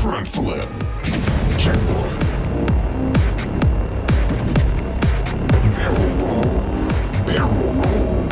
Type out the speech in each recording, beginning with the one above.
Front flip. Checkpoint. Barrel roll. Barrel roll.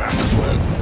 Backflip.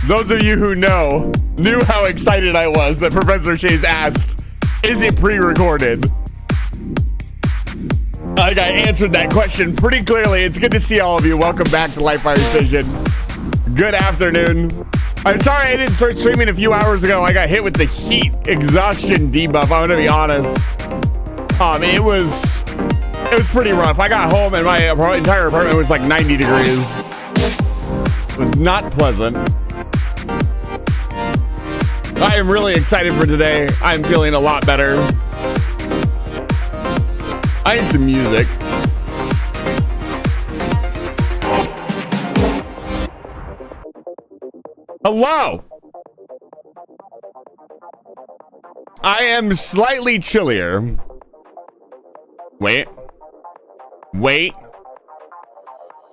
Those of you who knew how excited I was that Professor Chase asked, is it pre-recorded? I answered that question pretty clearly. It's good to see all of you. Welcome back to Live Fire Station. Good afternoon. I'm sorry I didn't start streaming a few hours ago. I got hit with the heat exhaustion debuff. I'm gonna be honest. It was pretty rough. I got home and my entire apartment was like 90 degrees. It was not pleasant. I am really excited for today. I'm feeling a lot better. I need some music. Hello. I am slightly chillier. Wait. I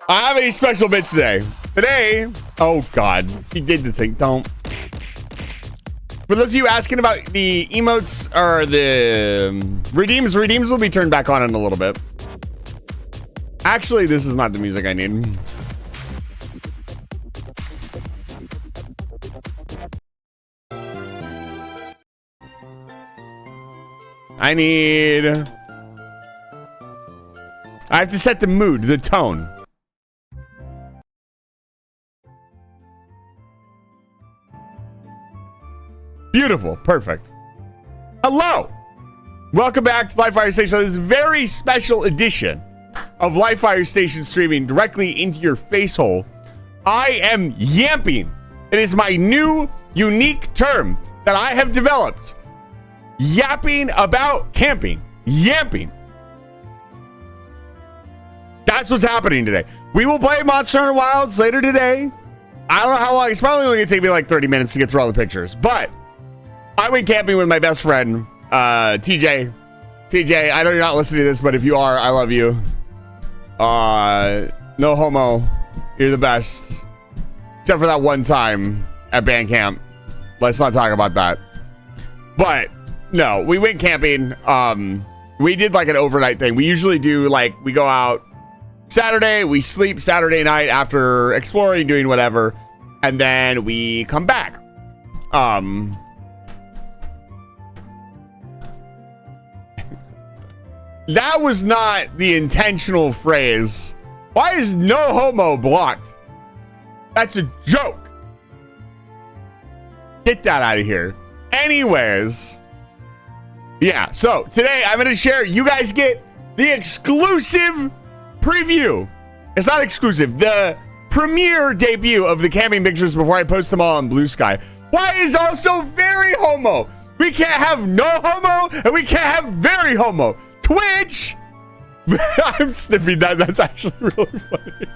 don't have any special bits today. Oh God, he did the thing. Don't. For those of you asking about the emotes or the redeems will be turned back on in a little bit. Actually, this is not the music I need. I have to set the mood, the tone. Beautiful. Perfect. Hello. Welcome back to Live Fire Station. This very special edition of Live Fire Station streaming directly into your face hole. I am yamping. It is my new unique term that I have developed. Yapping about camping. Yamping. That's what's happening today. We will play Monster Hunter Wilds later today. I don't know how long. It's probably only going to take me like 30 minutes to get through all the pictures. But I went camping with my best friend, TJ. TJ, I know you're not listening to this, but if you are, I love you. No homo. You're the best. Except for that one time at band camp. Let's not talk about that. But no, we went camping. We did like an overnight thing. We usually do like, we go out Saturday, we sleep Saturday night after exploring, doing whatever, and then we come back. That was not the intentional phrase. Why is no homo blocked? That's a joke. Get that out of here. Anyways, yeah, so today I'm going to share, you guys get the exclusive preview. It's not exclusive, the premiere debut of the camping pictures before I post them all on Blue Sky. Why is also very homo? We can't have no homo and we can't have very homo. Twitch! I'm snipping that. That's actually really funny.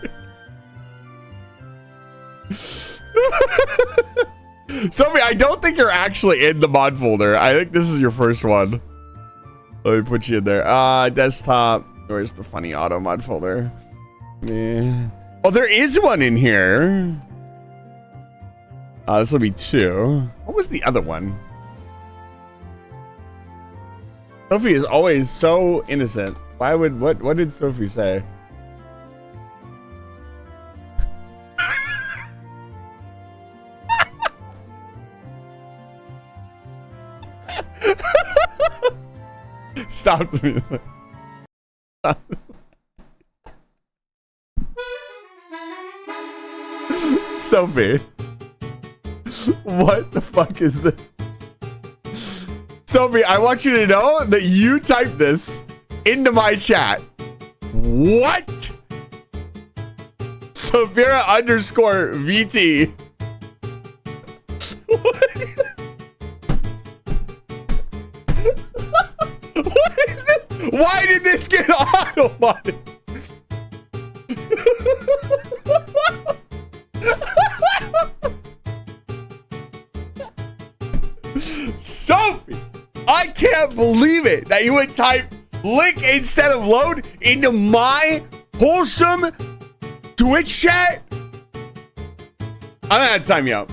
Sophie, I don't think you're actually in the mod folder. I think this is your first one. Let me put you in there. Desktop. Where's the funny auto mod folder? Yeah. Oh, there is one in here. This will be 2. What was the other one? Sophie is always so innocent. Why would what did Sophie say? Stop the music. Stop. Sophie, what the fuck is this? Sophie, I want you to know that you typed this into my chat. What? Sophia underscore VT. What? What is this? Why did this get auto-modded? Sophie, I can't believe it that you would type link instead of load into my wholesome Twitch chat. I'm gonna have to time you out.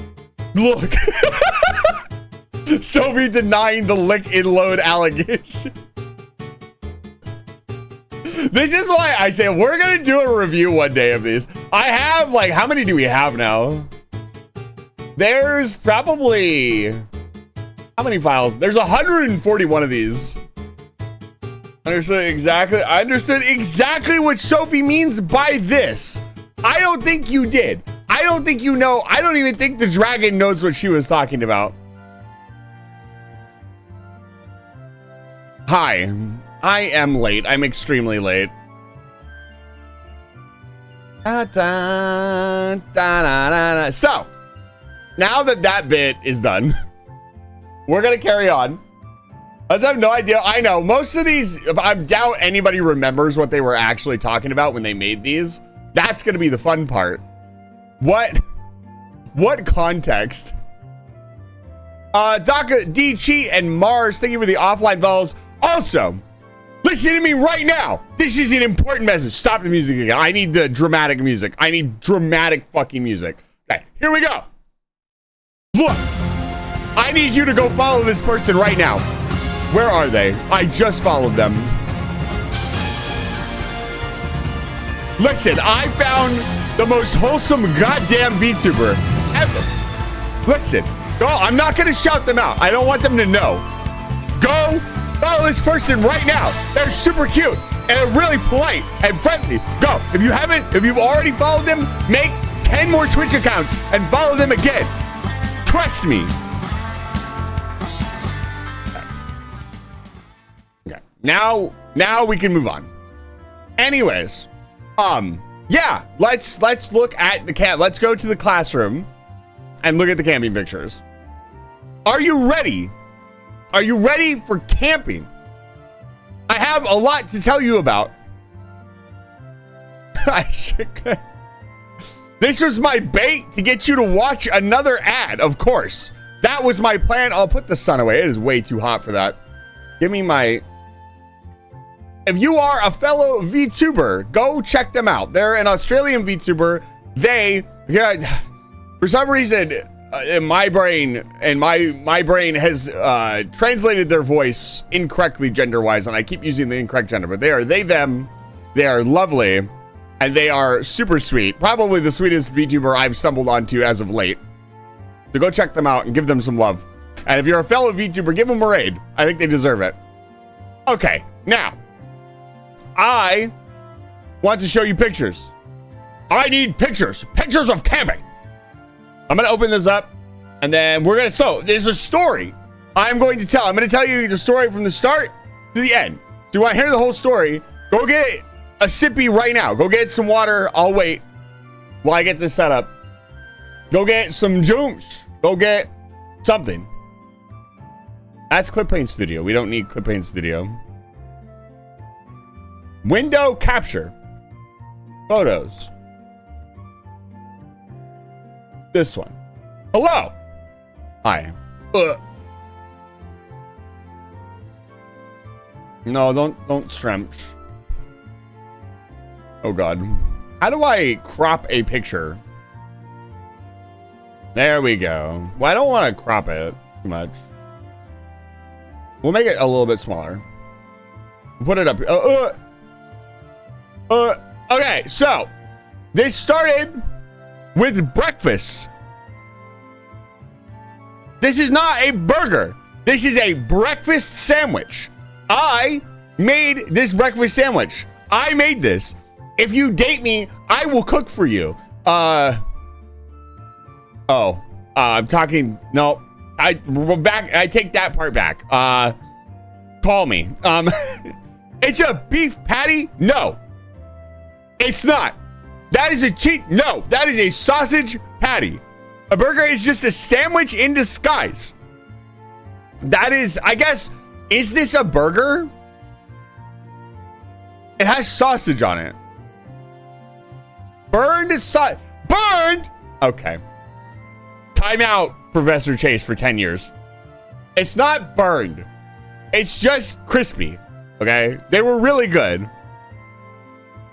Look. Sophie denying the link in load allegation. This is why I say we're gonna do a review one day of these. I have like, how many do we have now? There's probably, how many files? There's 141 of these. I understood exactly what Sophie means by this. I don't think you did. I don't think you know. I don't even think the dragon knows what she was talking about. Hi, I am late. I'm extremely late. So, now that that bit is done, we're gonna carry on. I have no idea. I know most of these, I doubt anybody remembers what they were actually talking about when they made these. That's gonna be the fun part. What context? Daka, D, Cheat, and Mars, thank you for the offline follows. Also, listen to me right now. This is an important message. Stop the music again. I need the dramatic music. I need dramatic fucking music. Okay, here we go. Look, I need you to go follow this person right now. Where are they? I just followed them. Listen, I found the most wholesome goddamn VTuber ever. Listen, go. I'm not going to shout them out. I don't want them to know. Go follow this person right now. They're super cute and really polite and friendly. Go. If you haven't, if you've already followed them, make 10 more Twitch accounts and follow them again. Trust me. Okay. Now we can move on. Anyways, yeah, let's look at the cat. Let's go to the classroom and look at the camping pictures. Are you ready? Are you ready for camping? I have a lot to tell you about. This was my bait to get you to watch another ad, of course. That was my plan. I'll put the sun away. It is way too hot for that. Give me my... If you are a fellow VTuber, go check them out. They're an Australian VTuber. For some reason, in my brain, and my brain has translated their voice incorrectly gender-wise, and I keep using the incorrect gender, but they are they, them. They are lovely, and they are super sweet. Probably the sweetest VTuber I've stumbled onto as of late. So go check them out and give them some love. And if you're a fellow VTuber, give them a raid. I think they deserve it. Okay, now, I want to show you pictures. I need pictures. Pictures of camping. I'm going to open this up. And then we're gonna, so there's a story I'm going to tell. I'm gonna tell you the story from the start to the end. Do you want to hear the whole story? Go get a sippy right now. Go get some water. I'll wait while I get this set up. Go get some jumps. Go get something. That's Clip Paint Studio. We don't need Clip Paint Studio. Window capture. Photos. This one. Hello. Hi. No, don't stretch. Oh God. How do I crop a picture? There we go. Well, I don't want to crop it too much. We'll make it a little bit smaller. Put it up. Okay, so this started with breakfast. This is not a burger. This is a breakfast sandwich. I made this breakfast sandwich. I made this. If you date me, I will cook for you. I'm talking. No, I take that part back. Call me. It's a beef patty. No, it's not. That is a cheat. No, that is a sausage patty. A burger is just a sandwich in disguise. That is, I guess, is this a burger? It has sausage on it. Burned. Okay. Time out, Professor Chase, for 10 years. It's not burned. It's just crispy. Okay? They were really good.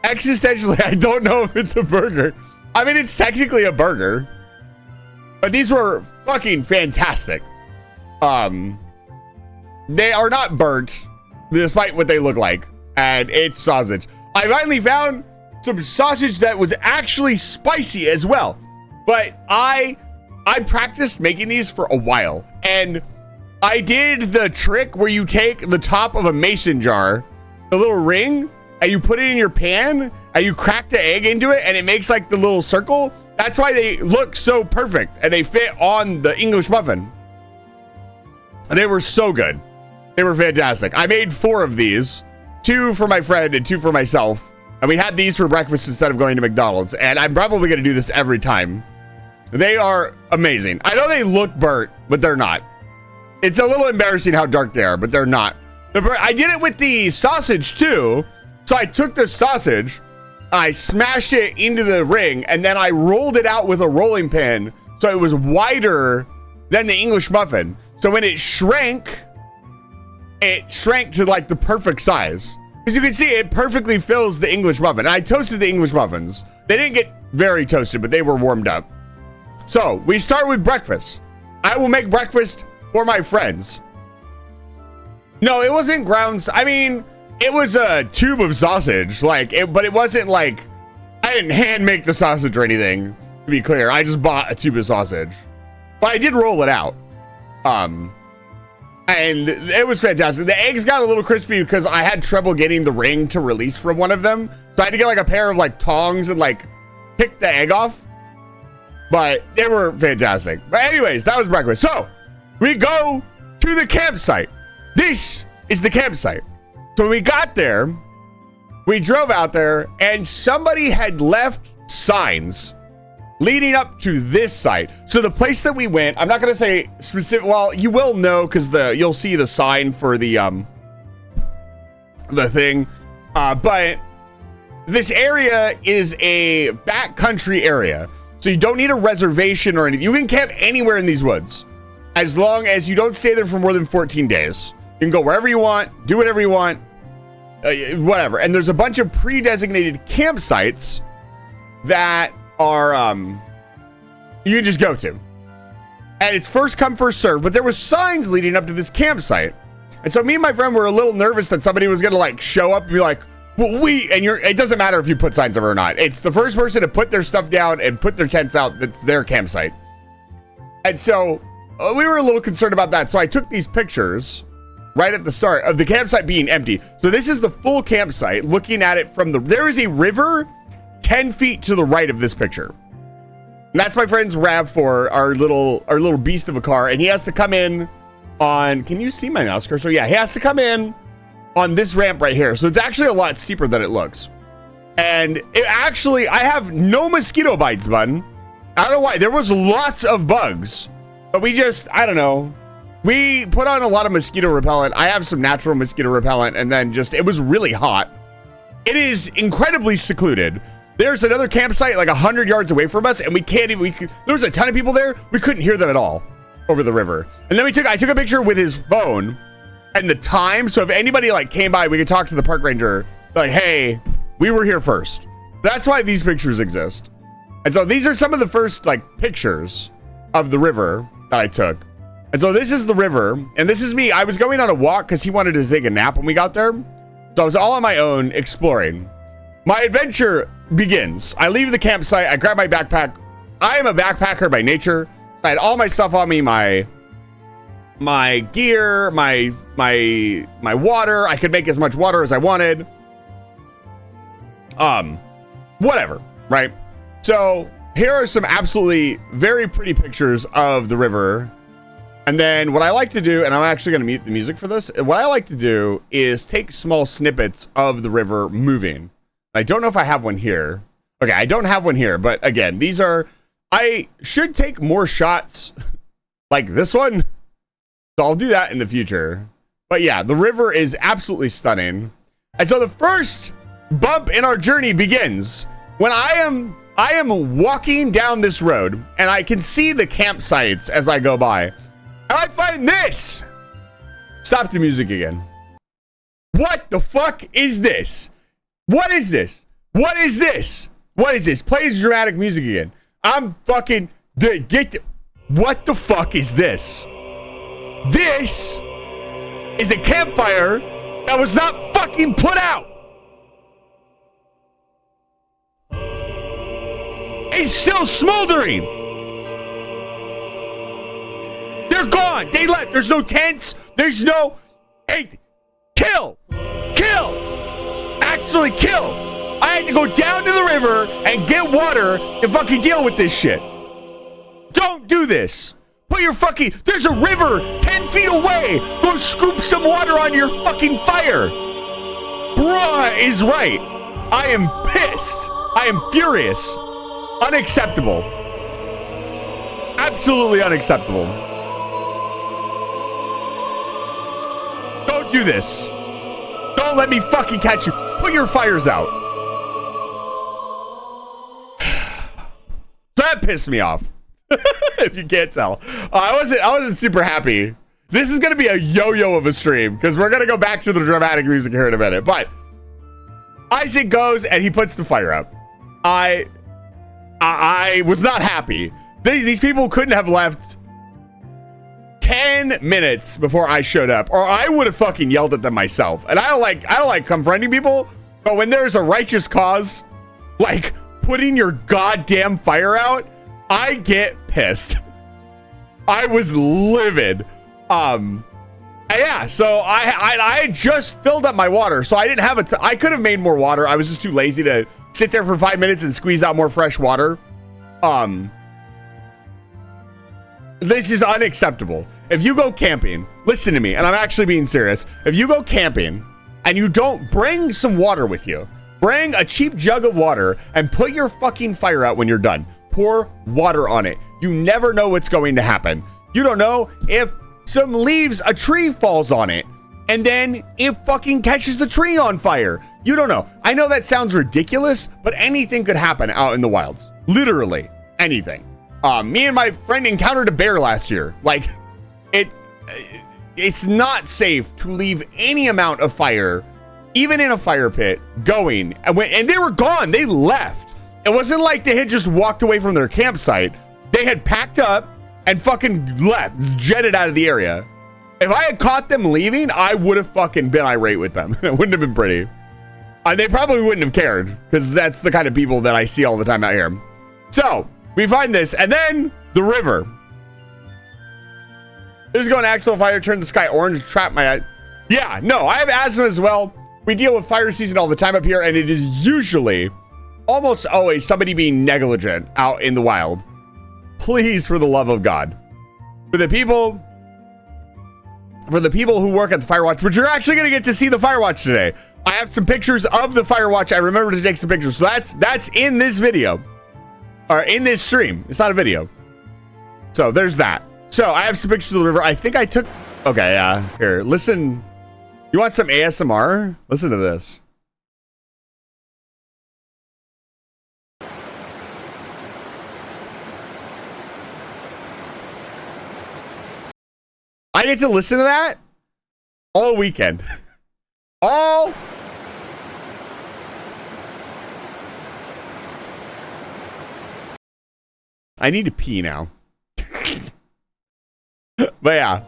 Existentially, I don't know if it's a burger. I mean, it's technically a burger. But these were fucking fantastic. They are not burnt, despite what they look like. And it's sausage. I finally found some sausage that was actually spicy as well. But I practiced making these for a while. And I did the trick where you take the top of a mason jar, the little ring, and you put it in your pan, and you crack the egg into it, and it makes like the little circle. That's why they look so perfect, and they fit on the English muffin. And they were so good. They were fantastic. I made 4 of these, 2 for my friend and 2 for myself. And we had these for breakfast instead of going to McDonald's. And I'm probably going to do this every time. They are amazing. I know they look burnt, but they're not. It's a little embarrassing how dark they are, but they're not. I did it with the sausage too. So I took the sausage, I smashed it into the ring, and then I rolled it out with a rolling pin so it was wider than the English muffin. So when it shrank to like the perfect size. As you can see, it perfectly fills the English muffin. I toasted the English muffins. They didn't get very toasted, but they were warmed up. So we start with breakfast. I will make breakfast for my friends. No, it wasn't ground. I mean, it was a tube of sausage, but it wasn't like, I didn't hand make the sausage or anything, to be clear. I just bought a tube of sausage, but I did roll it out. And it was fantastic. The eggs got a little crispy because I had trouble getting the ring to release from one of them. So I had to get like a pair of like tongs and like pick the egg off. But they were fantastic. But anyways, that was breakfast. So we go to the campsite. This is the campsite. So when we got there, we drove out there and somebody had left signs leading up to this site. So the place that we went, I'm not going to say specific. Well, you will know because you'll see the sign for the thing. But this area is a backcountry area. So you don't need a reservation or anything. You can camp anywhere in these woods as long as you don't stay there for more than 14 days. You can go wherever you want, do whatever you want, whatever. And there's a bunch of pre-designated campsites that are you can just go to, and it's first come first serve. But there was signs leading up to this campsite, and so me and my friend were a little nervous that somebody was gonna like show up and be like, well, it doesn't matter if you put signs up or not. It's the first person to put their stuff down and put their tents out that's their campsite. And so we were a little concerned about that, so I took these pictures right at the start of the campsite being empty. So this is the full campsite. Looking at it from there is a river 10 feet to the right of this picture. That's my friend's RAV4, our little beast of a car, and he has to come in on, can you see my mouse cursor? Yeah, he has to come in on this ramp right here. So it's actually a lot steeper than it looks. And it actually, I have no mosquito bites, bud. I don't know why. There was lots of bugs, but we just, I don't know. We put on a lot of mosquito repellent. I have some natural mosquito repellent, and then just, it was really hot. It is incredibly secluded. There's another campsite like 100 yards away from us, and we can't even, there was a ton of people there. We couldn't hear them at all over the river. And then I took a picture with his phone and the time. So if anybody like came by, we could talk to the park ranger like, hey, we were here first. That's why these pictures exist. And so these are some of the first like pictures of the river that I took. And so this is the river, and this is me. I was going on a walk because he wanted to take a nap when we got there. So I was all on my own exploring. My adventure begins. I leave the campsite. I grab my backpack. I am a backpacker by nature. I had all my stuff on me, my gear, my water. I could make as much water as I wanted. Whatever, right? So here are some absolutely very pretty pictures of the river. And then what I like to do, and I'm actually going to mute the music for this. What I like to do is take small snippets of the river moving. I don't know if I have one here. Okay, I don't have one here, but again, these are, I should take more shots like this one. So I'll do that in the future. But yeah, the river is absolutely stunning. And so the first bump in our journey begins when I am walking down this road, and I can see the campsites as I go by. And I find this. Stop the music again. What the fuck is this? What is this? What is this? What is this? Play the dramatic music again. I'm fucking what the fuck is this? This is a campfire that was not fucking put out. It's still smoldering. They're gone. They left. There's no tents. There's no, hey, kill. Actually kill. I had to go down to the river and get water and fucking deal with this shit. Don't do this. Put your fucking, there's a river 10 feet away. Go scoop some water on your fucking fire. Bruh is right. I am pissed. I am furious. Unacceptable. Absolutely unacceptable. Don't do this. Don't let me fucking catch you. Put your fires out. That pissed me off. If you can't tell. I wasn't super happy. This is gonna be a yo-yo of a stream because we're gonna go back to the dramatic music here in a minute. But Isaac goes and he puts the fire up. I was not happy. These people couldn't have left 10 minutes before I showed up, or I would have fucking yelled at them myself. And I don't like confronting people, but when there's a righteous cause, like putting your goddamn fire out, I get pissed. I was livid. Yeah, so I had just filled up my water, so I didn't have I could have made more water. I was just too lazy to sit there for 5 minutes and squeeze out more fresh water. This is unacceptable. If you go camping, listen to me, and I'm actually being serious. If you go camping and you don't bring some water with you, bring a cheap jug of water and put your fucking fire out when you're done. Pour water on it. You never know what's going to happen. You don't know if some leaves, a tree falls on it, and then it fucking catches the tree on fire. You don't know. I know that sounds ridiculous, but anything could happen out in the wilds. Literally anything. Me and my friend encountered a bear last year. Like, it's not safe to leave any amount of fire, even in a fire pit, going. And they were gone. They left. It wasn't like they had just walked away from their campsite. They had packed up and fucking left, jetted out of the area. If I had caught them leaving, I would have fucking been irate with them. It wouldn't have been pretty. They probably wouldn't have cared, because that's the kind of people that I see all the time out here. So we find this, and then the river. This is going accidental fire, turn the sky orange, trap my. Yeah, no, I have asthma as well. We deal with fire season all the time up here, and it is usually, almost always, somebody being negligent out in the wild. please, for the love of God, for the people who work at the Firewatch, which you're actually going to get to see the Firewatch today. I have some pictures of the Firewatch. I remember to take some pictures. So that's in this video, or in this stream. It's not a video. So there's that. So I have some pictures of the river. I think I took, okay, yeah. Here, listen. You want some ASMR? Listen to this. I get to listen to that all weekend. I need to pee now. But yeah,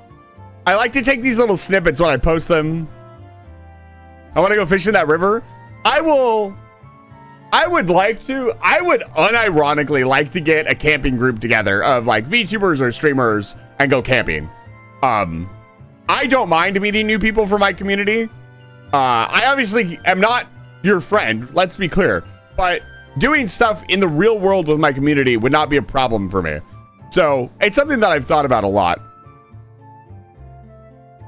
I like to take these little snippets when I post them. I want to go fishing that river. I would unironically like to get a camping group together of like VTubers or streamers and go camping. I don't mind meeting new people from my community. I obviously am not your friend, let's be clear, but doing stuff in the real world with my community would not be a problem for me. So it's something that I've thought about a lot.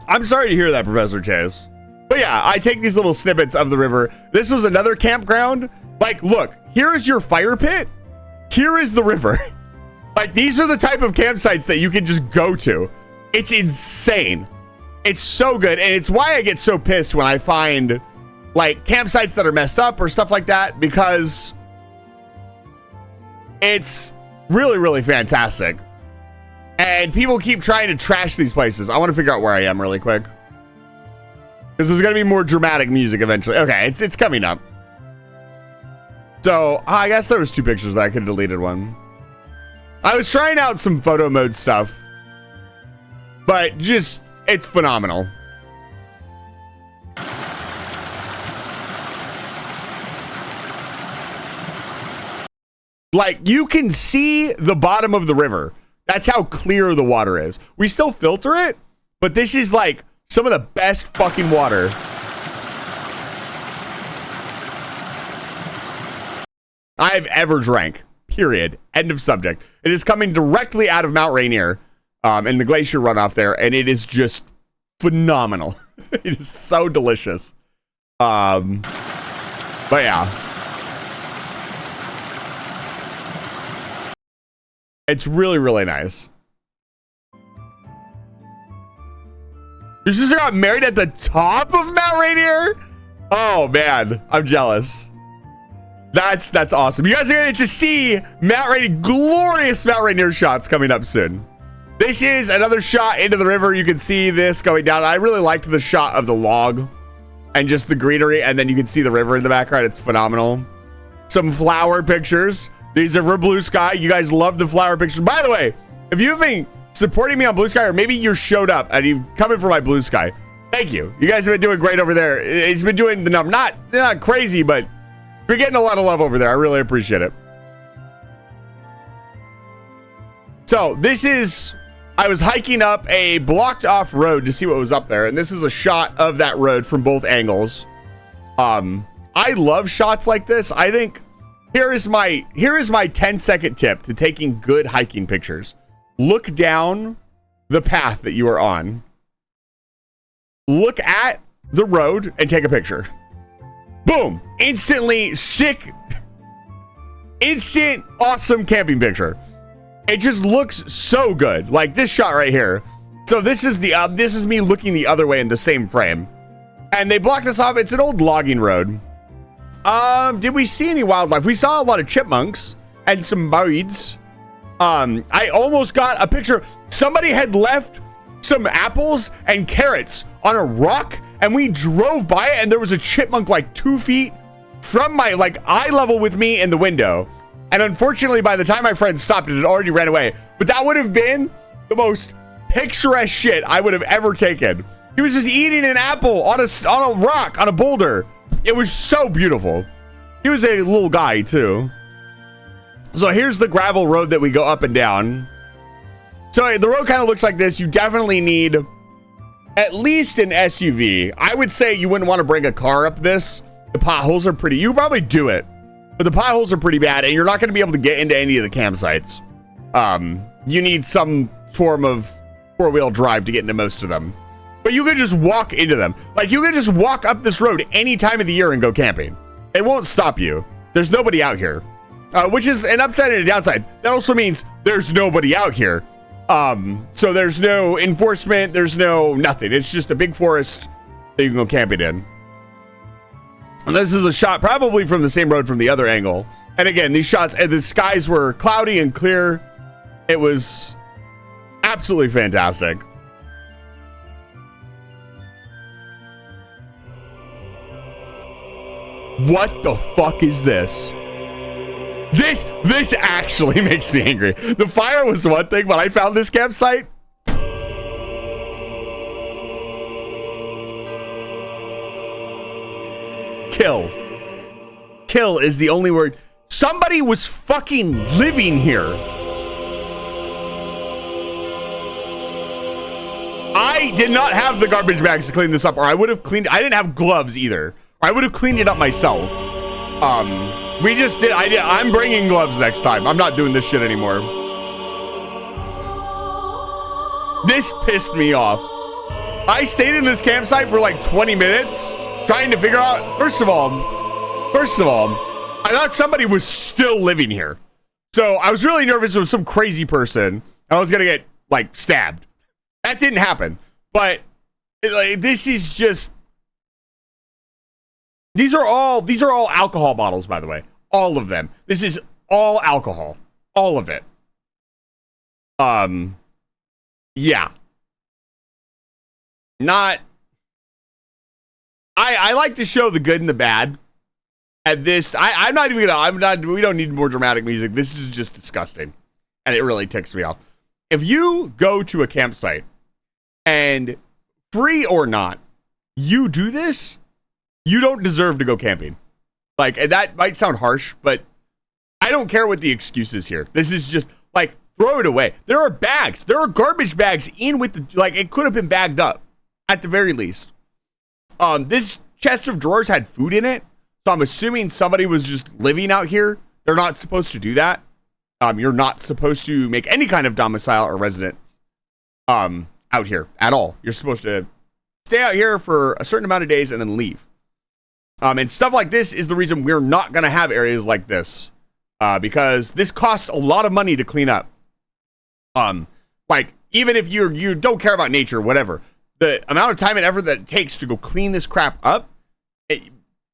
I'm sorry to hear that, Professor Chase. But yeah, I take these little snippets of the river. This was another campground. Like, look, here is your fire pit. Here is the river. Like, these are the type of campsites that you can just go to. It's insane. It's so good. And it's why I get so pissed when I find like campsites that are messed up or stuff like that, because it's really, really fantastic. And people keep trying to trash these places. I want to figure out where I am really quick, because there's going to be more dramatic music eventually. Okay, it's coming up. So I guess there was 2 pictures that I could have deleted one. I was trying out some photo mode stuff, but just, it's phenomenal. Like, you can see the bottom of the river. That's how clear the water is. We still filter it, but this is like some of the best fucking water I've ever drank. Period. End of subject. It is coming directly out of Mount Rainier, and the glacier runoff there, and it is just phenomenal. It is so delicious. But yeah. It's really, really nice. Your sister got married at the top of Mount Rainier? Oh man, I'm jealous. That's awesome. You guys are gonna get to see Mount Rainier, glorious Mount Rainier shots coming up soon. This is another shot into the river. You can see this going down. I really liked the shot of the log and just the greenery, and then you can see the river in the background. It's phenomenal. Some flower pictures. These are for Blue Sky. You guys love the flower pictures. By the way, if you've been supporting me on Blue Sky, or maybe you showed up and you've come in for my Blue Sky, thank you. You guys have been doing great over there. It's been doing the number, not crazy, but you're getting a lot of love over there. I really appreciate it. So this is, I was hiking up a blocked off road to see what was up there, and this is a shot of that road from both angles. I love shots like this. I think here is my 10-second tip to taking good hiking pictures. Look down the path that you are on. Look at the road and take a picture. Boom. Instantly sick. Instant awesome camping picture. It just looks so good. Like this shot right here. So this is me looking the other way in the same frame. And they blocked us off. It's an old logging road. Did we see any wildlife? We saw a lot of chipmunks and some birds. I almost got a picture. Somebody had left some apples and carrots on a rock, and we drove by it, and there was a chipmunk like 2 feet from my like eye level with me in the window. And unfortunately, by the time my friend stopped, it had already ran away. But that would have been the most picturesque shit I would have ever taken. He was just eating an apple on a rock, on a boulder. It was so beautiful. He was a little guy too. So here's the gravel road that we go up and down. So the road kind of looks like this. You definitely need at least an SUV. I would say you wouldn't want to bring a car up this. The potholes are pretty, you probably do it, but the potholes are pretty bad, and you're not going to be able to get into any of the campsites. You need some form of four-wheel drive to get into most of them. But you could just walk into them. Like, you could just walk up this road any time of the year and go camping. It won't stop you. There's nobody out here. Which is an upside and a downside. That also means there's nobody out here. So there's no enforcement. There's no nothing. It's just a big forest that you can go camping in. And this is a shot probably from the same road from the other angle. And again, these shots, the skies were cloudy and clear. It was absolutely fantastic. What the fuck is this? This actually makes me angry. The fire was one thing, but I found this campsite. Kill. Kill is the only word. Somebody was fucking living here. I did not have the garbage bags to clean this up, or I would have cleaned. I didn't have gloves either. I would have cleaned it up myself. We just did. I'm bringing gloves next time. I'm not doing this shit anymore. This pissed me off. I stayed in this campsite for like 20 minutes trying to figure out. First of all, I thought somebody was still living here. So I was really nervous it was some crazy person. I was gonna get like stabbed. That didn't happen. But this is just. These are all alcohol bottles, by the way. All of them. This is all alcohol. All of it. Yeah. Not. I like to show the good and the bad. And this, I'm not even gonna. We don't need more dramatic music. This is just disgusting, and it really ticks me off. If you go to a campsite, and free or not, you do this. You don't deserve to go camping. Like, that might sound harsh, but I don't care what the excuse is here. This is just, like, throw it away. There are bags. There are garbage bags in with the, like, it could have been bagged up at the very least. This chest of drawers had food in it, so I'm assuming somebody was just living out here. They're not supposed to do that. You're not supposed to make any kind of domicile or residence out here at all. You're supposed to stay out here for a certain amount of days and then leave. And stuff like this is the reason we're not going to have areas like this, because this costs a lot of money to clean up. Like, even if you don't care about nature, whatever, the amount of time and effort that it takes to go clean this crap up,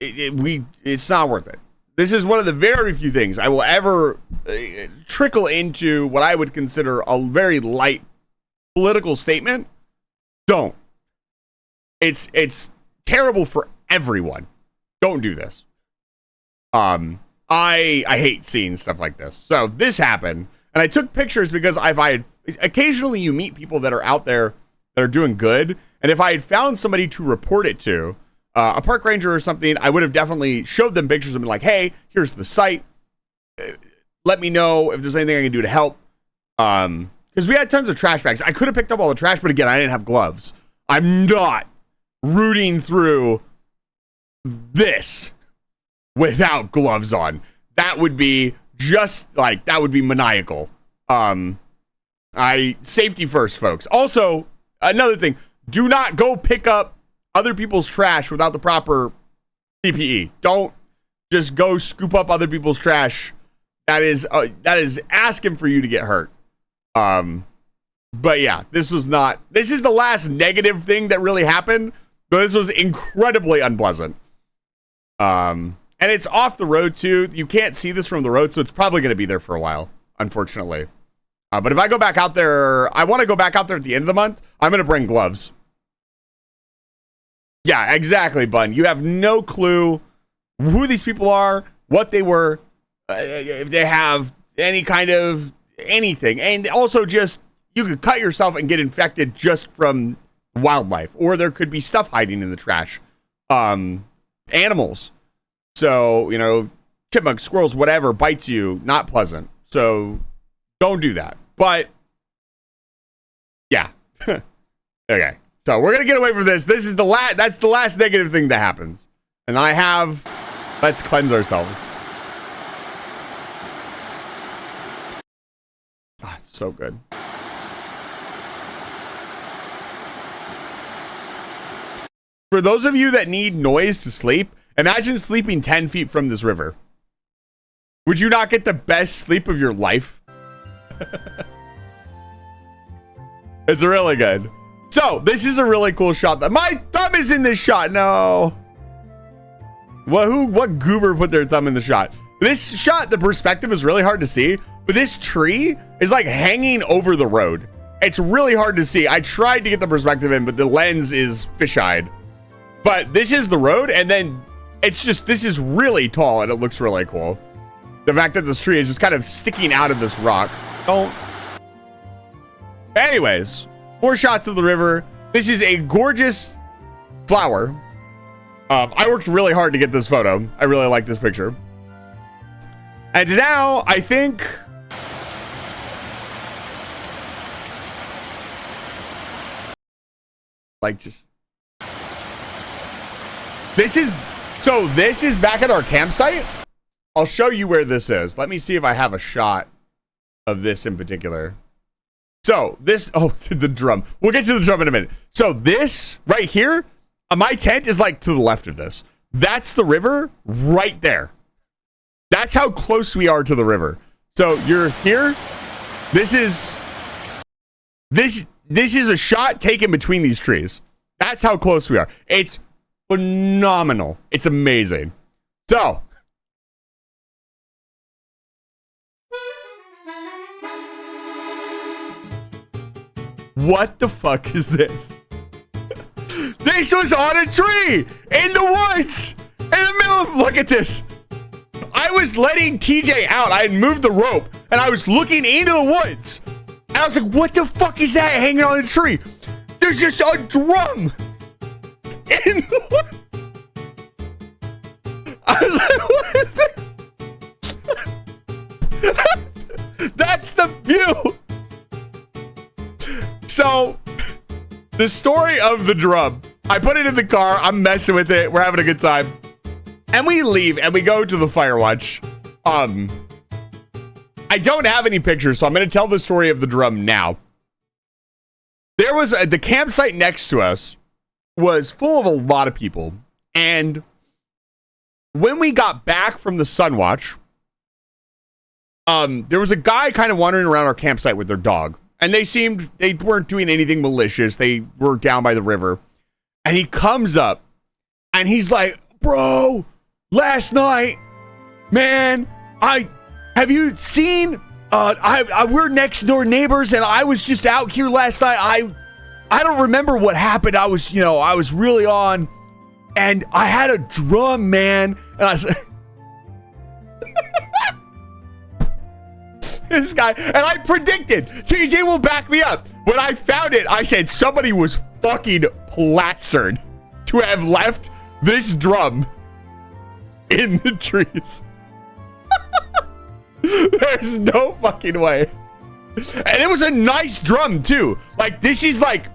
it's not worth it. This is one of the very few things I will ever trickle into what I would consider a very light political statement. Don't. It's terrible for everyone. Don't do this. I hate seeing stuff like this. So this happened, and I took pictures because occasionally you meet people that are out there that are doing good, and if I had found somebody to report it to, a park ranger or something, I would have definitely showed them pictures and been like, hey, here's the site. Let me know if there's anything I can do to help. Because we had tons of trash bags. I could have picked up all the trash, but again, I didn't have gloves. I'm not rooting through this without gloves on. That would be that would be maniacal. Safety first, folks. Also, another thing, do not go pick up other people's trash without the proper PPE. Don't just go scoop up other people's trash. That is asking for you to get hurt. But yeah, this is the last negative thing that really happened, but this was incredibly unpleasant. And it's off the road too. You can't see this from the road, so it's probably going to be there for a while, unfortunately. But if I go back out there, I want to go back out there at the end of the month. I'm going to bring gloves. Yeah, exactly, Bun. You have no clue who these people are, what they were, if they have any kind of anything. And also just, you could cut yourself and get infected just from wildlife, or there could be stuff hiding in the trash. Animals. So, chipmunks, squirrels, whatever bites you, not pleasant. So don't do that. But yeah. Okay. So we're going to get away from this. This is that's the last negative thing that happens. And let's cleanse ourselves. So good. For those of you that need noise to sleep, imagine sleeping 10 feet from this river. Would you not get the best sleep of your life? It's really good. So this is a really cool shot. My thumb is in this shot. No. What goober put their thumb in the shot? This shot, the perspective is really hard to see, but this tree is like hanging over the road. It's really hard to see. I tried to get the perspective in, but the lens is fisheyed. But this is the road, and then it's just, this is really tall, and it looks really cool. The fact that this tree is just kind of sticking out of this rock. Don't. Anyways, more shots of the river. This is a gorgeous flower. I worked really hard to get this photo. I really like this picture. And now, I think... like, just... This is back at our campsite. I'll show you where this is. Let me see if I have a shot of this in particular. So this, oh, the drum. We'll get to the drum in a minute. So this right here, my tent is like to the left of this. That's the river right there. That's how close we are to the river. So you're here. This is a shot taken between these trees. That's how close we are. It's phenomenal. It's amazing. So what the fuck is this? This was on a tree in the woods in the middle of, look at this. I was letting TJ out. I had moved the rope and I was looking into the woods. And I was like, what the fuck is that hanging on the tree? There's just a drum in the woods. I was like, what is this? That's the view. So, the story of the drum. I put it in the car. I'm messing with it. We're having a good time. And we leave and we go to the Firewatch. I don't have any pictures, so I'm going to tell the story of the drum now. There was the campsite next to us was full of a lot of people. And when we got back from the Sunwatch, there was a guy kind of wandering around our campsite with their dog. And they weren't doing anything malicious. They were down by the river. And he comes up and he's like, bro, last night, man, have you seen, we're next door neighbors and I was just out here last night. I don't remember what happened. I was really on and I had a drum, man. And I said, this guy, and I predicted, TJ will back me up. When I found it, I said somebody was fucking plastered to have left this drum in the trees. There's no fucking way. And it was a nice drum too. Like this is like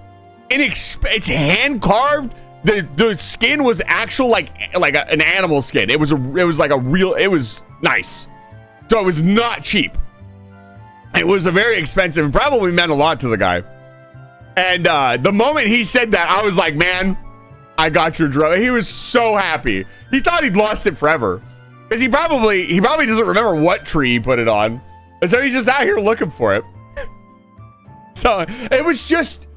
it's hand carved. The skin was actual like an animal skin. It was nice. So it was not cheap. It was a very expensive. It probably meant a lot to the guy. And the moment he said that, I was like, man, I got your drum. He was so happy. He thought he'd lost it forever. Because he probably doesn't remember what tree he put it on. And so he's just out here looking for it. So it was just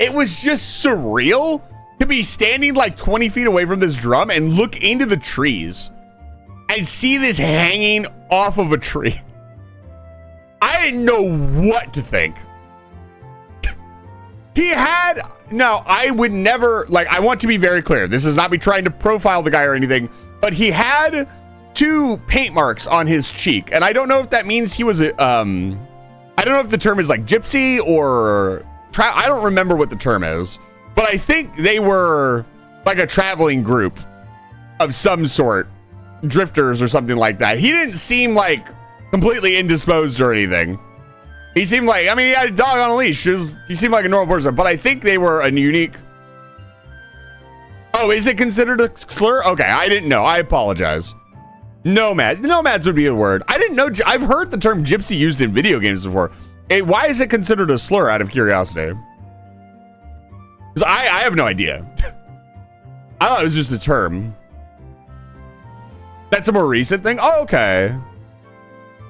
surreal to be standing like 20 feet away from this drum and look into the trees and see this hanging off of a tree. I didn't know what to think. I would never, like, I want to be very clear. This is not me trying to profile the guy or anything, but he had 2 paint marks on his cheek. And I don't know if that means he was, I don't know if the term is like gypsy or, I don't remember what the term is, but I think they were like a traveling group of some sort, drifters or something like that. He didn't seem like completely indisposed or anything. He seemed like, I mean, he had a dog on a leash. He seemed like a normal person, but I think they were a unique. Oh, is it considered a slur? Okay, I didn't know. I apologize. Nomads would be a word. I didn't know. I've heard the term gypsy used in video games before. Why is it considered a slur out of curiosity? Because I have no idea. I thought it was just a term. That's a more recent thing? Oh, okay.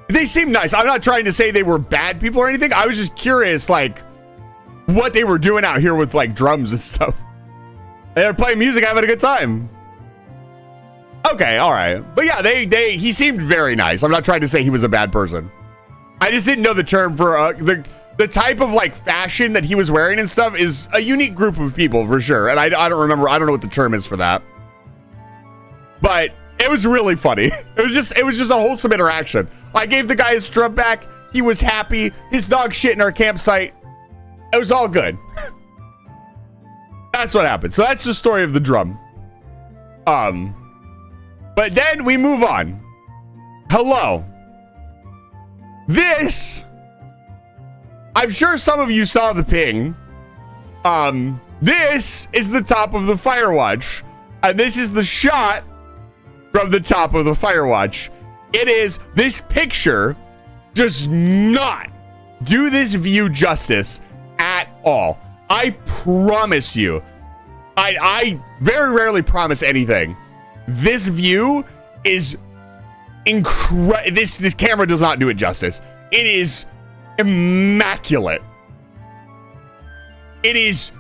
They seem nice. I'm not trying to say they were bad people or anything. I was just curious, like, what they were doing out here with, like, drums and stuff. They were playing music, having a good time. Okay, all right. But yeah, he seemed very nice. I'm not trying to say he was a bad person. I just didn't know the term for the type of like fashion that he was wearing and stuff is a unique group of people for sure. And I don't remember. I don't know what the term is for that. But it was really funny. It was just a wholesome interaction. I gave the guy his drum back. He was happy. His dog shit in our campsite. It was all good. That's what happened. So that's the story of the drum. But then we move on. Hello. This, I'm sure some of you saw the ping. This is the top of the Firewatch. And this is the shot from the top of the Firewatch. It is, this picture does not do this view justice at all. I promise you. I very rarely promise anything. This view is incredible. This camera does not do it justice. It is immaculate. It is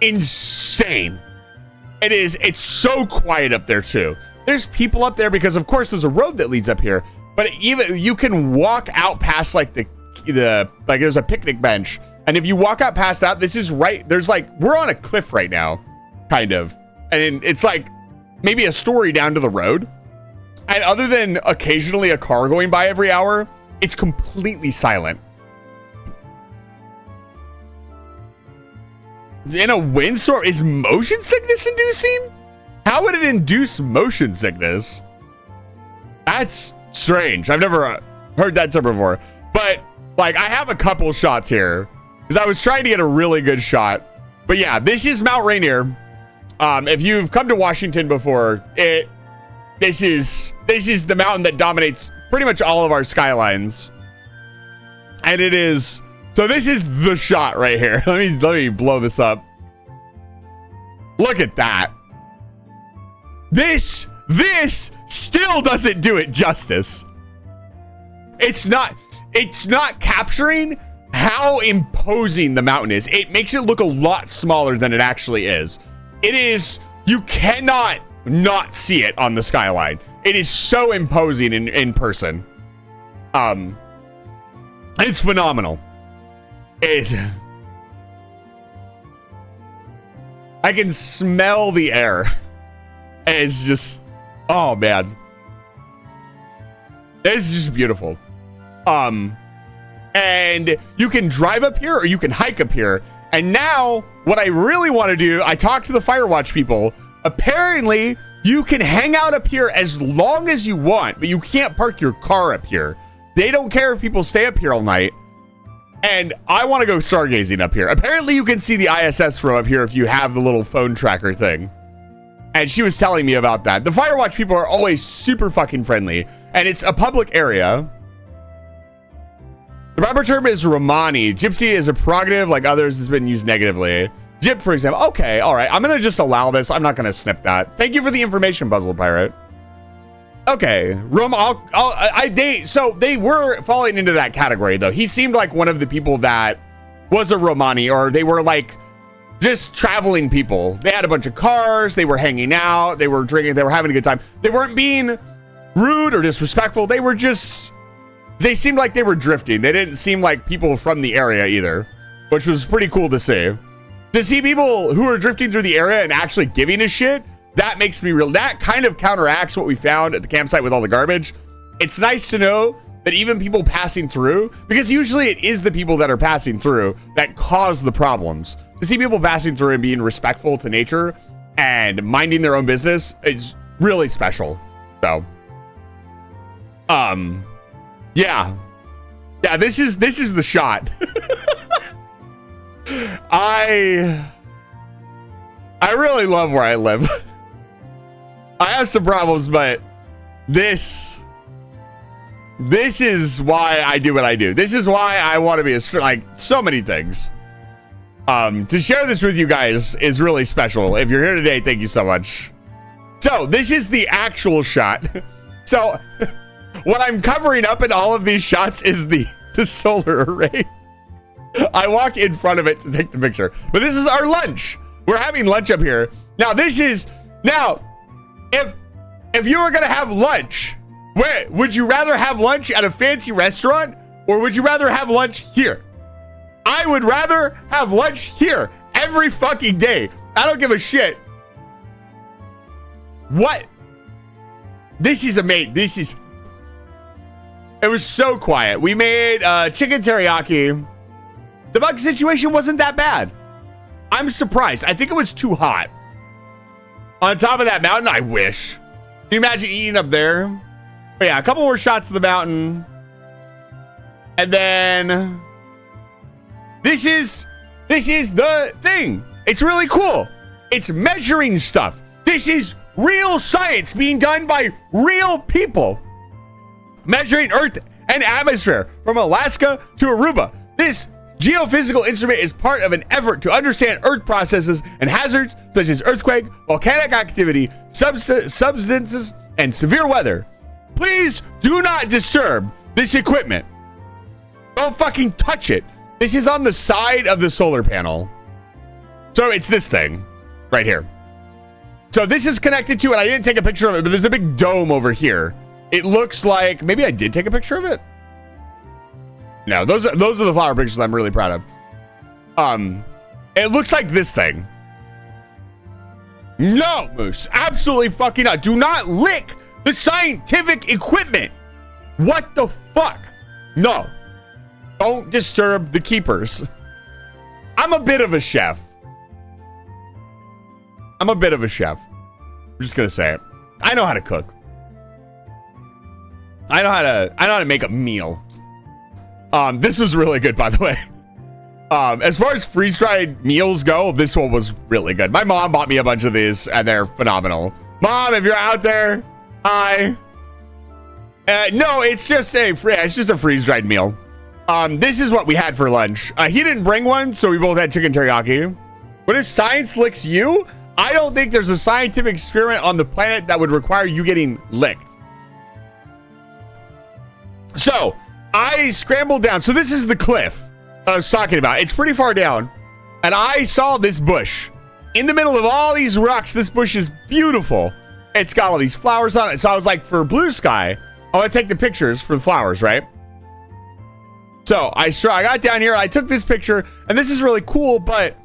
insane. It's so quiet up there too. There's people up there because of course there's a road that leads up here, but even you can walk out past like the like there's a picnic bench, and if you walk out past that, this is right, there's like, we're on a cliff right now, kind of, and it's like maybe a story down to the road. And other than occasionally a car going by every hour, it's completely silent. In a windstorm, is motion sickness inducing? How would it induce motion sickness? That's strange. I've never heard that term before. But like, I have a couple shots here because I was trying to get a really good shot. But yeah, this is Mount Rainier. If you've come to Washington before, this is the mountain that dominates pretty much all of our skylines. And it is, so this is the shot right here. Let me blow this up. Look at that. This still doesn't do it justice. It's not capturing how imposing the mountain is. It makes it look a lot smaller than it actually is. It is, you cannot not see it on the skyline. It is so imposing in person. It's phenomenal. I can smell the air. It's just, oh man. It's just beautiful. And you can drive up here or you can hike up here. And now, what I really want to do, I talked to the Firewatch people. Apparently, you can hang out up here as long as you want, but you can't park your car up here. They don't care if people stay up here all night. And I want to go stargazing up here. Apparently, you can see the ISS from up here if you have the little phone tracker thing. And she was telling me about that. The Firewatch people are always super fucking friendly. And it's a public area. The proper term is Romani. Gypsy is a prerogative like others has been used negatively. Gyp, for example. Okay, all right. I'm going to just allow this. I'm not going to snip that. Thank you for the information, Puzzle Pirate. Okay. So they were falling into that category, though. He seemed like one of the people that was a Romani, or they were like just traveling people. They had a bunch of cars. They were hanging out. They were drinking. They were having a good time. They weren't being rude or disrespectful. They were just... They seemed like they were drifting. They didn't seem like people from the area either, which was pretty cool to see. To see people who are drifting through the area and actually giving a shit, that makes me real. That kind of counteracts what we found at the campsite with all the garbage. It's nice to know that even people passing through, because usually it is the people that are passing through that cause the problems. To see people passing through and being respectful to nature and minding their own business is really special. So, yeah, this is the shot. I really love where I live. I have some problems, but this This is why I do what I do. This is why I want to be like so many things. To share this with you guys is really special. If you're here today, thank you so much. So this is the actual shot. So what I'm covering up in all of these shots is the solar array. I walked in front of it to take the picture, but this is our lunch. We're having lunch up here. Now if you were going to have lunch, where would you rather have lunch at a fancy restaurant or would you rather have lunch here? I would rather have lunch here every fucking day. I don't give a shit. What? This is amazing. It was so quiet. We made chicken teriyaki. The bug situation wasn't that bad. I'm surprised. I think it was too hot. On top of that mountain, I wish. Can you imagine eating up there? But yeah, a couple more shots of the mountain. And then this is the thing. It's really cool. It's measuring stuff. This is real science being done by real people. Measuring Earth and atmosphere from Alaska to Aruba. This geophysical instrument is part of an effort to understand Earth processes and hazards such as earthquake, volcanic activity, substances, and severe weather. Please do not disturb this equipment. Don't fucking touch it. This is on the side of the solar panel. So it's this thing right here. So this is connected to, and I didn't take a picture of it, but there's a big dome over here. It looks like, maybe I did take a picture of it. No, those are the flower pictures I'm really proud of. It looks like this thing. No, Moose, absolutely fucking not. Do not lick the scientific equipment. What the fuck? No, don't disturb the keepers. I'm a bit of a chef. I'm just gonna say it. I know how to cook. I know how to make a meal. This was really good, by the way. As far as freeze-dried meals go, this one was really good. My mom bought me a bunch of these, and they're phenomenal. Mom, if you're out there, hi. No, it's just a freeze-dried meal. This is what we had for lunch. He didn't bring one, so we both had chicken teriyaki. What if science licks you? I don't think there's a scientific experiment on the planet that would require you getting licked. So I scrambled down. So this is the cliff I was talking about. It's pretty far down. And I saw this bush. In the middle of all these rocks, this bush is beautiful. It's got all these flowers on it. So I was like, for blue sky, I want to take the pictures for the flowers, right? So I got down here. I took this picture. And this is really cool, but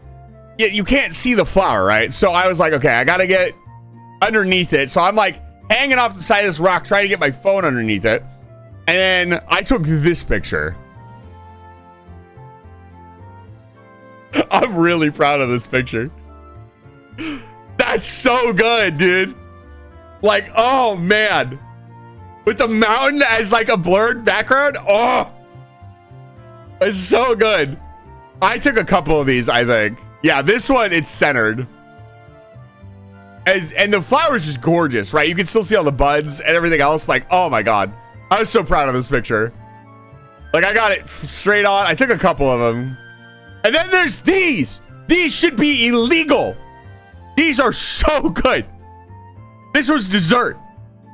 you can't see the flower, right? So I was like, okay, I got to get underneath it. So I'm like hanging off the side of this rock, trying to get my phone underneath it. And then I took this picture. I'm really proud of this picture. That's so good, dude. Like, oh man. With the mountain as like a blurred background. Oh, it's so good. I took a couple of these, I think. Yeah, this one, it's centered. And the flowers is gorgeous, right? You can still see all the buds and everything else. Like, oh my God. I was so proud of this picture. Like, I got it straight on. I took a couple of them. And then there's these. These should be illegal. These are so good. This was dessert.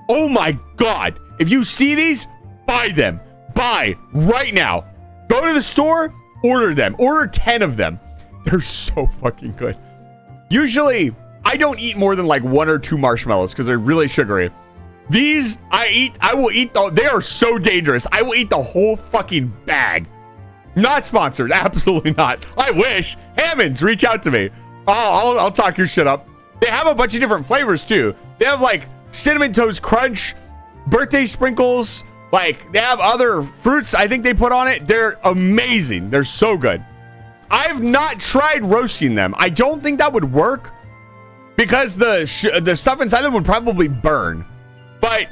Oh my God. If you see these, buy them. Buy right now. Go to the store, order them. Order 10 of them. They're so fucking good. Usually, I don't eat more than like 1 or 2 marshmallows because they're really sugary. These, I will eat, they are so dangerous. I will eat the whole fucking bag. Not sponsored, absolutely not. I wish. Hammonds, reach out to me. I'll talk your shit up. They have a bunch of different flavors too. They have like Cinnamon Toast Crunch, birthday sprinkles, like they have other fruits I think they put on it. They're amazing. They're so good. I've not tried roasting them. I don't think that would work because the stuff inside them would probably burn. But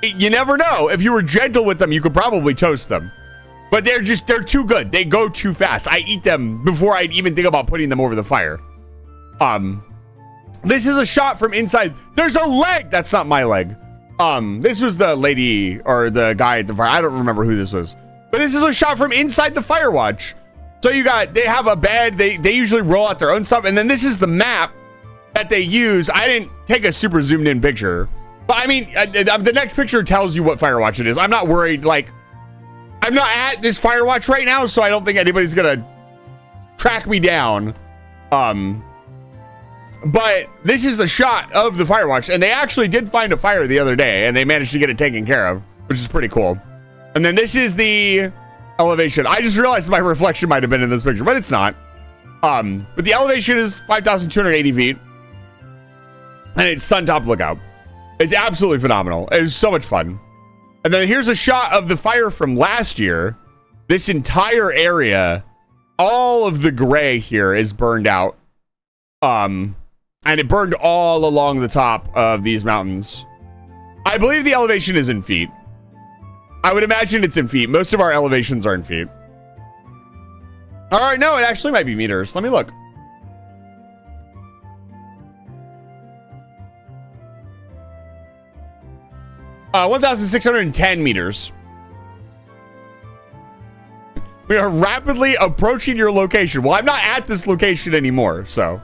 you never know. If you were gentle with them, you could probably toast them. But they're too good. They go too fast. I eat them before I even think about putting them over the fire. This is a shot from inside. There's a leg. That's not my leg. This was the lady or the guy at the fire. I don't remember who this was, but this is a shot from inside the Firewatch. So they have a bed. They usually roll out their own stuff, and then this is the map that they use. I didn't take a super zoomed in picture, but I mean, the next picture tells you what Firewatch it is. I'm not worried. Like, I'm not at this Firewatch right now, so I don't think anybody's gonna track me down. But this is a shot of the Firewatch, and they actually did find a fire the other day, and they managed to get it taken care of, which is pretty cool. And then this is the elevation. I just realized my reflection might have been in this picture, but it's not. But the elevation is 5,280 feet, and it's sun top lookout. It's absolutely phenomenal. It was so much fun. And then here's a shot of the fire from last year. This entire area, all of the gray here is burned out. And it burned all along the top of these mountains. I believe the elevation is in feet. I would imagine it's in feet. Most of our elevations are in feet. All right, no, it actually might be meters. Let me look. Uh, 1,610 meters. We are rapidly approaching your location. Well, I'm not at this location anymore, so.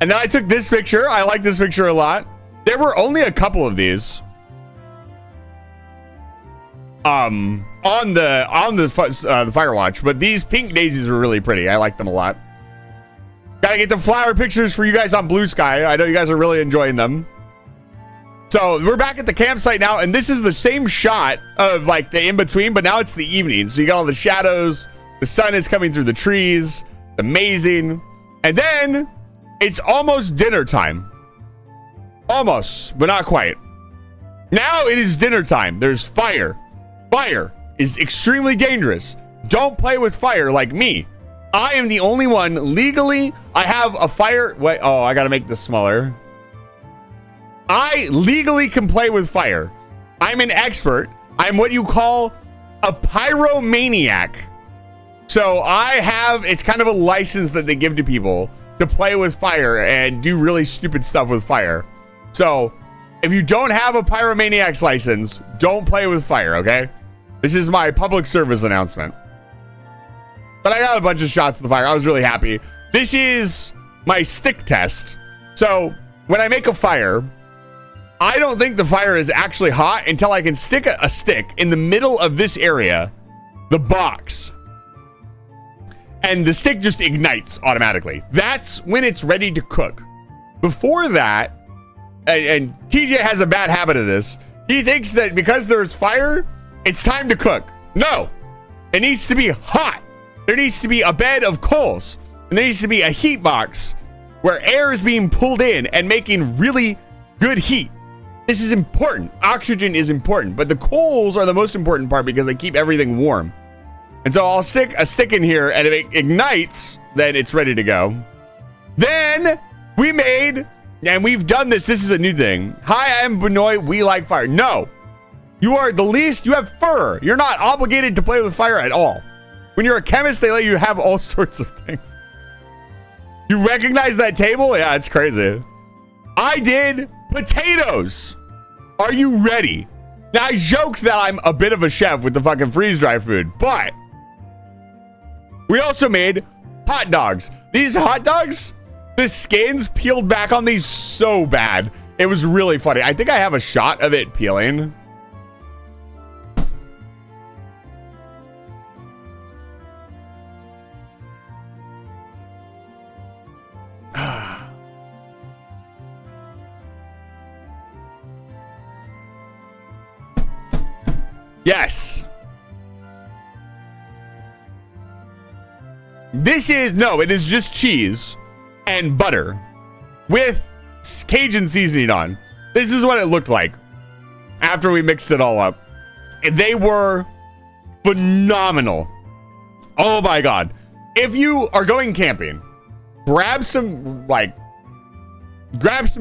And then I took this picture. I like this picture a lot. There were only a couple of these. On the Firewatch, but these pink daisies were really pretty. I like them a lot. Gotta get the flower pictures for you guys on Blue Sky. I know you guys are really enjoying them. So we're back at the campsite now, and this is the same shot of like the in-between, but now it's the evening. So you got all the shadows. The sun is coming through the trees. It's amazing. And then it's almost dinner time. Almost, but not quite. Now it is dinner time. There's fire. Fire is extremely dangerous. Don't play with fire like me. I am the only one legally. I have a fire. Wait, oh, I got to make this smaller. I legally can play with fire. I'm an expert. I'm what you call a pyromaniac. So I have, it's kind of a license that they give to people to play with fire and do really stupid stuff with fire. So if you don't have a pyromaniac's license, don't play with fire, okay? This is my public service announcement. But I got a bunch of shots of the fire. I was really happy. This is my stick test. So when I make a fire, I don't think the fire is actually hot until I can stick a stick in the middle of this area, the box. And the stick just ignites automatically. That's when it's ready to cook. Before that, and TJ has a bad habit of this, he thinks that because there's fire, it's time to cook. No, it needs to be hot. There needs to be a bed of coals, and there needs to be a heat box where air is being pulled in and making really good heat. This is important. Oxygen is important, but the coals are the most important part because they keep everything warm. And so I'll stick a stick in here, and if it ignites, then it's ready to go. Then we made, and we've done this. This is a new thing. Hi, I'm Benoit. We like fire. No, you are the least. You have fur. You're not obligated to play with fire at all. When you're a chemist, they let you have all sorts of things. You recognize that table? Yeah, it's crazy. I did potatoes. Are you ready? Now, I joked that I'm a bit of a chef with the fucking freeze-dry food, but we also made hot dogs. These hot dogs, the skins peeled back on these so bad. It was really funny. I think I have a shot of it peeling. Yes. This is, no, it is just cheese and butter with Cajun seasoning on. This is what it looked like after we mixed it all up. They were phenomenal. Oh my God. If you are going camping, grab some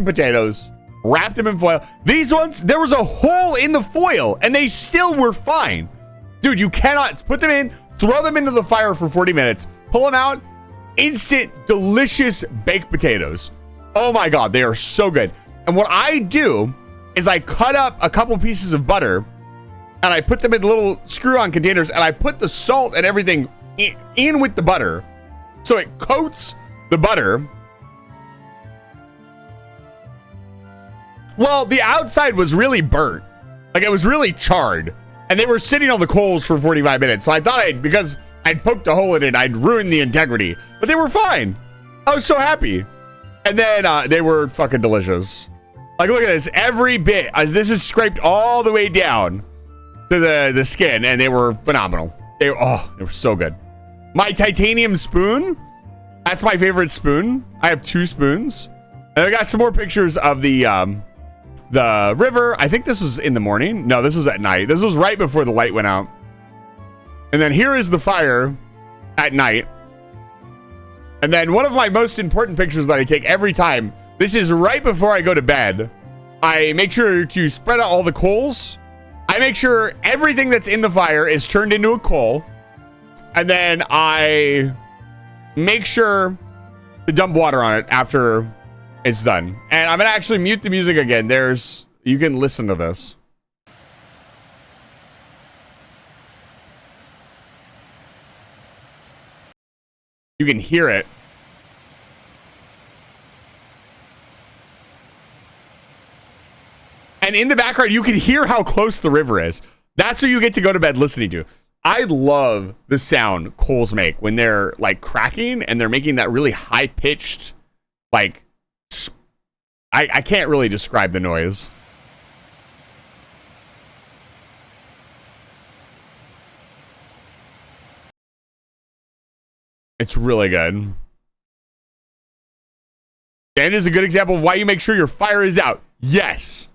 potatoes, wrap them in foil. These ones, there was a hole in the foil and they still were fine. Dude, you cannot put them in, throw them into the fire for 40 minutes, pull them out, instant, delicious baked potatoes. Oh my God, they are so good. And what I do is I cut up a couple pieces of butter and I put them in little screw-on containers and I put the salt and everything in with the butter. So it coats the butter. Well, the outside was really burnt. Like it was really charred. And they were sitting on the coals for 45 minutes. So I thought because I'd poked a hole in it, I'd ruined the integrity. But they were fine. I was so happy. And then they were fucking delicious. Like, look at this. Every bit. This is scraped all the way down to the skin. And they were phenomenal. They were so good. My titanium spoon. That's my favorite spoon. I have 2 spoons. And I got some more pictures of the river. I think this was in the morning. No, this was at night. This was right before the light went out. And then here is the fire at night. And then one of my most important pictures that I take every time, this is right before I go to bed. I make sure to spread out all the coals. I make sure everything that's in the fire is turned into a coal. And then I make sure to dump water on it after it's done. And I'm gonna actually mute the music again. You can listen to this. You can hear it. And in the background, you can hear how close the river is. That's what you get to go to bed listening to. I love the sound coals make when they're like cracking and they're making that really high pitched, like, I can't really describe the noise. It's really good. Dan is a good example of why you make sure your fire is out. Yes.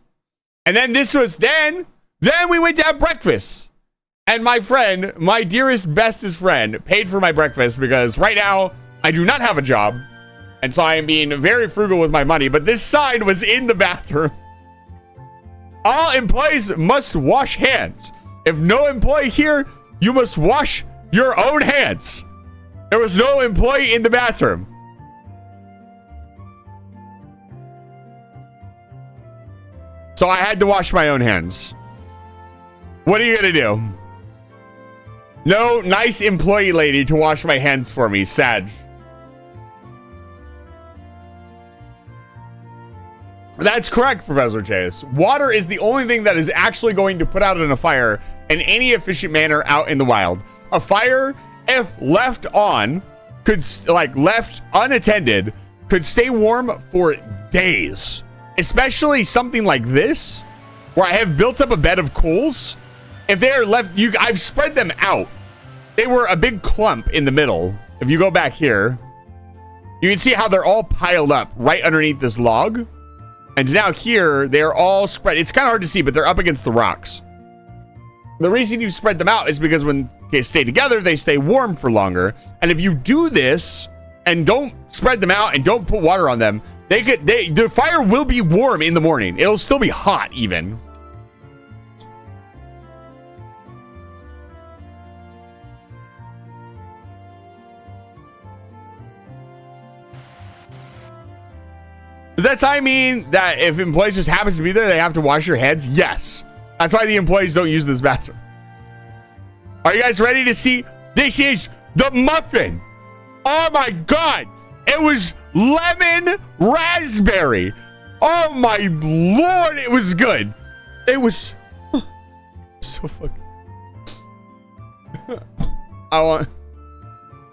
And then then we went to have breakfast. And my friend, my dearest, bestest friend, paid for my breakfast because right now I do not have a job. And so I am being very frugal with my money. But this sign was in the bathroom. All employees must wash hands. If no employee here, you must wash your own hands. There was no employee in the bathroom. So I had to wash my own hands. What are you gonna do? No nice employee lady to wash my hands for me. Sad. That's correct, Professor Chase. Water is the only thing that is actually going to put out in a fire in any efficient manner out in the wild. A fire, if left on, left unattended, could stay warm for days. Especially something like this, where I have built up a bed of coals. If they are left, I've spread them out. They were a big clump in the middle. If you go back here, you can see how they're all piled up right underneath this log. And now here, they're all spread. It's kind of hard to see, but they're up against the rocks. The reason you spread them out is because when they stay together, they stay warm for longer. And if you do this and don't spread them out and don't put water on them, the fire will be warm in the morning. It'll still be hot even. Does that sign mean that if employees just happens to be there, they have to wash your heads? Yes. That's why the employees don't use this bathroom. Are you guys ready to see? This is the muffin. Oh my God. It was lemon raspberry. Oh my Lord. It was good. It was so fucking.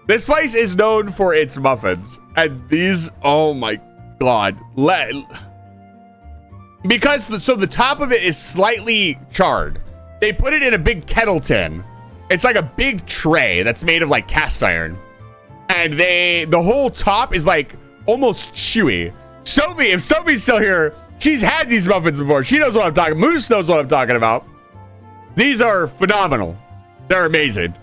This place is known for its muffins. And these, oh my God. Because the top of it is slightly charred. They put it in a big kettle tin. It's like a big tray that's made of like cast iron. And the whole top is like almost chewy. Sophie, if Sophie's still here, she's had these muffins before. She knows what I'm talking about. Moose knows what I'm talking about. These are phenomenal. They're amazing.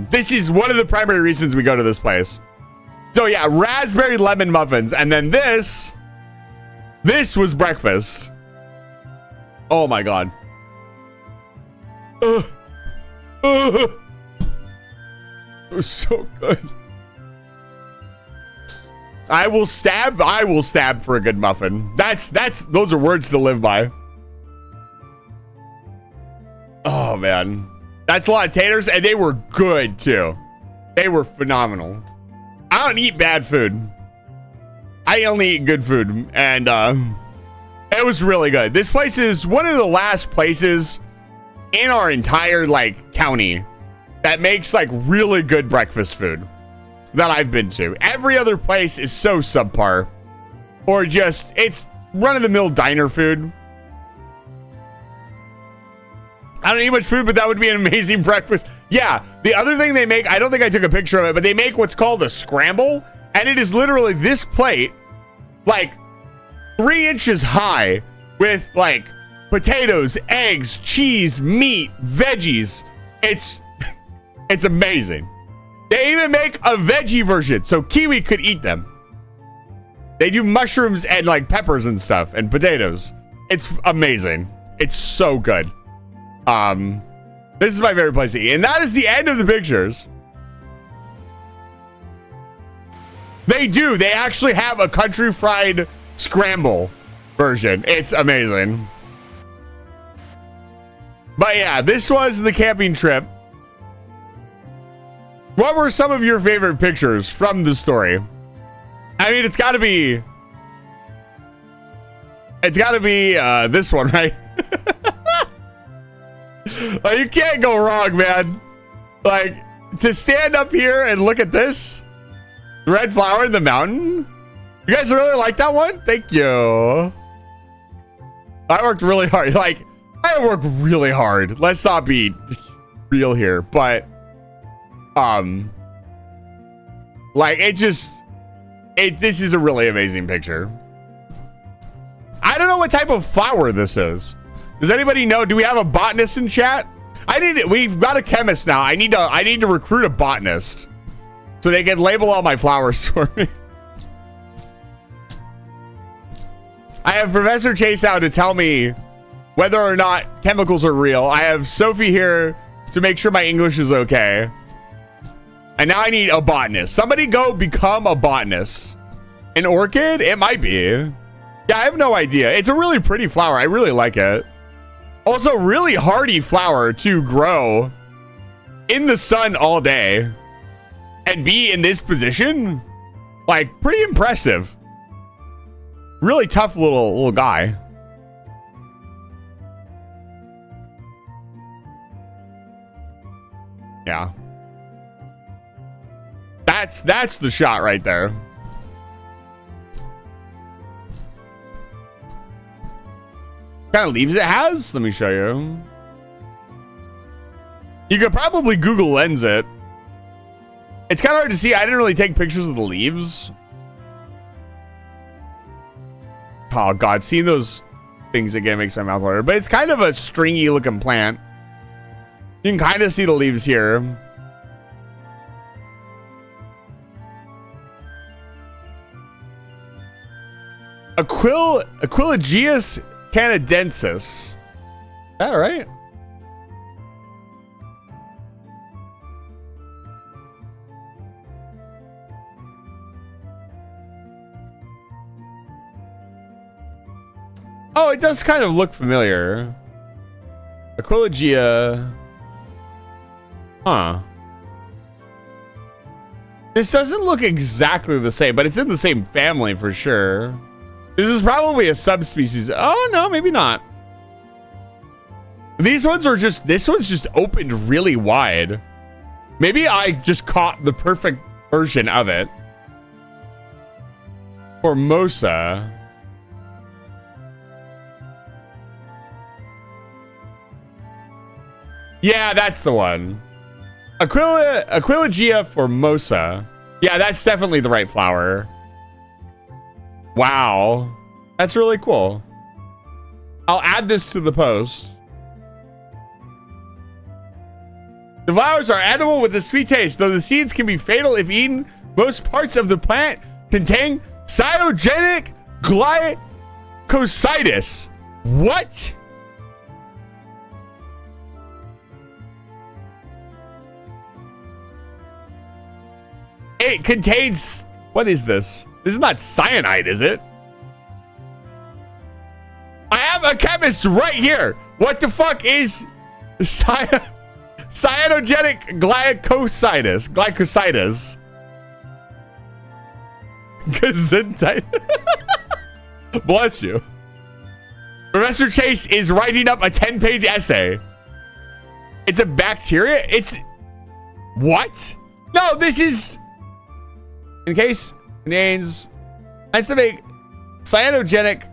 This is one of the primary reasons we go to this place. So yeah, raspberry lemon muffins. And then this was breakfast. Oh my God. It was so good. I will stab for a good muffin. Those are words to live by. man. That's a lot of taters, and they were good too. They were phenomenal. I don't eat bad food. I only eat good food, and it was really good. This place is one of the last places in our entire like county that makes like really good breakfast food that I've been to. Every other place is so subpar, or just it's run-of-the-mill diner food. I don't eat much food, but that would be an amazing breakfast. Yeah, the other thing they make, I don't think I took a picture of it, but they make what's called a scramble, and it is literally this plate, like 3 inches high, with like potatoes, eggs, cheese, meat, veggies. It's amazing. They even make a veggie version, so Kiwi could eat them. They do mushrooms and like peppers and stuff, and potatoes. It's amazing. It's so good. This is my favorite place to eat, and that is the end of the pictures. They actually have a country fried scramble version. It's amazing. But yeah, this was the camping trip. What were some of your favorite pictures from the story? I mean, it's gotta be this one, right? Like, you can't go wrong, man. Like, to stand up here and look at this red flower in the mountain. You guys really like that one? Thank you. I worked really hard. Like, I worked really hard. Let's not be real here, but like, this is a really amazing picture. I don't know what type of flower this is. Does anybody know? Do we have a botanist in chat? We've got a chemist now. I need to recruit a botanist so they can label all my flowers for me. I have Professor Chase out to tell me whether or not chemicals are real. I have Sophie here to make sure my English is okay. And now I need a botanist. Somebody go become a botanist. An orchid? It might be. Yeah, I have no idea. It's a really pretty flower. I really like it. Also, really hardy flower to grow in the sun all day and be in this position. Like, pretty impressive. Really tough little guy. Yeah. That's the shot right there. Kind of leaves it has? Let me show you. You could probably Google Lens it. It's kind of hard to see. I didn't really take pictures of the leaves. Oh God, seeing those things again makes my mouth water. But it's kind of a stringy looking plant. You can kind of see the leaves here. Aquilogeus canadensis. Is that right? Oh, it does kind of look familiar. Aquilogia. Huh. This doesn't look exactly the same, but it's in the same family for sure. This is probably a subspecies. Oh, no, maybe not. These ones are just, this one's just opened really wide. Maybe I just caught the perfect version of it. Formosa. Yeah, that's the one. Aquilogia formosa. Yeah, that's definitely the right flower. Wow. That's really cool. I'll add this to the post. The flowers are edible with a sweet taste, though the seeds can be fatal if eaten. Most parts of the plant contain cytogenic glycosides. What? It contains... What is this? This is not cyanide, is it? I have a chemist right here. What the fuck is Cyanogenic glycositis. Gesundheit. Bless you. Professor Chase is writing up a 10-page essay. It's a bacteria? It's... What? No, this is... In case contains... Nice to make cyanogenic...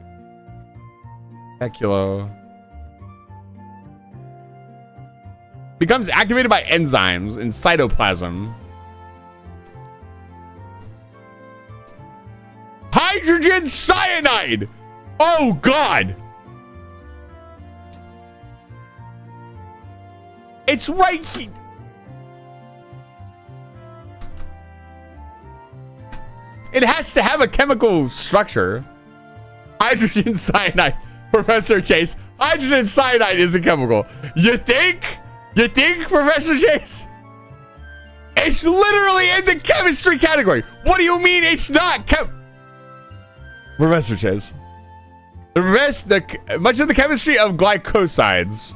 Speculo. Becomes activated by enzymes in cytoplasm. Hydrogen cyanide! Oh, God! It's right here. It has to have a chemical structure. Hydrogen cyanide. Professor Chase. Hydrogen cyanide is a chemical. You think? You think, Professor Chase? It's literally in the chemistry category. What do you mean it's not Professor Chase. Much of the chemistry of glycosides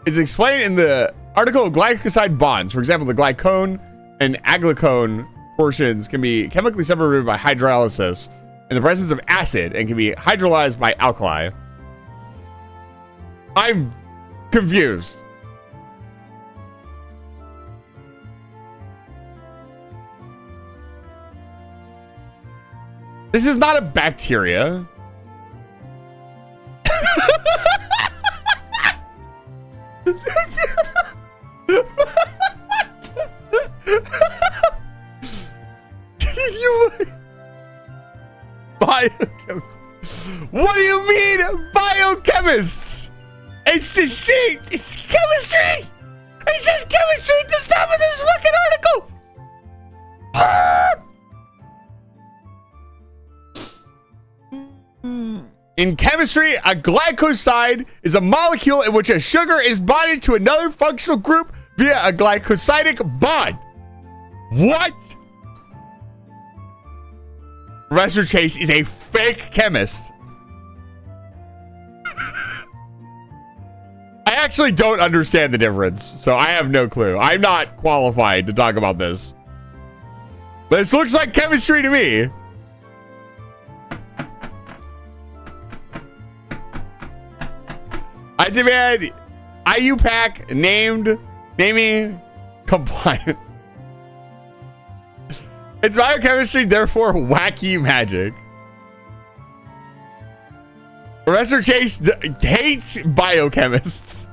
is explained in the article of glycoside bonds. For example, the glycone and aglycone portions can be chemically separated by hydrolysis in the presence of acid and can be hydrolyzed by alkali. I'm confused. This is not a bacteria. What do you mean, biochemists? It's distinct. It's chemistry. It's just chemistry at the stop of this fucking article. In chemistry, a glycoside is a molecule in which a sugar is bonded to another functional group via a glycosidic bond. What? Professor Chase is a fake chemist. I actually don't understand the difference, so I have no clue. I'm not qualified to talk about this. This looks like chemistry to me. I demand IUPAC naming compliance. It's biochemistry, therefore wacky magic. Professor Chase hates biochemists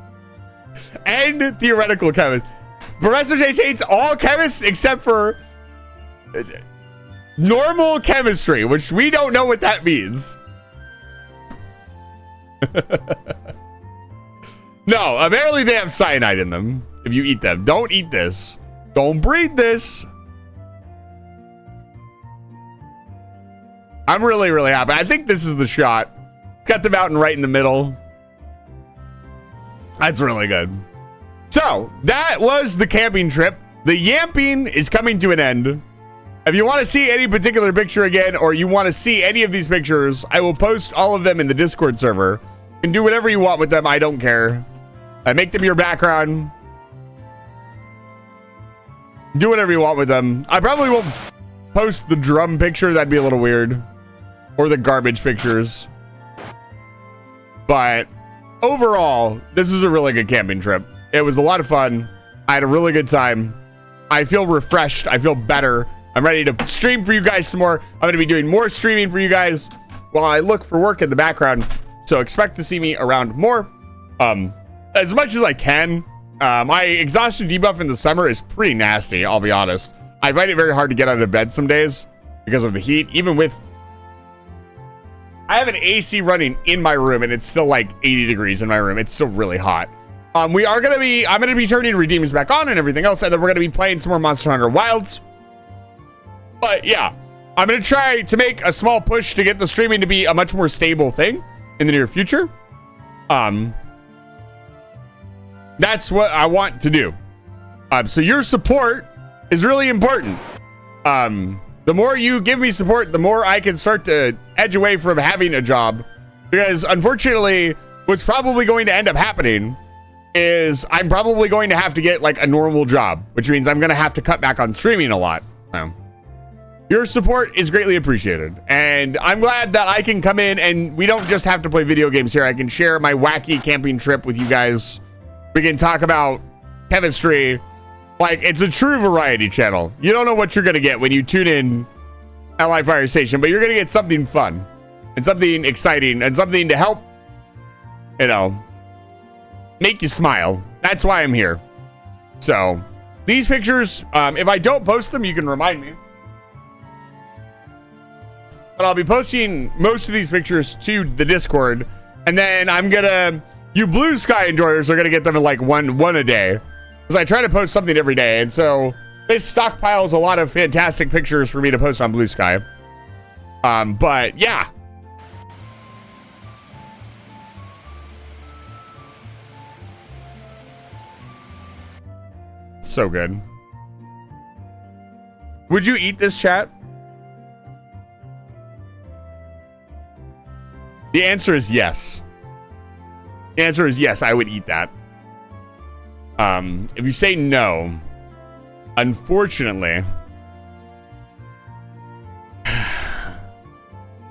and theoretical chemists. Professor Chase hates all chemists except for normal chemistry, which we don't know what that means. No, apparently they have cyanide in them if you eat them. Don't eat this. Don't breathe this. I'm really, really happy. I think this is the shot. Got the mountain right in the middle. That's really good. So, that was the camping trip. The yamping is coming to an end. If you want to see any particular picture again, or you want to see any of these pictures, I will post all of them in the Discord server. You can do whatever you want with them. I don't care. I make them your background. Do whatever you want with them. I probably won't post the drum picture. That'd be a little weird. Or the garbage pictures. But overall, this is a really good camping trip. It was a lot of fun. I had a really good time. I feel refreshed. I feel better. I'm ready to stream for you guys some more. I'm going to be doing more streaming for you guys while I look for work in the background. So expect to see me around more. As much as I can. My exhaustion debuff in the summer is pretty nasty, I'll be honest. I find it very hard to get out of bed some days because of the heat. Even with... I have an AC running in my room and it's still like 80 degrees in my room. It's still really hot. I'm going to be turning Redeems back on and everything else. And then we're going to be playing some more Monster Hunter Wilds. But yeah, I'm going to try to make a small push to get the streaming to be a much more stable thing in the near future. That's what I want to do. So your support is really important. The more you give me support, the more I can start to edge away from having a job. Because unfortunately, what's probably going to end up happening is I'm probably going to have to get like a normal job, which means I'm going to have to cut back on streaming a lot. Your support is greatly appreciated. And I'm glad that I can come in and we don't just have to play video games here. I can share my wacky camping trip with you guys. We can talk about chemistry. Like, it's a true variety channel. You don't know what you're going to get when you tune in at Live Fire Station, but you're going to get something fun and something exciting and something to help, you know, make you smile. That's why I'm here. So these pictures, if I don't post them, you can remind me. But I'll be posting most of these pictures to the Discord, and then I'm gonna, you Blue Sky enjoyers are gonna get them in like one a day, because I try to post something every day, and so this stockpiles a lot of fantastic pictures for me to post on Blue Sky. But yeah. So good. Would you eat this, chat? The answer is yes. The answer is yes, I would eat that. If you say no, unfortunately,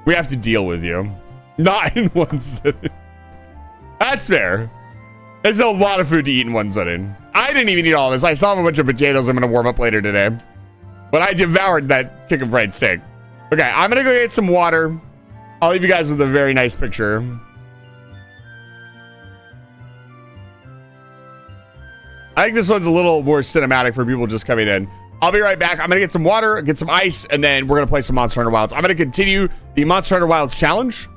we have to deal with you. Not in one sitting. That's fair. There's a lot of food to eat in one sitting. I didn't even eat all this. I still have a bunch of potatoes I'm going to warm up later today. But I devoured that chicken fried steak. Okay, I'm going to go get some water. I'll leave you guys with a very nice picture. I think this one's a little more cinematic for people just coming in. I'll be right back. I'm going to get some water, get some ice, and then we're going to play some Monster Hunter Wilds. I'm going to continue the Monster Hunter Wilds challenge.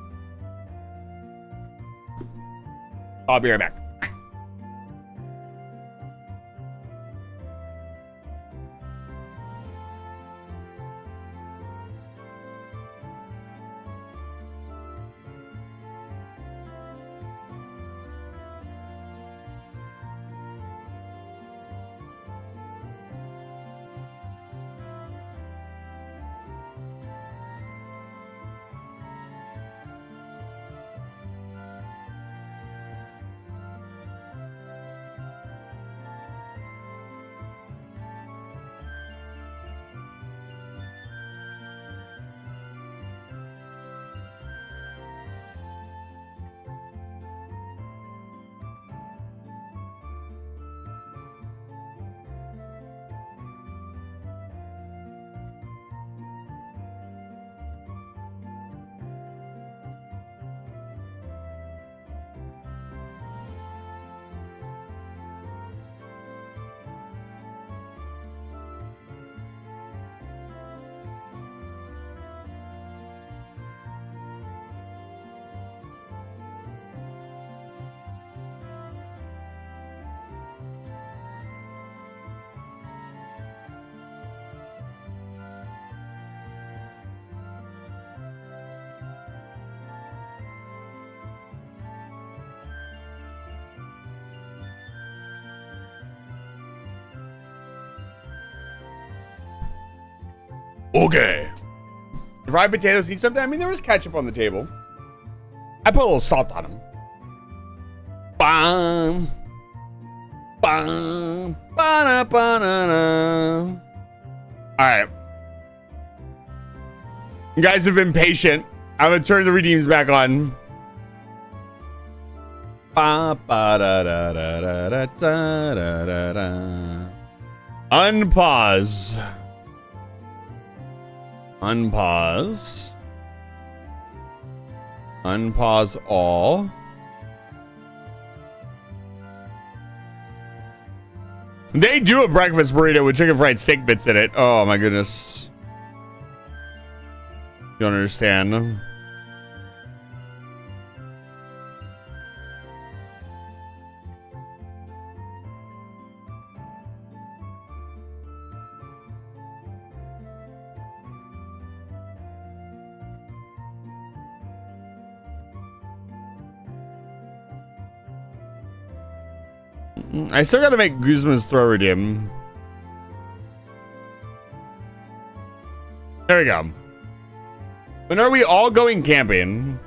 I'll be right back. Okay. The fried potatoes need something. I mean, there was ketchup on the table. I put a little salt on them. Bam. Bam. Ba-da-ba-da-da. All right. You guys have been patient. I'm going to turn the redeems back on. Ba-ba-da-da-da-da-da-da-da-da. Unpause. Unpause. Unpause all. They do a breakfast burrito with chicken fried steak bits in it. Oh my goodness. You don't understand. I still gotta make Guzman's throw redeem. There we go. When are we all going camping?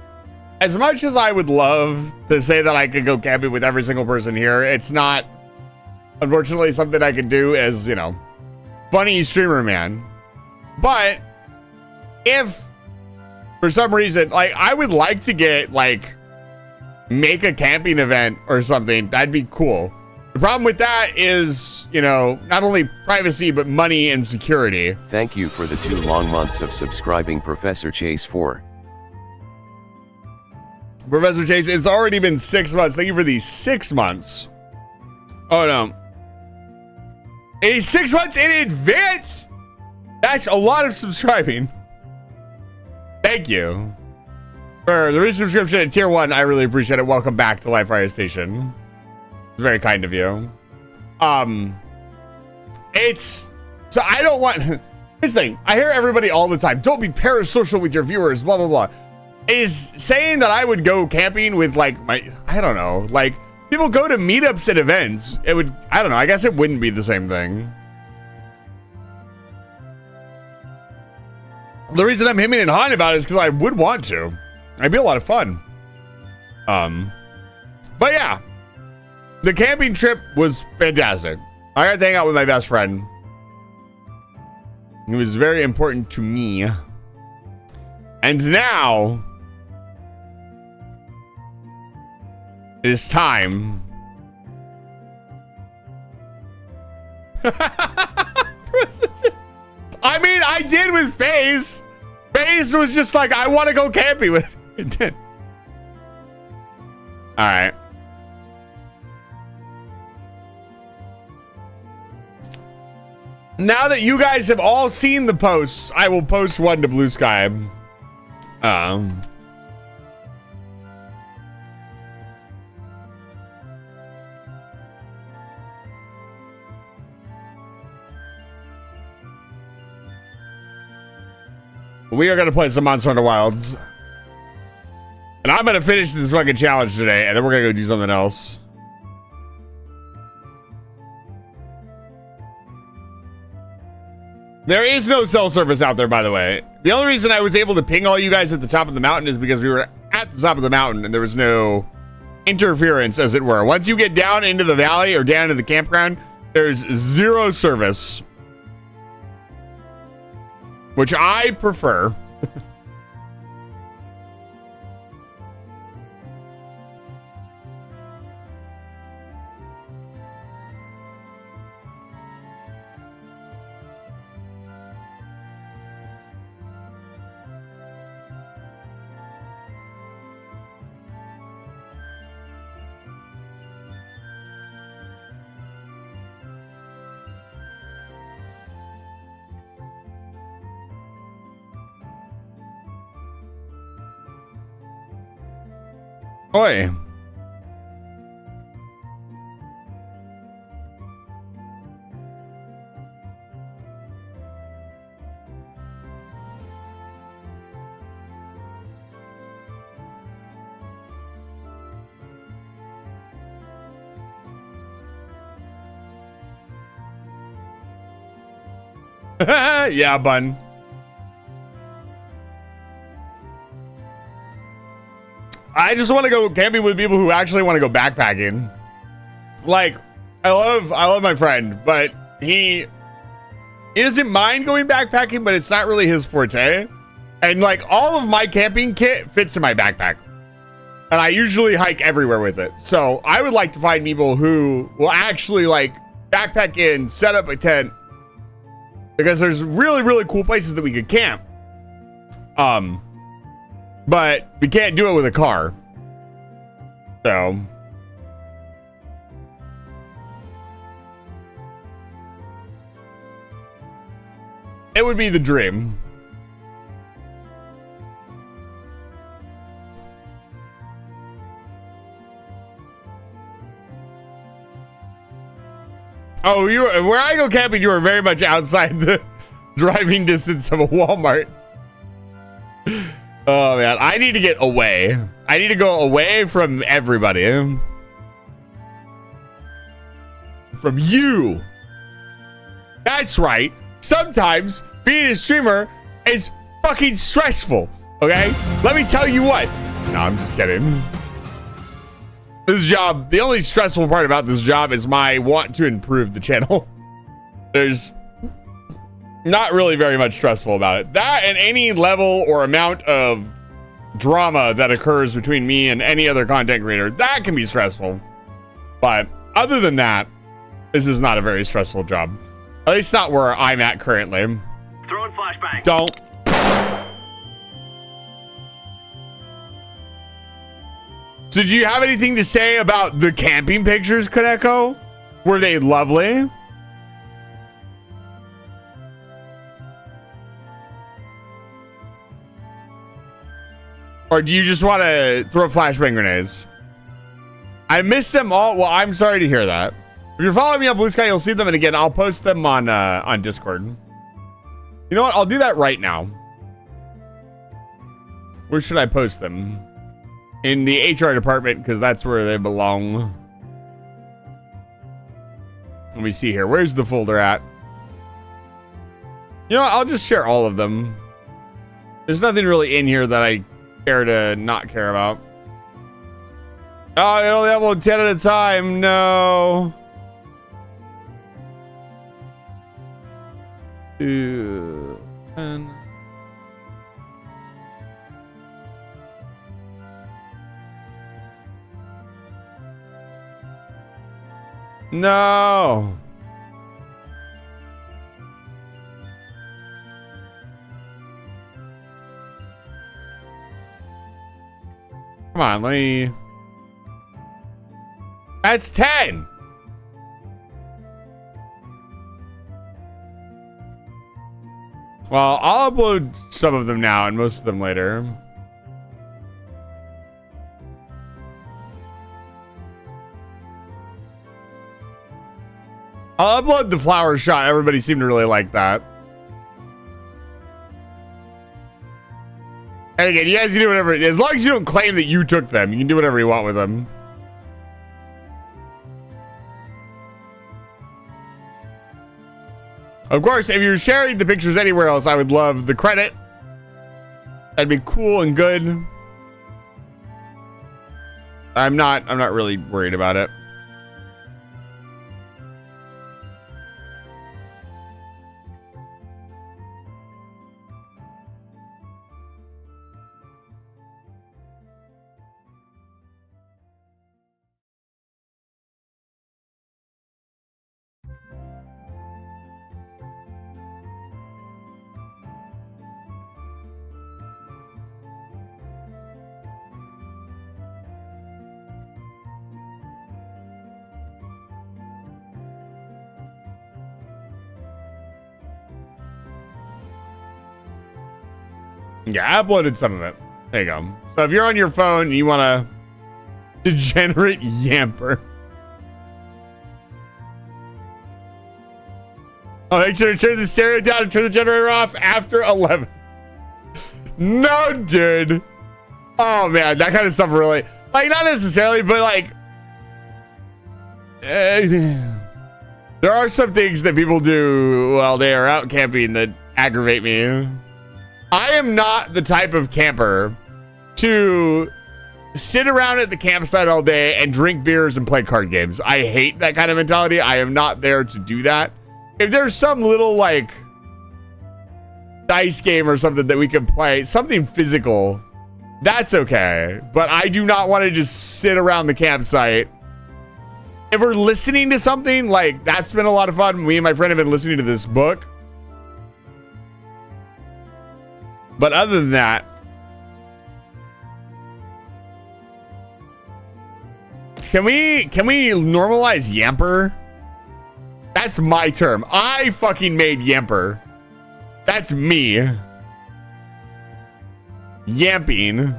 as much as I would love to say that I could go camping with every single person here, it's not, unfortunately, something I could do as, you know, funny streamer man. But if for some reason, like, I would like to get, like, make a camping event or something, that'd be cool. The problem with that is, you know, not only privacy, but money and security. Thank you for the 2 long months of subscribing, Professor Chase 4. Professor Chase, it's already been 6 months. Thank you for these 6 months. Oh, no. It's 6 months in advance? That's a lot of subscribing. Thank you. For the resubscription at tier 1, I really appreciate it. Welcome back to Life Fire Station. It's very kind of you. It's, so I don't want, this thing, I hear everybody all the time, don't be parasocial with your viewers, blah, blah, blah. Is saying that I would go camping with, like, my, I don't know, like, people go to meetups at events. It would, I don't know, I guess it wouldn't be the same thing. The reason I'm hemming and hawing about it is because I would want to. It'd be a lot of fun. But yeah, the camping trip was fantastic. I got to hang out with my best friend. It was very important to me. And now it is time. I mean, I did with FaZe. FaZe was just like, I want to go camping with. It did. All right. Now that you guys have all seen the posts, I will post one to Blue Sky. We are going to play some Monster Hunter Wilds. And I'm going to finish this fucking challenge today, and then we're going to go do something else. There is no cell service out there, by the way. The only reason I was able to ping all you guys at the top of the mountain is because we were at the top of the mountain, and there was no interference, as it were. Once you get down into the valley or down into the campground, there's zero service. Which I prefer. Oi. Yeah, bun. I just want to go camping with people who actually want to go backpacking. Like, I love my friend, but he doesn't mind going backpacking, but it's not really his forte. And like, all of my camping kit fits in my backpack, and I usually hike everywhere with it. So I would like to find people who will actually like backpack in, set up a tent, because there's really, really cool places that we could camp. But we can't do it with a car. So it would be the dream. Oh, where I go camping, you are very much outside the driving distance of a Walmart. Oh man, I need to get away. I need to go away from everybody. From you. That's right. Sometimes being a streamer is fucking stressful. Okay? Let me tell you what. No, I'm just kidding. This job, the only stressful part about this job is my want to improve the channel. There's not really very much stressful about it. That and any level or amount of drama that occurs between me and any other content creator, that can be stressful. But other than that, this is not a very stressful job. At least not where I'm at currently. Throwing flashbang. Don't. So, do you have anything to say about the camping pictures, Kaneko? Were they lovely? Or do you just want to throw flashbang grenades? I missed them all. Well, I'm sorry to hear that. If you're following me on Blue Sky, you'll see them. And again, I'll post them on Discord. You know what? I'll do that right now. Where should I post them? In the HR department, because that's where they belong. Let me see here. Where's the folder at? You know what? I'll just share all of them. There's nothing really in here that I care to not care about. Oh, it only have 10 at a time. No. 2, 10. No. Come on, let me. That's 10. Well, I'll upload some of them now and most of them later. I'll upload the flower shot. Everybody seemed to really like that. And again, you guys can do whatever. As long as you don't claim that you took them, you can do whatever you want with them. Of course, if you're sharing the pictures anywhere else, I would love the credit. That'd be cool and good. I'm not really worried about it. Yeah, I uploaded some of it. There you go. So if you're on your phone and you want to degenerate yamper. Oh, make sure to turn the stereo down and turn the generator off after 11. No, dude. Oh, man. That kind of stuff really... Like, not necessarily, but like... there are some things that people do while they are out camping that aggravate me. I am not the type of camper to sit around at the campsite all day and drink beers and play card games. I hate that kind of mentality. I am not there to do that. If there's some little like dice game or something that we can play, something physical, that's okay. But I do not want to just sit around the campsite. If we're listening to something, like that's been a lot of fun. Me and my friend have been listening to this book. But other than that, can we normalize yamper? That's my term. I fucking made yamper. That's me. Yamping.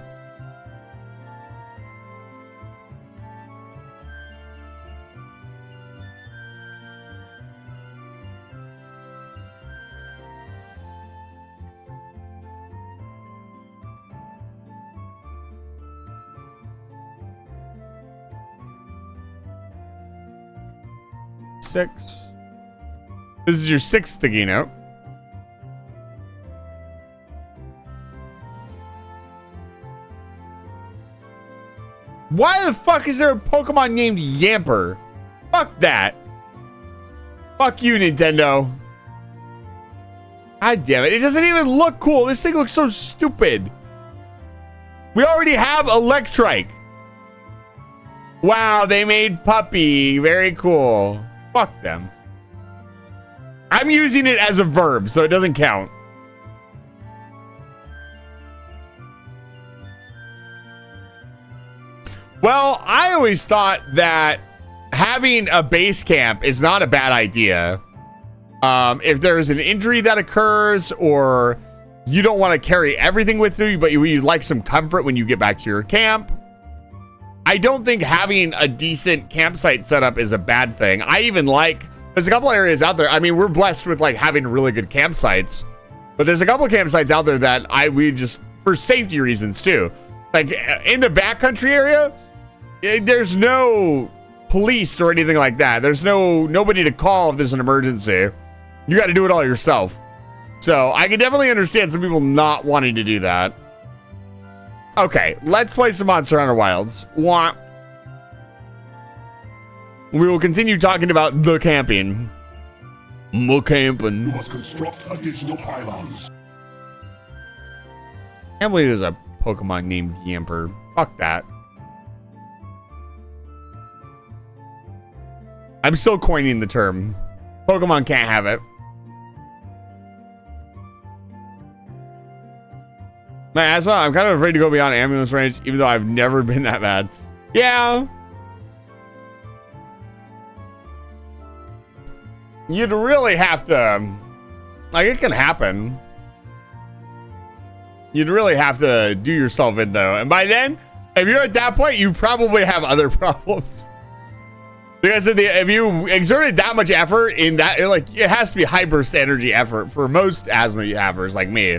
Six. This is your 6th sticky note. Why the fuck is there a Pokemon named Yamper? Fuck that. Fuck you, Nintendo. God damn it. It doesn't even look cool. This thing looks so stupid. We already have Electrike. Wow, they made Puppy. Very cool. Fuck them. I'm using it as a verb, so it doesn't count. Well, I always thought that having a base camp is not a bad idea. If there's an injury that occurs, or you don't want to carry everything with you, but you'd like some comfort when you get back to your camp, I don't think having a decent campsite setup is a bad thing. I even like, there's a couple areas out there. I mean, we're blessed with like having really good campsites, but there's a couple of campsites out there that we just, for safety reasons too. Like in the backcountry area, there's no police or anything like that. There's nobody to call if there's an emergency. You got to do it all yourself. So I can definitely understand some people not wanting to do that. Okay, let's play some Monster Hunter Wilds. Wah. We will continue talking about the camping. The camping. You must construct additional pylons. Can't believe there's a Pokemon named Yamper. Fuck that. I'm still coining the term. Pokemon can't have it. My asthma, I'm kind of afraid to go beyond ambulance range, even though I've never been that bad. Yeah. You'd really have to, like, it can happen. You'd really have to do yourself in, though. And by then, if you're at that point, you probably have other problems. Because if you exerted that much effort in that, it has to be high burst energy effort for most asthma havers like me.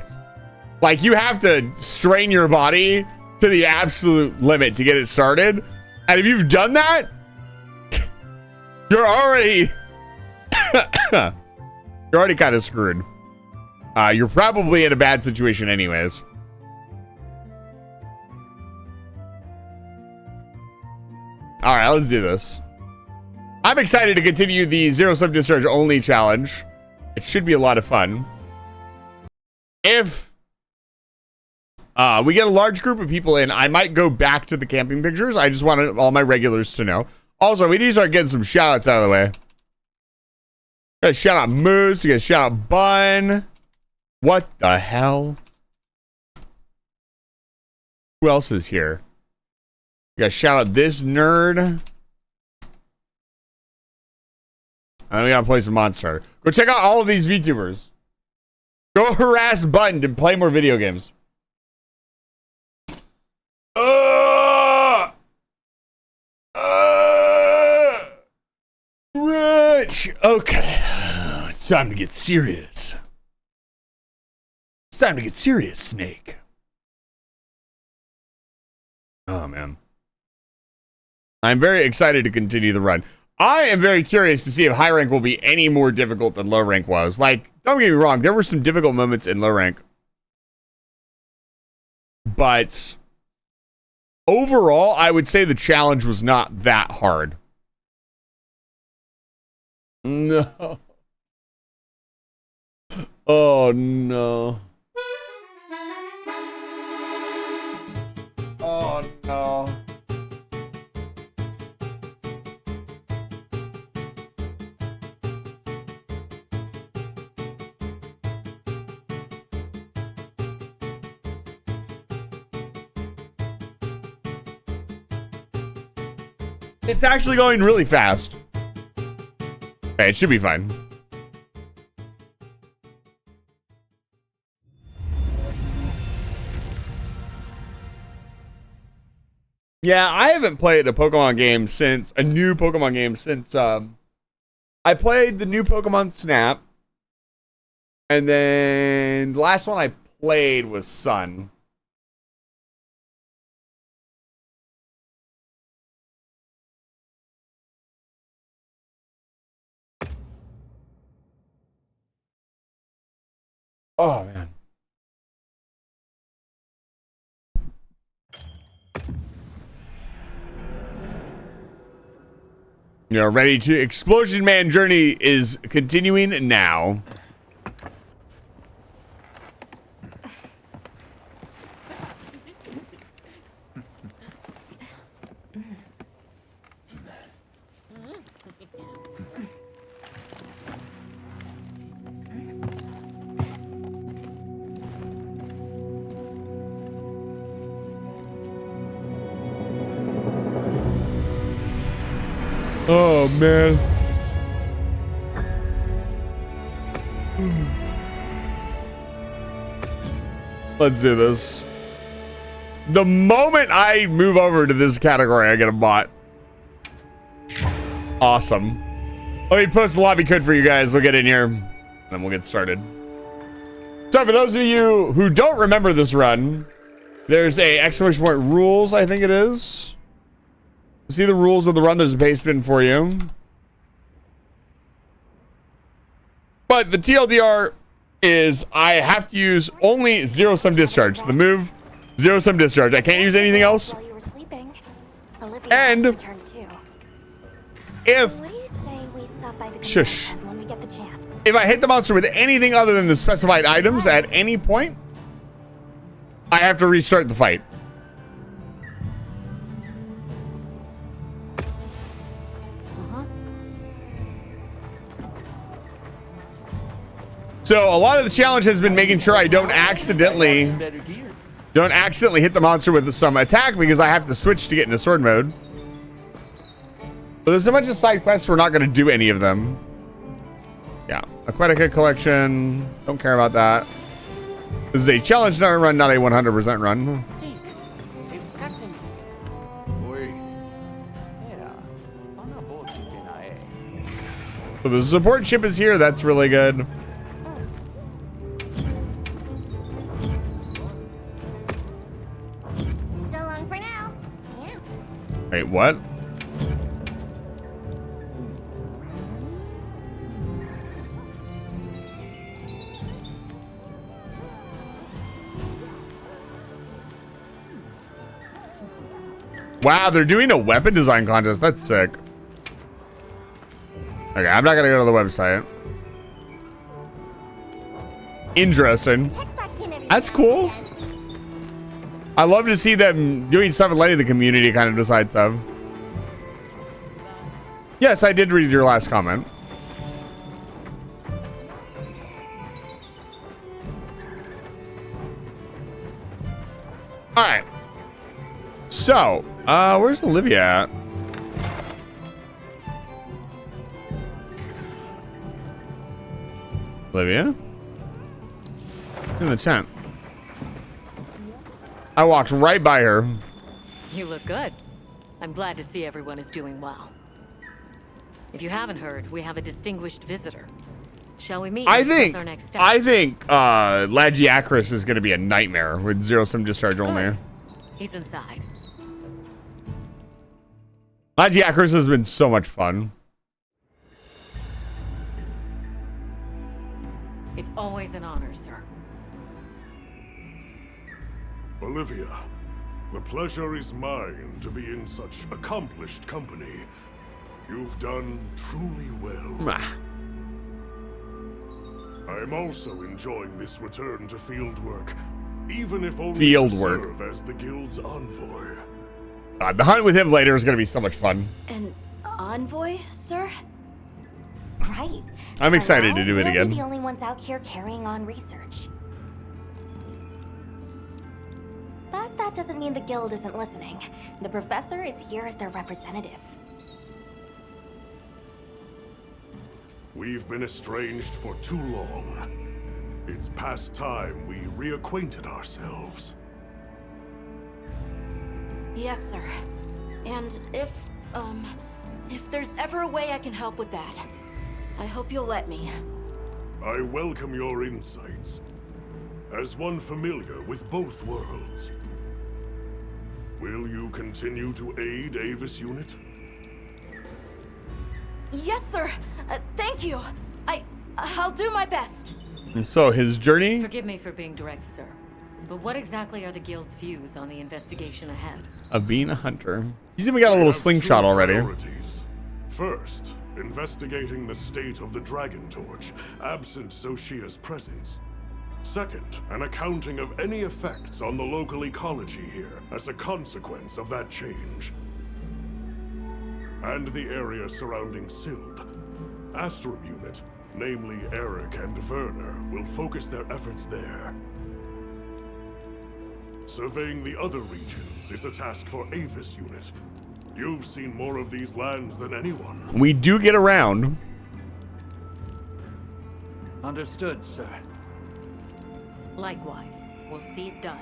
Like, you have to strain your body to the absolute limit to get it started. And if you've done that, you're already you're already kind of screwed. You're probably in a bad situation anyways. All right, let's do this. I'm excited to continue the Zero Sub Discharge only challenge. It should be a lot of fun. If we get a large group of people in, I might go back to the camping pictures. I just wanted all my regulars to know. Also, we need to start getting some shout outs out of the way. You guys shout out Moose. You guys shout out Bun. What the hell? Who else is here? You guys shout out this nerd. And then we gotta play some Monster Hunter. Go check out all of these VTubers. Go harass Button to play more video games. Rich. Okay. It's time to get serious. It's time to get serious, Snake. Oh, man. I'm very excited to continue the run. I am very curious to see if high rank will be any more difficult than low rank was. Like, don't get me wrong, there were some difficult moments in low rank. But overall, I would say the challenge was not that hard. No. Oh, no. Oh, no. It's actually going really fast. Okay, it should be fine. Yeah, I haven't played a Pokemon game since I played the new Pokemon Snap. And then the last one I played was Sun. Oh, man. You're ready to Explosion Man journey is continuing now. Oh man. Let's do this. The moment I move over to this category, I get a bot. Awesome. Let me post the lobby code for you guys. We'll get in here and then we'll get started. So for those of you who don't remember this run, there's a exclamation point rules, I think it is. See the rules of the run. There's a paste bin for you. But the TLDR is I have to use only zero sum discharge. The move, zero sum discharge. I can't use anything else. And if shush, if I hit the monster with anything other than the specified items at any point, I have to restart the fight. So a lot of the challenge has been making sure I don't accidentally hit the monster with some attack because I have to switch to get into sword mode. But there's a bunch of side quests. We're not going to do any of them. Yeah. Aquatica collection. Don't care about that. This is a challenge run, not a 100% run. So the support ship is here. That's really good. Wait, what? Wow, they're doing a weapon design contest. That's sick. Okay, I'm not gonna go to the website. Interesting. That's cool. I love to see them doing stuff and letting the community kind of decide stuff. Yes, I did read your last comment. All right. So, where's Olivia at? Olivia? In the tent. I walked right by her. You look good. I'm glad to see everyone is doing well. If you haven't heard, we have a distinguished visitor. Shall we meet? I think our next steps? Lagiacris is going to be a nightmare with zero sum discharge only. He's inside. Lagiacris has been so much fun. It's always an honor, sir. Olivia, the pleasure is mine to be in such accomplished company. You've done truly well. I'm also enjoying this return to field work, even if only to serve as the guild's envoy. The hunt with him later is going to be so much fun. An envoy, sir? Right. I'm excited to do it again. We're the only ones out here carrying on research. But that doesn't mean the guild isn't listening. The professor is here as their representative. We've been estranged for too long. It's past time we reacquainted ourselves. Yes, sir. And if there's ever a way I can help with that, I hope you'll let me. I welcome your insights. As one familiar with both worlds, will you continue to aid Avis Unit? Yes, sir. Thank you. I'll do my best. And so his journey. Forgive me for being direct, sir. But what exactly are the guild's views on the investigation ahead? Of being a hunter. He's even got a little slingshot already. First, investigating the state of the Dragon Torch, absent Zoshia's presence. Second, an accounting of any effects on the local ecology here as a consequence of that change. And the area surrounding Sild. Astrum Unit, namely Eric and Werner, will focus their efforts there. Surveying the other regions is a task for Avis Unit. You've seen more of these lands than anyone. We do get around. Understood, sir. Likewise, we'll see it done.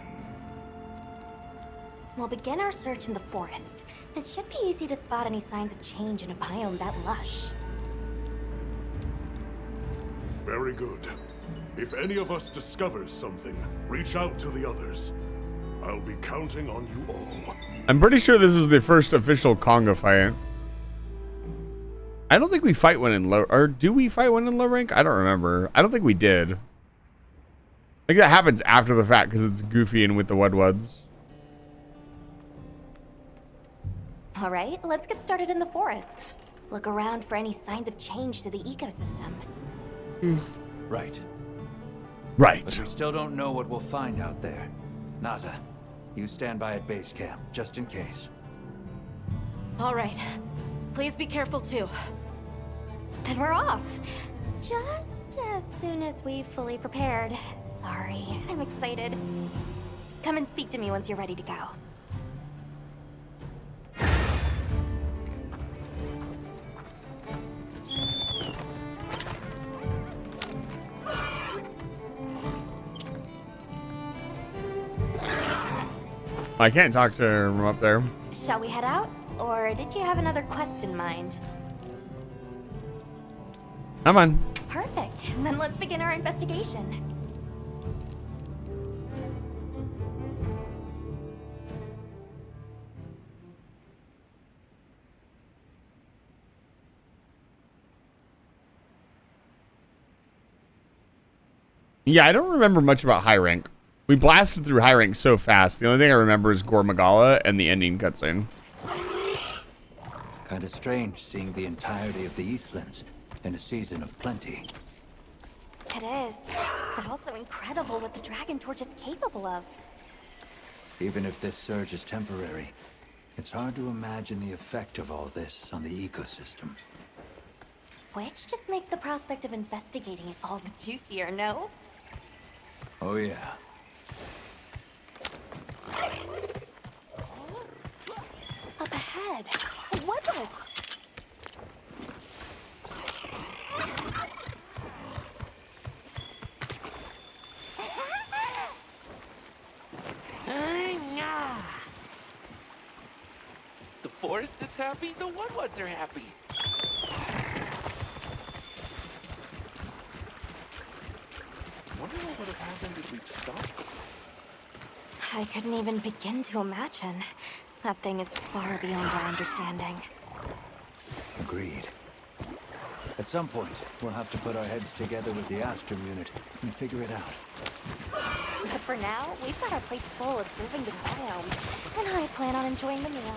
We'll begin our search in the forest. It should be easy to spot any signs of change in a biome that lush. Very good. If any of us discovers something, reach out to the others. I'll be counting on you all. I'm pretty sure this is the first official Conga fight. I don't think we fight one in low, or do we fight one in low rank? I don't remember. I don't think we did. I think that happens after the fact because it's Goofy and with the Wudwuds. All right, let's get started in the forest. Look around for any signs of change to the ecosystem. Right. Right. But we still don't know what we'll find out there. Nata, you stand by at base camp, just in case. All right. Please be careful too. Then we're off. Just as soon as we've fully prepared. Sorry, I'm excited. Come and speak to me once you're ready to go. I can't talk to her from up there. Shall we head out? Or did you have another quest in mind? Come on. Perfect. Then let's begin our investigation. Yeah, I don't remember much about high rank. We blasted through high rank so fast. The only thing I remember is Gore Magala and the ending cutscene. Kinda strange seeing the entirety of the Eastlands in a season of plenty. It is, but also incredible what the Dragon Torch is capable of. Even if this surge is temporary, it's hard to imagine the effect of all this on the ecosystem. Which just makes the prospect of investigating it all the juicier, no? Oh yeah. Up ahead. Wudwuds! The forest is happy, the Wudwuds are happy. Wonder what would have happened if we'd stopped. I couldn't even begin to imagine. That thing is far beyond our understanding. Agreed. At some point, we'll have to put our heads together with the Astrum Unit and figure it out. But for now, we've got our plates full observing this biome, and I plan on enjoying the meal.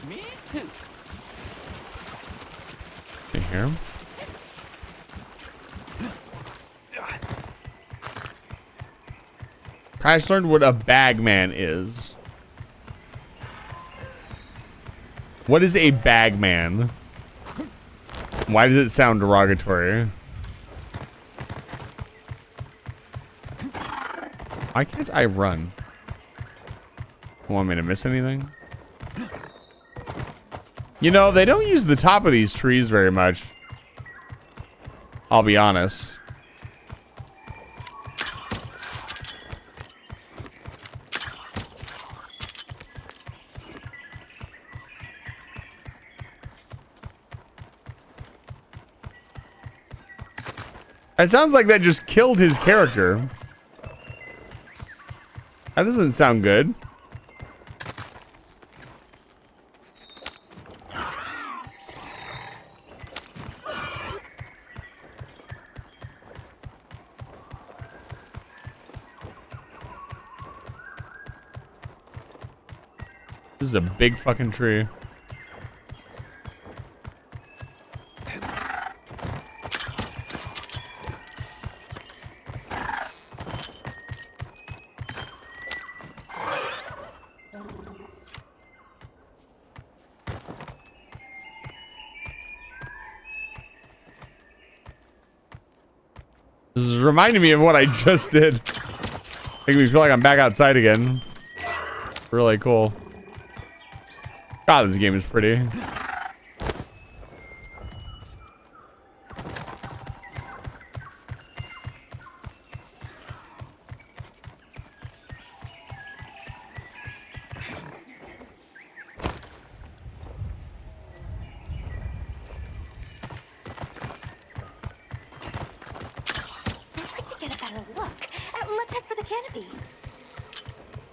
Me too. You hear him? I just learned what a bagman is. What is a bagman? Why does it sound derogatory? Why can't I run? Want me to miss anything? You know, they don't use the top of these trees very much. I'll be honest. It sounds like that just killed his character. That doesn't sound good. This is a big fucking tree. reminding me of what I just did. Making me feel like I'm back outside again. Really cool. God, this game is pretty.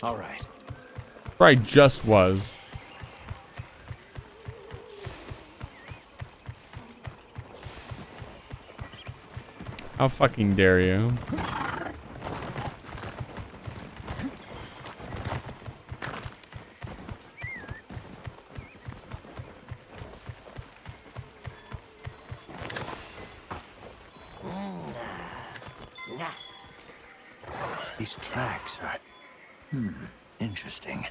All right. Where I just was. How fucking dare you? These tracks are... interesting.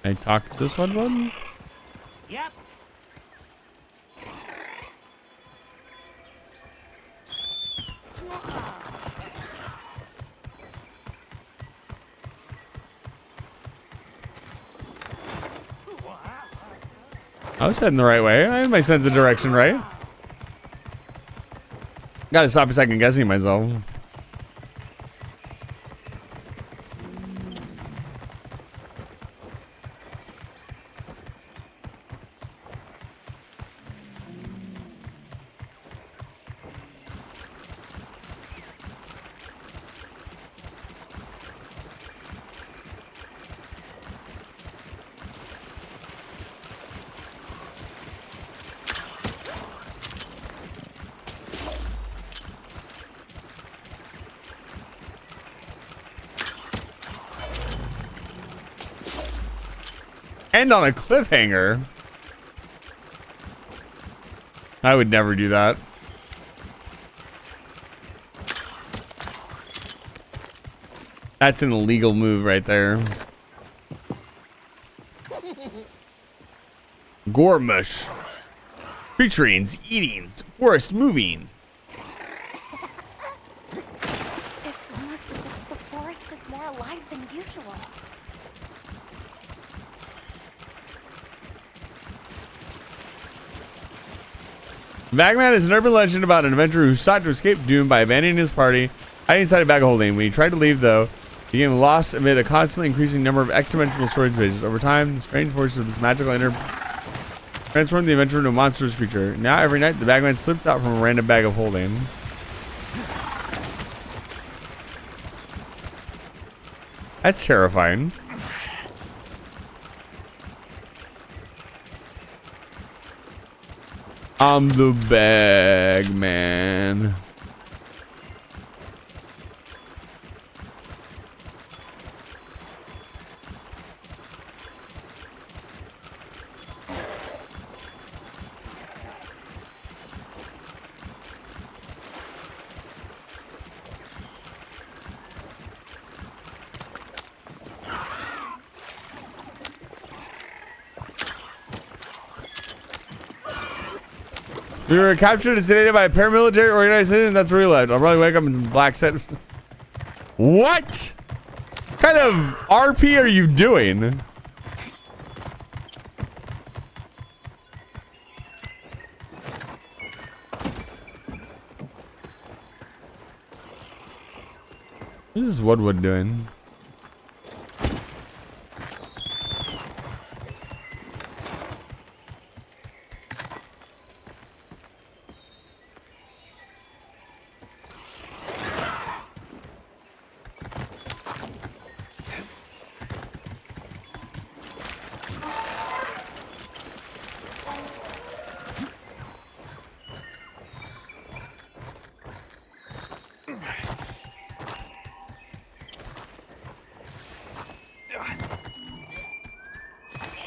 I talked to this one? Yep. I was heading the right way. I had my sense of direction right. Gotta stop a second guessing myself. End on a cliffhanger. I would never do that. That's an illegal move right there. Gormush. Featurings, eatings, forest moving. It's almost as if the forest is more alive than usual. Bagman is an urban legend about an adventurer who sought to escape doom by abandoning his party, hiding inside a bag of holding. When he tried to leave, though, he became lost amid a constantly increasing number of extra-dimensional storage pages. Over time, the strange forces of this magical transformed the adventurer into a monstrous creature. Now, every night, the Bagman slips out from a random bag of holding. That's terrifying. I'm the bag man. We were captured and sedated by a paramilitary organization. That's where we left. I'll probably wake up in black set. What kind of RP are you doing? This is Woodwood doing.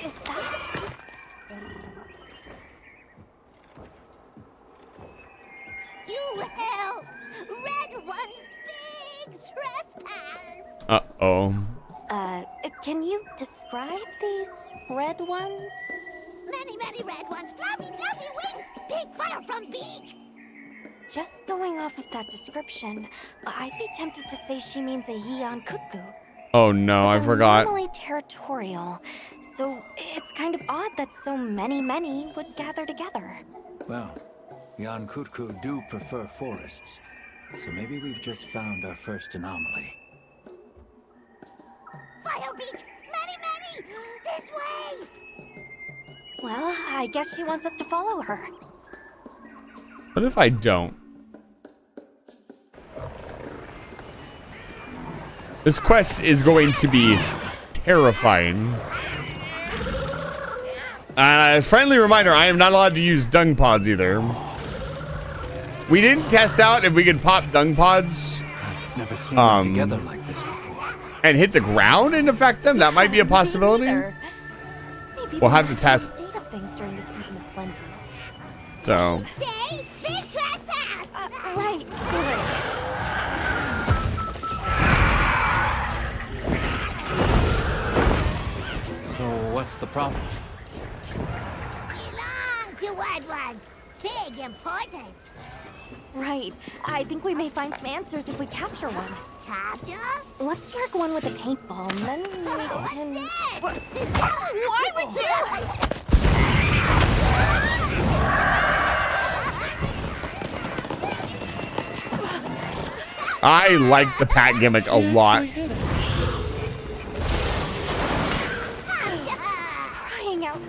Is that... You help! Red One's big trespass! Uh-oh. Can you describe these red ones? Many red ones, floppy wings! Big fire from beak! just going off of that description, I'd be tempted to say she means a Yian Kutku. Oh no, I They're forgot. normally territorial, so it's kind of odd that so many would gather together. Well, Yan Kutku do prefer forests, so maybe we've just found our first anomaly. Firebeak! Many! This way! Well, I guess she wants us to follow her. What if I don't? This quest is going to be terrifying. Friendly reminder, I am not allowed to use dung pods either. We didn't test out if we could pop dung pods I've never seen them together like this before. and hit the ground and affect them. That might be a possibility. This may be We'll the have to natural test. state of things during the season of plenty. So, Say, big trespass! Right, sorry. So what's the problem? Belong to Red Ones. Big important. Right. I think we may find some answers if we capture one. Capture? Let's mark one with a paintball, and then we What's can... that? Why would you? I like the pat gimmick a lot. Crying out.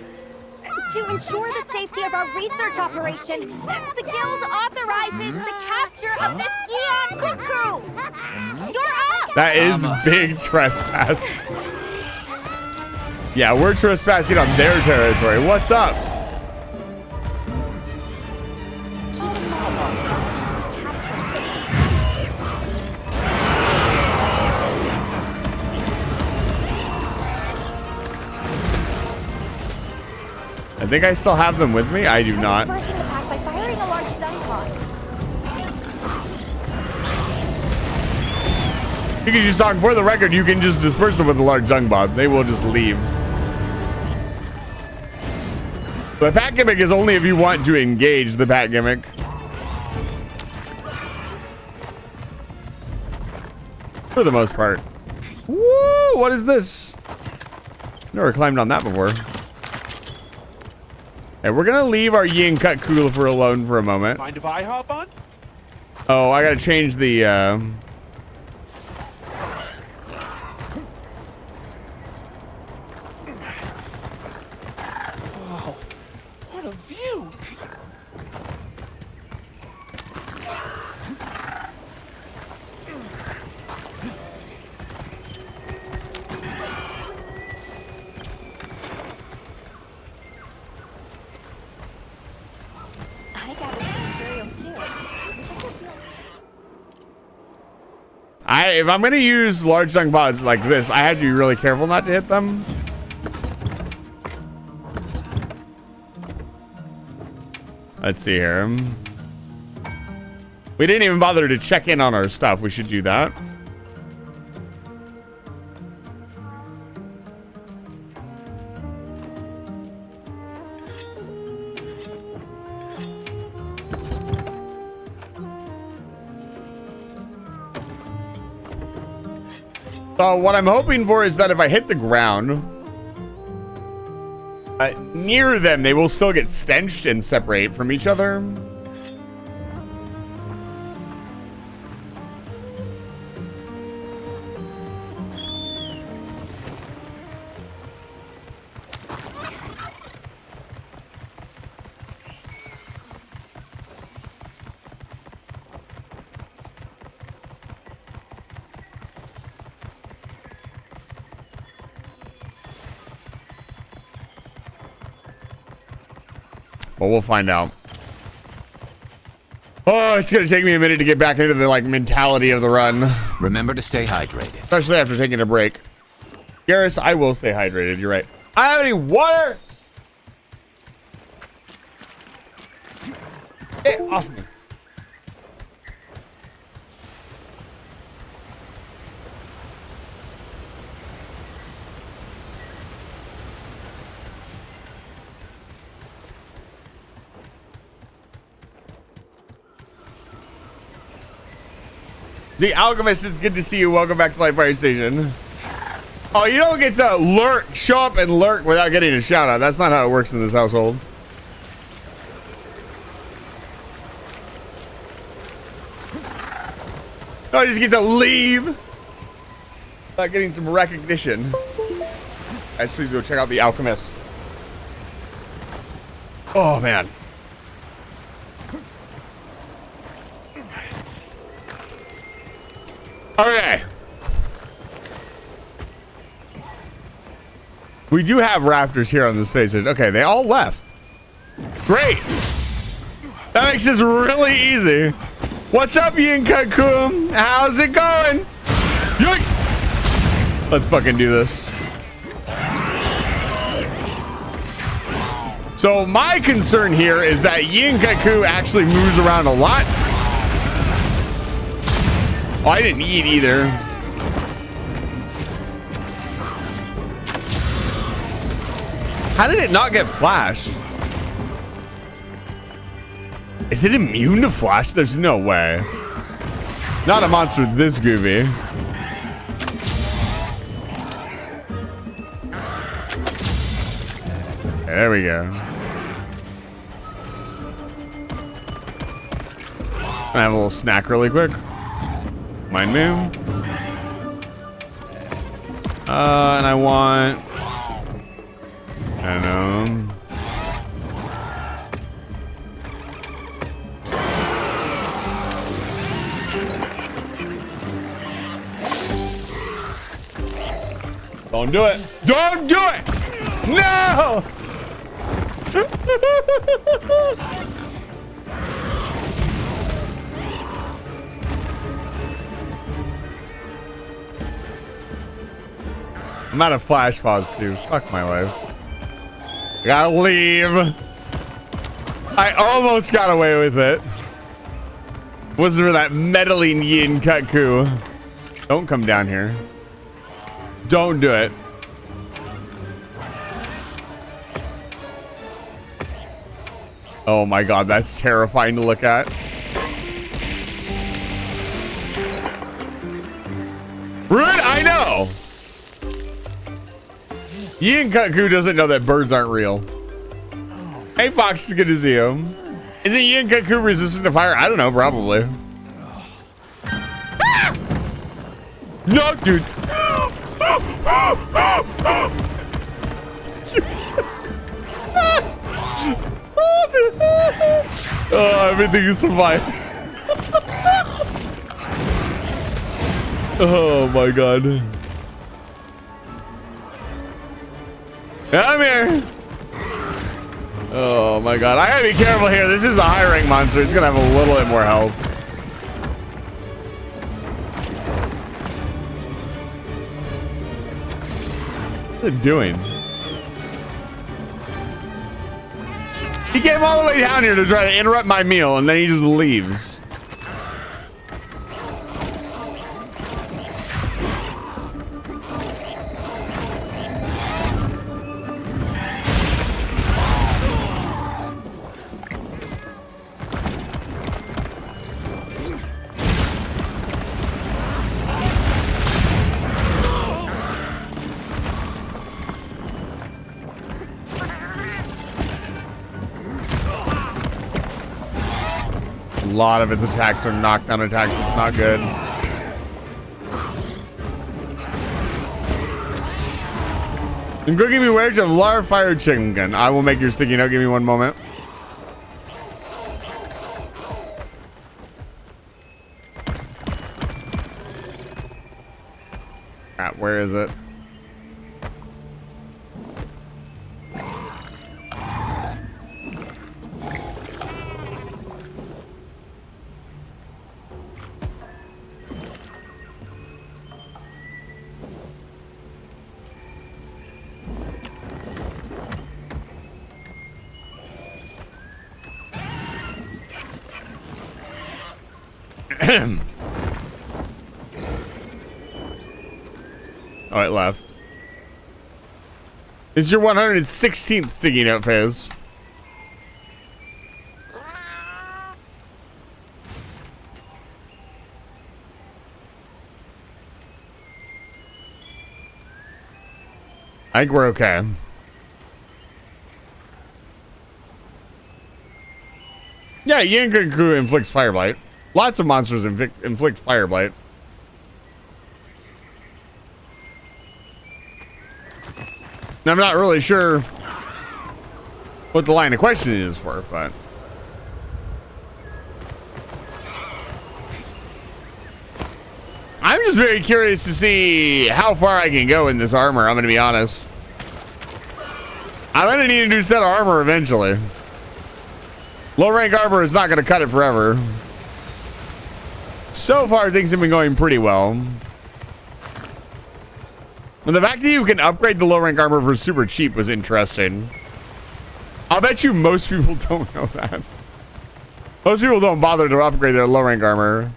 To ensure the safety of our research operation, the guild authorizes the capture of this Yian Kutku. You're up! That is big trespass. Yeah, we're trespassing on their territory. What's up? I think I still have them with me. I do not. Dispersing the pack by firing a large dung pod. You can just talk for the record. You can just disperse them with a large dung pod. They will just leave. The pat gimmick is only if you want to engage the pat gimmick. For the most part. Woo! What is this? Never climbed on that before. Okay, we're gonna leave our Yin Kutku for alone for a moment. Mind if I hop on? Oh, I gotta change the Wow, what a view! I gathered some materials too. Check your field. if I'm gonna use large dung pods like this, I have to be really careful not to hit them. Let's see here. We didn't even bother to check in on our stuff. We should do that. So what I'm hoping for is that if I hit the ground near them, they will still get stenched and separate from each other. Well, we'll find out. Oh, it's gonna take me a minute to get back into the mentality of the run. Remember to stay hydrated. Especially after taking a break. Garrus, I will stay hydrated, you're right. I don't have any water! Get off me. The Alchemist, it's good to see you. Welcome back to Light Fire Station. Oh, you don't get to lurk, show up and lurk without getting a shout out. That's not how it works in this household. No, I just get to leave without getting some recognition. Guys, please go check out The Alchemist. Oh, man. Okay. We do have raptors here on this stage. Okay, they all left. Great. That makes this really easy. What's up, Yinkakum? How's it going? Yoink! Let's fucking do this. So my concern here is that Yinkaku actually moves around a lot. Oh, I didn't eat either. How did it not get flashed? Is it immune to flash? There's no way. Not a monster this goofy. There we go. I have a little snack really quick. Mind me. And I want... I don't know. Don't do it. Don't do it. No. I'm out of flash pods too. Fuck my life. I gotta leave. I almost got away with it. Wasn't for that meddling Yinkaku. Don't come down here. Don't do it. Oh my god, that's terrifying to look at. Rude, I know. Yinkaku doesn't know that birds aren't real. Hey, Fox, it's good to see you. Is it Yinkaku resistant to fire? I don't know, probably. No, dude. Oh, everything is fine. Oh my god. Come here. Oh my god. I gotta be careful here. This is a high rank monster. It's gonna have a little bit more health. What's it doing? He came all the way down here to try to interrupt my meal, and then he just leaves. A lot of its attacks are knockdown attacks. It's not good. And go give me wedge of large fire chicken gun. I will make your sticky note. Give me one moment. Where is it? Oh, it left. It's your 116th sticky note phase. I think we're okay. Yeah, Yamping inflicts fire blight. Lots of monsters inflict fire blight. Now, I'm not really sure what the line of questioning is for, but I'm just very curious to see how far I can go in this armor. I'm going to be honest. I'm going to need a new set of armor eventually. Low rank armor is not going to cut it forever. So far, things have been going pretty well. And the fact that you can upgrade the low rank armor for super cheap was interesting. I'll bet you most people don't know that. Most people don't bother to upgrade their low rank armor.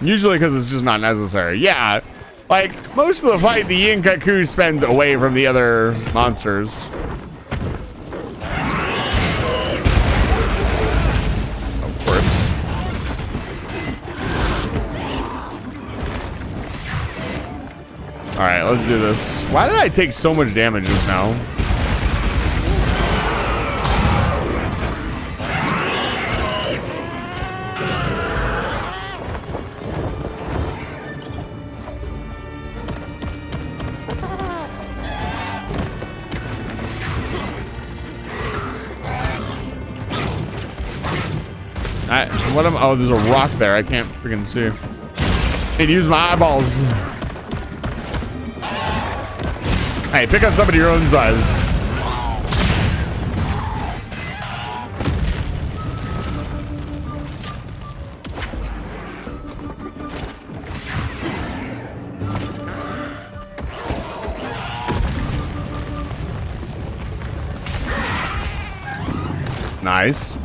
Usually because it's just not necessary. Yeah, like most of the fight the Yamping spends away from the other monsters. Of course. All right, let's do this. Why did I take so much damage just now? What am? Oh, there's a rock there. I can't freaking see. I need to use my eyeballs. Hey, pick on somebody your own size. Nice.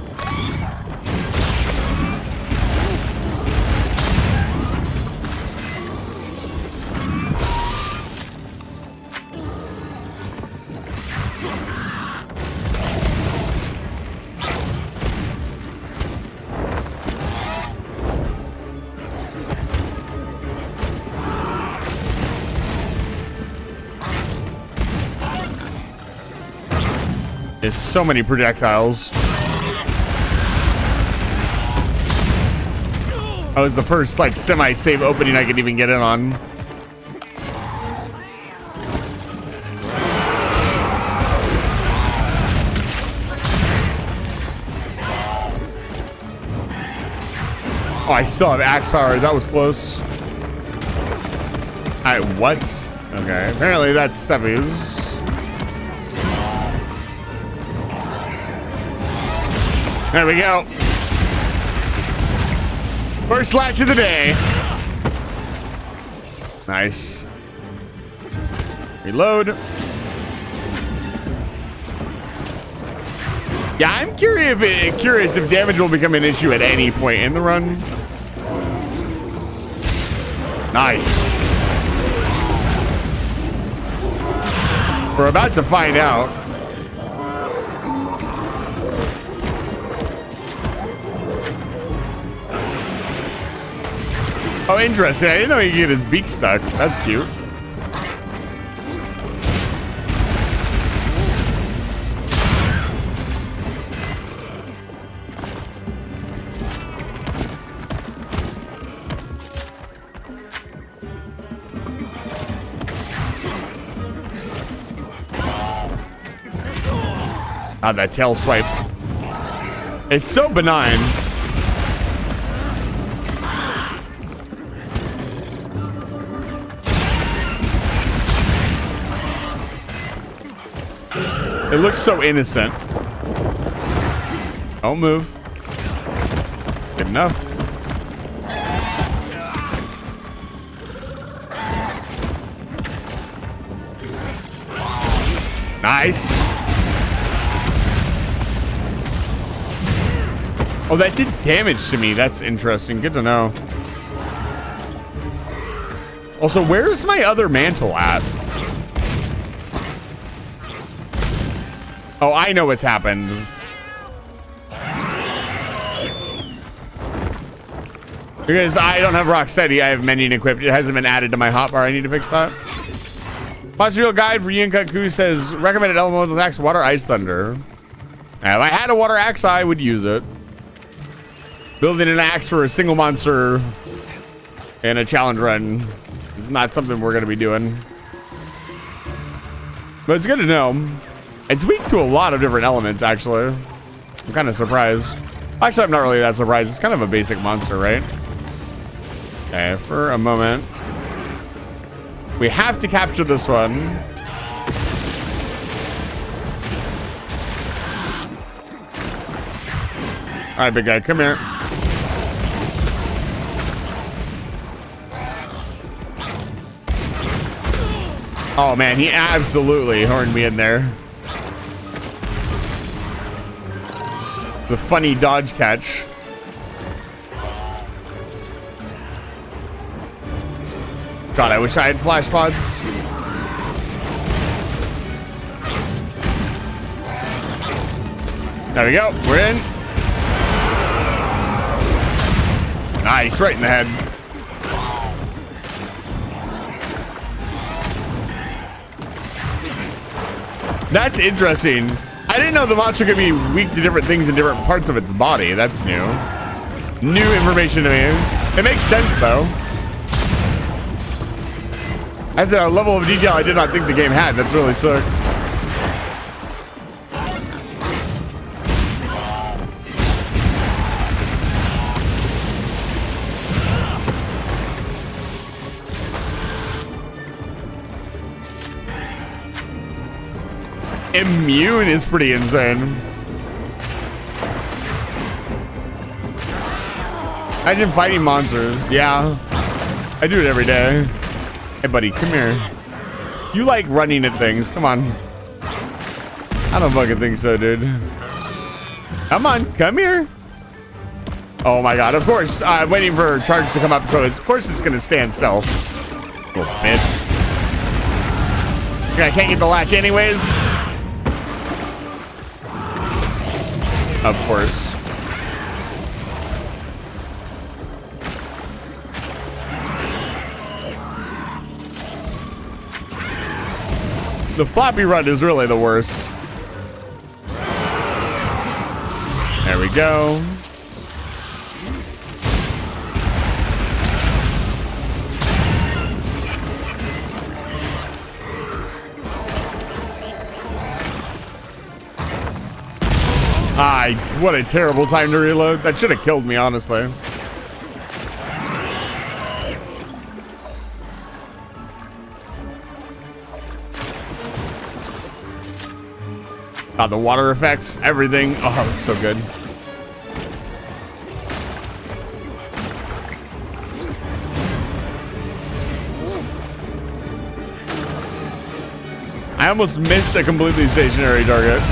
There's so many projectiles. That was the first like semi-save opening I could even get in on. Oh, I still have axe power. That was close. Alright, what? Okay, apparently that's Steffi's. There we go. First latch of the day. Nice. Reload. Yeah, I'm curious if damage will become an issue at any point in the run. Nice. We're about to find out. Oh, interesting. I didn't know he could get his beak stuck. That's cute. Ah, that tail swipe. It's so benign. It looks so innocent. Don't move. Good enough. Nice. Oh, that did damage to me. That's interesting. Good to know. Also, where's my other mantle at? Oh, I know what's happened. Because I don't have Rocksteady, I have mending equipped. It hasn't been added to my hotbar. I need to fix that. Monster Guide for Yinkaku says recommended elemental attacks: water, ice, thunder. Now, if I had a water axe, I would use it. Building an axe for a single monster in a challenge run is not something we're going to be doing. But it's good to know. It's weak to a lot of different elements, actually. I'm kind of surprised. Actually, I'm not really that surprised. It's kind of a basic monster, right? Okay, for a moment. We have to capture this one. All right, big guy, come here. Oh man, he absolutely horned me in there. The funny dodge catch. God, I wish I had flash pods. There we go. We're in. Nice, right in the head. That's interesting. I didn't know the monster could be weak to different things in different parts of its body. That's new. New information to me. It makes sense, though. That's a level of detail I did not think the game had. That's really sick. Immune is pretty insane. Imagine fighting monsters. Yeah, I do it every day. Hey, buddy, come here. You like running at things. Come on. I don't fucking think so, dude. Come on, come here. Oh my god, of course. I'm waiting for charge to come up, so of course it's gonna stand still. Little bitch. I can't get the latch anyways. Of course. The floppy run is really the worst. There we go. What a terrible time to reload. That should have killed me, honestly. The water effects, everything. Oh, it looks so good. I almost missed a completely stationary target.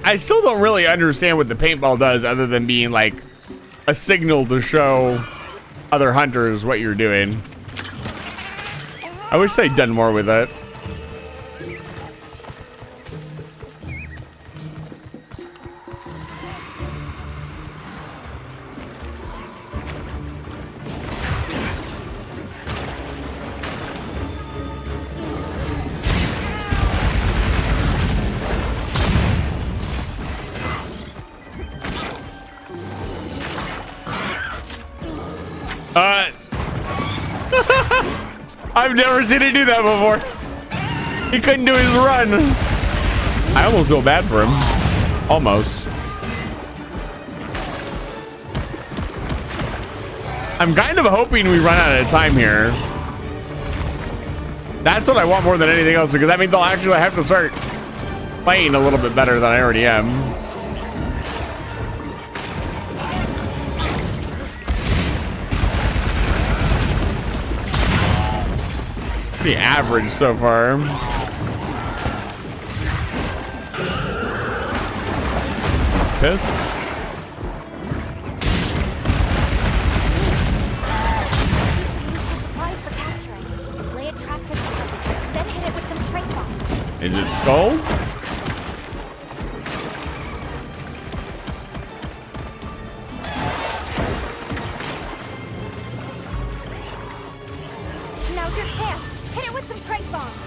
I still don't really understand what the paintball does other than being like a signal to show other hunters what you're doing. I wish they'd done more with it. I've never seen him do that before. He couldn't do his run. I almost feel bad for him. Almost. I'm kind of hoping we run out of time here. That's what I want more than anything else, because that means I'll actually have to start playing a little bit better than I already am. Pretty average so far. pissed. Supplies for capturing. Lay a trap for the target, then hit it with some trait bombs. Is it skull? Now's your chance. Hit it with some trait bombs.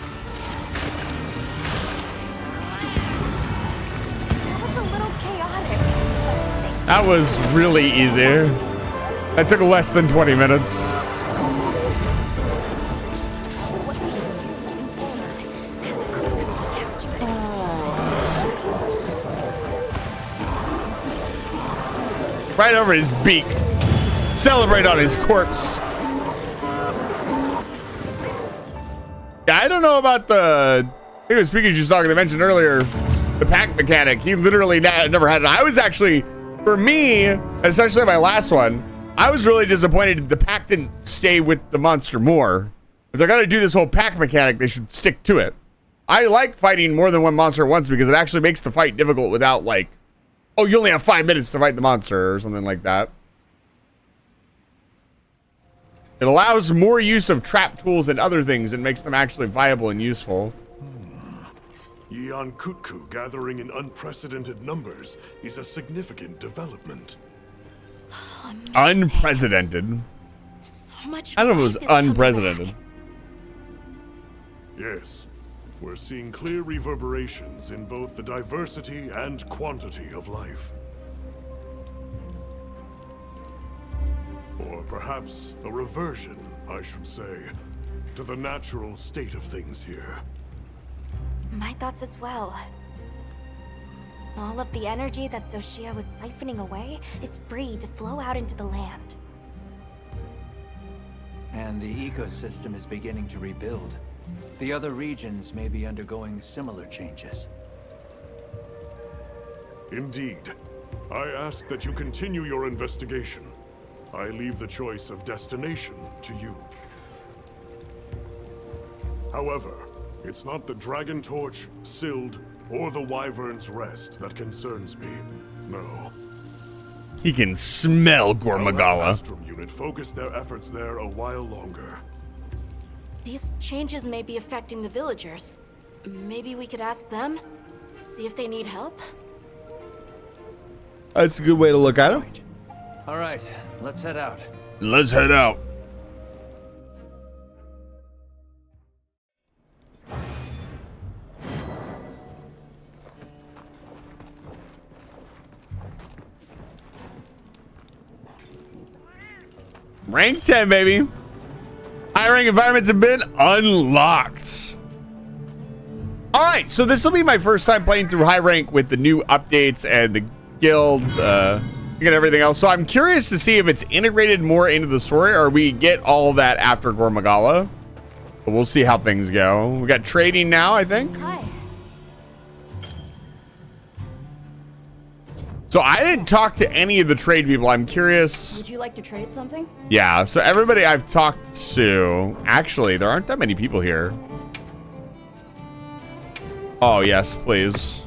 That was a little chaotic. That was really easy. That took less than 20 minutes. What we should do moving forward. Capture. Right over his beak. Celebrate on his corpse. Yeah, I don't know about the... I think it was Pikachu's talking they mentioned earlier. The pack mechanic. He literally never had it. I was actually, for me, especially my last one, I was really disappointed the pack didn't stay with the monster more. If they're going to do this whole pack mechanic, they should stick to it. I like fighting more than one monster at once because it actually makes the fight difficult without like, oh, you only have 5 minutes to fight the monster or something like that. It allows more use of trap tools and other things and makes them actually viable and useful. Yankutku gathering in unprecedented numbers is a significant development. Unprecedented. So much I don't know if it was life is coming unprecedented. back. Yes, we're seeing clear reverberations in both the diversity and quantity of life. Or perhaps a reversion, I should say, to the natural state of things here. My thoughts as well. All of the energy that Zoshia was siphoning away is free to flow out into the land. And the ecosystem is beginning to rebuild. The other regions may be undergoing similar changes. Indeed. I ask that you continue your investigation. I leave the choice of destination to you. However, it's not the Dragon Torch, Sild, or the Wyvern's Rest that concerns me. No. He can smell I'll have Gormagala. Astrum unit focus their efforts there a while longer. These changes may be affecting the villagers. Maybe we could ask them? See if they need help? That's a good way to look at it. All right, let's head out. Let's head out. Rank 10, baby. High rank environments have been unlocked. All right, so this will be my first time playing through high rank with the new updates and the guild and everything else. So I'm curious to see if it's integrated more into the story or we get all of that after Gormagala. But we'll see how things go. We got trading now, I think. Hi. So I didn't talk to any of the trade people. I'm curious. Would you like to trade something? Yeah, so everybody I've talked to, actually, there aren't that many people here. Oh, yes, please.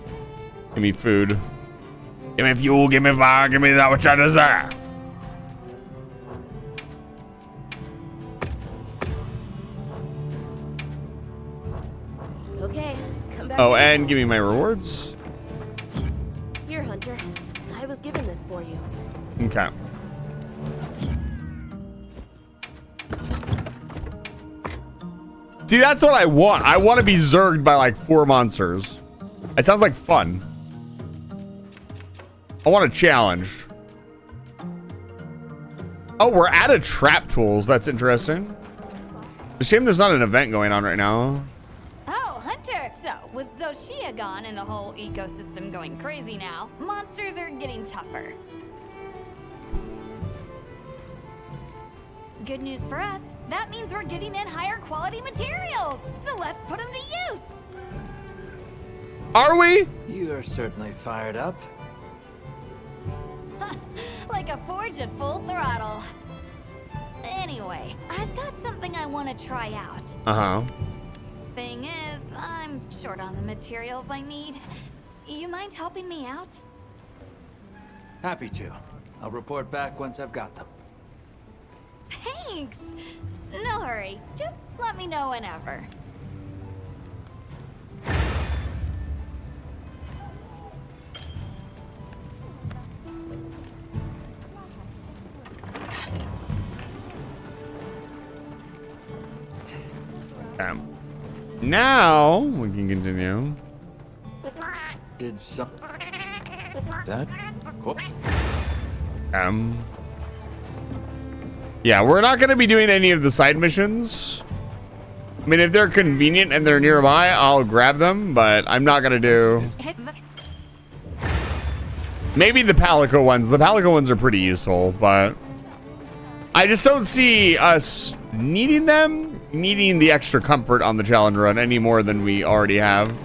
Give me food. Give me fuel, give me fire, give me that which I desire. Okay, come back. Oh, and give me my rewards. Here, Hunter. I was given this for you. Okay. See, that's what I want. I want to be zerged by like 4 monsters. It sounds like fun. I want a challenge. Oh, we're out of trap tools. That's interesting. It's a shame there's not an event going on right now. Oh, Hunter! So, with Zoshia gone and the whole ecosystem going crazy now, monsters are getting tougher. Good news for us, that means we're getting in higher quality materials! So let's put them to use! Are we? You are certainly fired up. Like a forge at full throttle. Anyway, I've got something I want to try out. Uh-huh. Thing is, I'm short on the materials I need. You mind helping me out? Happy to. I'll report back once I've got them. Thanks. No hurry. Just let me know whenever. Now we can continue. Did some... That? Whoops. Yeah, we're not going to be doing any of the side missions. I mean, if they're convenient and they're nearby, I'll grab them, but I'm not going to do... Maybe the Palico ones. The Palico ones are pretty useful, but... I just don't see us needing them, needing the extra comfort on the challenge run any more than we already have.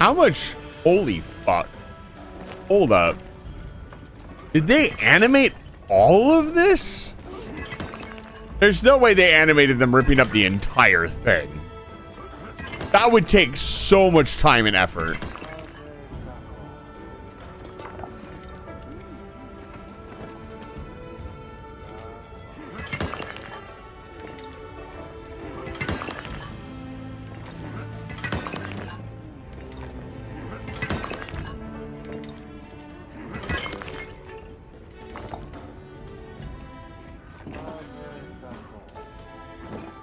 How much? Holy fuck. Hold up. Did they animate all of this? There's no way they animated them ripping up the entire thing. That would take so much time and effort.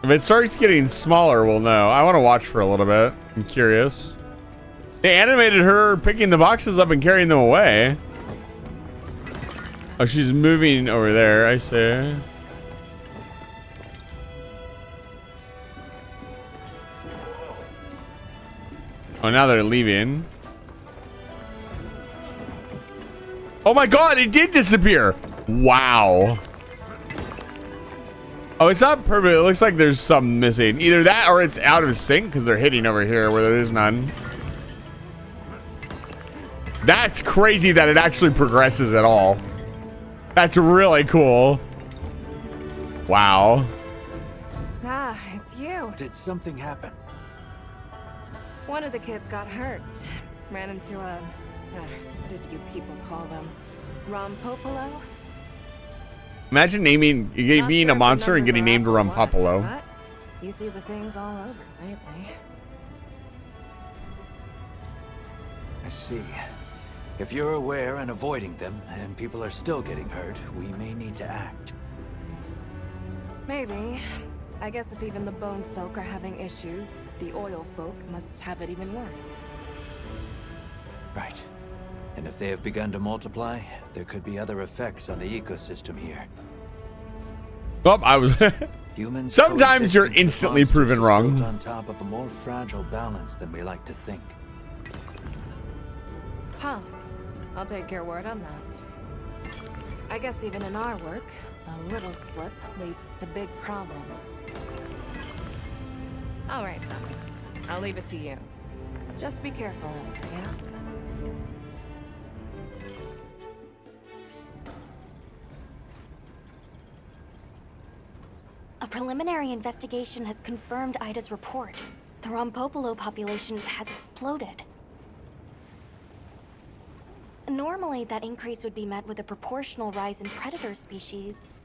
If it starts getting smaller, we'll know. I want to watch for a little bit. I'm curious. They animated her picking the boxes up and carrying them away. Oh, she's moving over there. I see. Oh, now they're leaving. Oh my God, it did disappear. Wow. Oh, it's not perfect. It looks like there's something missing. Either that or it's out of sync because they're hitting over here where there is none. That's crazy that it actually progresses at all. That's really cool. Wow. Ah, it's you. Did something happen? One of the kids got hurt. Ran into a... what did you people call them? Rompopolo? Imagine being a monster and getting named Rompopolo. But you see the things all over lately. I see. If you're aware and avoiding them, and people are still getting hurt, we may need to act. Maybe. I guess if even the bone folk are having issues, the oil folk must have it even worse. Right. And if they have begun to multiply, there could be other effects on the ecosystem here. Oh, I was... Humans Sometimes you're coexistence with instantly monsters proven is wrong. built on top of a more fragile balance than we like to think. Huh. I'll take your word on that. I guess even in our work, a little slip leads to big problems. All right, then. I'll leave it to you. Just be careful, yeah? A preliminary investigation has confirmed Ida's report. The Rompopolo population has exploded. Normally, that increase would be met with a proportional rise in predator species.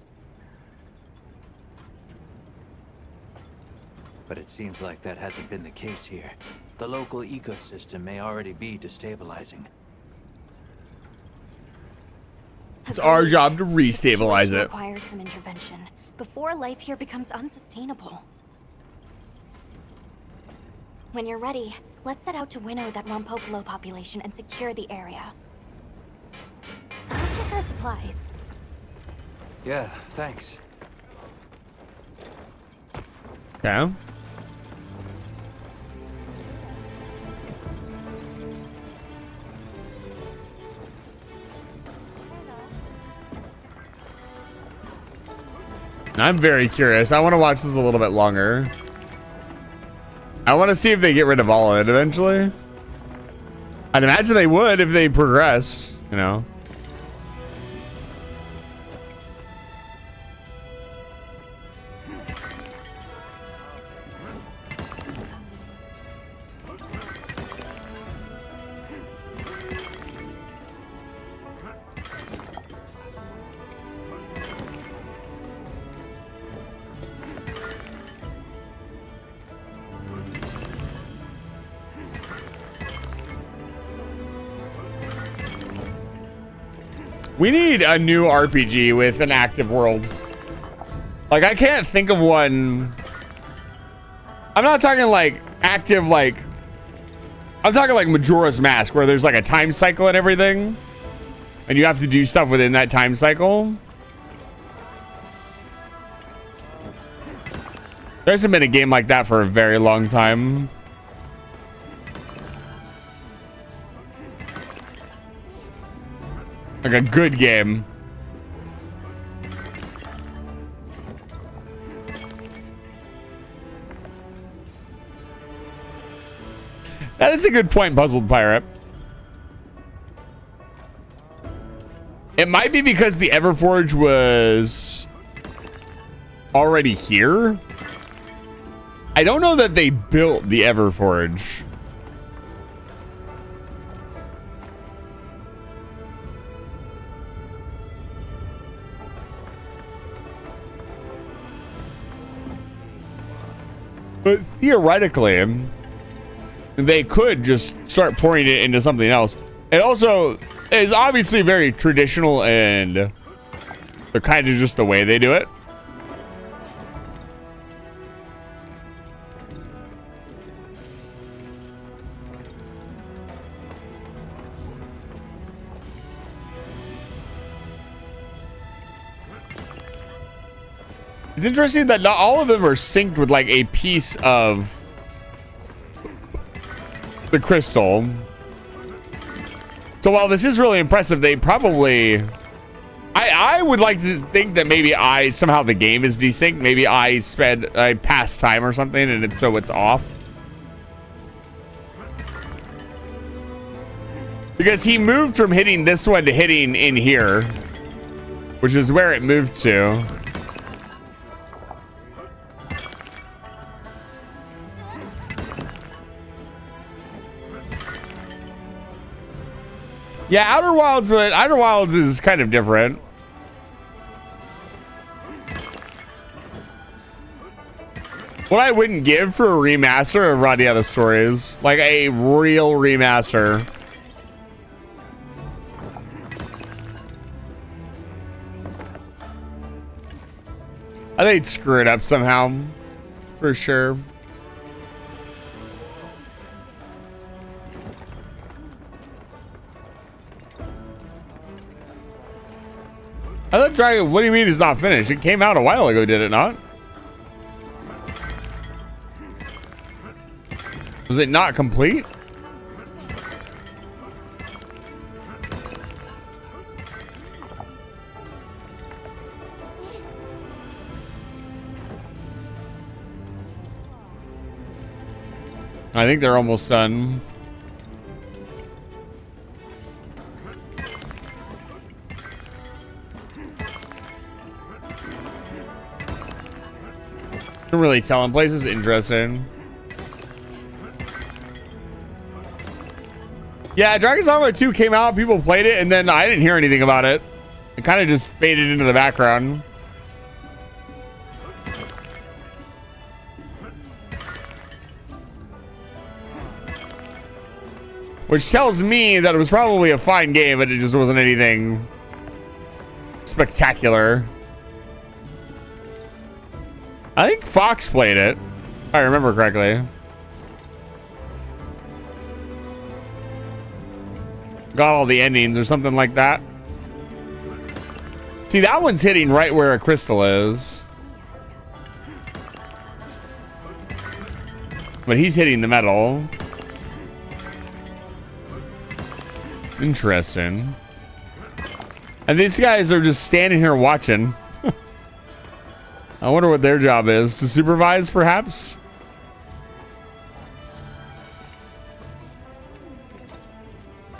But it seems like that hasn't been the case here. The local ecosystem may already be destabilizing. It's our job to restabilize it. Requires some intervention before life here becomes unsustainable. When you're ready, let's set out to winnow that Rompopolo population and secure the area. I'll check our supplies. Yeah, thanks. Okay. I'm very curious. I want to watch this a little bit longer. I want to see if they get rid of all of it eventually. I'd imagine they would if they progressed, you know. We need a new RPG with an active world. Like, I can't think of one. I'm not talking like active, like, I'm talking like Majora's Mask, where there's like a time cycle and everything, and you have to do stuff within that time cycle. There hasn't been a game like that for a very long time. Like a good game. That is a good point, Puzzled Pirate. It might be because the Everforge was already here. I don't know that they built the Everforge. But theoretically, they could just start pouring it into something else. It also is obviously very traditional, and they're kind of just the way they do it. It's interesting that not all of them are synced with like a piece of the crystal. So while this is really impressive, they probably, I would like to think that maybe somehow the game is desynced. Maybe I passed time or something, and it's off. Because he moved from hitting this one to hitting in here, which is where it moved to. Yeah, Outer Wilds is kind of different. What I wouldn't give for a remaster of Radiata Stories, like a real remaster. I think they'd screw it up somehow, for sure. I thought Dragon, what do you mean it's not finished? It came out a while ago, did it not? Was it not complete? I think they're almost done. Can really tell in places. Interesting. Yeah, Dragon's Dogma 2 came out, people played it, and then I didn't hear anything about it. It kind of just faded into the background. Which tells me that it was probably a fine game, but it just wasn't anything spectacular. I think Fox played it, if I remember correctly. Got all the endings or something like that. See, that one's hitting right where a crystal is. But he's hitting the metal. Interesting. And these guys are just standing here watching. I wonder what their job is. To supervise, perhaps?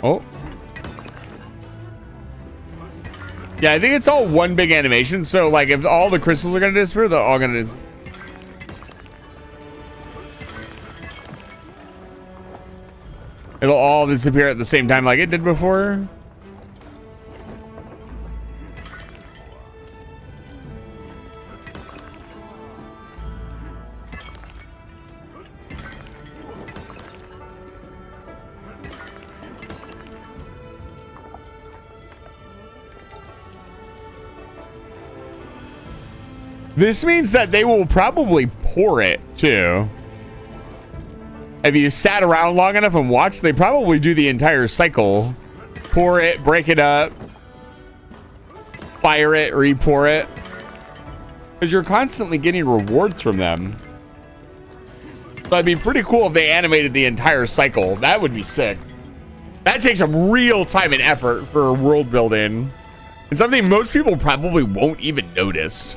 Oh. Yeah, I think it's all one big animation. So, like, if all the crystals are going to disappear, they're all going to... It'll all disappear at the same time like it did before. This means that they will probably pour it too. If you sat around long enough and watched, they probably do the entire cycle. Pour it, break it up, fire it, re-pour it. Because you're constantly getting rewards from them. So it'd be pretty cool if they animated the entire cycle. That would be sick. That takes some real time and effort for world building. And something most people probably won't even notice.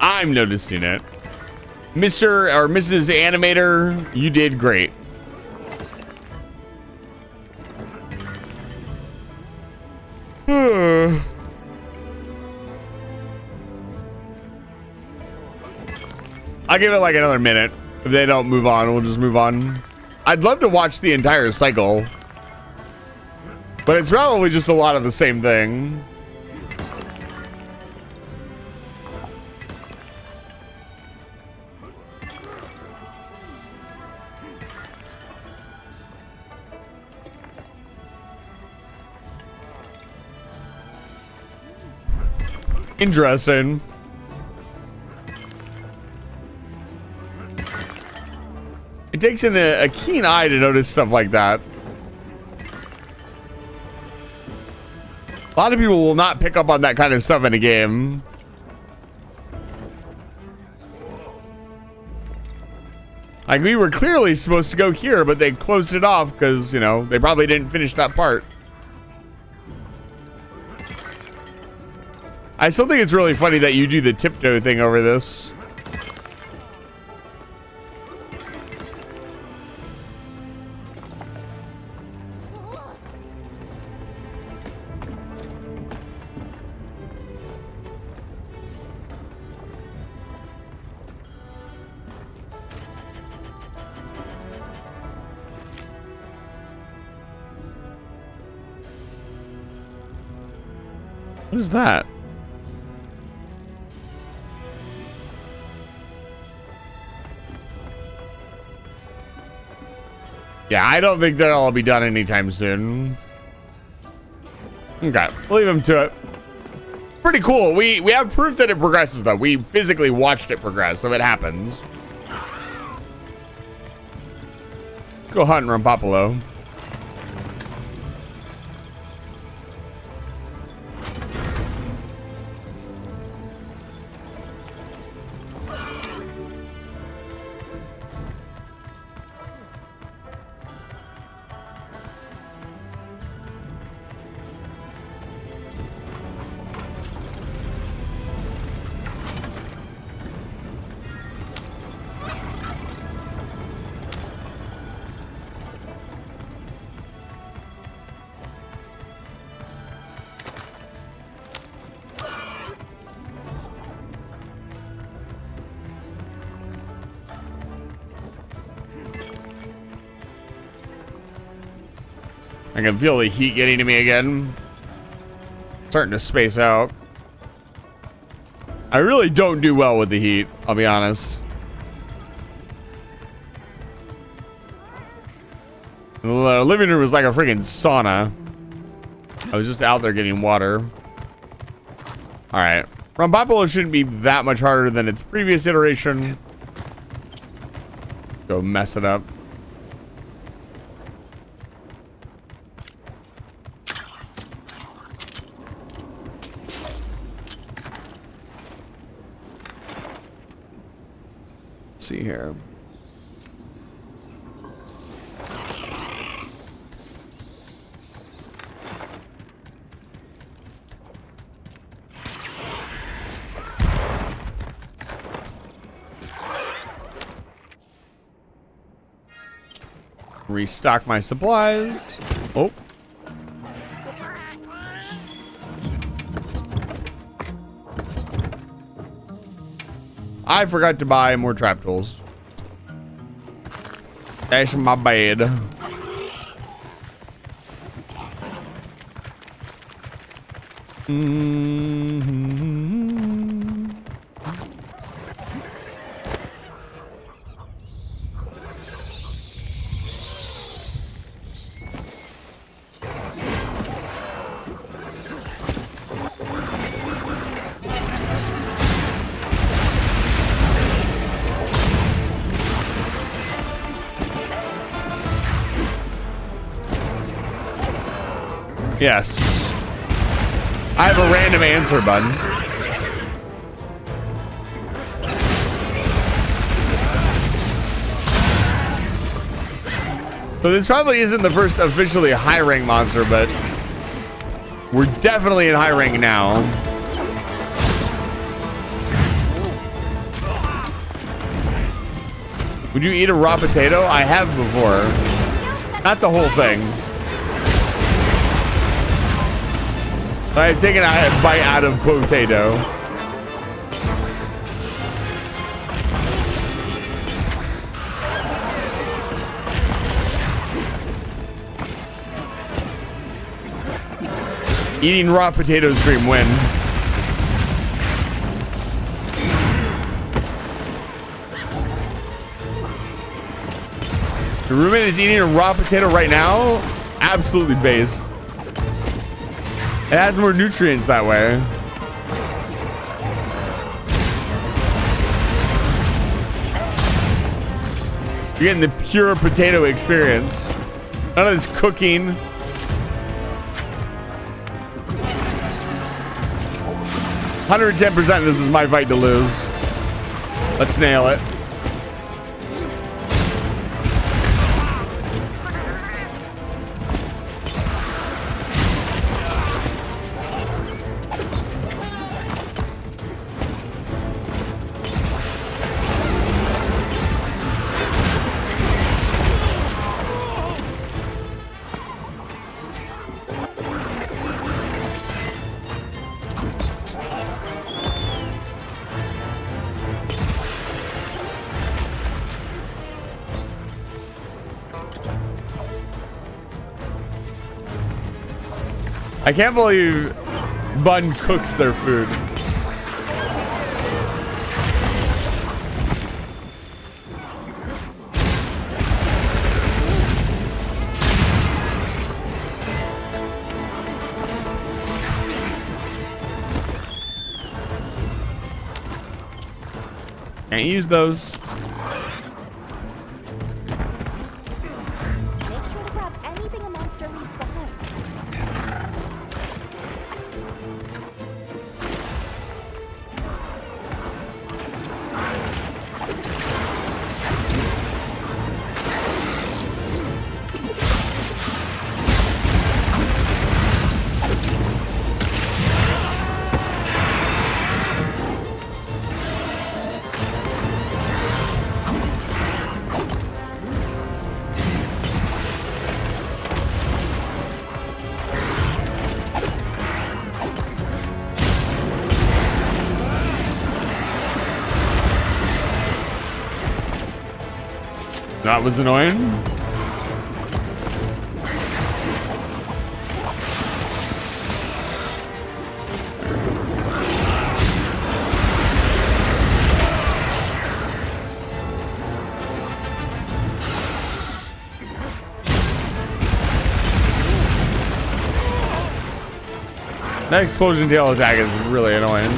I'm noticing it. Mr. or Mrs. Animator, you did great. I'll give it like another minute. If they don't move on, we'll just move on. I'd love to watch the entire cycle, but it's probably just a lot of the same thing. Interesting. It takes in a keen eye to notice stuff like that. A lot of people will not pick up on that kind of stuff in a game. Like, we were clearly supposed to go here, but they closed it off because, you know, they probably didn't finish that part. I still think it's really funny that you do the tiptoe thing over this. What is that? Yeah, I don't think that'll all be done anytime soon. Okay, we'll leave them to it. Pretty cool. We have proof that it progresses, though. We physically watched it progress, so it happens. Go hunt Rumpopolo. I can feel the heat getting to me again. Starting to space out. I really don't do well with the heat, I'll be honest. The living room was like a freaking sauna. I was just out there getting water. All right. Rombopolo shouldn't be that much harder than its previous iteration. Go mess it up. Let's see here. Restock my supplies. Oh. I forgot to buy more trap tools. That's my bad. Yes. I have a random answer button. So this probably isn't the first officially high rank monster, but we're definitely in high rank now. Would you eat a raw potato? I have before. Not the whole thing. I've taken a bite out of potato. Eating raw potatoes dream win. The roommate is eating a raw potato right now? Absolutely based. It has more nutrients that way. You're getting the pure potato experience. None of this cooking. %, this is my fight to lose. Let's nail it. I can't believe Bun cooks their food. Can't use those. Make sure to grab anything a monster leaves behind. That was annoying. That explosion tail attack is really annoying.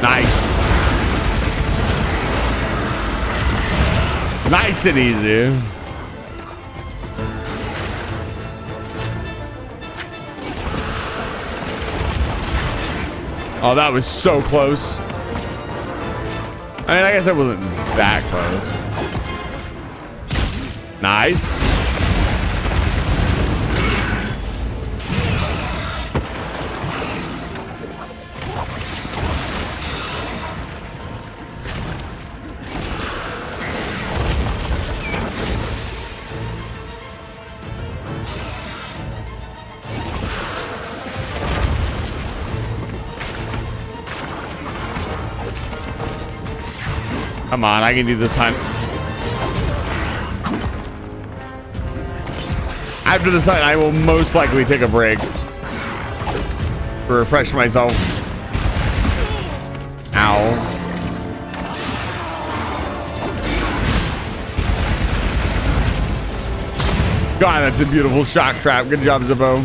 Nice. Nice and easy. Oh, that was so close. I mean, I guess that wasn't that close. Nice. Come on, I can do this hunt. After this hunt, I will most likely take a break to refresh myself. Ow. God, that's a beautiful shock trap. Good job, Zabo.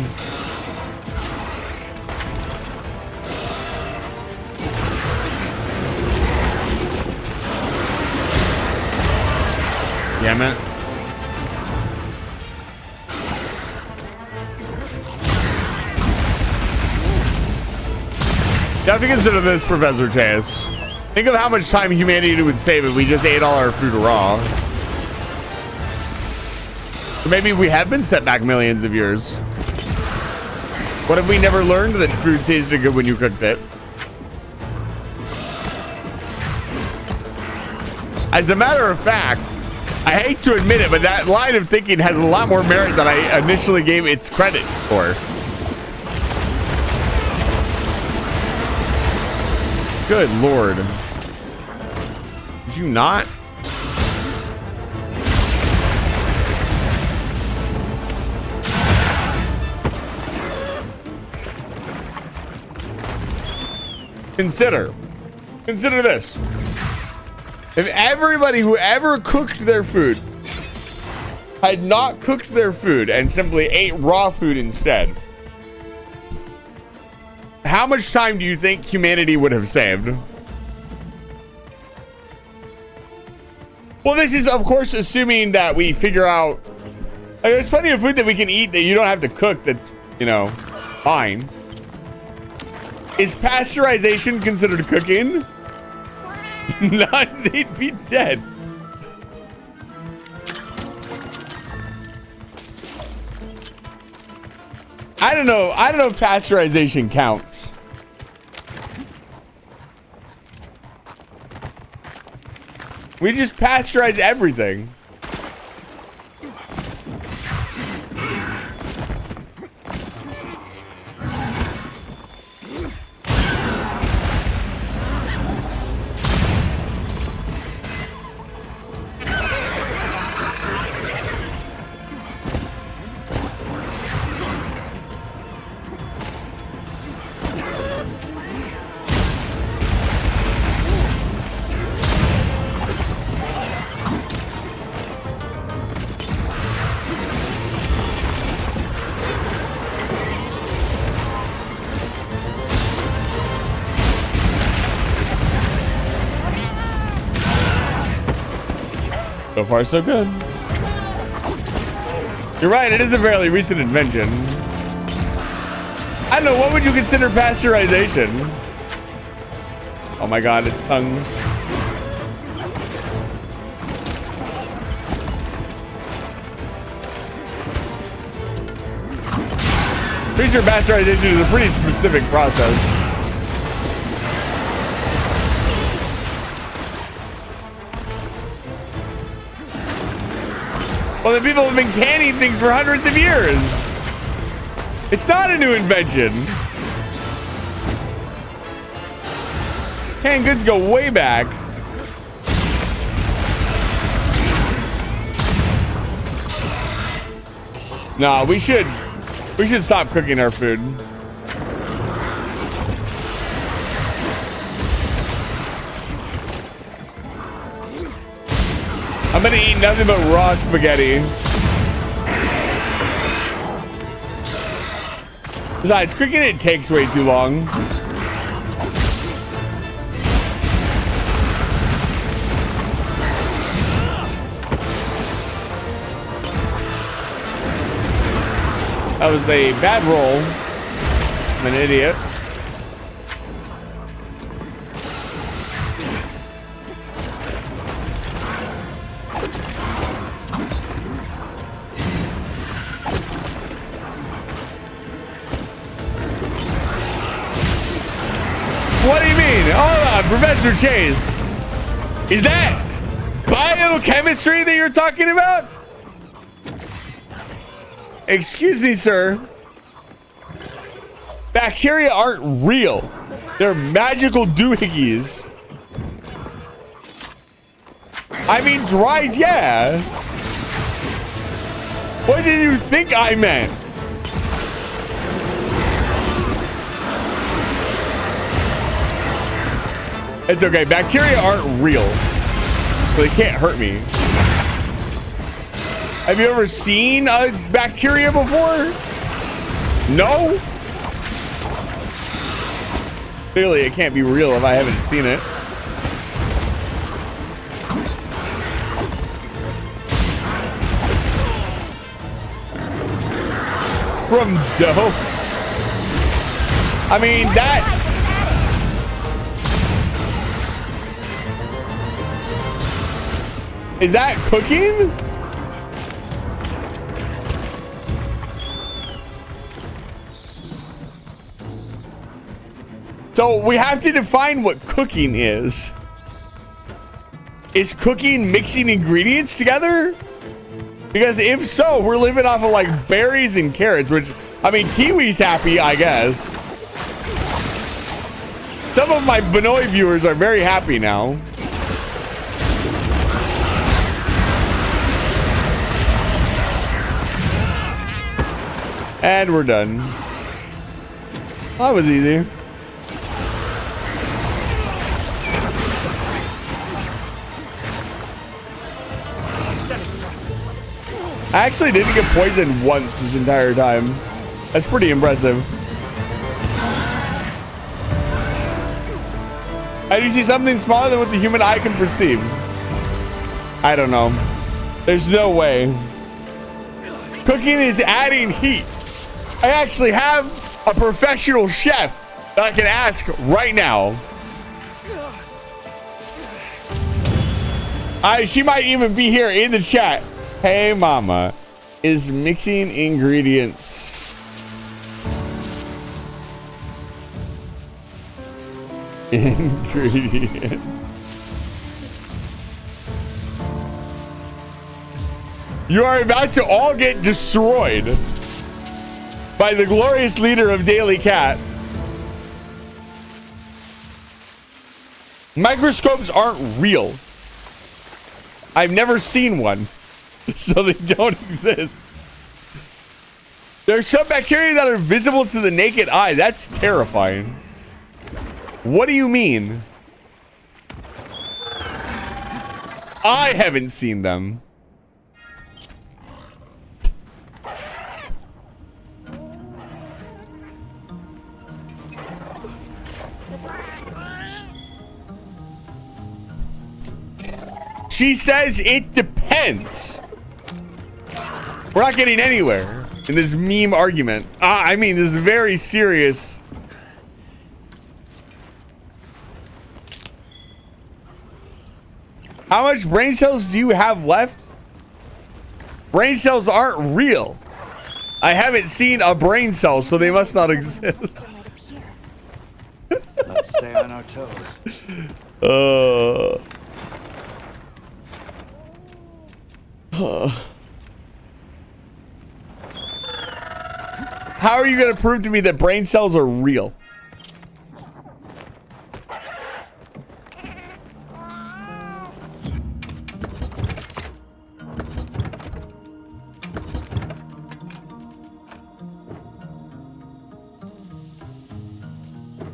Damn it. You have to consider this, Professor Chase. Think of how much time humanity would save if we just ate all our food raw. Or maybe we have been set back millions of years. What if we never learned that food tasted good when you cooked it? As a matter of fact, I hate to admit it, but that line of thinking has a lot more merit than I initially gave its credit for. Good Lord. Did you not? Consider this. If everybody who ever cooked their food had not cooked their food and simply ate raw food instead, how much time do you think humanity would have saved? Well, this is, of course, assuming that we figure out, like, there's plenty of food that we can eat that you don't have to cook that's, you know, fine. Is pasteurization considered cooking? None, they'd be dead. I don't know if pasteurization counts. We just pasteurize everything. So far, so good. You're right, it is a fairly recent invention. I don't know, what would you consider pasteurization? Oh my god, its tongue. Pretty sure pasteurization is a pretty specific process. Well, the people have been canning things for hundreds of years. It's not a new invention. Canned goods go way back. Nah, we should stop cooking our food. I'm gonna eat nothing but raw spaghetti. Besides, cooking it takes way too long. That was a bad roll. I'm an idiot. What do you mean? Hold on, Professor Chase. Is that biochemistry that you're talking about? Excuse me, sir. Bacteria aren't real. They're magical doohickeys. I mean, dried, yeah. What did you think I meant? It's okay. Bacteria aren't real, so they can't hurt me. Have you ever seen a bacteria before? No? Clearly, it can't be real if I haven't seen it. From dough? I mean, that... Is that cooking? So we have to define what cooking is. Is cooking mixing ingredients together? Because if so, we're living off of like berries and carrots, which, I mean, Kiwi's happy, I guess. Some of my Benoi viewers are very happy now. And we're done. That was easy. I actually didn't get poisoned once this entire time. That's pretty impressive. How do you see something smaller than what the human eye can perceive? I don't know. There's no way. Cooking is adding heat. I actually have a professional chef that I can ask right now. She might even be here in the chat. Hey mama, is mixing ingredients You are about to all get destroyed by the glorious leader of Daily Cat. Microscopes aren't real. I've never seen one. So they don't exist. There's some bacteria that are visible to the naked eye. That's terrifying. What do you mean? I haven't seen them. She says it depends. We're not getting anywhere in this meme argument. I mean, this is very serious. How much brain cells do you have left? Brain cells aren't real. I haven't seen a brain cell, so they must not exist. Let's stay on our toes. How are you going to prove to me that brain cells are real?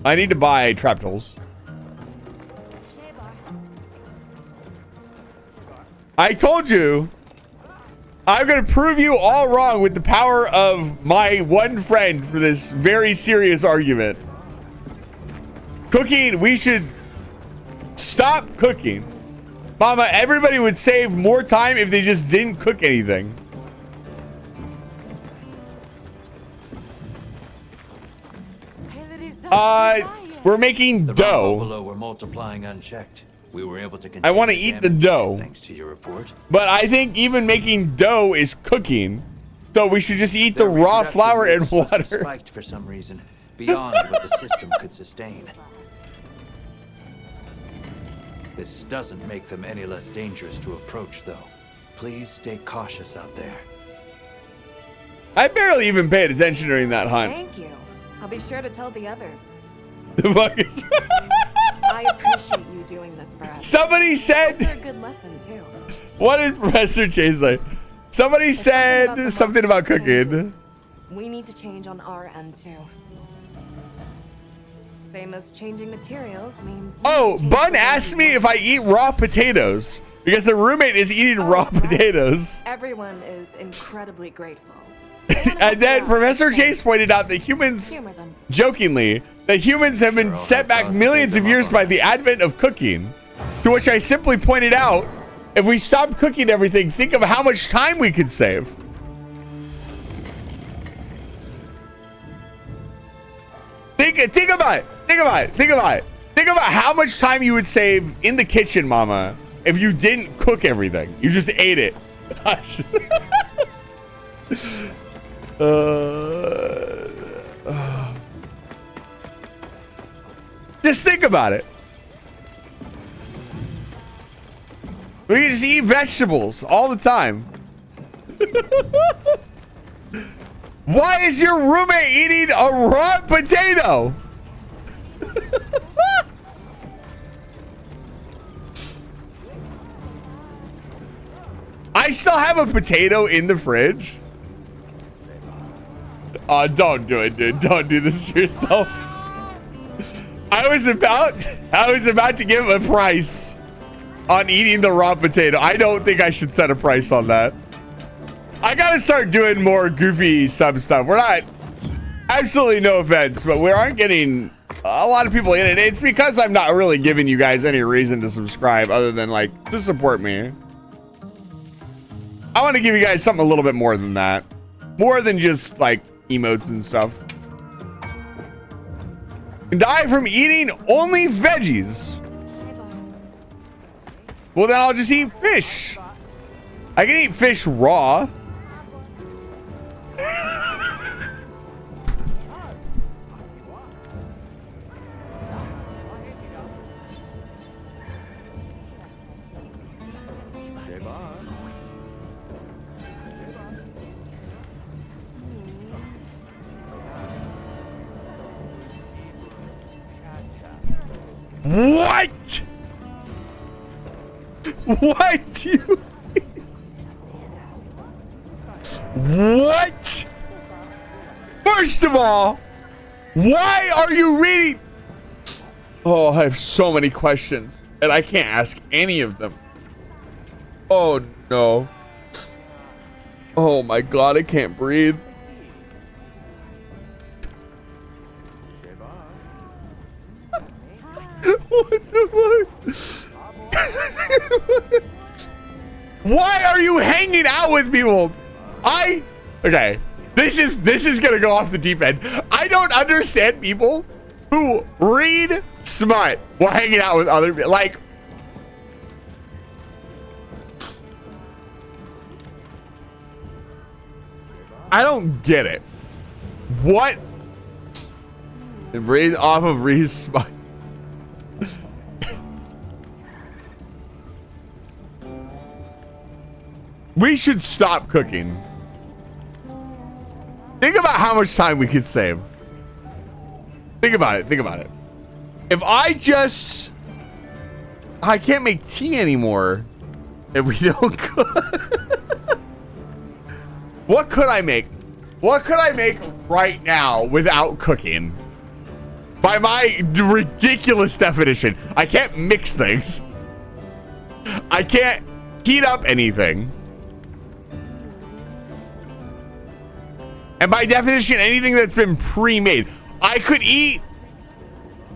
I need to buy trap tools. I told you, I'm going to prove you all wrong with the power of my one friend for this very serious argument. Cooking, we should stop cooking. Mama, everybody would save more time if they just didn't cook anything. We're making dough. Below were multiplying unchecked. We were able to I want to eat the dough. Thanks to your report. But I think even making dough is cooking. So we should just eat the raw flour and water. Spiked for some reason beyond what the system could sustain. This doesn't make them any less dangerous to approach, though. Please stay cautious out there. I barely even paid attention during that hunt. Thank you. I'll be sure to tell the others. The fuck is I appreciate you doing this for us. Somebody said a good lesson too. What did Professor Chase say? Somebody said something about cooking. Changes. We need to change on our end too. Same as changing materials means. Oh, Bun asked me if I eat raw potatoes because the roommate is eating raw potatoes. Everyone is incredibly grateful. And then Professor Chase pointed out that humans, jokingly, that humans have been set back millions of years by the advent of cooking. To which I simply pointed out, if we stopped cooking everything, think of how much time we could save. Think about it. Think about it. Think about it. Think about how much time you would save in the kitchen, Mama, if you didn't cook everything. You just ate it. Just think about it. We can just eat vegetables all the time. Why is your roommate eating a raw potato? I still have a potato in the fridge. Oh, don't do it, dude. Don't do this to yourself. I was about to give a price on eating the raw potato. I don't think I should set a price on that. I gotta start doing more goofy sub stuff. We're not, absolutely no offense, but we aren't getting a lot of people in it. It's because I'm not really giving you guys any reason to subscribe other than like to support me. I want to give you guys something a little bit more than that. More than just like emotes and stuff. And die from eating only veggies. Well, then I'll just eat fish. I can eat fish raw. What? What do you What? First of all, why are you reading? Oh, I have so many questions and I can't ask any of them. Oh no. Oh my God, I can't breathe. What the fuck? Why are you hanging out with people? Okay, this is gonna go off the deep end. I don't understand people who read smut while hanging out with other people. Like, I don't get it. What? And breathe off of Ree's smut. We should stop cooking. Think about how much time we could save. Think about it. Think about it. If I can't make tea anymore if we don't cook. What could I make? What could I make right now without cooking? By my ridiculous definition, I can't mix things. I can't heat up anything. And by definition, anything that's been pre-made. I could eat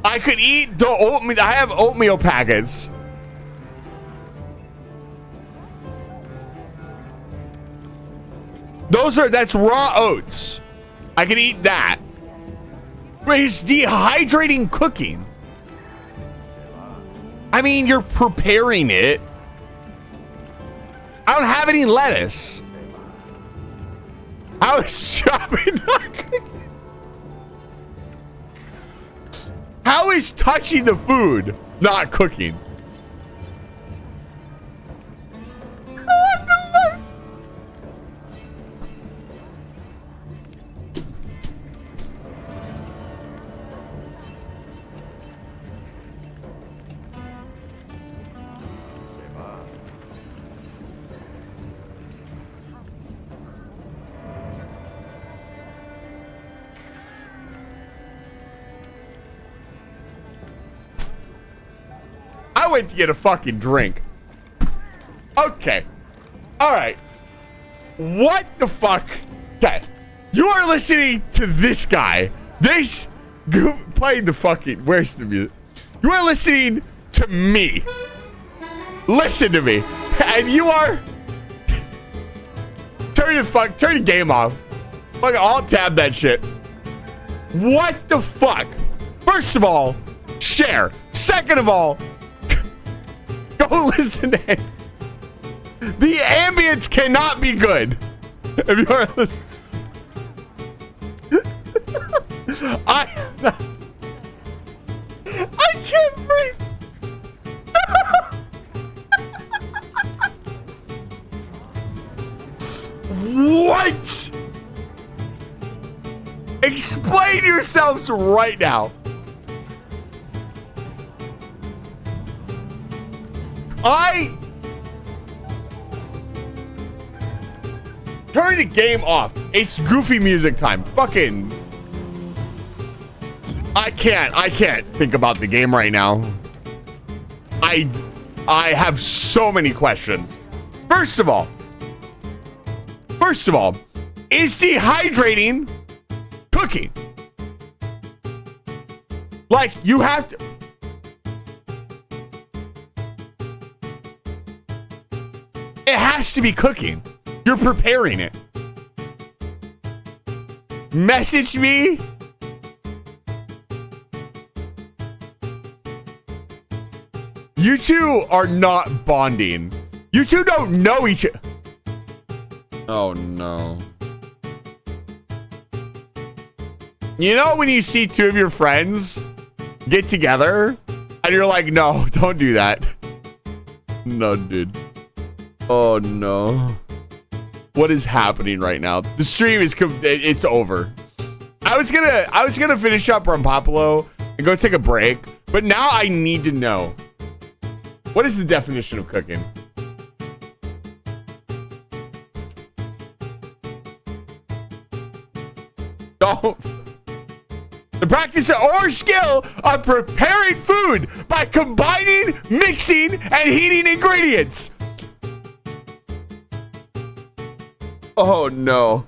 the oatmeal. I have oatmeal packets. That's raw oats. I can eat that. But it's dehydrating cooking. I mean, you're preparing it. I don't have any lettuce. How is chopping not cooking? How is touching the food not cooking? What the fuck? I went to get a fucking drink. Okay. All right. What the fuck? Okay. You are listening to this guy. This playing the fucking. Where's the music? You are listening to me. Listen to me. And you are. Turn the game off. Fucking alt tab that shit. What the fuck? First of all, share. Second of all, go listen to it. The ambience cannot be good. If you are listening. I can't breathe. What? Explain yourselves right now. Turn the game off. It's goofy music time. Fucking. I can't think about the game right now. I have so many questions. First of all, is dehydrating cooking? Like, you have to. It has to be cooking. You're preparing it. Message me. You two are not bonding. You two don't know each other. Oh no. You know when you see two of your friends get together and you're like, no, don't do that. No, dude. Oh no. What is happening right now? The stream is it's over. I was gonna finish up on Popolo and go take a break, but now I need to know. What is the definition of cooking? Don't. The practice or skill of preparing food by combining, mixing, and heating ingredients. Oh no.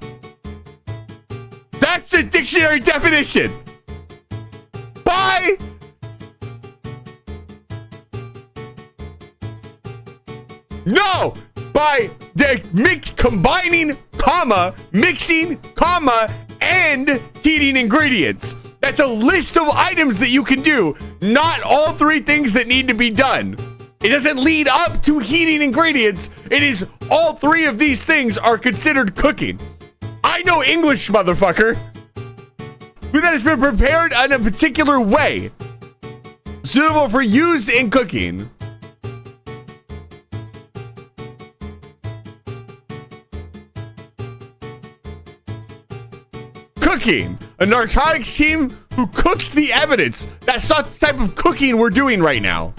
That's the dictionary definition. By combining, comma, mixing, comma, and heating ingredients. That's a list of items that you can do, not all three things that need to be done. It doesn't lead up to heating ingredients. It is all three of these things are considered cooking. I know English, motherfucker. Food that has been prepared in a particular way, suitable for use in cooking. Cooking. A narcotics team who cooked the evidence. That's not the type of cooking we're doing right now.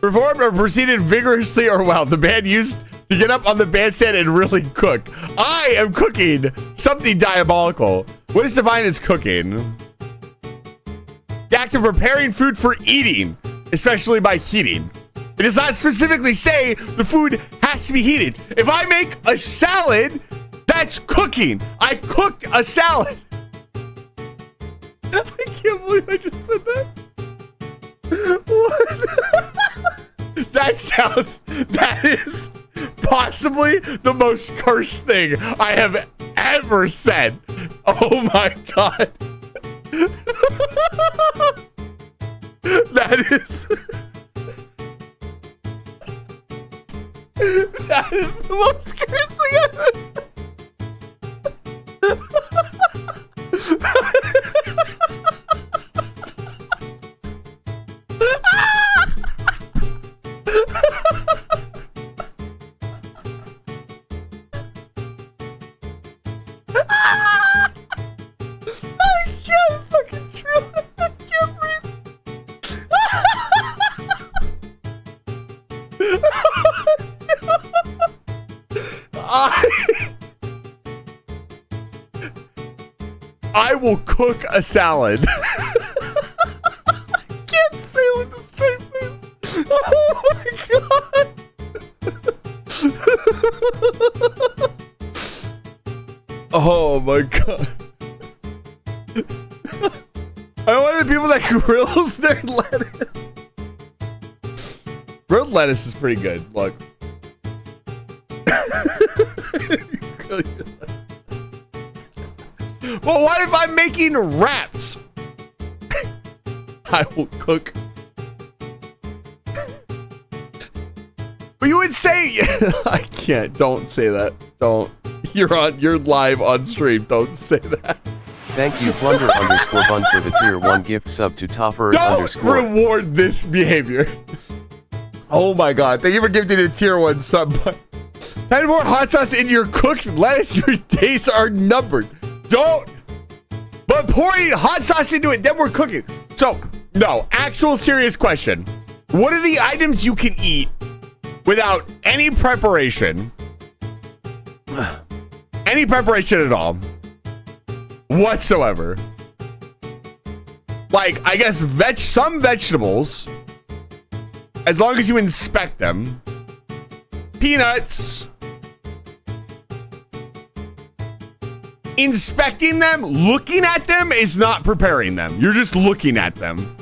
Performed or proceeded vigorously or well. The band used to get up on the bandstand and really cook. I am cooking something diabolical. What is defined as cooking? The act of preparing food for eating, especially by heating. It does not specifically say the food has to be heated. If I make a salad, that's cooking. I cooked a salad. I can't believe I just said that. What? That is possibly the most cursed thing I have ever said. Oh my God. That is the most cursed thing I've ever said. I will cook a salad. I can't say it with a straight face. Oh my God. Oh my God. I'm one of the people that grills their lettuce. Grilled lettuce is pretty good. Look. Well, what if I'm making wraps? I will cook. But you would say, I can't. Don't say that. Don't. You're live on stream. Don't say that. Thank you, Plunder_Bun for the tier 1 gift sub to Topper_. Don't reward this behavior. Oh my God. Thank you for gifting a tier 1 sub. Add more hot sauce in your cooked lettuce. Your days are numbered. Don't. But pouring hot sauce into it, then we're cooking. So, no, actual serious question. What are the items you can eat without any preparation? Any preparation at all? Whatsoever. Like, I guess some vegetables, as long as you inspect them. Peanuts. Inspecting them, looking at them is not preparing them. You're just looking at them.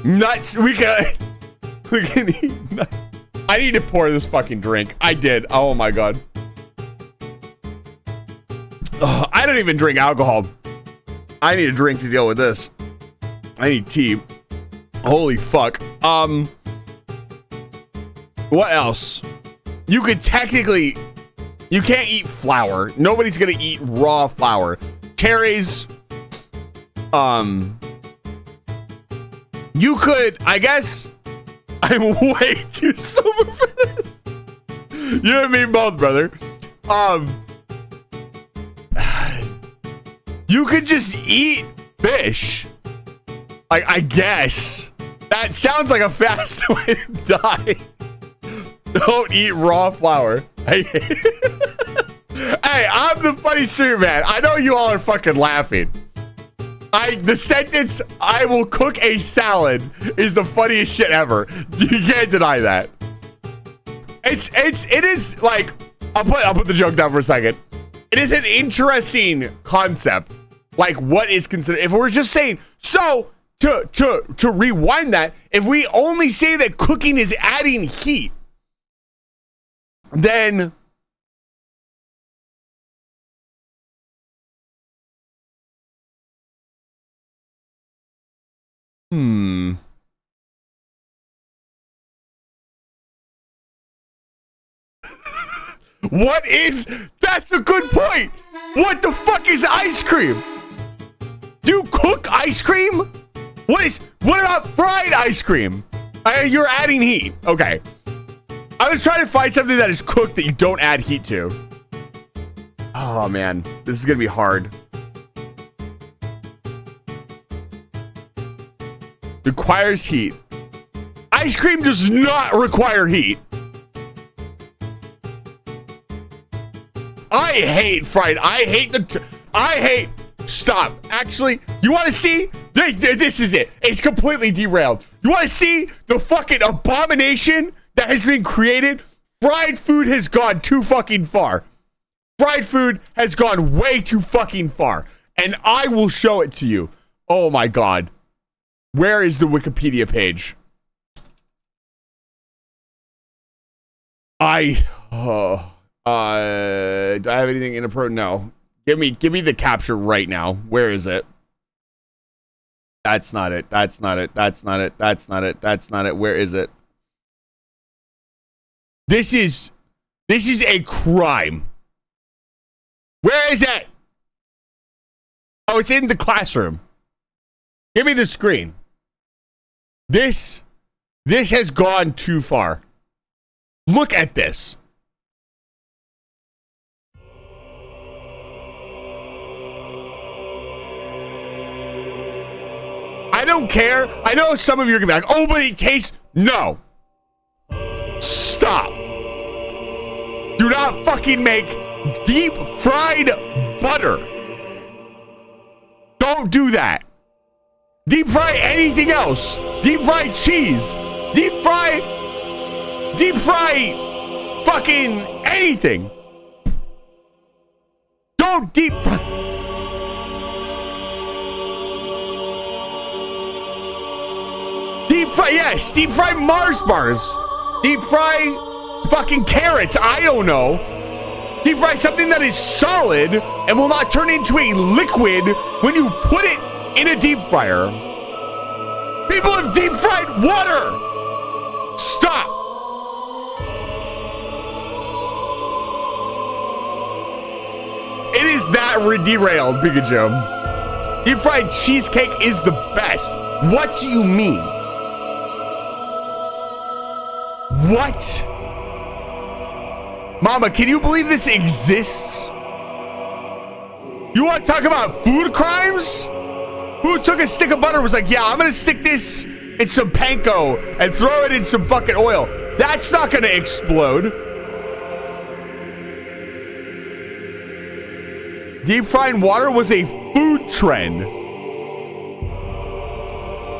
Nuts. We can eat nuts. I need to pour this fucking drink. I did. Oh my God. Ugh, I don't even drink alcohol. I need a drink to deal with this. I need tea. Holy fuck. What else? You could technically... You can't eat flour. Nobody's gonna eat raw flour. Cherries. You could, I guess. I'm way too sober for this. You and me both, brother. You could just eat fish. Like, I guess. That sounds like a fast way to die. Don't eat raw flour. Hey, I'm the funny streamer, man. I know you all are fucking laughing. The sentence, I will cook a salad, is the funniest shit ever. You can't deny that. It is like, I'll put the joke down for a second. It is an interesting concept. Like, what is considered, if we're just saying, so to rewind that, if we only say that cooking is adding heat, then what is, that's a good point. What the fuck is ice cream? Do you cook ice cream? What about fried ice cream? You're adding heat. Okay. I was trying to find something that is cooked that you don't add heat to. Oh man, this is gonna be hard. Requires heat. Ice cream does not require heat. I hate fried. I hate. Stop. Actually, you want to see? This is it. It's completely derailed. You want to see the fucking abomination that has been created? Fried food has gone too fucking far. Fried food has gone way too fucking far. And I will show it to you. Oh my God. Where is the Wikipedia page? Do I have anything inappropriate? No. Give me the capture right now. Where is it? That's not it. That's not it. That's not it. That's not it. That's not it. Where is it? This is a crime. Where is it? Oh, it's in the classroom. Give me the screen. This has gone too far. Look at this. I don't care. I know some of you are gonna be like, oh, but it tastes. No. Stop. Do not fucking make deep fried butter. Don't do that. Deep fry anything else. Deep fry cheese. Deep fry fucking anything. Don't deep fry. Deep fry, yes, deep fry Mars bars. Deep fry fucking carrots, I don't know. Deep fry something that is solid and will not turn into a liquid when you put it in a deep fryer. People have deep fried water. Stop. It is that derailed, Pikachu. Deep fried cheesecake is the best. What do you mean? What? Mama, can you believe this exists? You want to talk about food crimes? Who took a stick of butter and was like, yeah, I'm going to stick this in some panko and throw it in some fucking oil. That's not going to explode. Deep frying water was a food trend.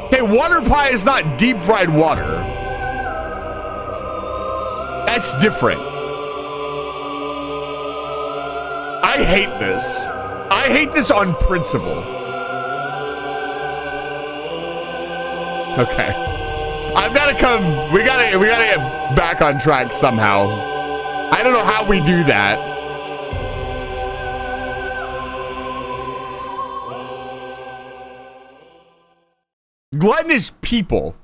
Okay, water pie is not deep fried water. That's different. I hate this. I hate this on principle. Okay. I've got to come. We gotta get back on track somehow. I don't know how we do that. Gluttonous people.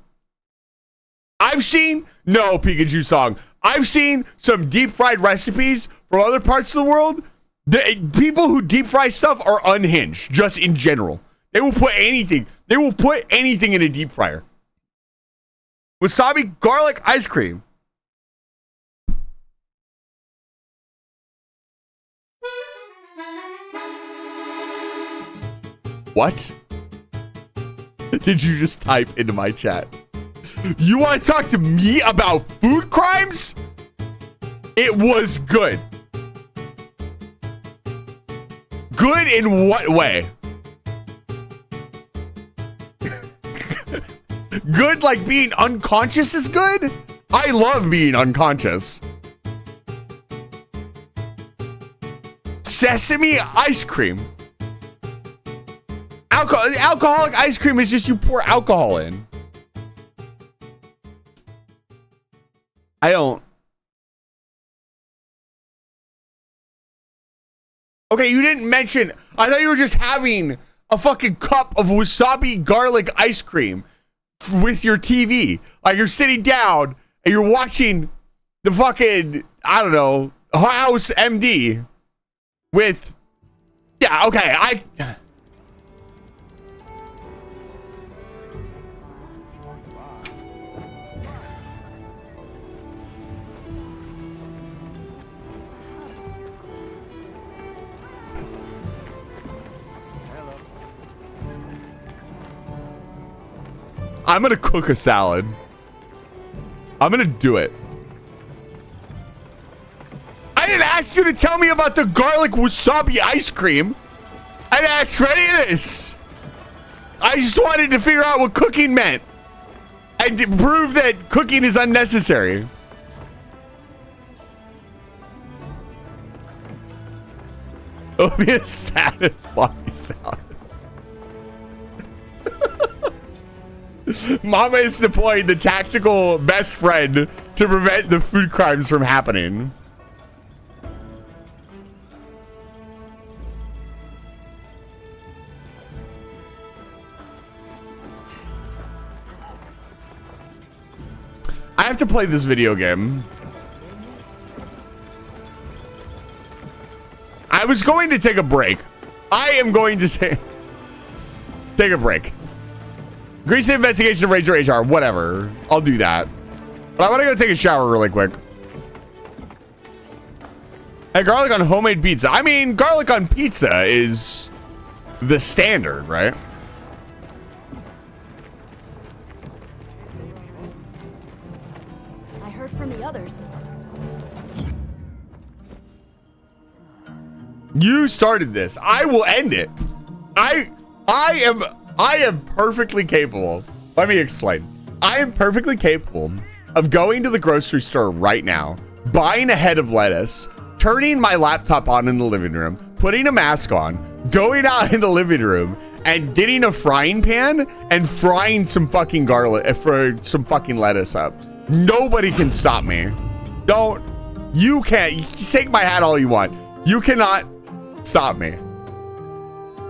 I've seen Pikachu song. I've seen some deep fried recipes from other parts of the world. The people who deep fry stuff are unhinged, just in general. They will put anything. They will put anything in a deep fryer. Wasabi garlic ice cream. What? Did you just type into my chat? You want to talk to me about food crimes? It was good. Good in what way? Good like being unconscious is good? I love being unconscious. Sesame ice cream. Alcoholic ice cream is just you pour alcohol in. I don't. Okay, you didn't mention. I thought you were just having a fucking cup of wasabi garlic ice cream with your TV. Like you're sitting down and you're watching the fucking, I don't know, House MD with. Yeah, okay, I'm gonna cook a salad. I'm gonna do it. I didn't ask you you to tell me about the garlic wasabi ice cream. I didn't ask for any of this. I just wanted to figure out what cooking meant and to prove that cooking is unnecessary. It would be a sad and floppy salad. Mama is deploying the tactical best friend to prevent the food crimes from happening. I have to play this video game. I was going to take a break. I am going to take a break. Grease investigation of Ranger HR. Whatever. I'll do that. But I want to go take a shower really quick. Hey, garlic on homemade pizza. I mean, garlic on pizza is the standard, right? I heard from the others. You started this. I will end it. I am perfectly capable. Let me explain. I am perfectly capable of going to the grocery store right now, buying a head of lettuce, turning my laptop on in the living room, putting a mask on, going out in the living room, and getting a frying pan and frying some fucking garlic for some fucking lettuce up. Nobody can stop me. You can't. You can take my hat all you want. You cannot stop me.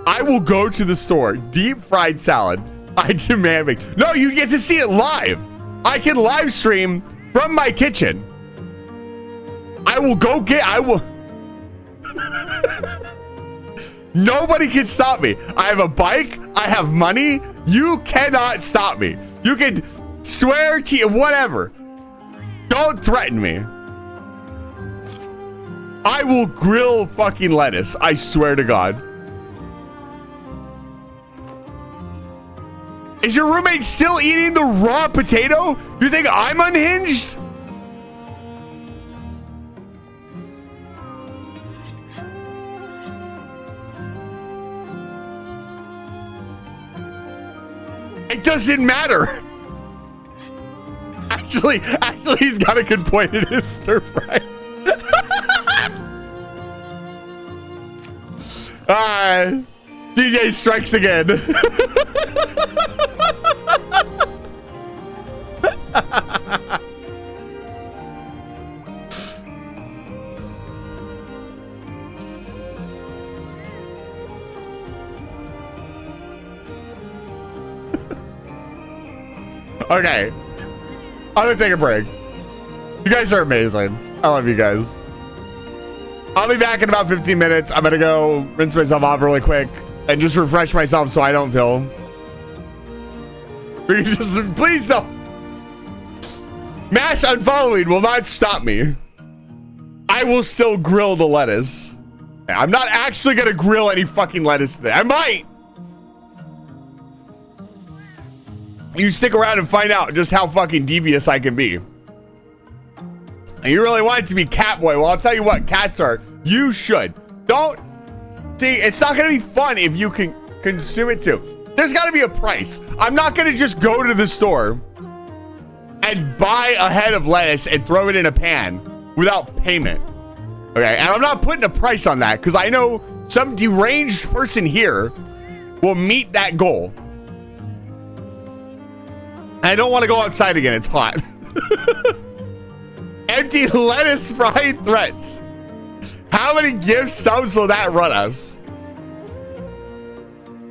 I will go to the store, deep fried salad. I demand it. No, you get to see it live. I can live stream from my kitchen. I will go get, Nobody can stop me. I have a bike. I have money. You cannot stop me. You can swear to whatever. Don't threaten me. I will grill fucking lettuce. I swear to God. Is your roommate still eating the raw potato? You think I'm unhinged? It doesn't matter. Actually, he's got a good point. It is stir fry. DJ strikes again. Okay, I'm gonna take a break. You guys are amazing. I love you guys. I'll be back in about 15 minutes. I'm gonna go rinse myself off really quick and just refresh myself so I don't feel. Please don't. Mash unfollowing will not stop me. I will still grill the lettuce. I'm not actually gonna grill any fucking lettuce today. I might. You stick around and find out just how fucking devious I can be. And you really want it to be Catboy. Well, I'll tell you what, cats are. You should. Don't. See, it's not going to be fun if you can consume it too. There's got to be a price. I'm not going to just go to the store and buy a head of lettuce and throw it in a pan without payment. Okay, and I'm not putting a price on that because I know some deranged person here will meet that goal. I don't want to go outside again. It's hot. Empty lettuce fried threats. How many gift subs will that run us?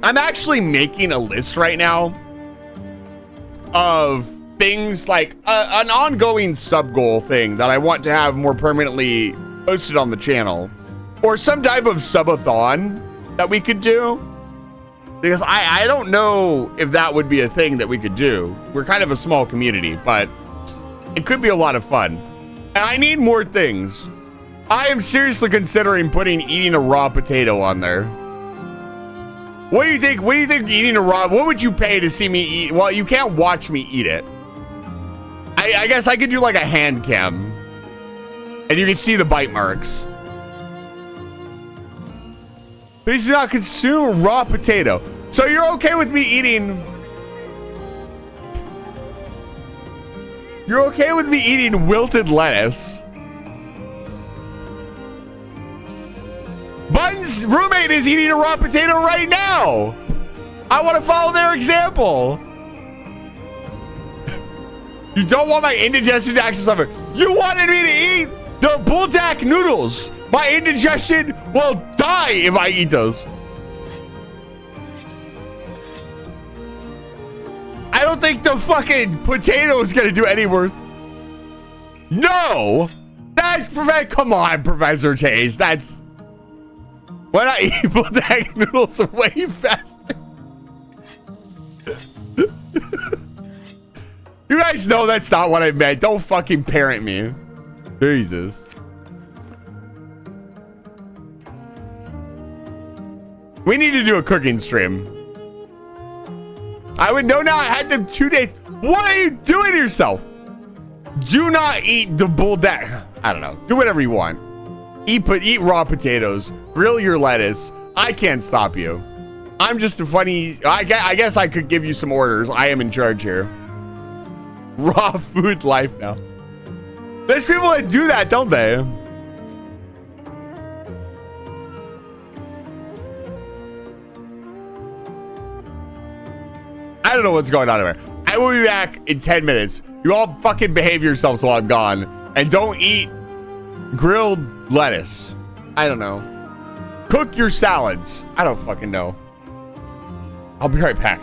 I'm actually making a list right now of things like an ongoing sub goal thing that I want to have more permanently posted on the channel, or some type of subathon that we could do. Because I don't know if that would be a thing that we could do. We're kind of a small community, but it could be a lot of fun. And I need more things. I am seriously considering eating a raw potato on there. What do you think? What do you think eating a raw? What would you pay to see me eat? Well, you can't watch me eat it. I guess I could do like a hand cam, and you can see the bite marks. Please do not consume raw potato. So you're okay with me eating... You're okay with me eating wilted lettuce. Bun's roommate is eating a raw potato right now. I want to follow their example. You don't want my indigestion to actually suffer. You wanted me to eat the buldak noodles. My indigestion will die if I eat those. I don't think the fucking potato is gonna do any worse. No, that's come on, Professor Chase. That's why not eat buldak noodles way faster. You guys know that's not what I meant. Don't fucking parent me. Jesus. We need to do a cooking stream. I would know now. I had them 2 days. What are you doing to yourself? Do not eat the buldak. I don't know. Do whatever you want. Eat raw potatoes. Grill your lettuce. I can't stop you. I'm just a funny... I guess I could give you some orders. I am in charge here. Raw food life now. There's people that do that, don't they? I don't know what's going on here. I will be back in 10 minutes. You all fucking behave yourselves while I'm gone. And don't eat grilled lettuce. I don't know. Cook your salads. I don't fucking know. I'll be right back.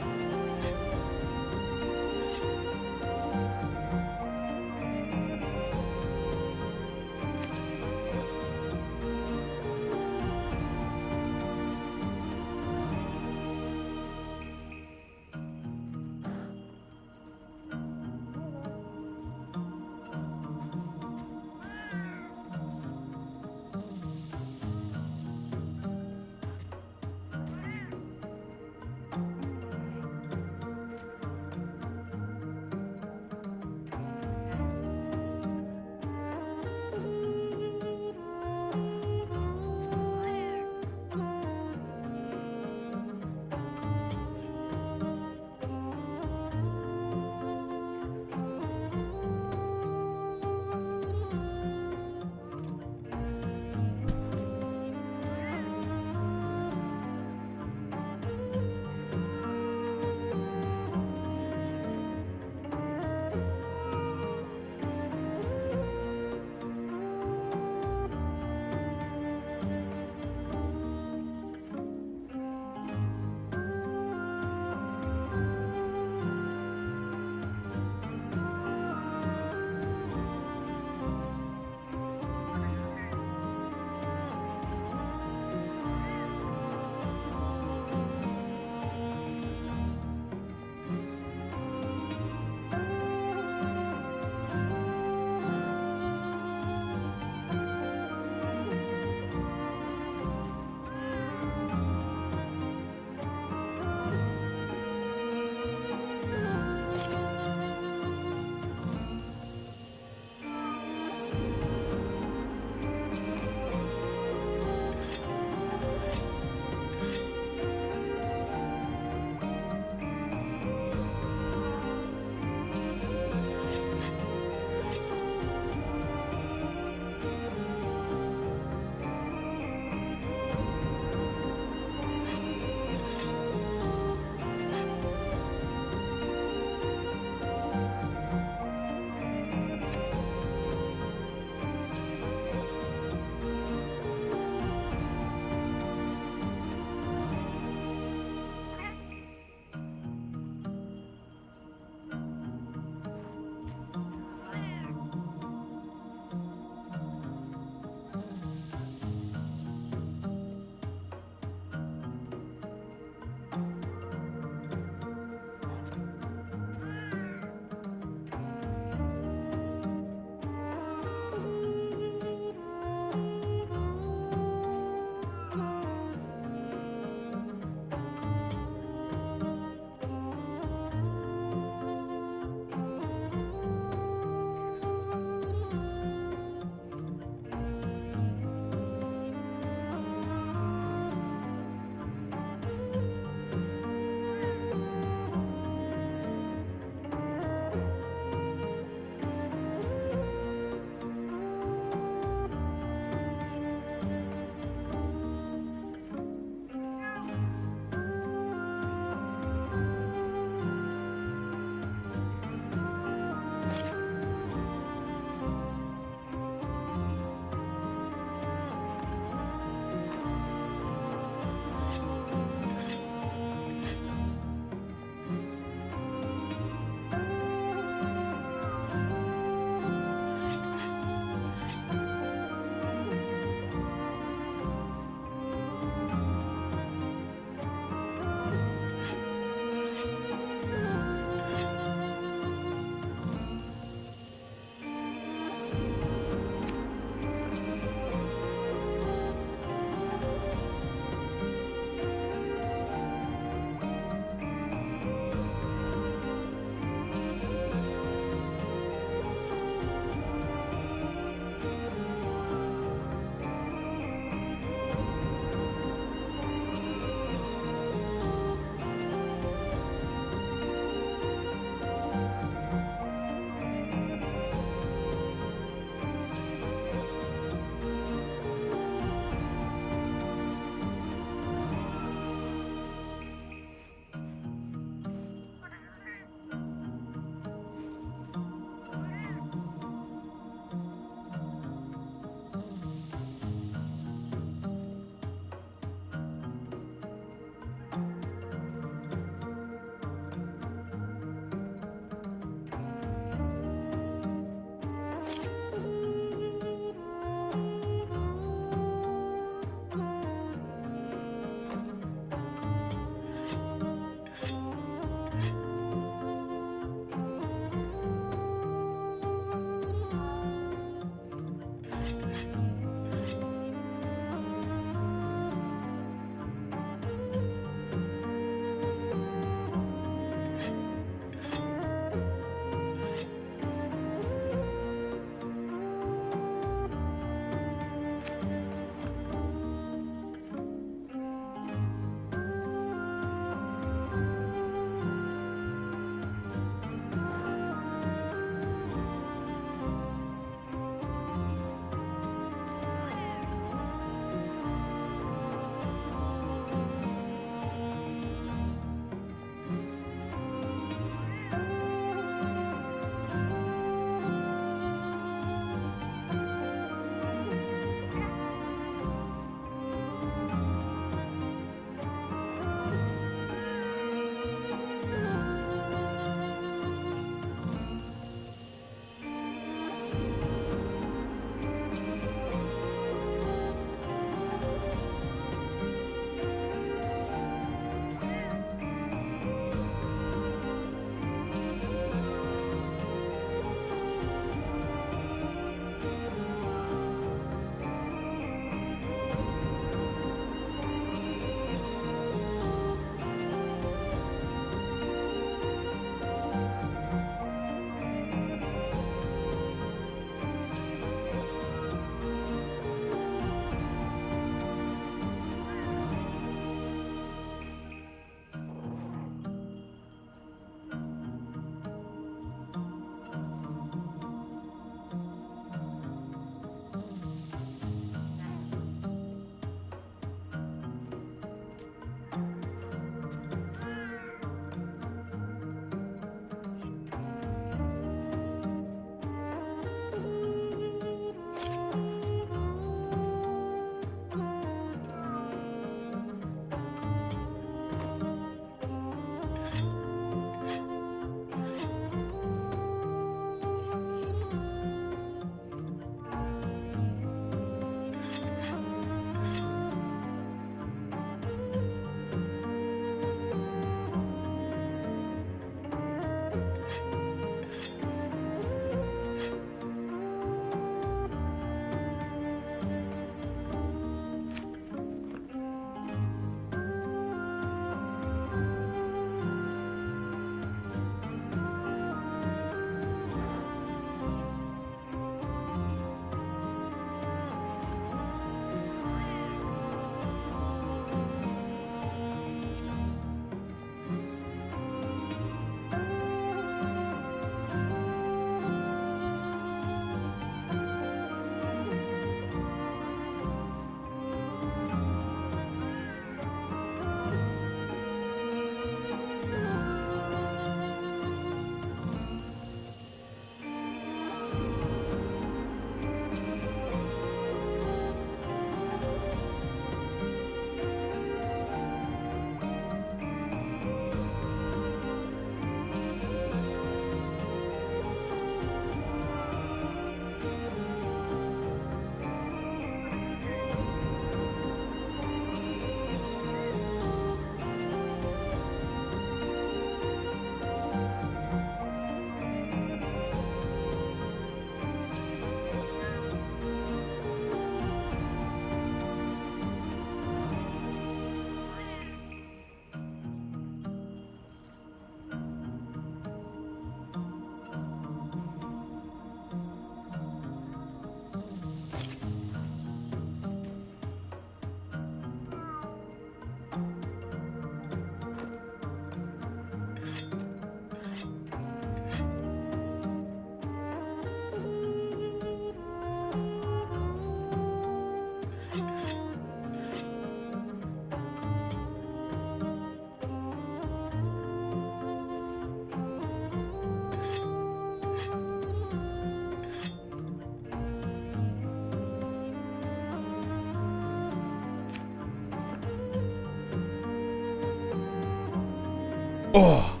Oh.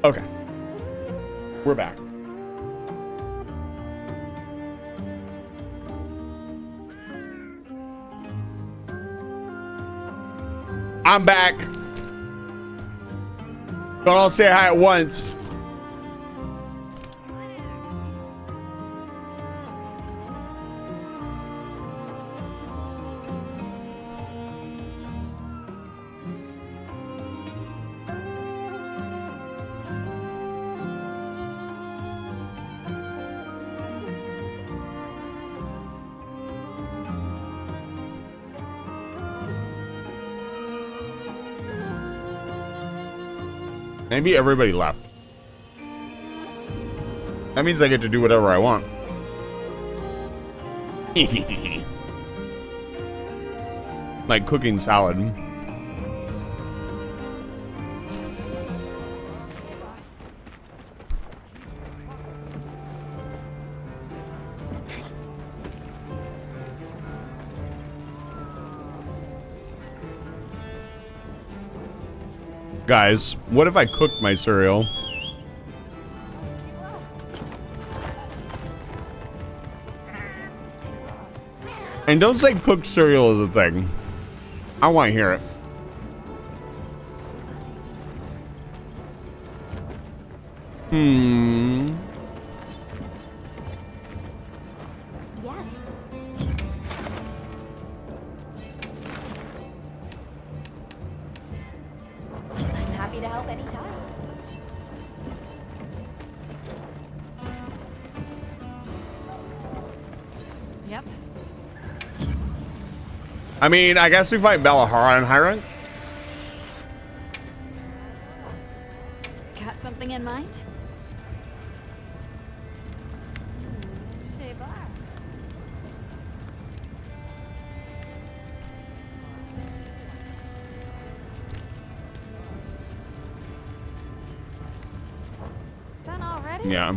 Okay. We're back. I'm back. Don't all say hi at once. Maybe everybody left. That means I get to do whatever I want. Like cooking salad. Guys, what if I cooked my cereal? And don't say cooked cereal is a thing. I want to hear it. Yes. I'm happy to help anytime. Yep. I mean, I guess we fight Belahara and Hyrant. Got something in mind? Shabar. Done already? Yeah.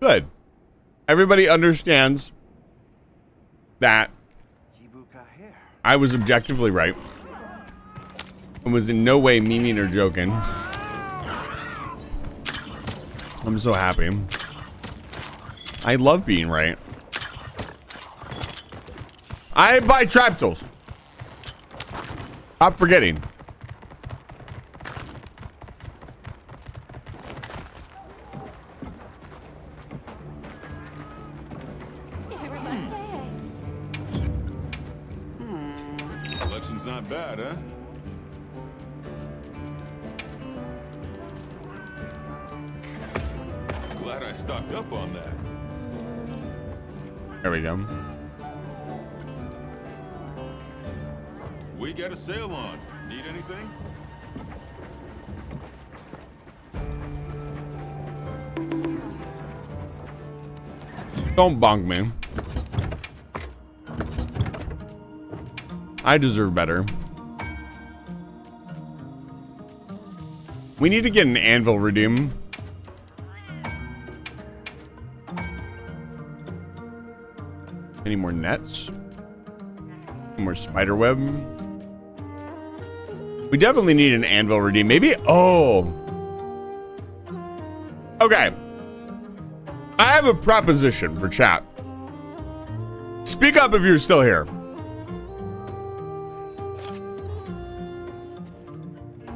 Good. Everybody understands that I was objectively right and was in no way meaning or joking. I'm so happy. I love being right. I buy trap tools. Stop forgetting. Selection's not bad, huh? Glad I stocked up on that. There we go. We got a sale on. Need anything? Don't bonk me. I deserve better. We need to get an anvil redeem. Any more nets? Any more spider web? We definitely need an anvil redeem. Maybe. Oh. Okay. I have a proposition for chat. Speak up if you're still here.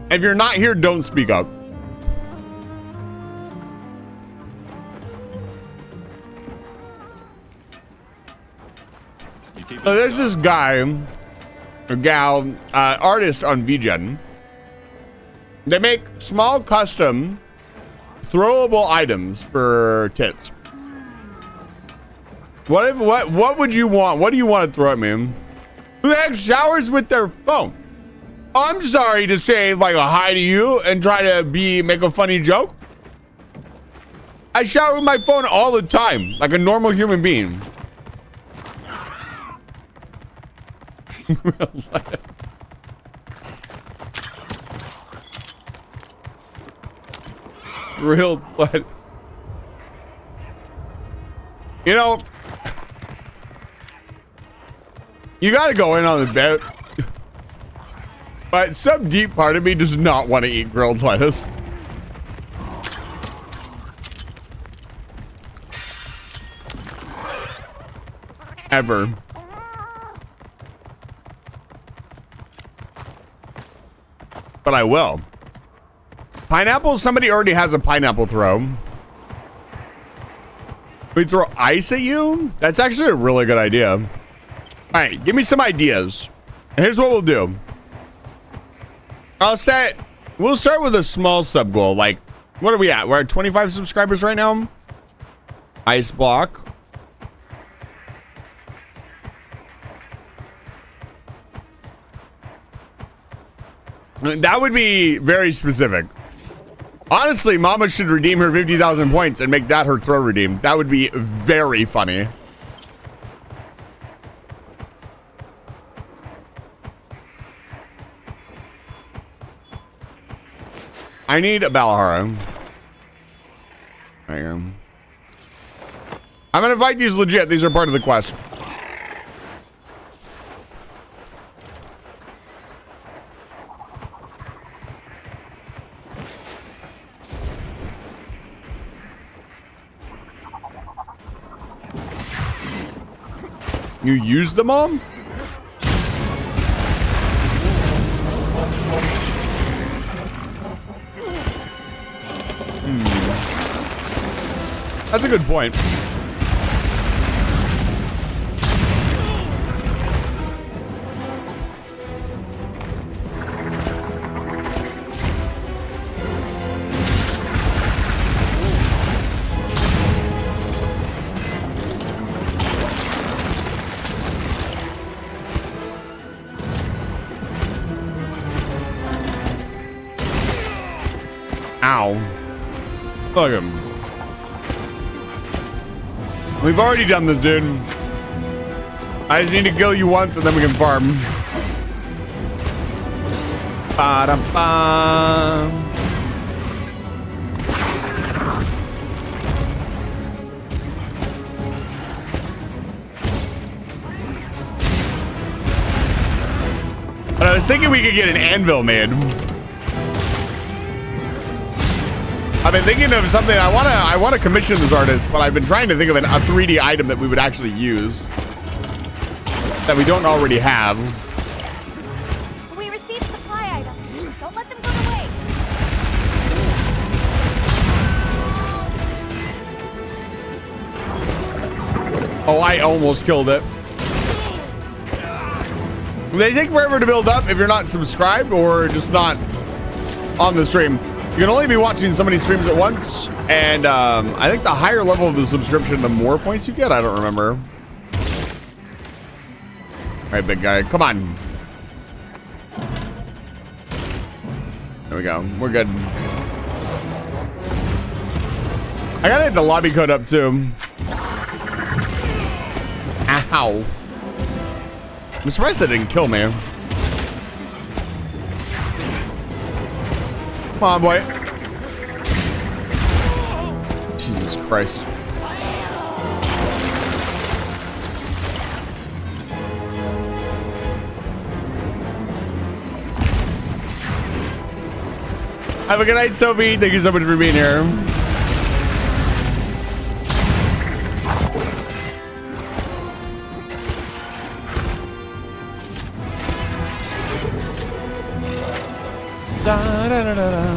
If you're not here, don't speak up. So there's this guy or gal, artist on VGen. They make small custom throwable items for tits. What would you want? What do you want to throw at me? Who the heck showers with their phone? I'm sorry to say like a hi to you and try to make a funny joke. I shower with my phone all the time, like a normal human being. Real what? You know, you got to go in on the bet. But some deep part of me does not want to eat grilled lettuce. Ever. But I will. Pineapple? Somebody already has a pineapple throw. We throw ice at you? That's actually a really good idea. All right, give me some ideas. And here's what we'll do. We'll start with a small sub goal. Like, what are we at? We're at 25 subscribers right now. Ice block. That would be very specific. Honestly, Mama should redeem her 50,000 points and make that her throw redeem. That would be very funny. I need a Balahara. There you go. I'm gonna fight these legit. These are part of the quest. You used them all? That's a good point. Ow. Look at him. We've already done this, dude. I just need to kill you once and then we can farm. Ba-dum-bum. But I was thinking we could get an anvil made. I've been thinking of something. I want to commission this artist, but I've been trying to think of a 3D item that we would actually use that we don't already have. We received supply items. Don't let them go to waste. Oh, I almost killed it. They take forever to build up if you're not subscribed or just not on the stream. You can only be watching so many streams at once, and I think the higher level of the subscription, the more points you get. I don't remember. All right, big guy, come on. There we go. We're good. I gotta hit the lobby code up too. Ow. I'm surprised that didn't kill me. Come on, boy. Jesus Christ. Have a good night, Sophie. Thank you so much for being here. Da, da, da, da, da.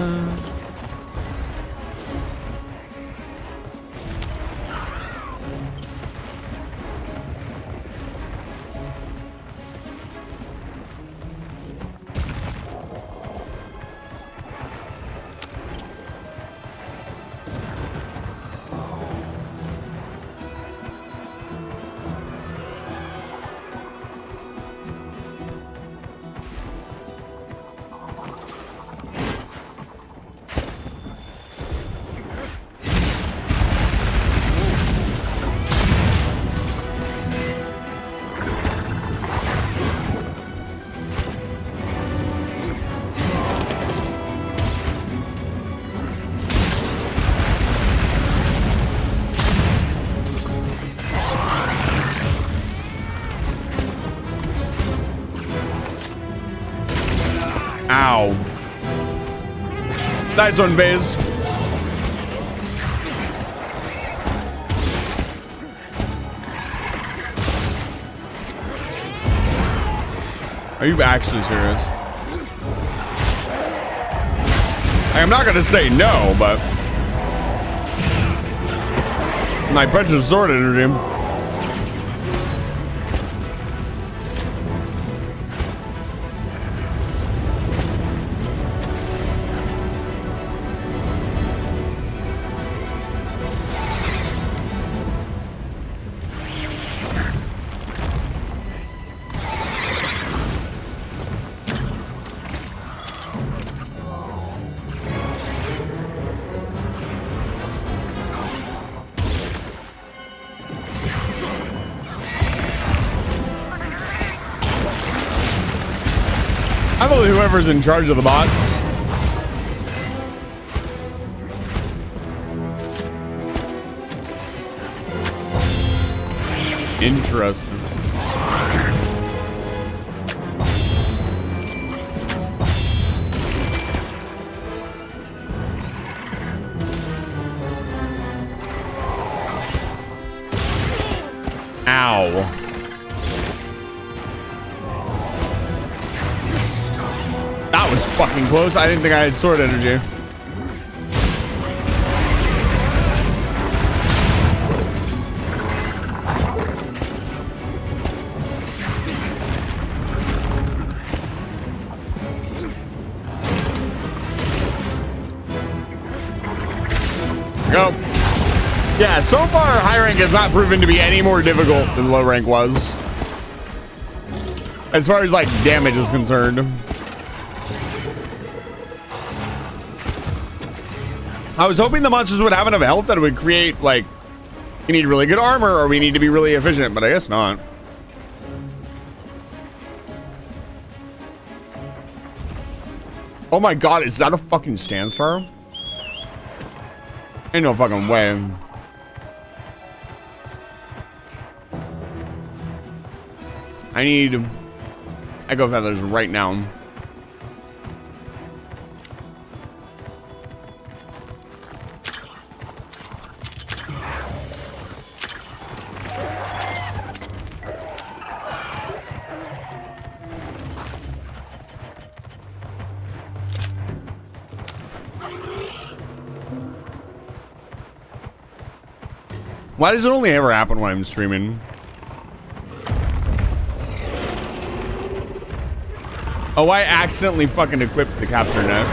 Nice one, Vase. Are you actually serious? I'm not gonna say no, but my precious sword energy. I believe whoever's in charge of the bots. Interesting. Ow. That was fucking close. I didn't think I had sword energy. Go. Yeah, so far high rank has not proven to be any more difficult than low rank was. As far as like damage is concerned. I was hoping the monsters would have enough health that it would create, like, you need really good armor or we need to be really efficient, but I guess not. Oh my god, is that a fucking stand star? Ain't no fucking way. I need echo feathers right now. Why does it only ever happen when I'm streaming? Oh, I accidentally fucking equipped the capture net.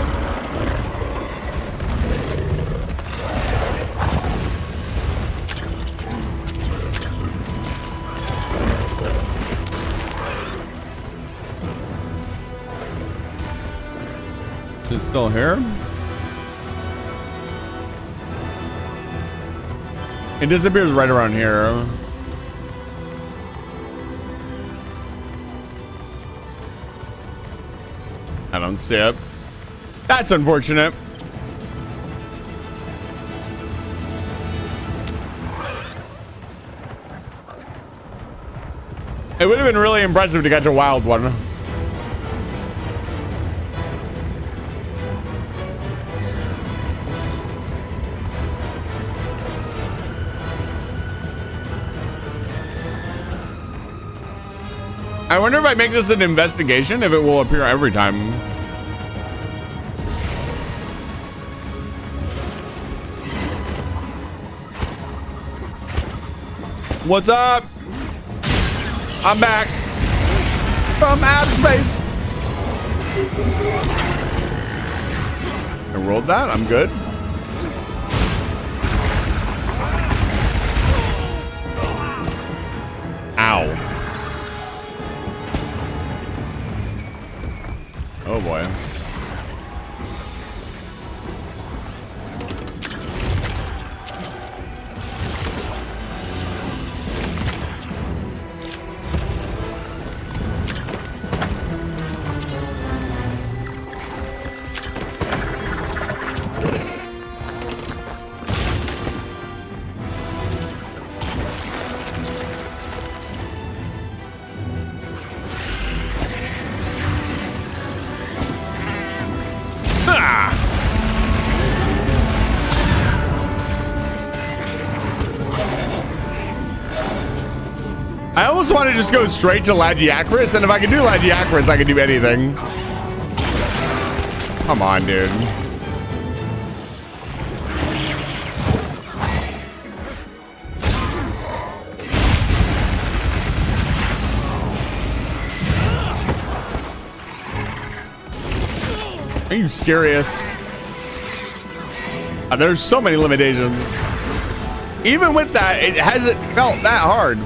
Is it still here? It disappears right around here. I don't see it. That's unfortunate. It would have been really impressive to catch a wild one. I wonder if I make this an investigation, if it will appear every time. What's up? I'm back from outer space. I rolled that. I'm good. Ow. Oh boy. I almost want to just go straight to Lagiacris, and if I can do Lagiacris, I can do anything. Come on, dude. Are you serious? There's so many limitations. Even with that, it hasn't felt that hard.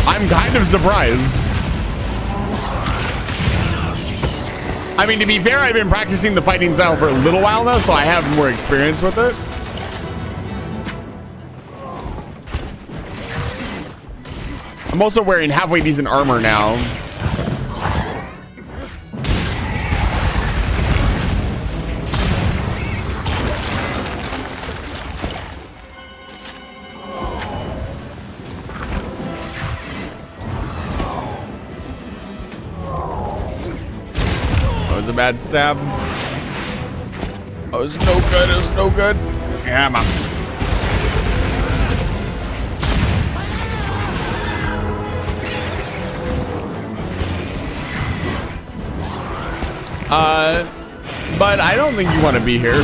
I'm kind of surprised. I mean, to be fair, I've been practicing the fighting style for a little while now, so I have more experience with it. I'm also wearing halfway decent armor now. Bad stab. Oh, it was no good. It was no good. Yeah, man. But I don't think you want to be here.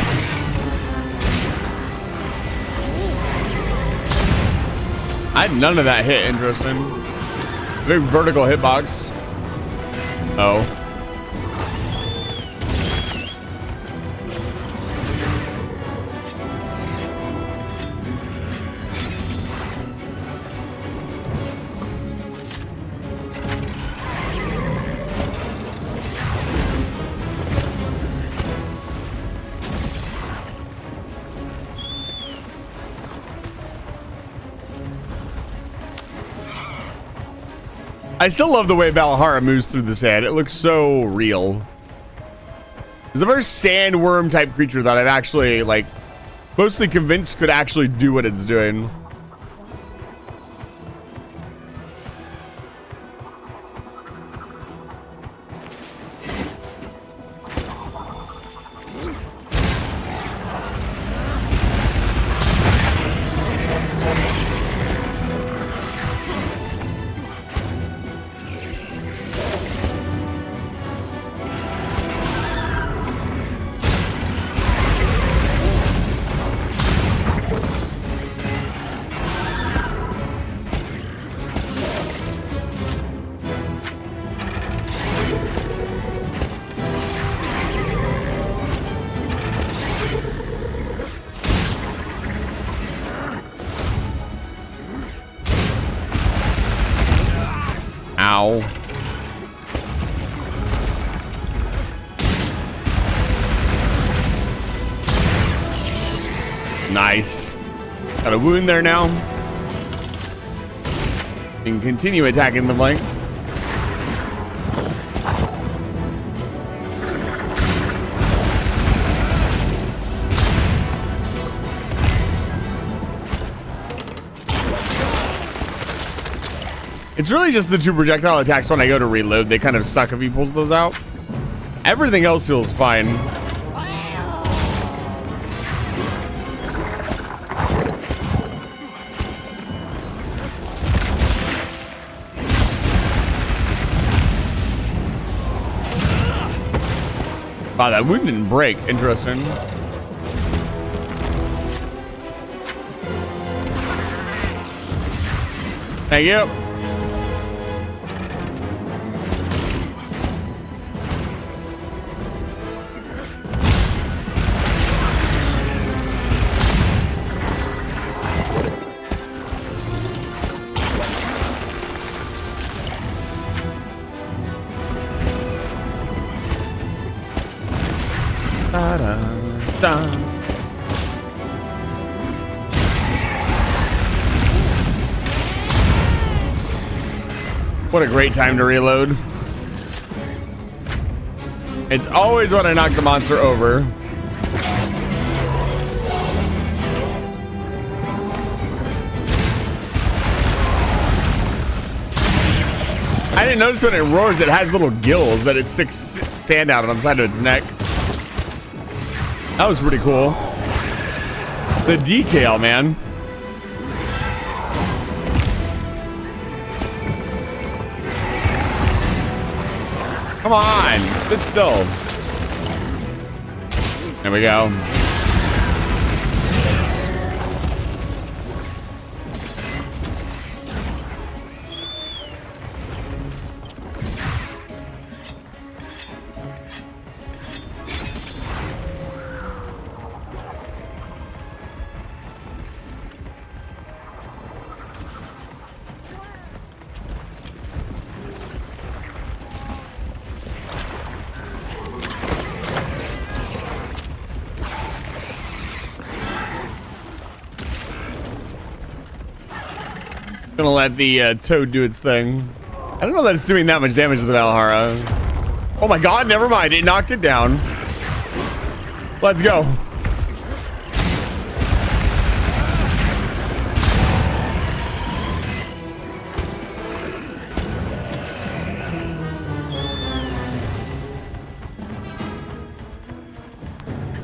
I had none of that hit. Interesting. Big vertical hitbox. Oh. I still love the way Valhalla moves through the sand. It looks so real. It's the first sandworm type creature that I've actually like mostly convinced could actually do what it's doing. Ow. Nice. Got a wound there now. You can continue attacking the flank. It's really just the two projectile attacks when I go to reload. They kind of suck if he pulls those out. Everything else feels fine. Wow, that wound didn't break. Interesting. Thank you. What a great time to reload. It's always when I knock the monster over. I didn't notice when it roars, it has little gills that it sticks sand out on the side of its neck. That was pretty cool. The detail, man. Come on, sit still. There we go. Gonna let the toad do its thing. I don't know that it's doing that much damage to the Valhalla. Oh my god, never mind. It knocked it down. Let's go.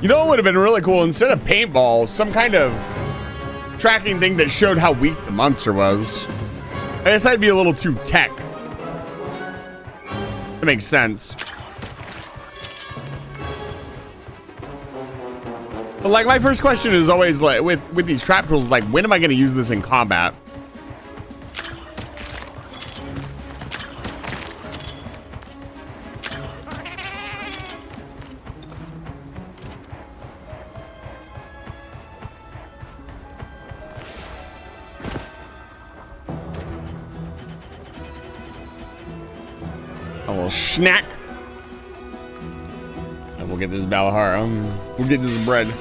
You know what would have been really cool? Instead of paintball, some kind of tracking thing that showed how weak the monster was. I guess that'd be a little too tech. That makes sense. But like, my first question is always like, with these trap tools, like, when am I going to use this in combat? A little snack. And we'll get this Balahara. We'll get this bread.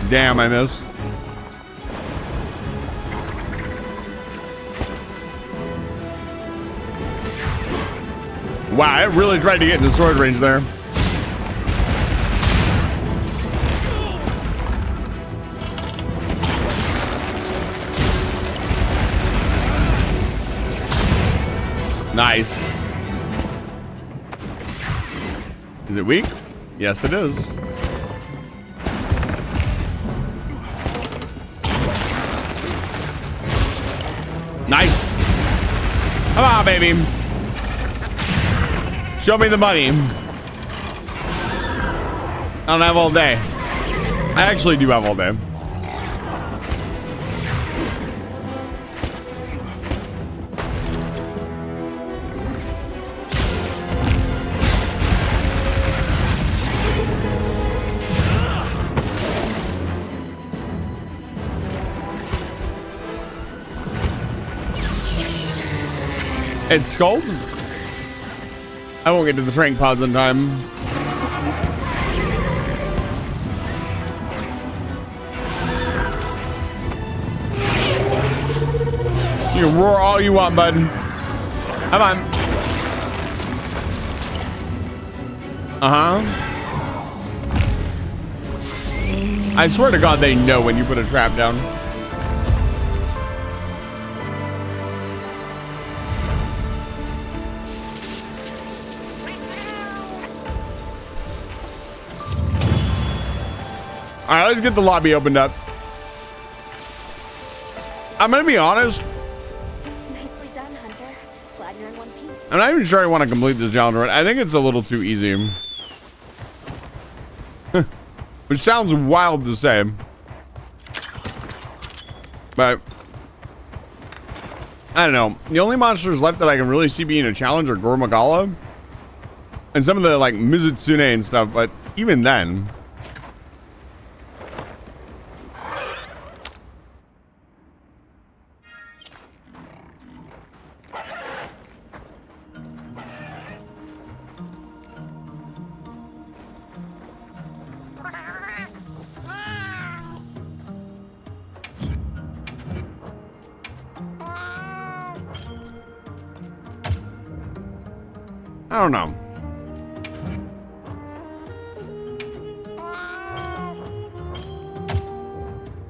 Damn, I missed. Wow, I really tried to get into sword range there. Nice. Is it weak? Yes, it is. Nice. Come on, baby. Show me the money. I don't have all day. I actually do have all day. It's Skull. I won't get to the trank pods in time. You can roar all you want, bud. Come on. I swear to God, they know when you put a trap down. All right, let's get the lobby opened up. I'm gonna be honest. Nicely done, Hunter. Glad you're in one piece. I'm not even sure I want to complete this challenge right. I think it's a little too easy. Which sounds wild to say. But I don't know. The only monsters left that I can really see being a challenge are Gormagala and some of the like Mizutsune and stuff, but even then. I don't know.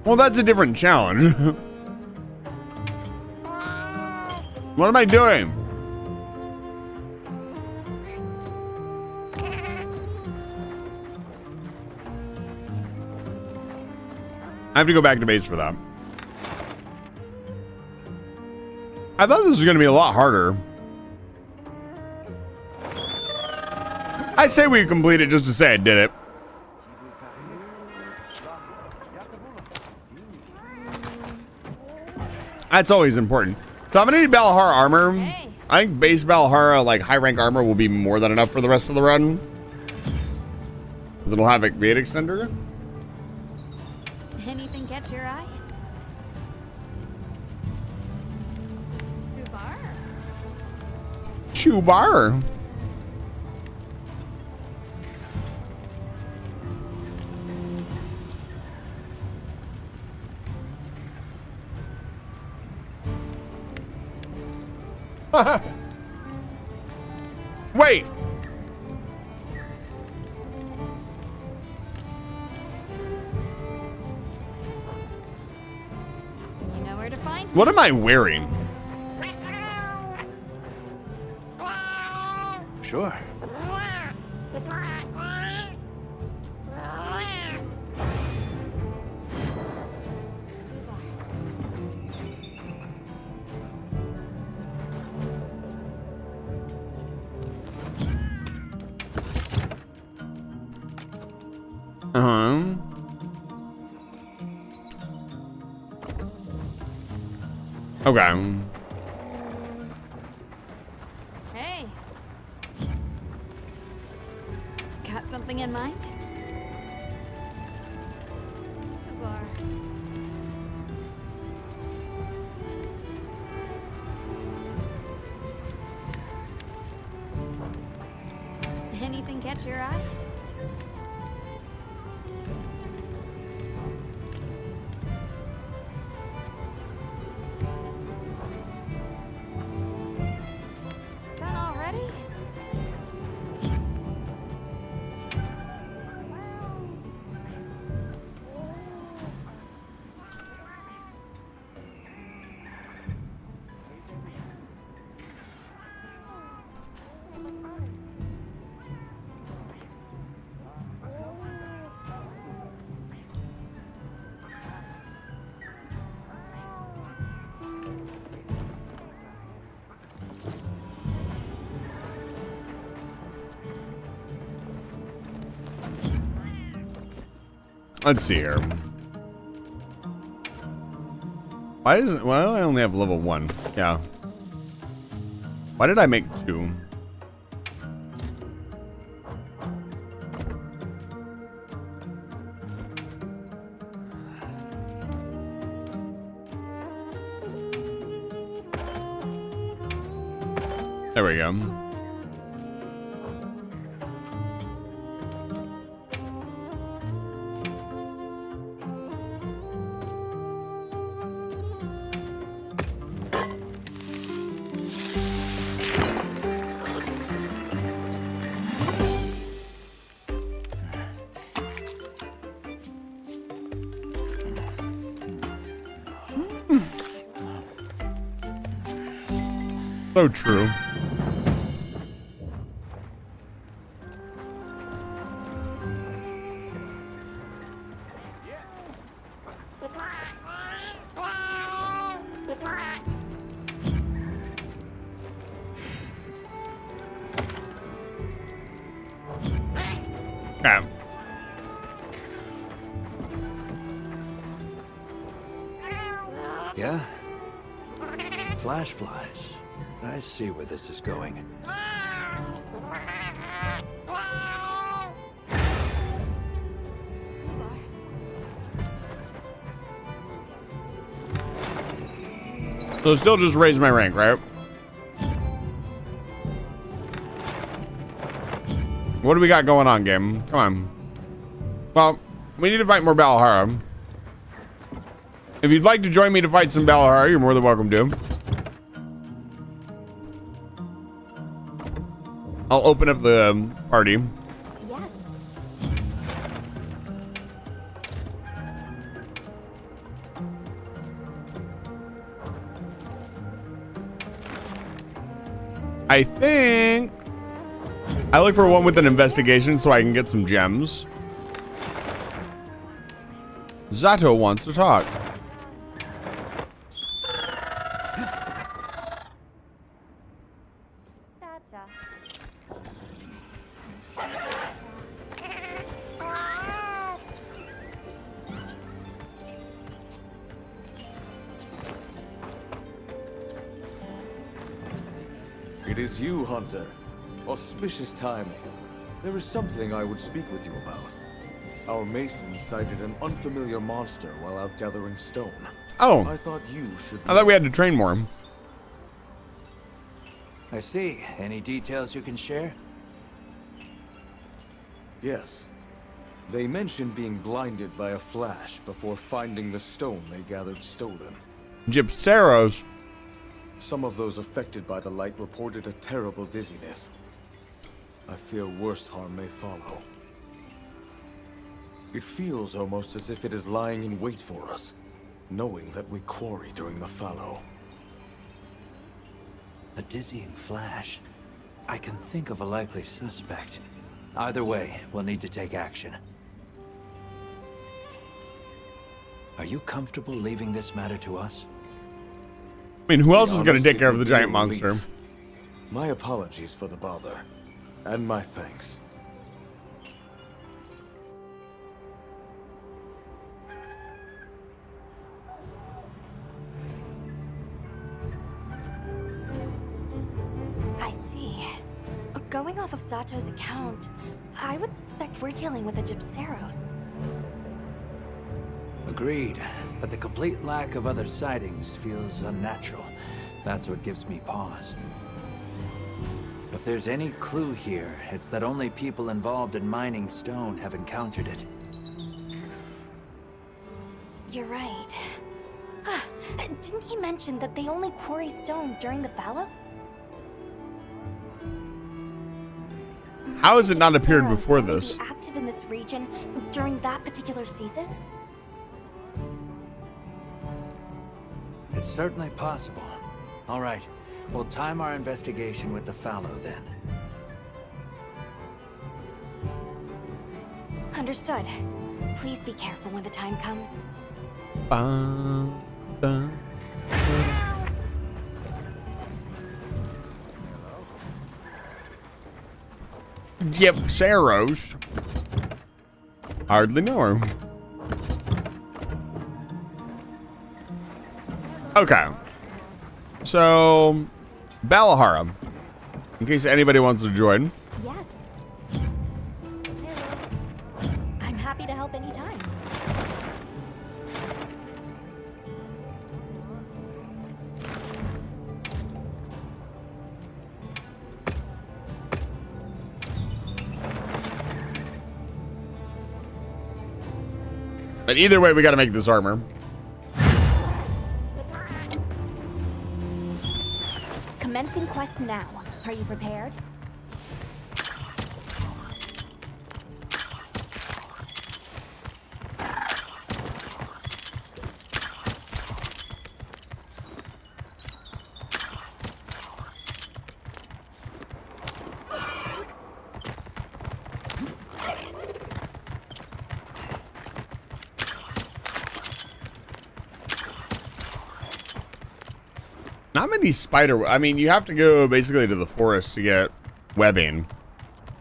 Well, that's a different challenge. What am I doing? I have to go back to base for that. I thought this was going to be a lot harder. I say we complete it just to say I did it. That's always important. So I'm gonna need Balahara armor. Hey. I think base Balahara, like high rank armor, will be more than enough for the rest of the run. Because it'll have a Gate extender. Anything catch your eye? Subar? Chubar. Wait. You know where to find me. What am I wearing? Sure. Okay. Hey. Got something in mind? Subar. Anything catch your eye? Done already? Let's see here. Why is it? Well, I only have level 1. Yeah. Why did I make 2? There we go. So true. Yeah. Yeah? Flash flies. I see where this is going. So still just raise my rank, right? What do we got going on, game? Come on. Well, we need to fight more Balahara. If you'd like to join me to fight some Balahara, you're more than welcome to. I'll open up the party. Yes. I think I look for one with an investigation so I can get some gems. Zato wants to talk. It is you, Hunter. Auspicious timing. There is something I would speak with you about. Our masons sighted an unfamiliar monster while out gathering stone. Oh. I thought you should... I thought we had to train more. I see. Any details you can share? Yes. They mentioned being blinded by a flash before finding the stone they gathered stolen. Gypseros. Some of those affected by the light reported a terrible dizziness. I fear worse harm may follow. It feels almost as if it is lying in wait for us, knowing that we quarry during the fallow. A dizzying flash. I can think of a likely suspect. Either way, we'll need to take action. Are you comfortable leaving this matter to us? I mean, who else is going to take care of the giant monster? My apologies for the bother, and my thanks. I see. Going off of Zato's account, I would suspect we're dealing with the Gypseros. Agreed, but the complete lack of other sightings feels unnatural. That's what gives me pause. If there's any clue here, it's that only people involved in mining stone have encountered it. You're right. Didn't he mention that they only quarry stone during the fallow? How has it not appeared Gypseros before only this? be active in this region during that particular season? It's certainly possible. All right, we'll time our investigation with the fallow then. Understood. Please be careful when the time comes. Gypseros. Hardly know her. Okay. So, Balahara. In case anybody wants to join. Yes. I'm happy to help anytime. But either way, we got to make this armor. Commencing quest now. Are you prepared? Not many spider. I mean, you have to go basically to the forest to get webbing,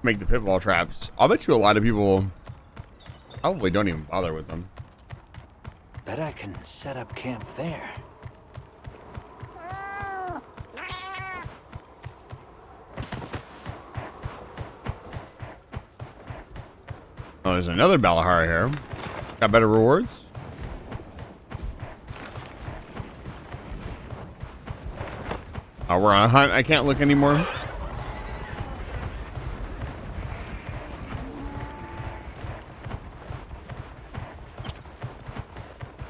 make the pitfall traps. I'll bet you a lot of people probably don't even bother with them. Bet I can set up camp there. Oh, there's another Balahara here. Got better rewards. Oh, we're on a hunt. I can't look anymore.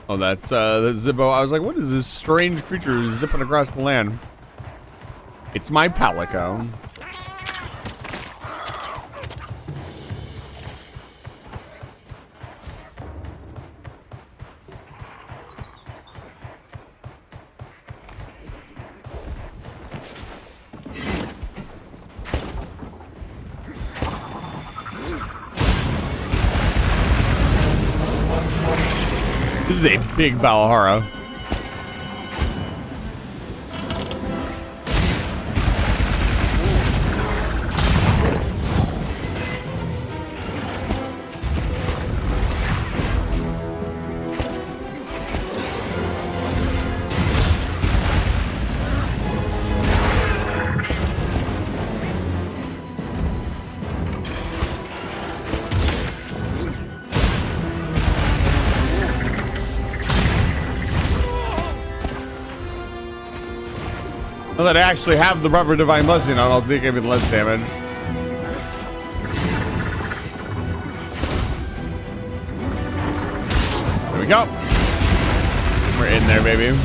Oh, that's Zippo. I was like, what is this strange creature zipping across the land? It's my Palico. This is a big Valhalla. Now that I actually have the rubber divine blessing on, I'll take even less damage. There we go. We're in there, baby.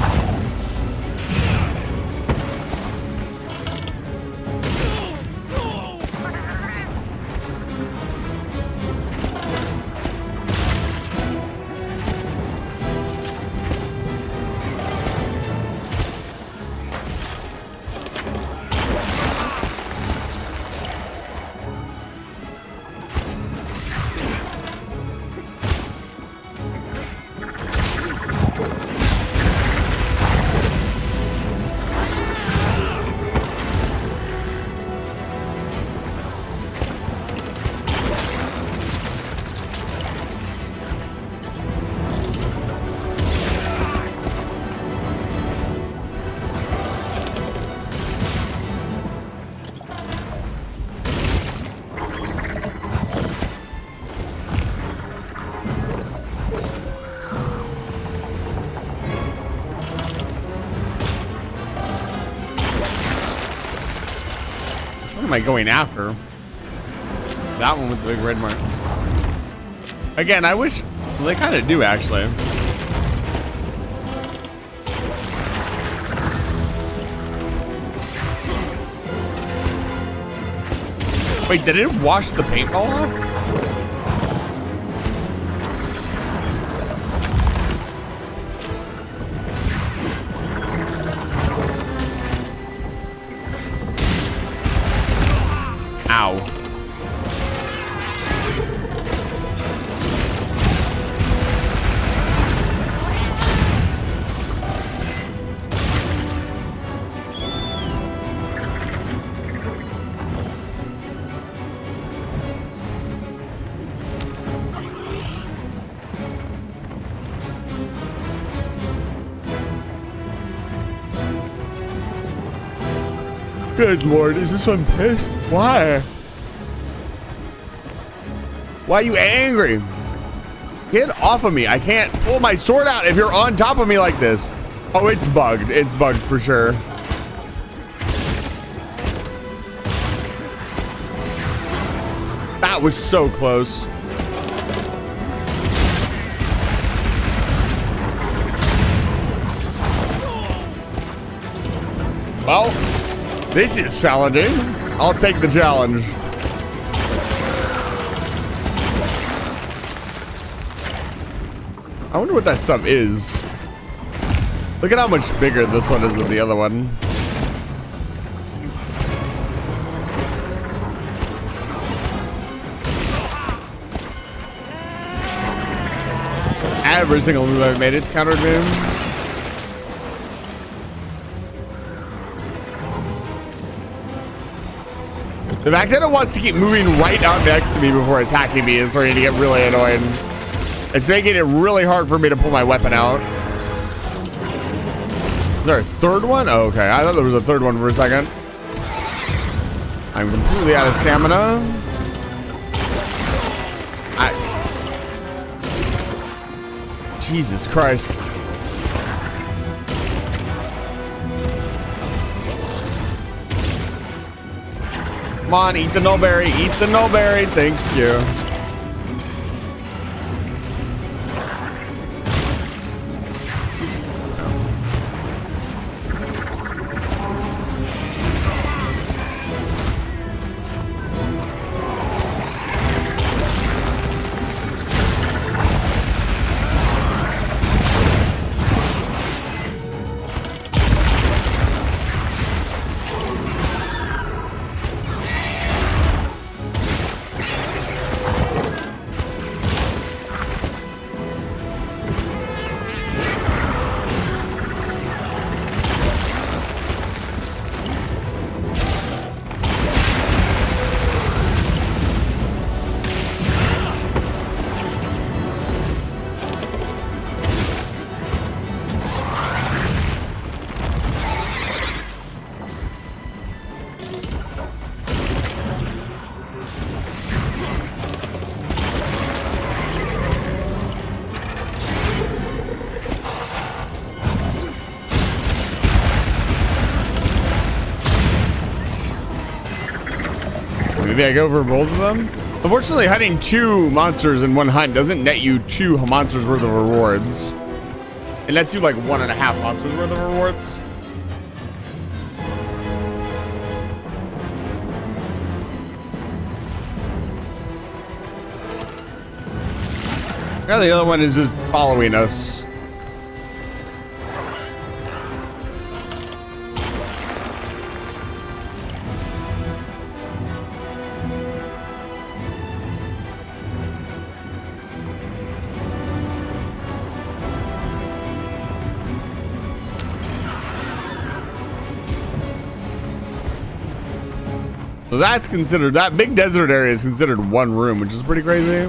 Am I going after? That one with the big red mark. Again, I wish well, they kind of do actually. Wait, did it wash the paintball off? Good Lord, is this one pissed? Why? Why are you angry? Get off of me. I can't pull my sword out if you're on top of me like this. Oh, it's bugged. It's bugged for sure. That was so close. Well, this is challenging. I'll take the challenge. I wonder what that stuff is. Look at how much bigger this one is than the other one. Every single move I've made, it's countered move. The fact that it wants to keep moving right out next to me before attacking me is starting to get really annoying. It's making it really hard for me to pull my weapon out. Is there a third one? Oh, okay, I thought there was a third one for a second. I'm completely out of stamina. Jesus Christ. Come on, eat the nullberry. Eat the nullberry. Thank you. if I go for both of them. Unfortunately, hunting 2 monsters in one hunt doesn't net you 2 monsters worth of rewards. It lets you like 1.5 monsters worth of rewards. Yeah, the other one is just following us. So that's considered, that big desert area is considered one room, which is pretty crazy.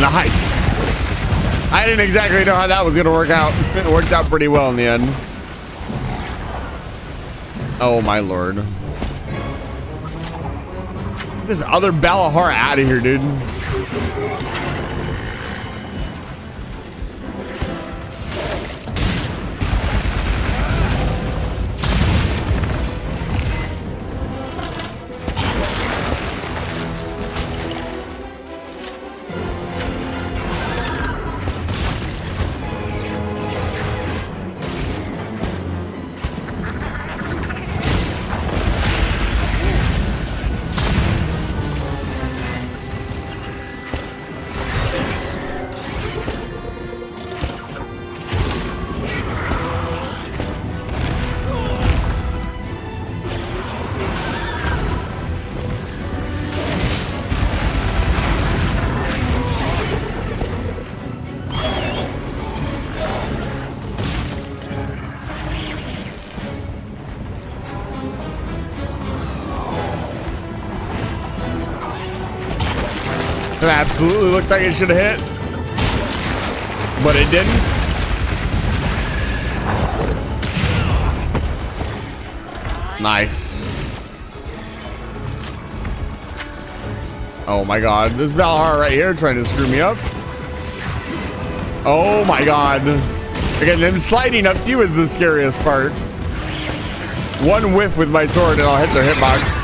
Nice. I didn't exactly know how that was gonna work out. It worked out pretty well in the end. Oh my lord. Get this other Balahar out of here, dude. It absolutely looked like it should have hit, but it didn't. Nice. Oh my god, this Valhar right here trying to screw me up. Oh my god. Again, them sliding up to you is the scariest part. One whiff with my sword and I'll hit their hitbox.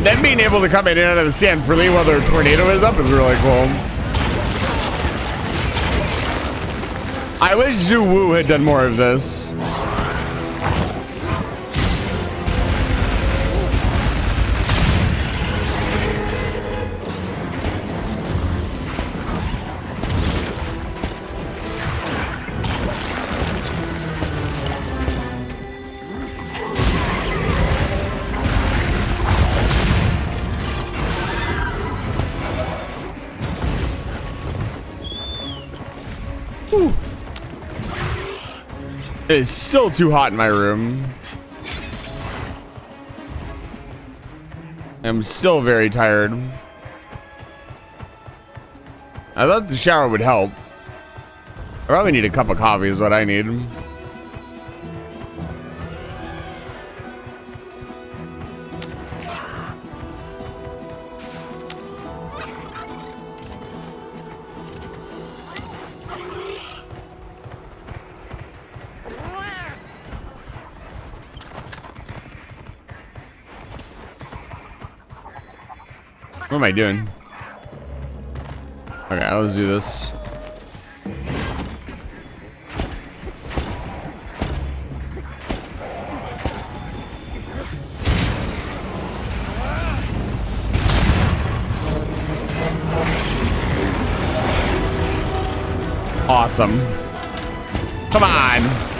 Them being able to come in and out of the sand freely while their tornado is up is really cool. I wish Zhu Wu had done more of this. It is still too hot in my room. I'm still very tired. I thought the shower would help. I probably need a cup of coffee is what I need. What am I doing? Okay, let's do this. awesome. Come on.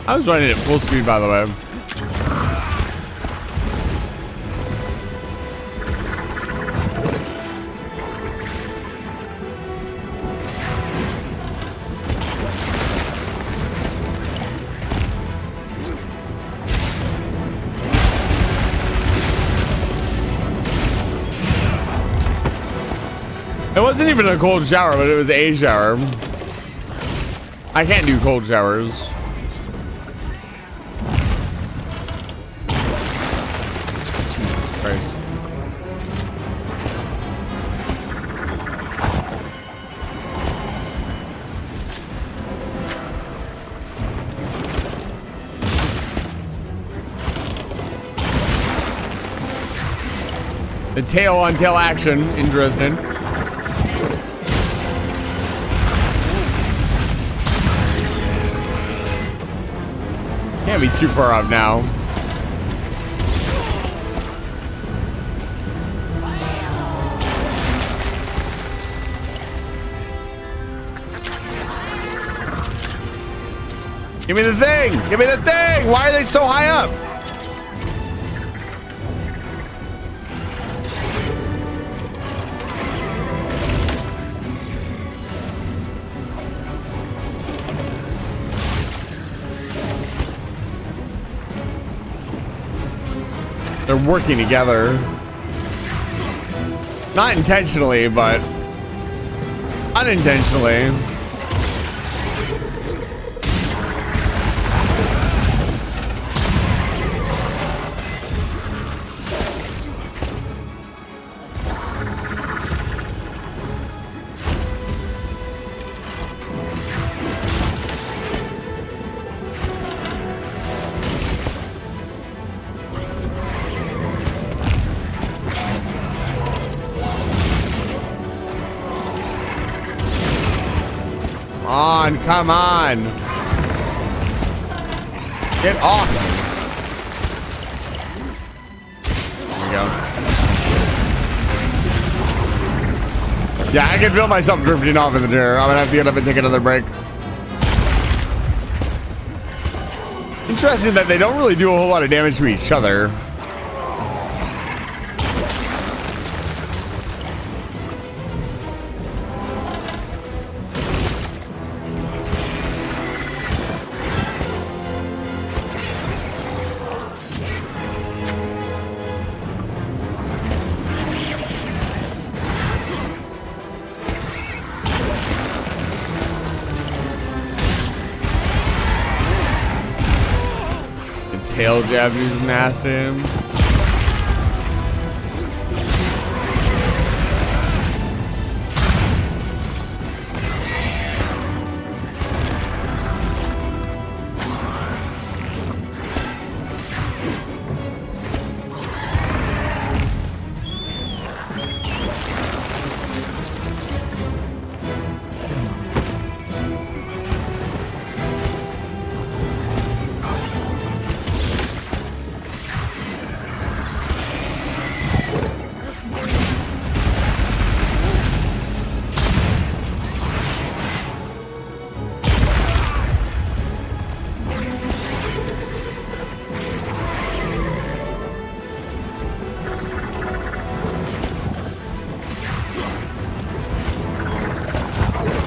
I was running at full speed, by the way. It wasn't even a cold shower, but it was a shower. I can't do cold showers. The tail on tail action, interesting. Can't be too far off now. Give me the thing! Give me the thing! Why are they so high up? They're working together. Not intentionally, but unintentionally. Come on. Get off. There we go. Yeah, I can feel myself drifting off in the chair. I'm gonna have to get up and take another break. Interesting that they don't really do a whole lot of damage to each other. Tail jab using ass him.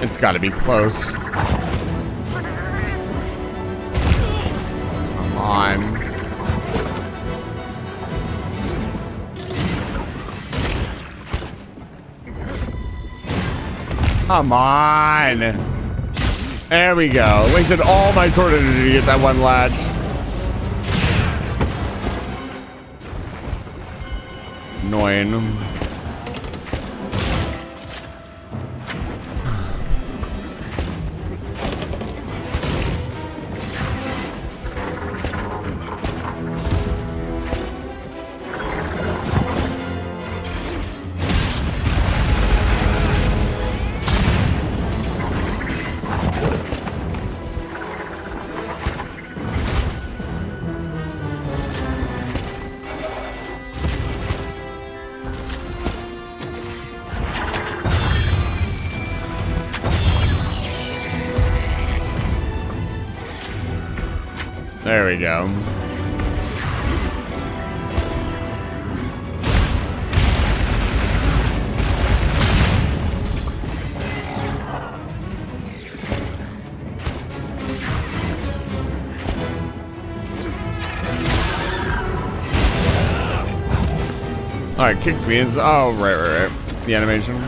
It's got to be close. Come on. Come on. There we go. Wasted all my sword energy to get that one latch. Annoying. There we go. All right, kick me. Oh, right. The animation.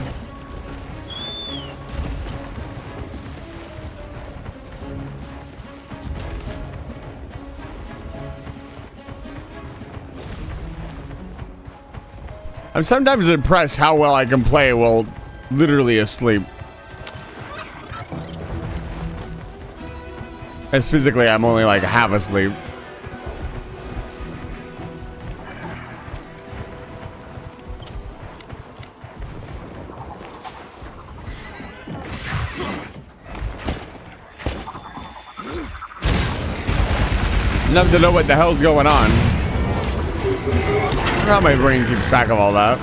I'm sometimes impressed how well I can play while literally asleep. As physically, I'm only like half asleep. Enough to know what the hell's going on. I don't know how my brain keeps track of all that.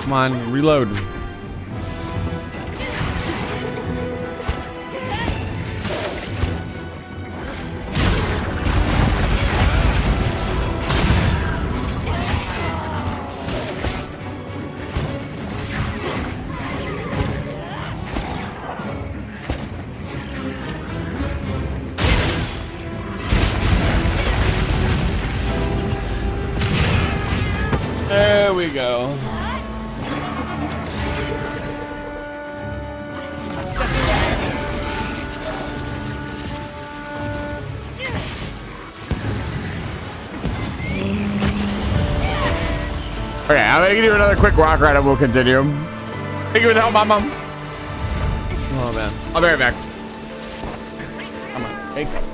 Come on, reload. There we go. Okay, I'm gonna do another quick rock ride and we'll continue. Thank you for the help, Mama. Oh man, I'll be right back. Come on, hey.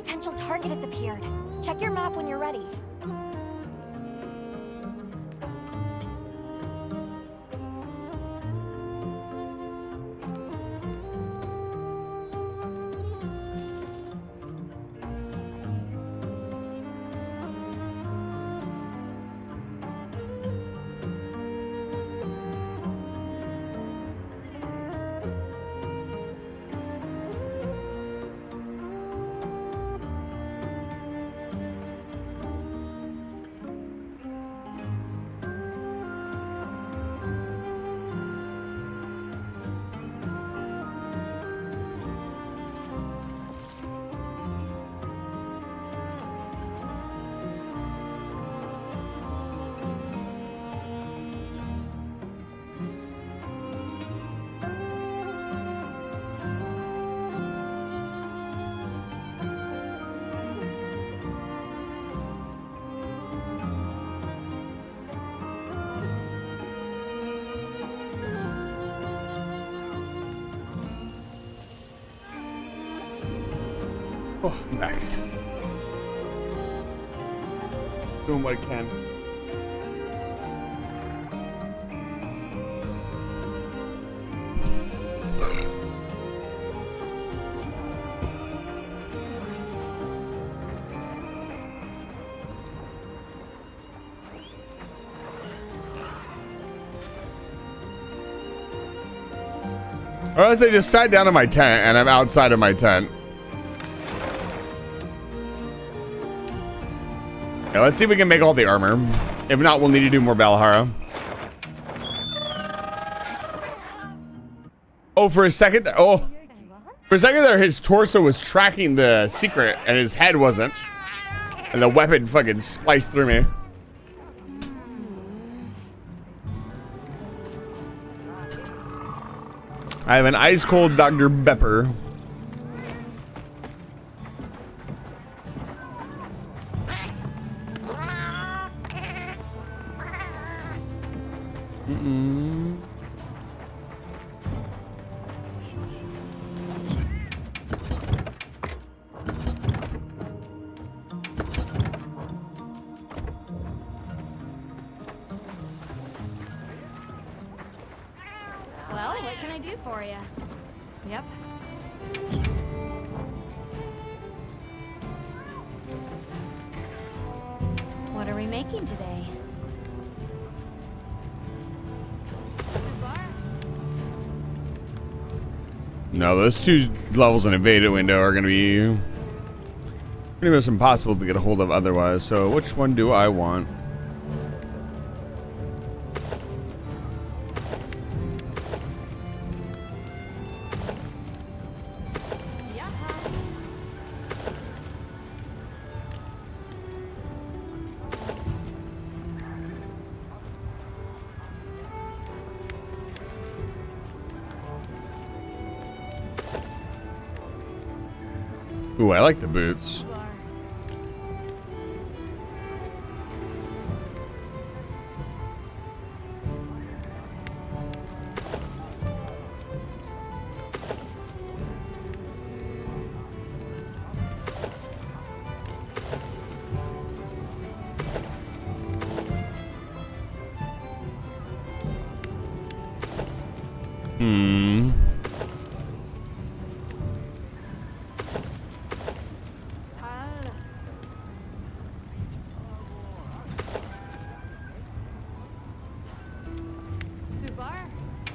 potential target has appeared. Check your map when you're ready. Oh, I'm back. Doing what I can. Or else I just sat down in my tent and I'm outside of my tent. Yeah, let's see if we can make all the armor. If not, we'll need to do more Valhalla. Oh, for a second there. Oh, for a second there, his torso was tracking the secret and his head wasn't. And the weapon fucking spliced through me. I have an ice cold Dr. Pepper. Well, what can I do for you? Yep. What are we making today? No, those two levels in evaded window are going to be pretty much impossible to get a hold of otherwise. So which one do I want? Ooh, I like the boots.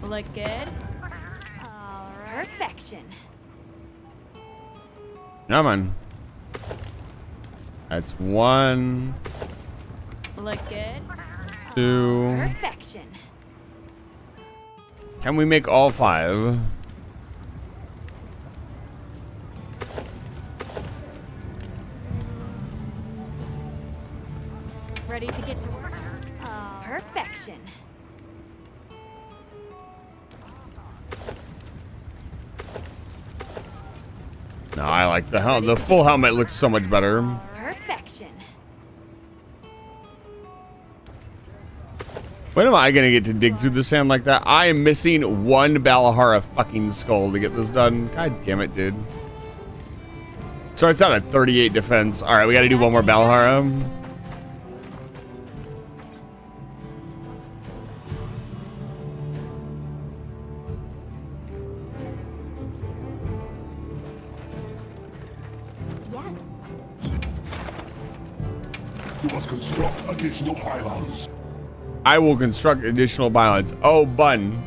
Look good? All right. Perfection. Yeah, man. That's one. Look good? Two. Perfection. Can we make all 5? Ready to get to work? Perfection. No, I like the helmet. The full helmet looks so much better. Perfection. When am I gonna get to dig through the sand like that? I am missing one Balahara fucking skull to get this done. God damn it, dude. Starts out at 38 defense. All right, we got to do one more Balhara. Yes. You must construct additional pylons. I will construct additional pylons. Oh, Bun.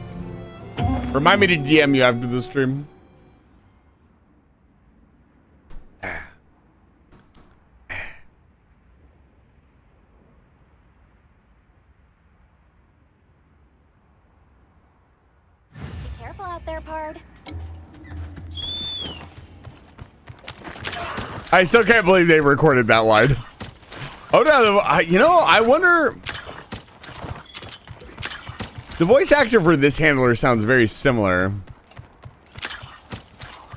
Remind me to DM you after the stream. Be careful out there, Pard. I still can't believe they recorded that line. Oh no, you know, I wonder. The voice actor for this handler sounds very similar.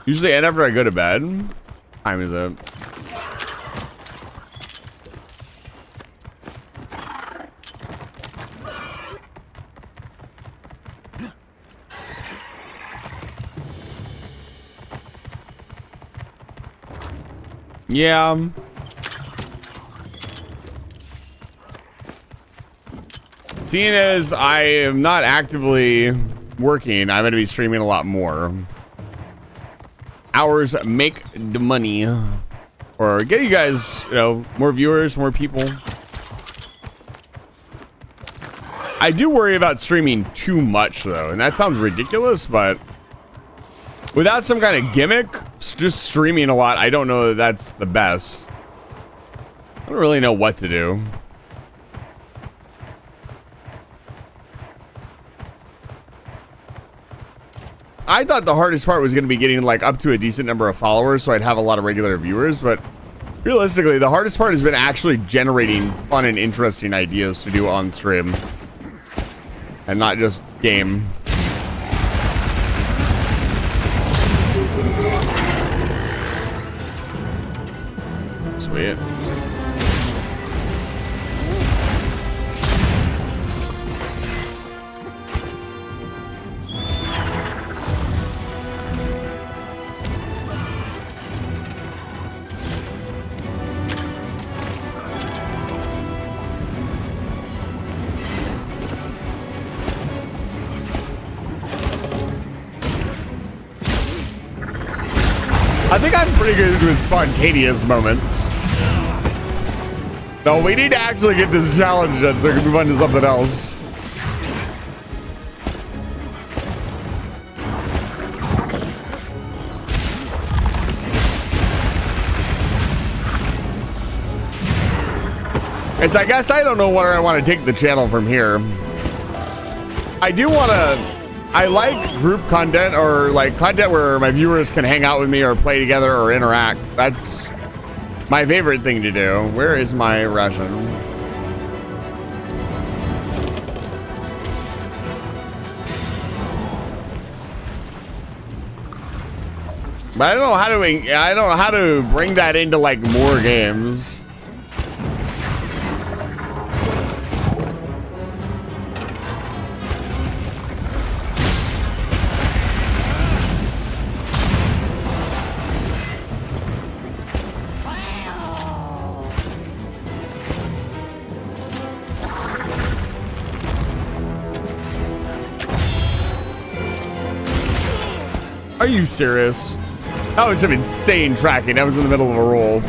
Usually, after I go to bed, time is up. Yeah. Seeing as I am not actively working, I'm going to be streaming a lot more. Hours make the money. Or get you guys, you know, more viewers, more people. I do worry about streaming too much, though. And that sounds ridiculous, but without some kind of gimmick, just streaming a lot, I don't know that that's the best. I don't really know what to do. I thought the hardest part was going to be getting like up to a decent number of followers so I'd have a lot of regular viewers, but realistically, the hardest part has been actually generating fun and interesting ideas to do on stream and not just game. Sweet. I think I'm pretty good with spontaneous moments. No, we need to actually get this challenge done so we can move on to something else. It's, I guess I don't know where I want to take the channel from here. I do want to... I like group content or like content where my viewers can hang out with me or play together or interact. That's my favorite thing to do. Where is my ration? But I don't know how to bring that into like more games. Are you serious? That was some insane tracking. I was in the middle of a roll.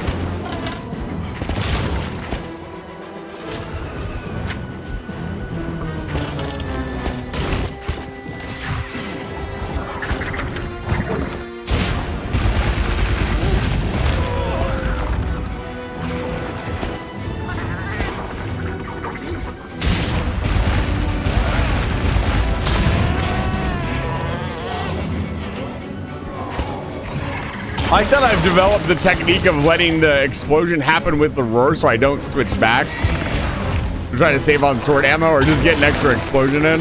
I like that I've developed the technique of letting the explosion happen with the roar so I don't switch back. I'm trying to save on sword ammo or just get an extra explosion in.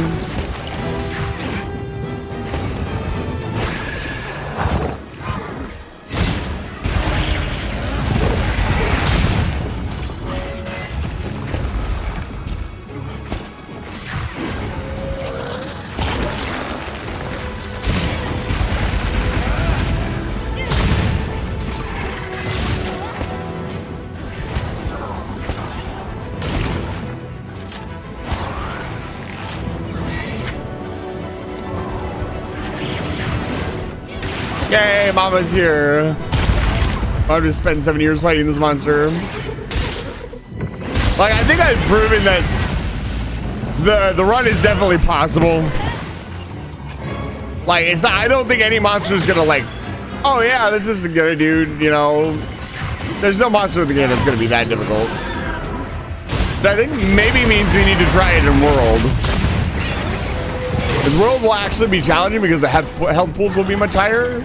Yay, Mama's here. I've just spent 7 years fighting this monster. Like, I think I've proven that the run is definitely possible. Like, it's not, I don't think any monster is gonna like, oh yeah, this isn't gonna, dude, you know. There's no monster in the game that's gonna be that difficult. But I think maybe means we need to try it in World. The World will actually be challenging because the health pools will be much higher.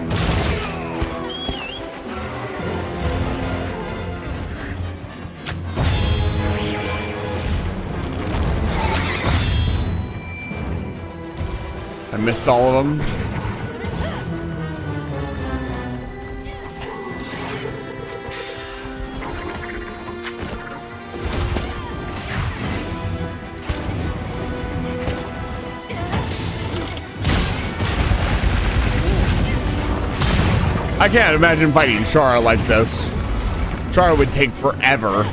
I missed all of them. I can't imagine fighting Chara like this. Chara would take forever.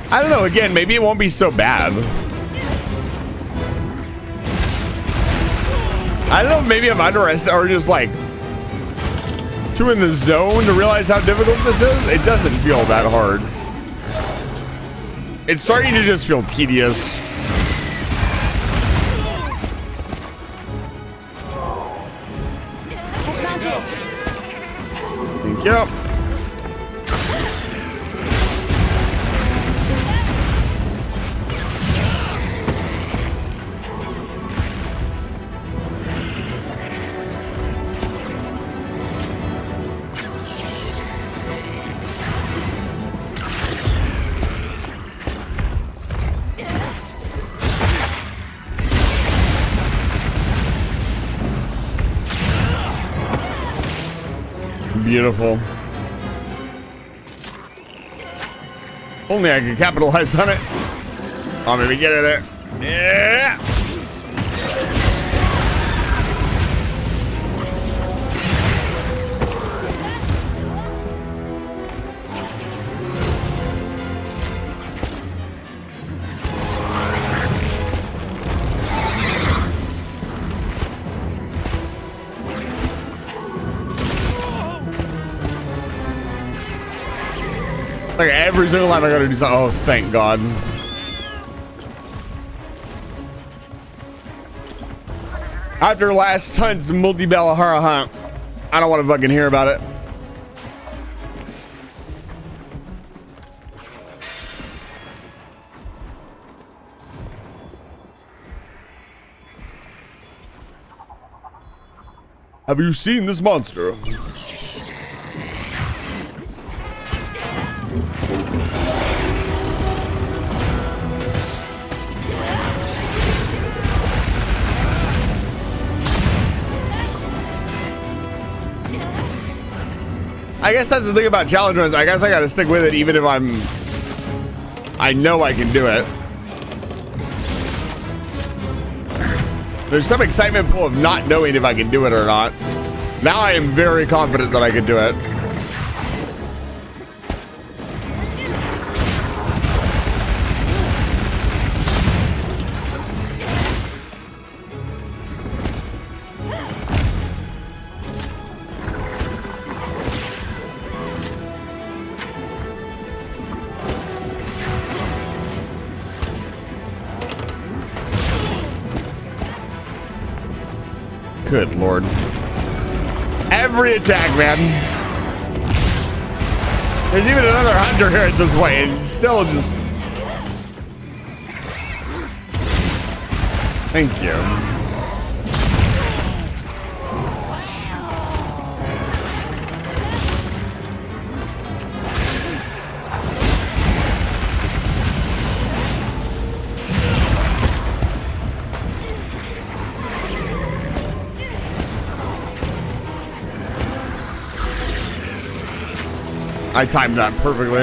I don't know, again, maybe it won't be so bad. I don't know, maybe I'm underestimating or just like too in the zone to realize how difficult this is. It doesn't feel that hard. It's starting to just feel tedious. Thank you. Beautiful. Only I could capitalize on it. Oh, maybe get it there. Yeah. Like every single time I gotta do something. Oh, thank God. After last hunt's multi-Balahara hunt, I don't want to fucking hear about it. Have you seen this monster? I guess that's the thing about challenge runs. I guess I gotta stick with it even if I know I can do it. There's some excitement pool of not knowing if I can do it or not. Now I am very confident that I can do it. Good Lord. Every attack, man. There's even another hunter here at this point, and still just... Thank you. I timed that perfectly.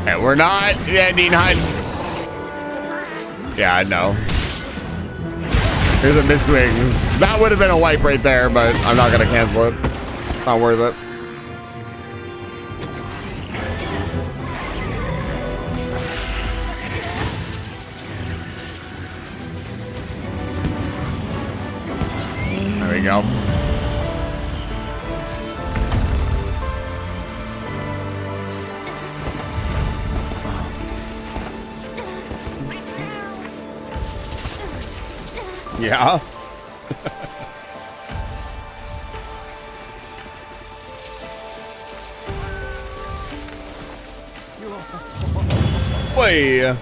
And we're not ending hunts. Yeah, I know. Here's a miss swing. That would have been a wipe right there, but I'm not gonna cancel it. Not worth it. go. Yeah. Way.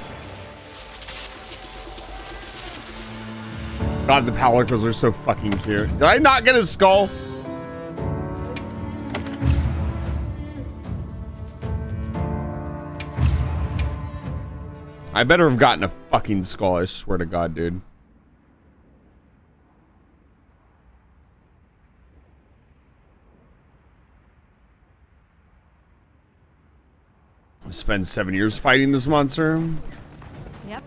God, the palicos are so fucking cute. Did I not get his skull? I better have gotten a fucking skull, I swear to God, dude. Spend 7 years fighting this monster. Yep.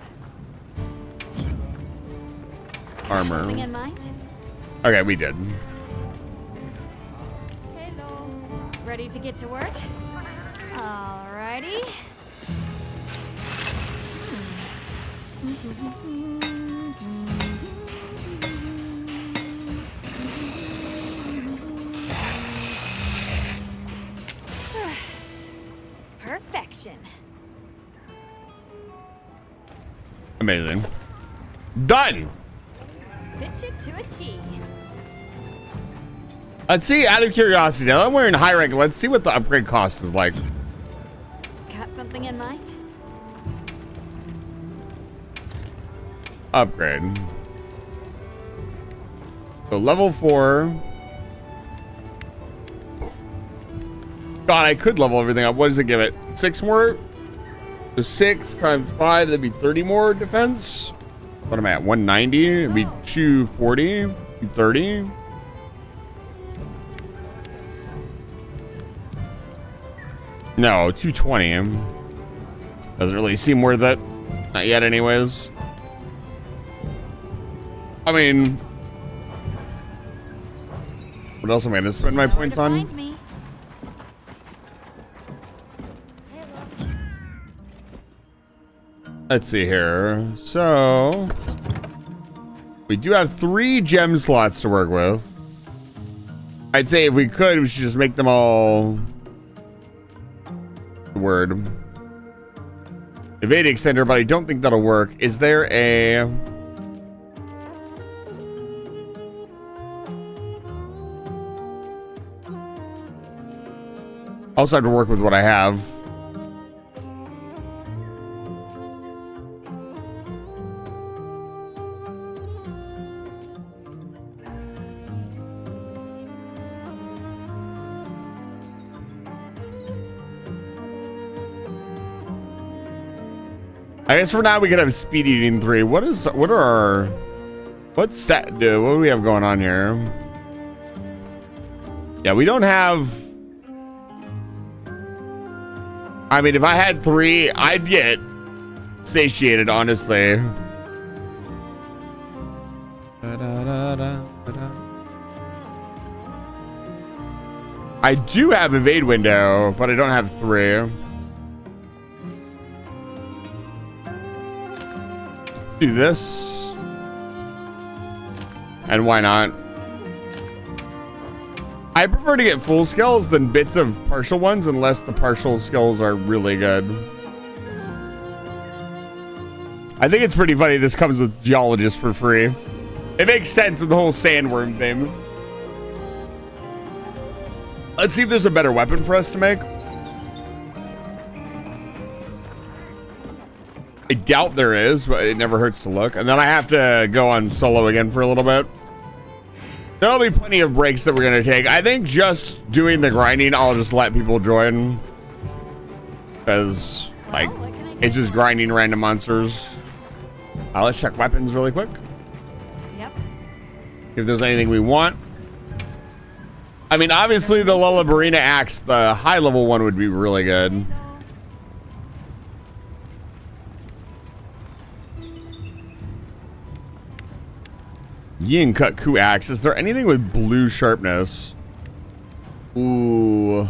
Armor. Something in mind? Okay, we did. Hello. Ready to get to work? Alrighty. Perfection. Amazing. Done. Fit you to a T. Let's see, out of curiosity, now that we're in high rank, let's see what the upgrade cost is like. Got something in mind? Upgrade. So level 4. God, I could level everything up. What does it give it? 6 more? So 6 times 5, that'd be 30 more defense. What am I at? 190? It'd be 240, 230. No, 220. Doesn't really seem worth it. Not yet, anyways. I mean, what else am I going to spend my points on? Let's see here. So, we do have 3 gem slots to work with. I'd say if we could, we should just make them all... Word. Evade extender, but I don't think that'll work. Is there a... Also have to work with what I have. I guess for now we could have speed eating 3. What do we have going on here? Yeah, we don't have... I mean, if I had 3, I'd get satiated, honestly. I do have evade window, but I don't have 3. Do this, and why not? I prefer to get full skills than bits of partial ones, unless the partial skills are really good. I think it's pretty funny this comes with geologist for free. It makes sense with the whole sandworm thing. Let's see if there's a better weapon for us to make. I doubt there is, but it never hurts to look. And then I have to go on solo again for a little bit. There'll be plenty of breaks that we're going to take. I think just doing the grinding, I'll just let people join. Because, like, it's just grinding random monsters. Let's check weapons really quick. Yep. If there's anything we want. I mean, obviously the Lullabarina axe, the high level one would be really good. Yin Cut Ku axe. Is there anything with blue sharpness? Ooh.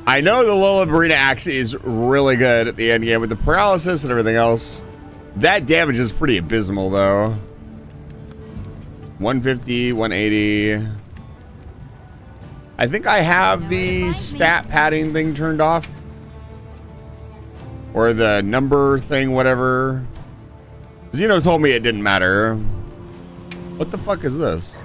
I know the Lullabarina axe is really good at the end game with the paralysis and everything else. That damage is pretty abysmal though. 150, 180. I think I have the stat padding thing turned off. Or the number thing, whatever. Zeno told me it didn't matter. What the fuck is this?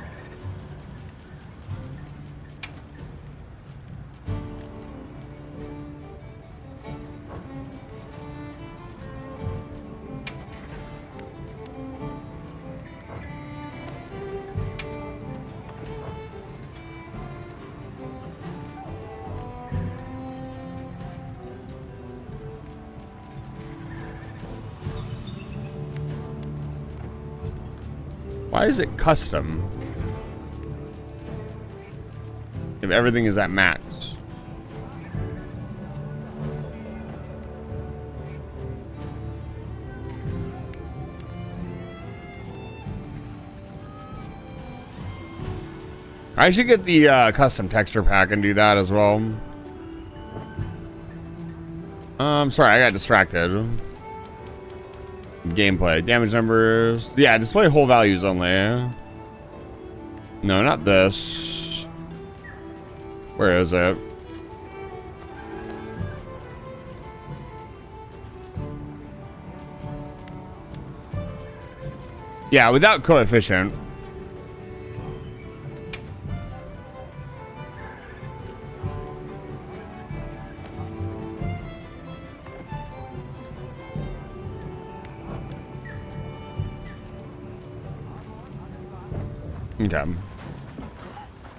Why is it custom if everything is at max? I should get the custom texture pack and do that as well. Sorry, I got distracted. Gameplay, damage numbers. Yeah, display whole values only. No, not this. Where is it? Yeah, without coefficient. Okay.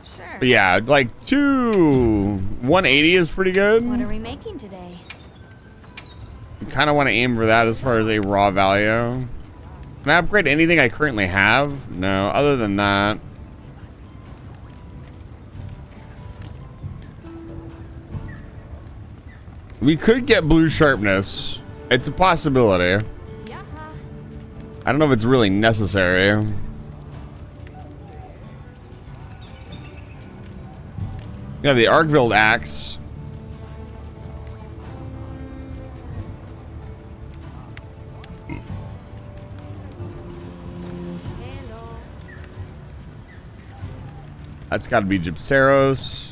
Sure. But yeah, like 180 is pretty good. What are we making today? Kind of want to aim for that as far as a raw value. Can I upgrade anything I currently have? No, other than that. We could get blue sharpness. It's a possibility. Yeah. I don't know if it's really necessary. Yeah, the Arkville axe. That's got to be Gypseros.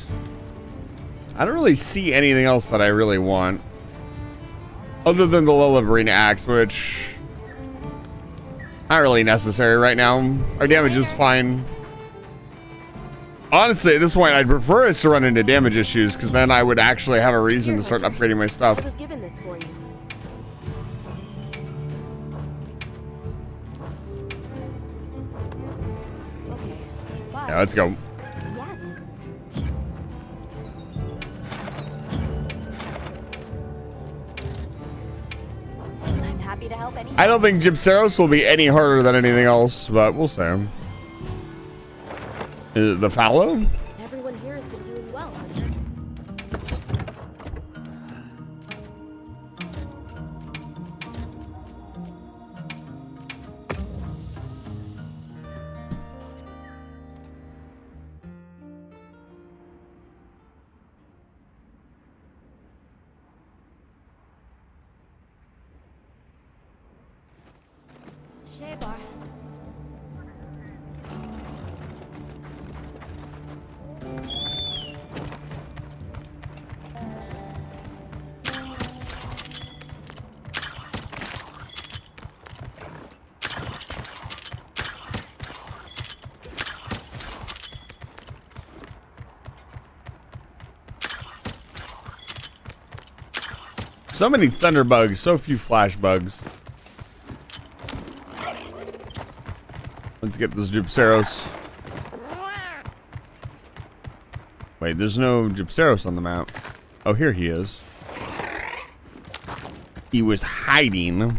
I don't really see anything else that I really want. Other than the Lullabrine axe, which... not really necessary right now. Our damage is fine. Honestly, at this point, I'd prefer us to run into damage issues, because then I would actually have a reason to start upgrading my stuff. I was given this for you. Okay, Yeah, let's go. Yes. I'm happy to help any. I don't think Gypseros will be any harder than anything else, but we'll see. Is it the fallow? Everyone here has been doing well, Hunter. Shebar. So many thunder bugs, so few flash bugs. Let's get this Gypseros. Wait, there's no Gypseros on the map. Oh, here he is. He was hiding.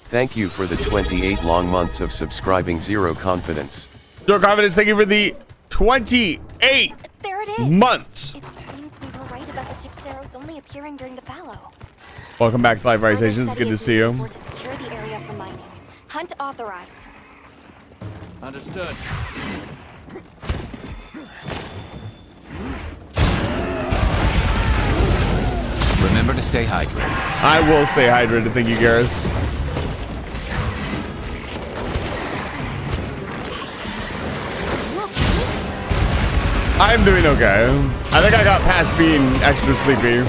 Thank you for the 28 long months of subscribing. Zero confidence. Zero confidence, thank you for the 28 There it is. months. It seems we were right about the Gypseros only appearing during the fallow. Welcome back to Live Fire Further Stations. study Good to is see needed you. for to secure the area for mining. Hunt authorized. Understood. Remember to stay hydrated. I will stay hydrated. Thank you, Garrus. I'm doing okay. I think I got past being extra sleepy.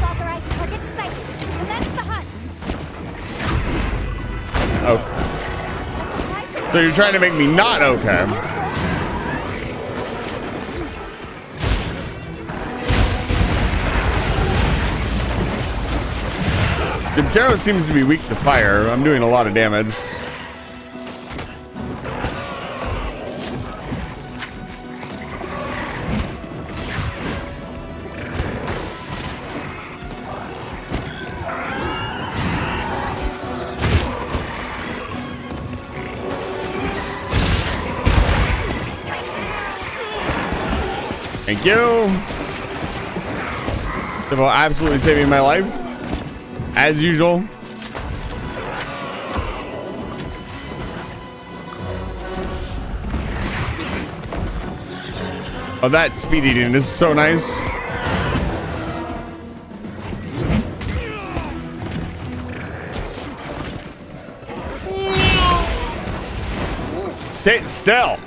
Authorized target sighted. Commence the hunt. Oh. So you're trying to make me not okay. Zero seems to be weak to fire. I'm doing a lot of damage. Thank you. For absolutely saving my life. As usual. Oh, that speed eating is so nice. Sit still.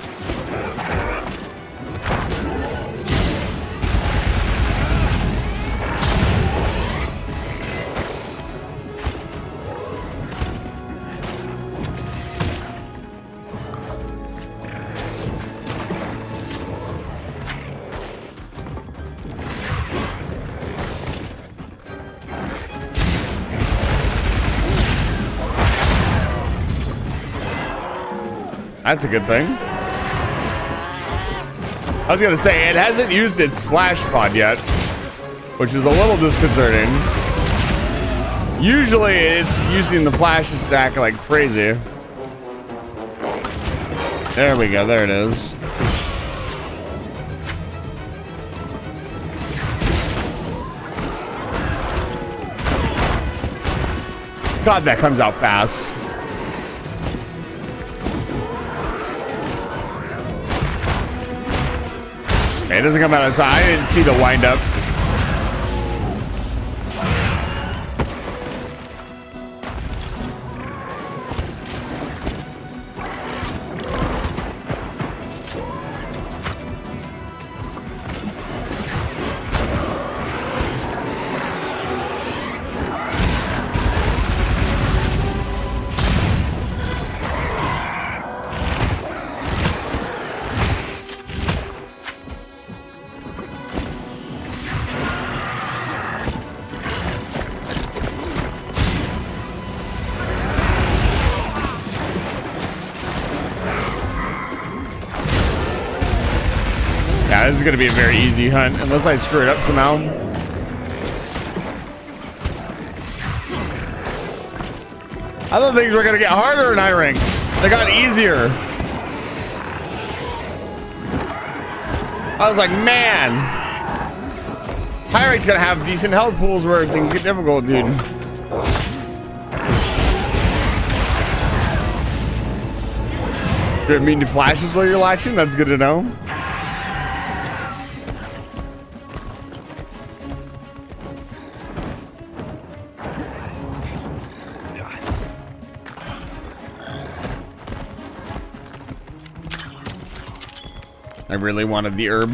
That's a good thing. I was gonna say, it hasn't used its flash pod yet, which is a little disconcerting. Usually it's using the flash stack like crazy. There we go, there it is. God, that comes out fast. It doesn't come out of sight. I didn't see the wind up. Yeah, this is going to be a very easy hunt, unless I screw it up somehow. I thought things were going to get harder in high rank. They got easier. I was like, man. High rank's going to have decent health pools where things get difficult, dude. Do it mean to flashes while you're latching? That's good to know. I really wanted the herb.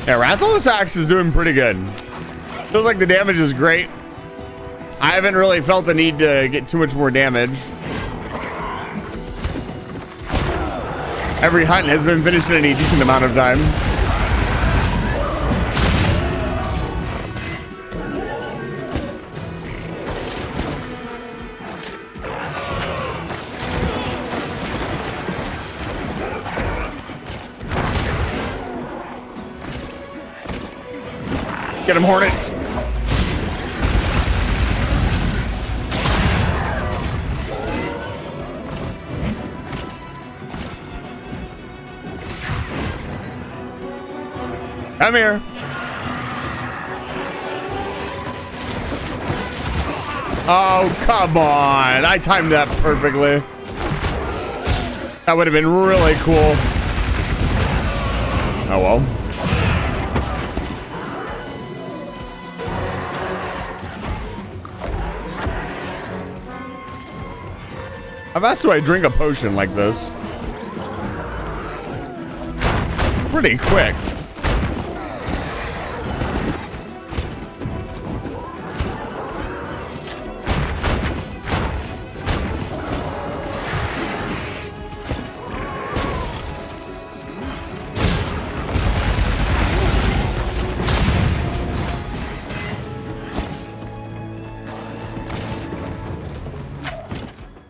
Yeah, Rathalos Axe is doing pretty good. Feels like the damage is great. I haven't really felt the need to get too much more damage. Every hunt has been finished in a decent amount of time. Get him, Hornets. Come here. Oh, come on. I timed that perfectly. That would have been really cool. Oh, well. I've asked do I drink a potion like this. Pretty quick.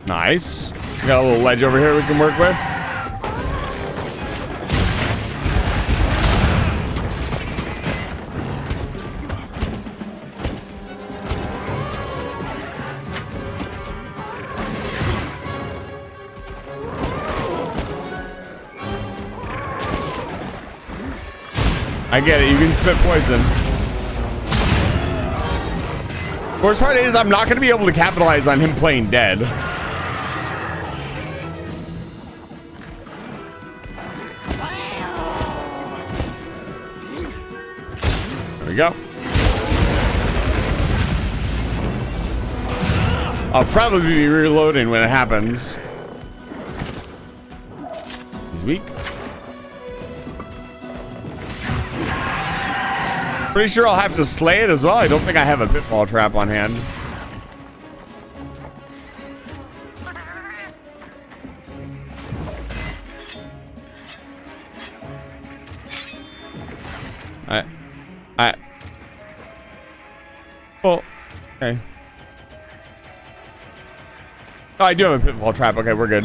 Nice. Got a little ledge over here we can work with. I get it. You can spit poison. Worst part is I'm not going to be able to capitalize on him playing dead. There we go. I'll probably be reloading when it happens. He's weak. Pretty sure I'll have to slay it as well. I don't think I have a pitfall trap on hand. Oh, okay. Oh, I do have a pitfall trap. Okay, we're good.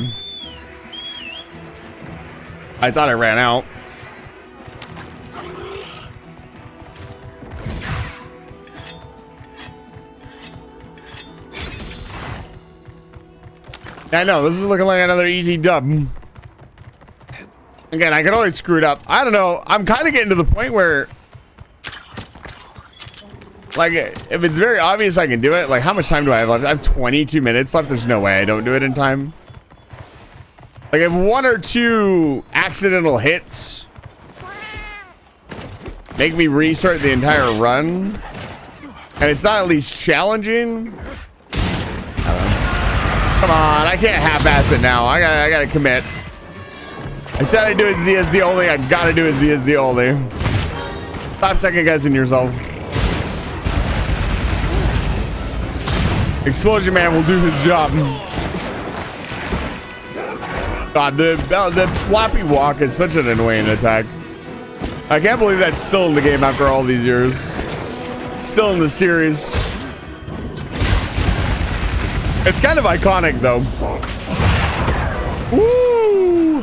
I thought I ran out. I know, this is looking like another easy dub. Again, I can always screw it up. I don't know. I'm kind of getting to the point where, like, if it's very obvious I can do it, like, how much time do I have left? I have 22 minutes left. There's no way I don't do it in time. Like, if one or two accidental hits make me restart the entire run, and it's not at least challenging. Come on, I can't half-ass it now. I gotta commit. I said I'd do it ZSD only. I gotta do it ZSD only. Stop second guessing yourself. Explosion Man will do his job. God, the floppy walk is such an annoying attack. I can't believe that's still in the game after all these years. Still in the series. It's kind of iconic, though. Woo!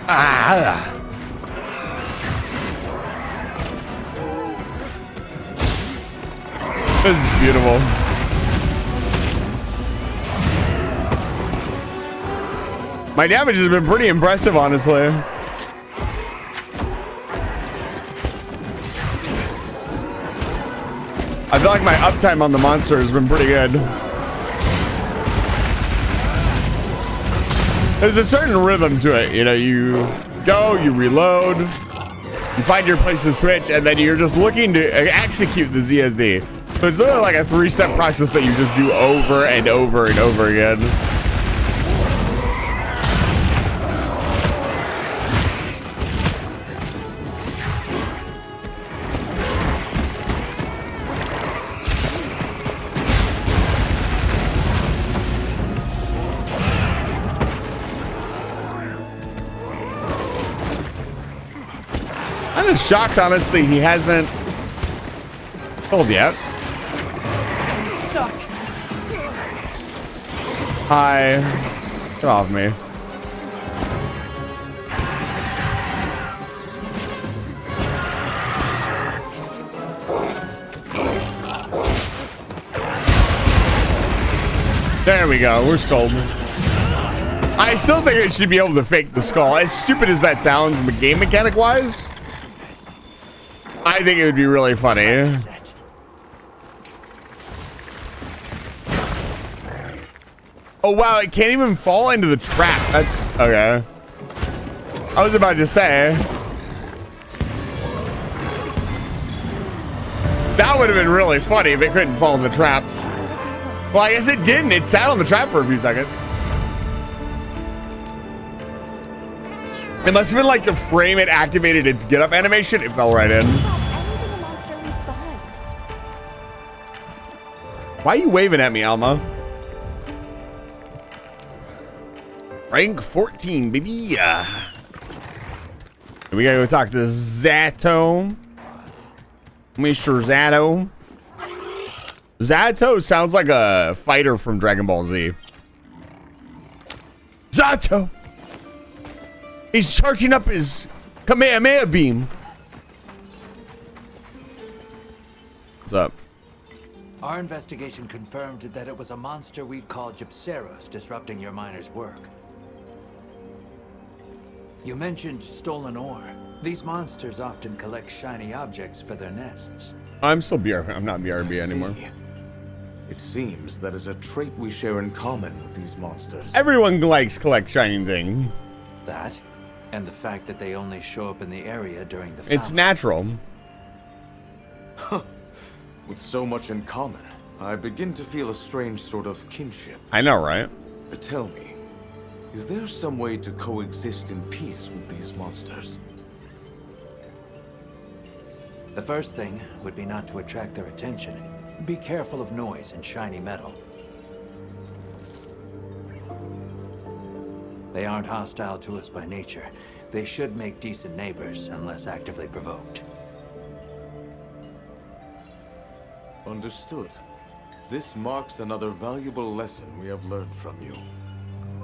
Ah! This is beautiful. My damage has been pretty impressive, honestly. I feel like my uptime on the monster has been pretty good. There's a certain rhythm to it. You know, you go, you reload, you find your place to switch, and then you're just looking to execute the ZSD. So it's sort of like a three-step process that you just do over and over and over again. I'm just shocked, honestly, he hasn't killed yet. I'm stuck. Hi. Get off me. There we go. We're skulled. I still think I should be able to fake the skull. As stupid as that sounds, game mechanic wise, I think it would be really funny. Oh, wow. It can't even fall into the trap. That's okay. I was about to say. That would have been really funny if it couldn't fall in the trap. Well, I guess it didn't. It sat on the trap for a few seconds. It must have been like the frame it activated its get up animation. It fell right in. Anything a monster leaves behind. Why are you waving at me, Alma? Rank 14, baby. We gotta go talk to Zato. Mr. Zato. Zato sounds like a fighter from Dragon Ball Z. Zato! He's charging up his Kamehameha beam. What's up? Our investigation confirmed that it was a monster we'd call Gypceros disrupting your miners' work. You mentioned stolen ore. These monsters often collect shiny objects for their nests. I'm still BRB. I'm not BRB anymore. It seems that is a trait we share in common with these monsters. Everyone likes collect shiny things. That, and the fact that they only show up in the area during the It's natural. With so much in common, I begin to feel a strange sort of kinship. I know, right? But tell me, is there some way to coexist in peace with these monsters? The first thing would be not to attract their attention. Be careful of noise and shiny metal. They aren't hostile to us by nature. They should make decent neighbors unless actively provoked. Understood. This marks another valuable lesson we have learned from you.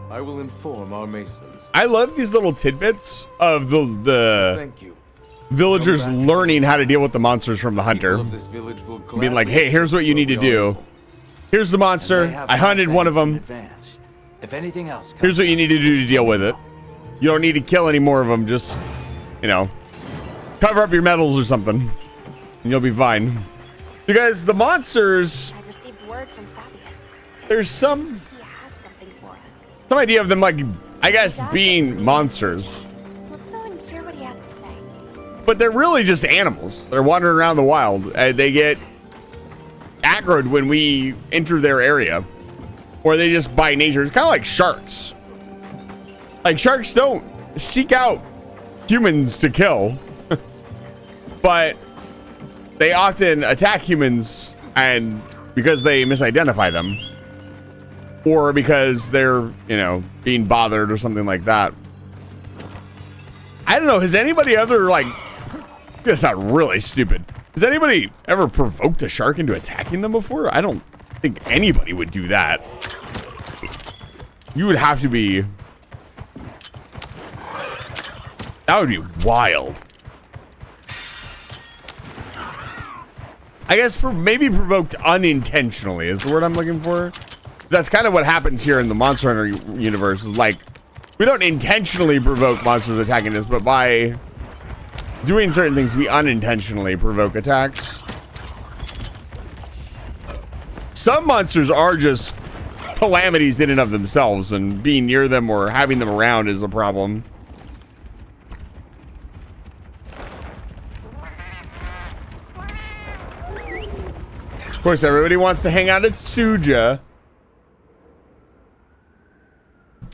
I will inform our masons. I love these little tidbits of the Thank you. villagers learning how to deal with the monsters from the hunter. Being like, hey, here's what you need to do. Here's the monster. I hunted one of them. If anything else comes, Here's what you need to do to deal with it. You don't need to kill any more of them. Just, you know, cover up your metals or something, and you'll be fine. You guys, the monsters. I've received word from Fabius. There's some He has something for us. some idea of them, like, I guess, being monsters. Let's go and hear what he has to say. But they're really just animals. They're wandering around the wild. They get aggroed when we enter their area. Or they just, by nature, it's kind of like sharks. Like, sharks don't seek out humans to kill. But they often attack humans, and because they misidentify them. Or because they're, you know, being bothered or something like that. I don't know. Has anybody ever, like, that's not really stupid. Has anybody ever provoked a shark into attacking them before? I don't think anybody would do that. You would have to be... That would be wild. I guess maybe provoked unintentionally is the word I'm looking for. That's kind of what happens here in the Monster Hunter universe. Is like, we don't intentionally provoke monsters attacking us, but by doing certain things, we unintentionally provoke attacks. Some monsters are just calamities in and of themselves, and being near them or having them around is a problem. Of course, everybody wants to hang out at Suja.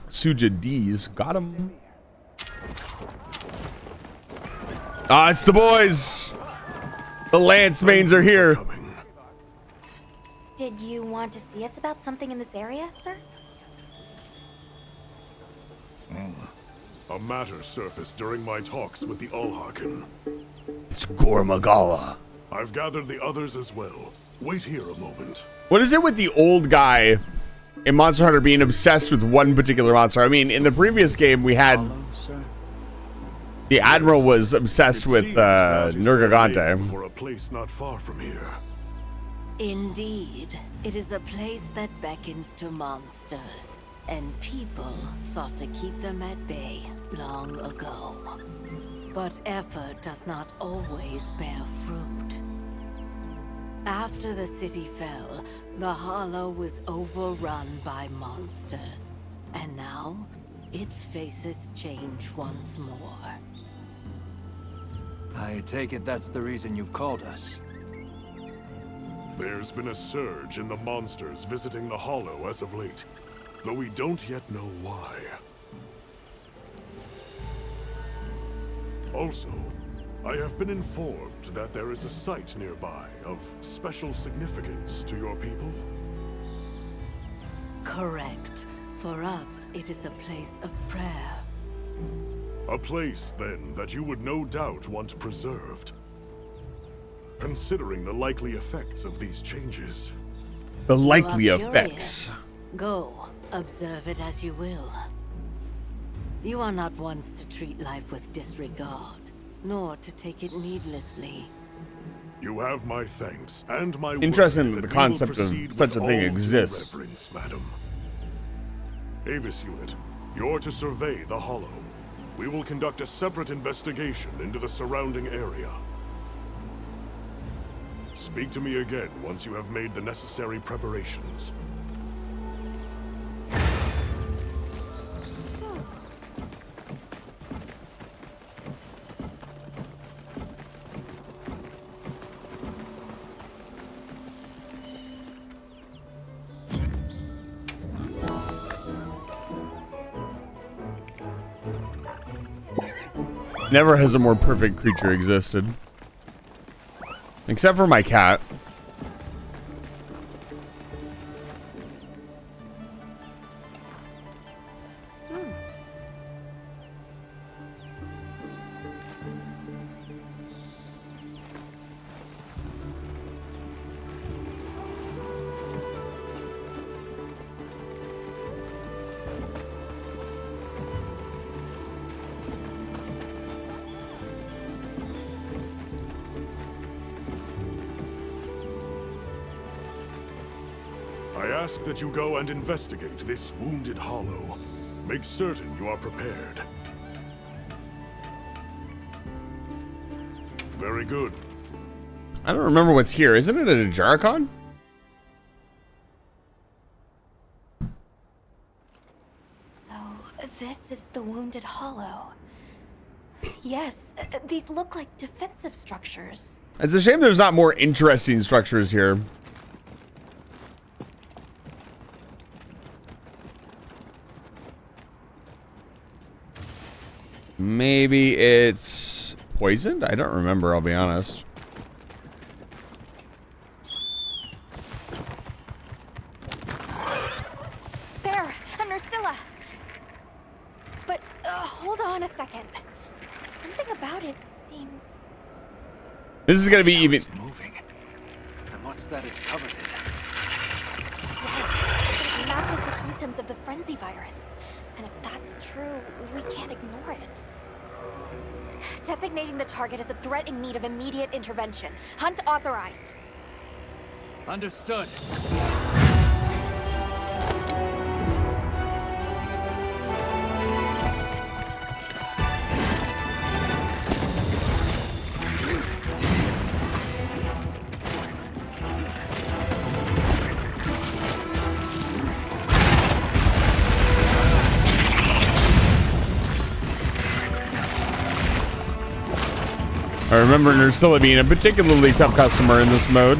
Suja D's. Got him. Ah, it's the boys. The Lance Mains are here. Did you want to see us about something in this area, sir? A matter surfaced during my talks with the Ulharken. It's Gormagala. I've gathered the others as well. Wait here a moment. What is it with the old guy in Monster Hunter being obsessed with one particular monster? I mean, in the previous game, we had... The Admiral was obsessed with Nergigante. For a place not far from here. Indeed, it is a place that beckons to monsters, and people sought to keep them at bay long ago. But effort does not always bear fruit. After the city fell, the Hollow was overrun by monsters. And now, it faces change once more. I take it that's the reason you've called us. There's been a surge in the monsters visiting the Hollow as of late, though we don't yet know why. Also, I have been informed that there is a site nearby of special significance to your people. Correct. For us, it is a place of prayer. A place, then, that you would no doubt want preserved. Considering the likely effects of these changes. The likely You are effects. curious. Go, observe it as you will. You are not ones to treat life with disregard, nor to take it needlessly. You have my thanks and my Interesting word that the we will concept of proceed such a with thing all due exists. reverence, madam. Avis unit, you're to survey the Hollow. We will conduct a separate investigation into the surrounding area. Speak to me again once you have made the necessary preparations. Never has a more perfect creature existed. Except for my cat. I ask that you go and investigate this wounded Hollow. Make certain you are prepared. Very good. I don't remember what's here. Isn't it a Jarkon? So, this is the Wounded Hollow. Yes, these look like defensive structures. It's a shame there's not more interesting structures here. Maybe it's poisoned? I don't remember, I'll be honest. There, Nursilla. But hold on a second. Something about it seems... This is gonna be even... It's moving. And what's that it's covered in? Yes, it matches the symptoms of the frenzy virus. And if that's true, we can't ignore it. Designating the target as a threat in need of immediate intervention. Hunt authorized. Understood. I remember Nursilla being a particularly tough customer in this mode.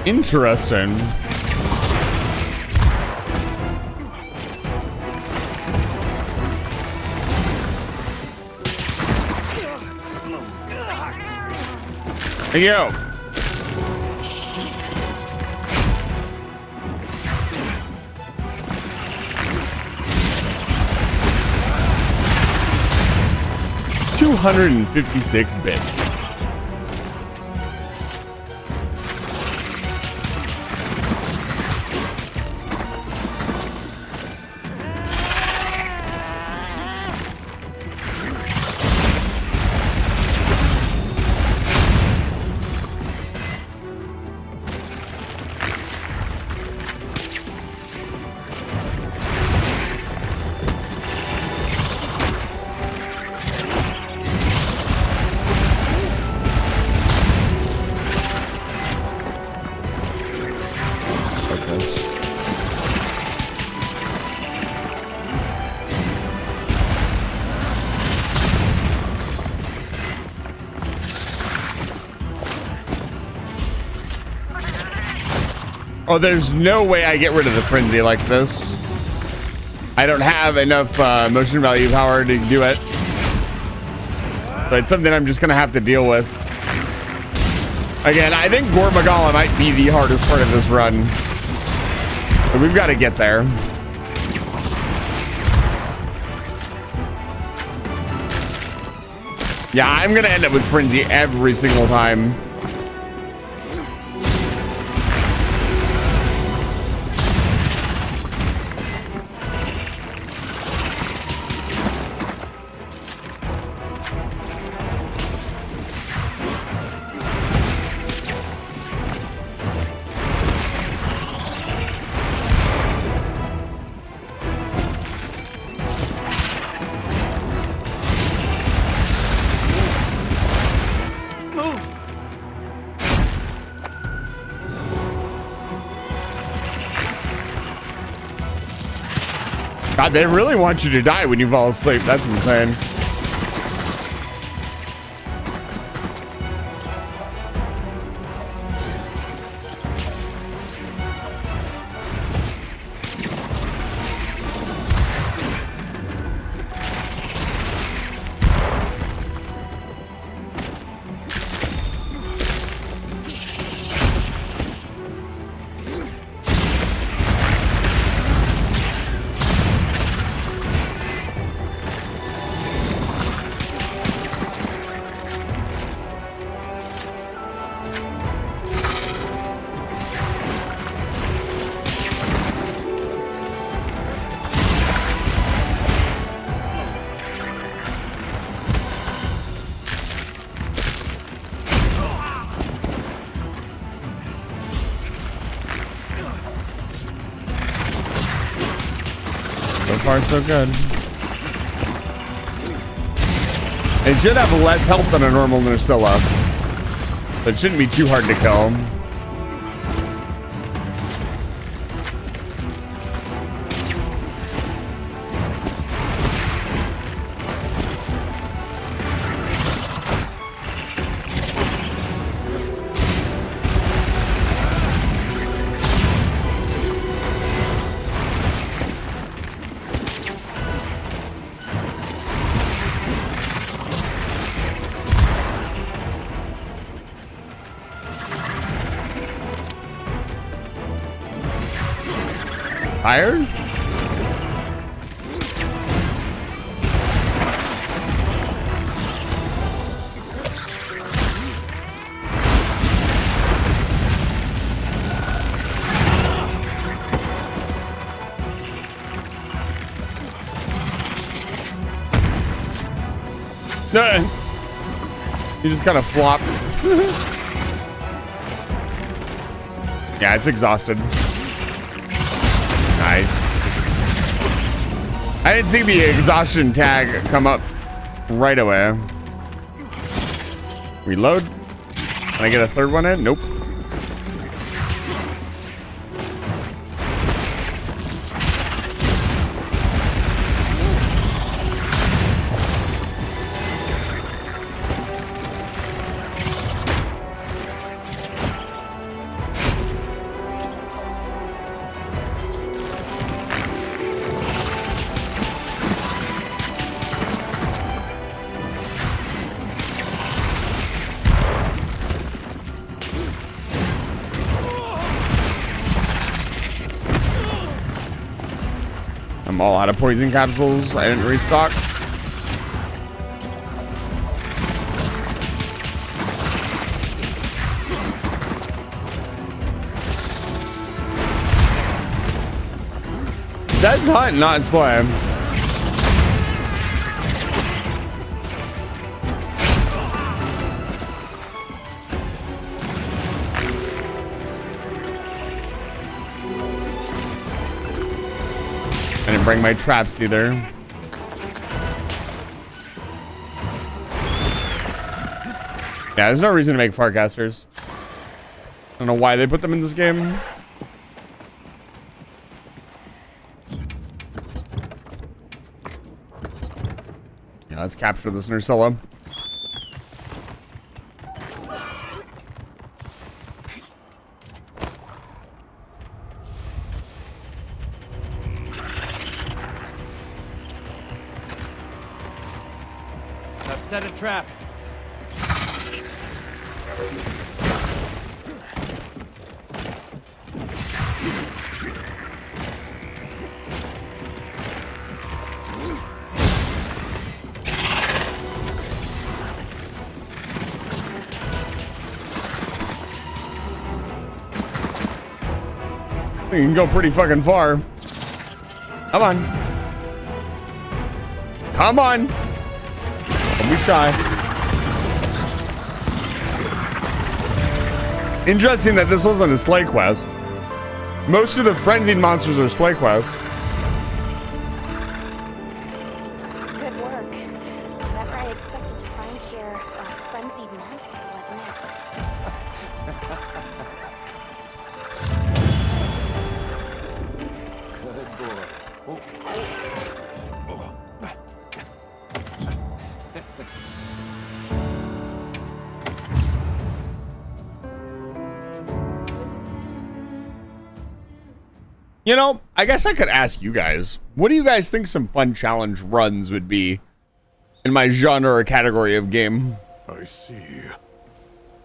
Interesting. Hey, yo. Too 256 bits. Oh, there's no way I get rid of the frenzy like this. I don't have enough motion value power to do it. But it's something I'm just gonna have to deal with. Again, I think Gormagala might be the hardest part of this run. But we've got to get there. Yeah, I'm gonna end up with frenzy every single time. God, they really want you to die when you fall asleep. That's insane. So far, so good. It should have less health than a normal Nursilla. So it shouldn't be too hard to kill. Tired? You just kind of flop. Yeah, it's exhausted. Nice. I didn't see the exhaustion tag come up right away. Reload. Can I get a third one in? Nope. I'm all out of poison capsules. I didn't restock. That's hunt, not slay. I didn't bring my traps either. Yeah, there's no reason to make farcasters. I don't know why they put them in this game. Yeah, let's capture this Nursella. I've set a trap. You can go pretty fucking far. Come on. Come on. Don't be shy. Interesting that this wasn't a slay quest. Most of the frenzied monsters are slay quests. Good work. Whatever I expected to find here, a frenzied monster, wasn't it? Good boy. Oh. You know, I guess I could ask you guys, what do you guys think some fun challenge runs would be in my genre or category of game? I see.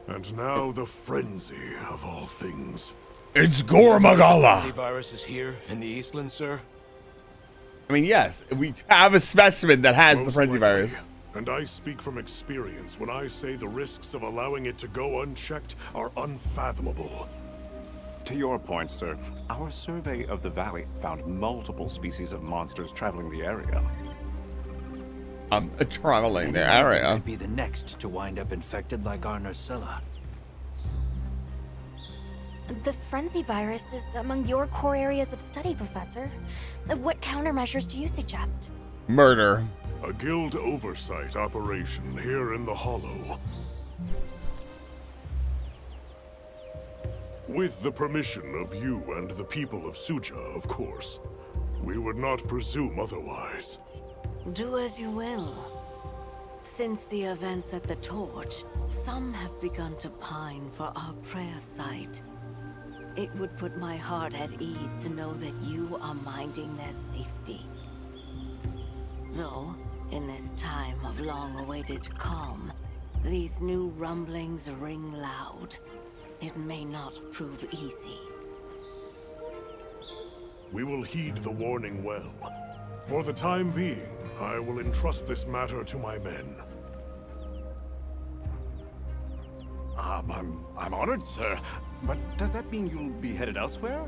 And now the frenzy of all things. It's Gormagala. The virus is here in the Eastland, sir. I mean, yes, we have a specimen that has the Most frenzy likely. virus. And I speak from experience when I say the risks of allowing it to go unchecked are unfathomable. To your point, sir, our survey of the valley found multiple species of monsters traveling the area. Traveling the area. Could be the next to wind up infected like our Nursella. The frenzy virus is among your core areas of study, Professor. What countermeasures do you suggest? Murder. A guild oversight operation here in the Hollow. With the permission of you and the people of Suja, of course. We would not presume otherwise. Do as you will. Since the events at the Torch, some have begun to pine for our prayer site. It would put my heart at ease to know that you are minding their safety. Though, in this time of long-awaited calm, these new rumblings ring loud. It may not prove easy. We will heed the warning well. For the time being, I will entrust this matter to my men. I'm honored, sir. But does that mean you'll be headed elsewhere?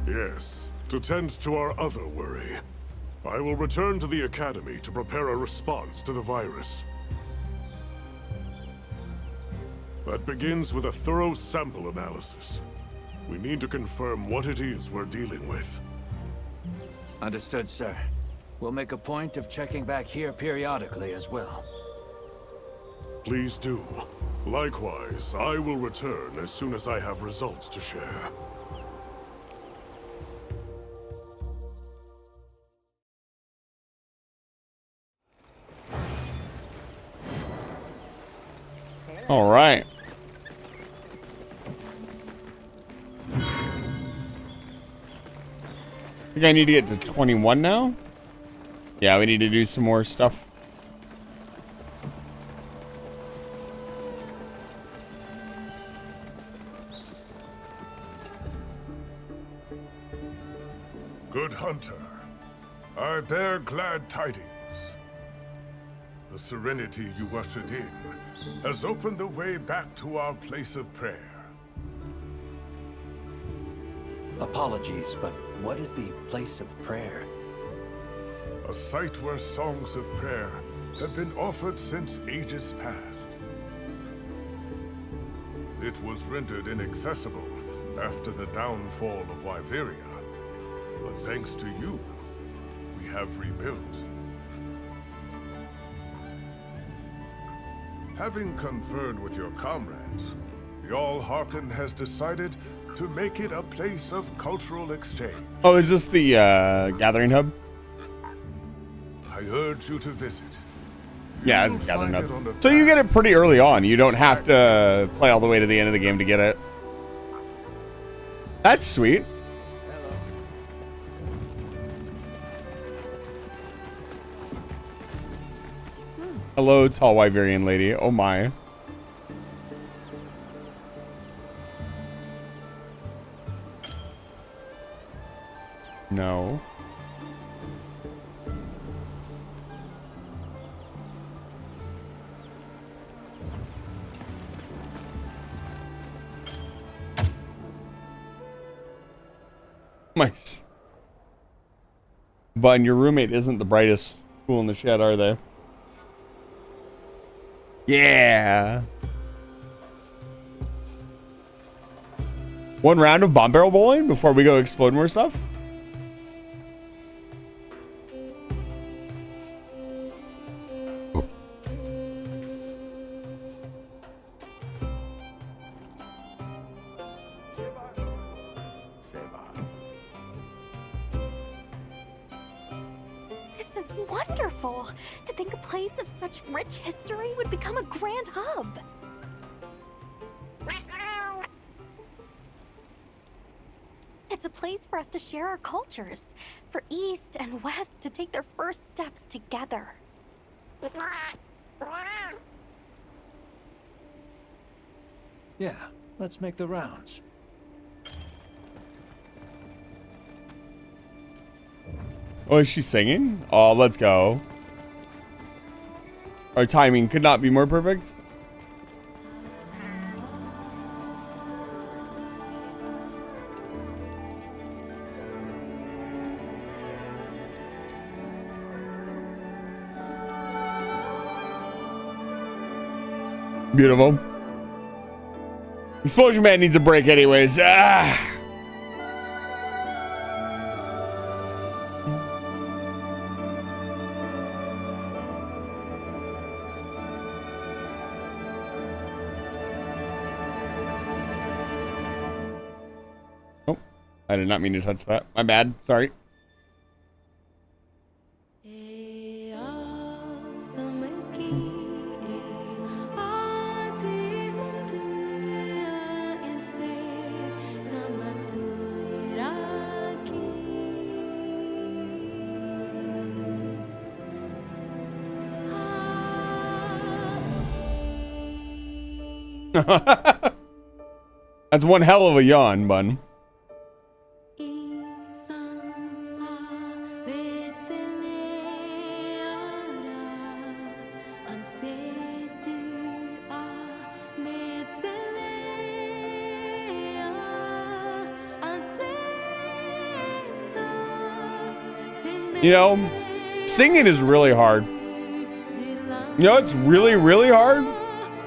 Yes, to tend to our other worry. I will return to the Academy to prepare a response to the virus. That begins with a thorough sample analysis. We need to confirm what it is we're dealing with. Understood, sir. We'll make a point of checking back here periodically as well. Please do. Likewise, I will return as soon as I have results to share. All right. I think I need to get to 21 now. Yeah, we need to do some more stuff. Good hunter, I bear glad tidings. The serenity you ushered in has opened the way back to our place of prayer. Apologies, but what is the place of prayer? A site where songs of prayer have been offered since ages past. It was rendered inaccessible after the downfall of Wyveria. But thanks to you, we have rebuilt. Having conferred with your comrades, Jarl Harkon has decided to make it a place of cultural exchange. Oh, is this the gathering hub? I urge you to visit. Yeah, it's a gathering hub. So you get it pretty early on. You don't have to play all the way to the end of the game to get it. That's sweet. Hello, tall Wyverian lady. Oh my. No. Nice. Bun, your roommate isn't the brightest tool in the shed, are they? Yeah. One round of bomb barrel bowling before we go explode more stuff. This is wonderful. To think a place of such rich history would become a grand hub. It's a place for us to share our cultures, for East and West to take their first steps together. Yeah, let's make the rounds. Oh, is she singing? Oh, let's go. Our timing could not be more perfect. Beautiful. Explosion Man needs a break anyways. Ah. Oh, I did not mean to touch that. My bad. Sorry. That's one hell of a yawn, bun. You know, singing is really hard. You know, it's really, really hard.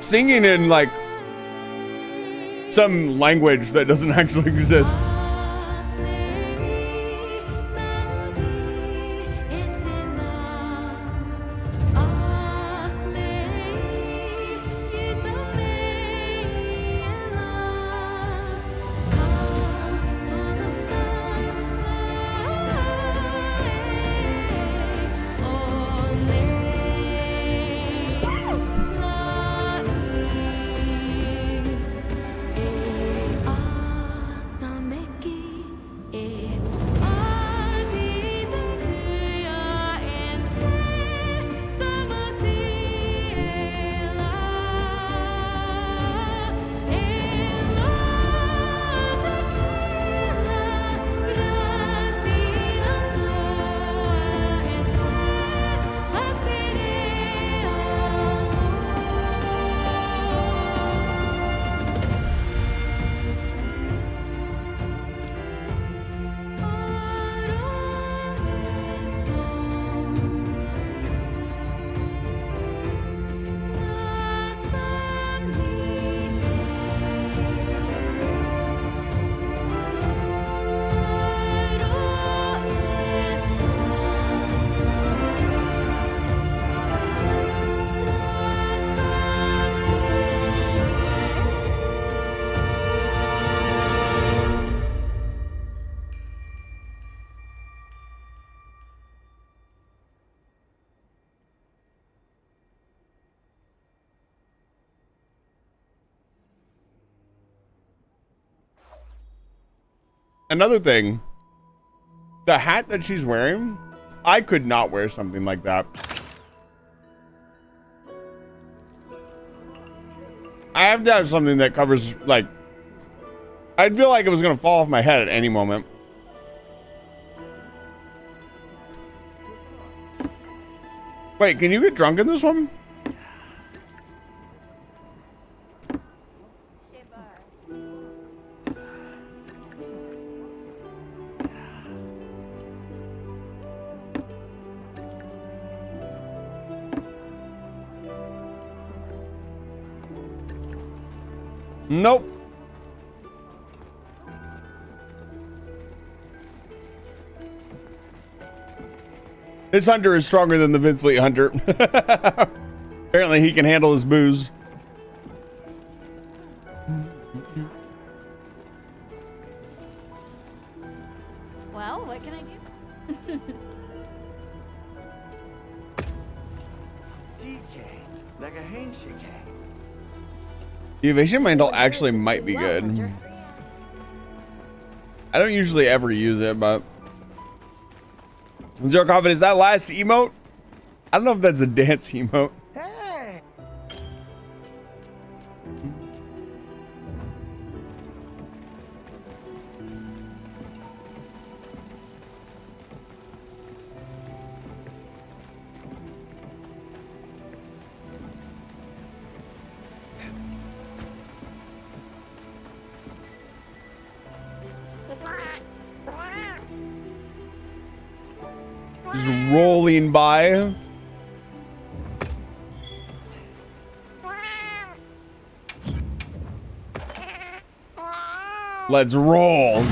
Singing in like some language that doesn't actually exist. another thing, the hat that she's wearing, I could not wear something like that. I have to have something that covers, like, I'd feel like it was gonna fall off my head at any moment. Wait, can you get drunk in this one? Nope. This hunter is stronger than the Vince Fleet hunter. Apparently he can handle his booze. Well, what can I do? Like a handshake. The evasion mantle actually might be good. I don't usually ever use it, but Zero confidence. That last emote, I don't know if that's a dance emote. Hey. Just rolling by. Let's roll.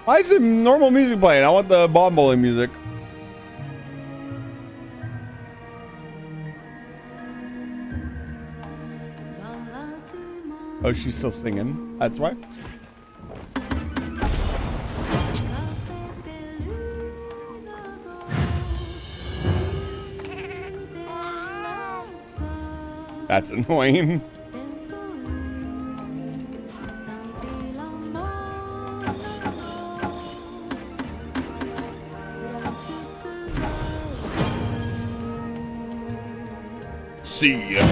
Why is it normal music playing? I want the bomb bowling music. Oh, she's still singing. That's why. That's annoying. See ya.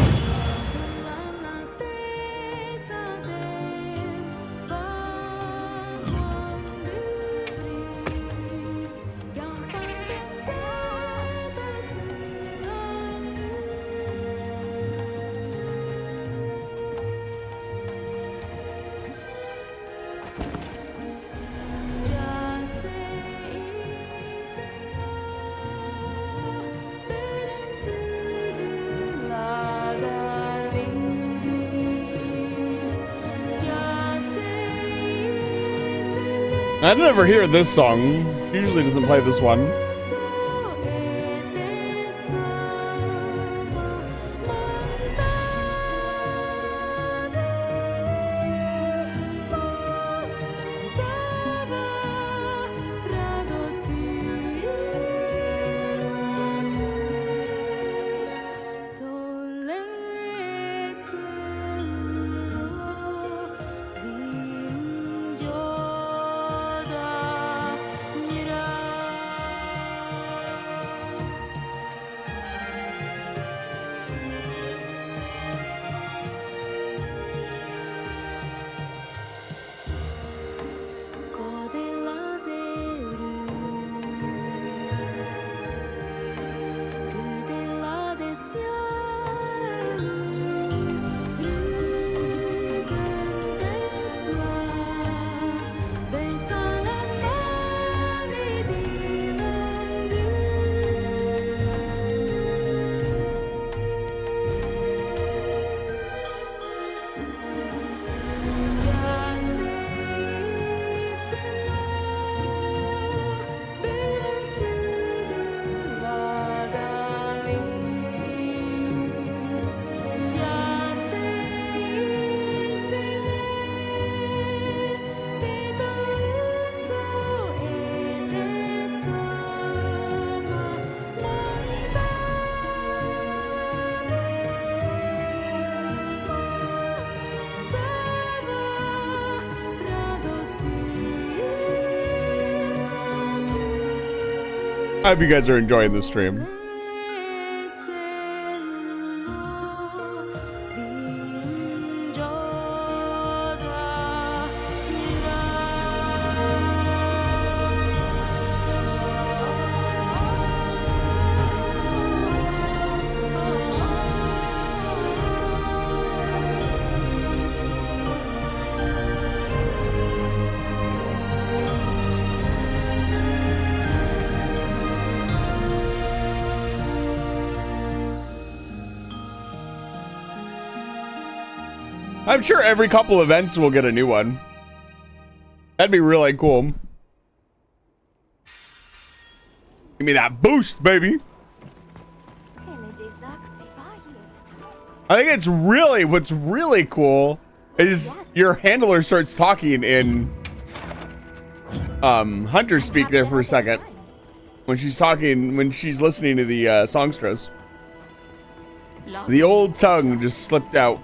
I never hear this song. Usually doesn't play this one. I hope you guys are enjoying the stream. I'm sure every couple events we'll get a new one. That'd be really cool. Give me that boost, baby. I think it's really, what's really cool is your handler starts talking in Hunter speak there for a second. When she's talking, when she's listening to the songstress. The old tongue just slipped out.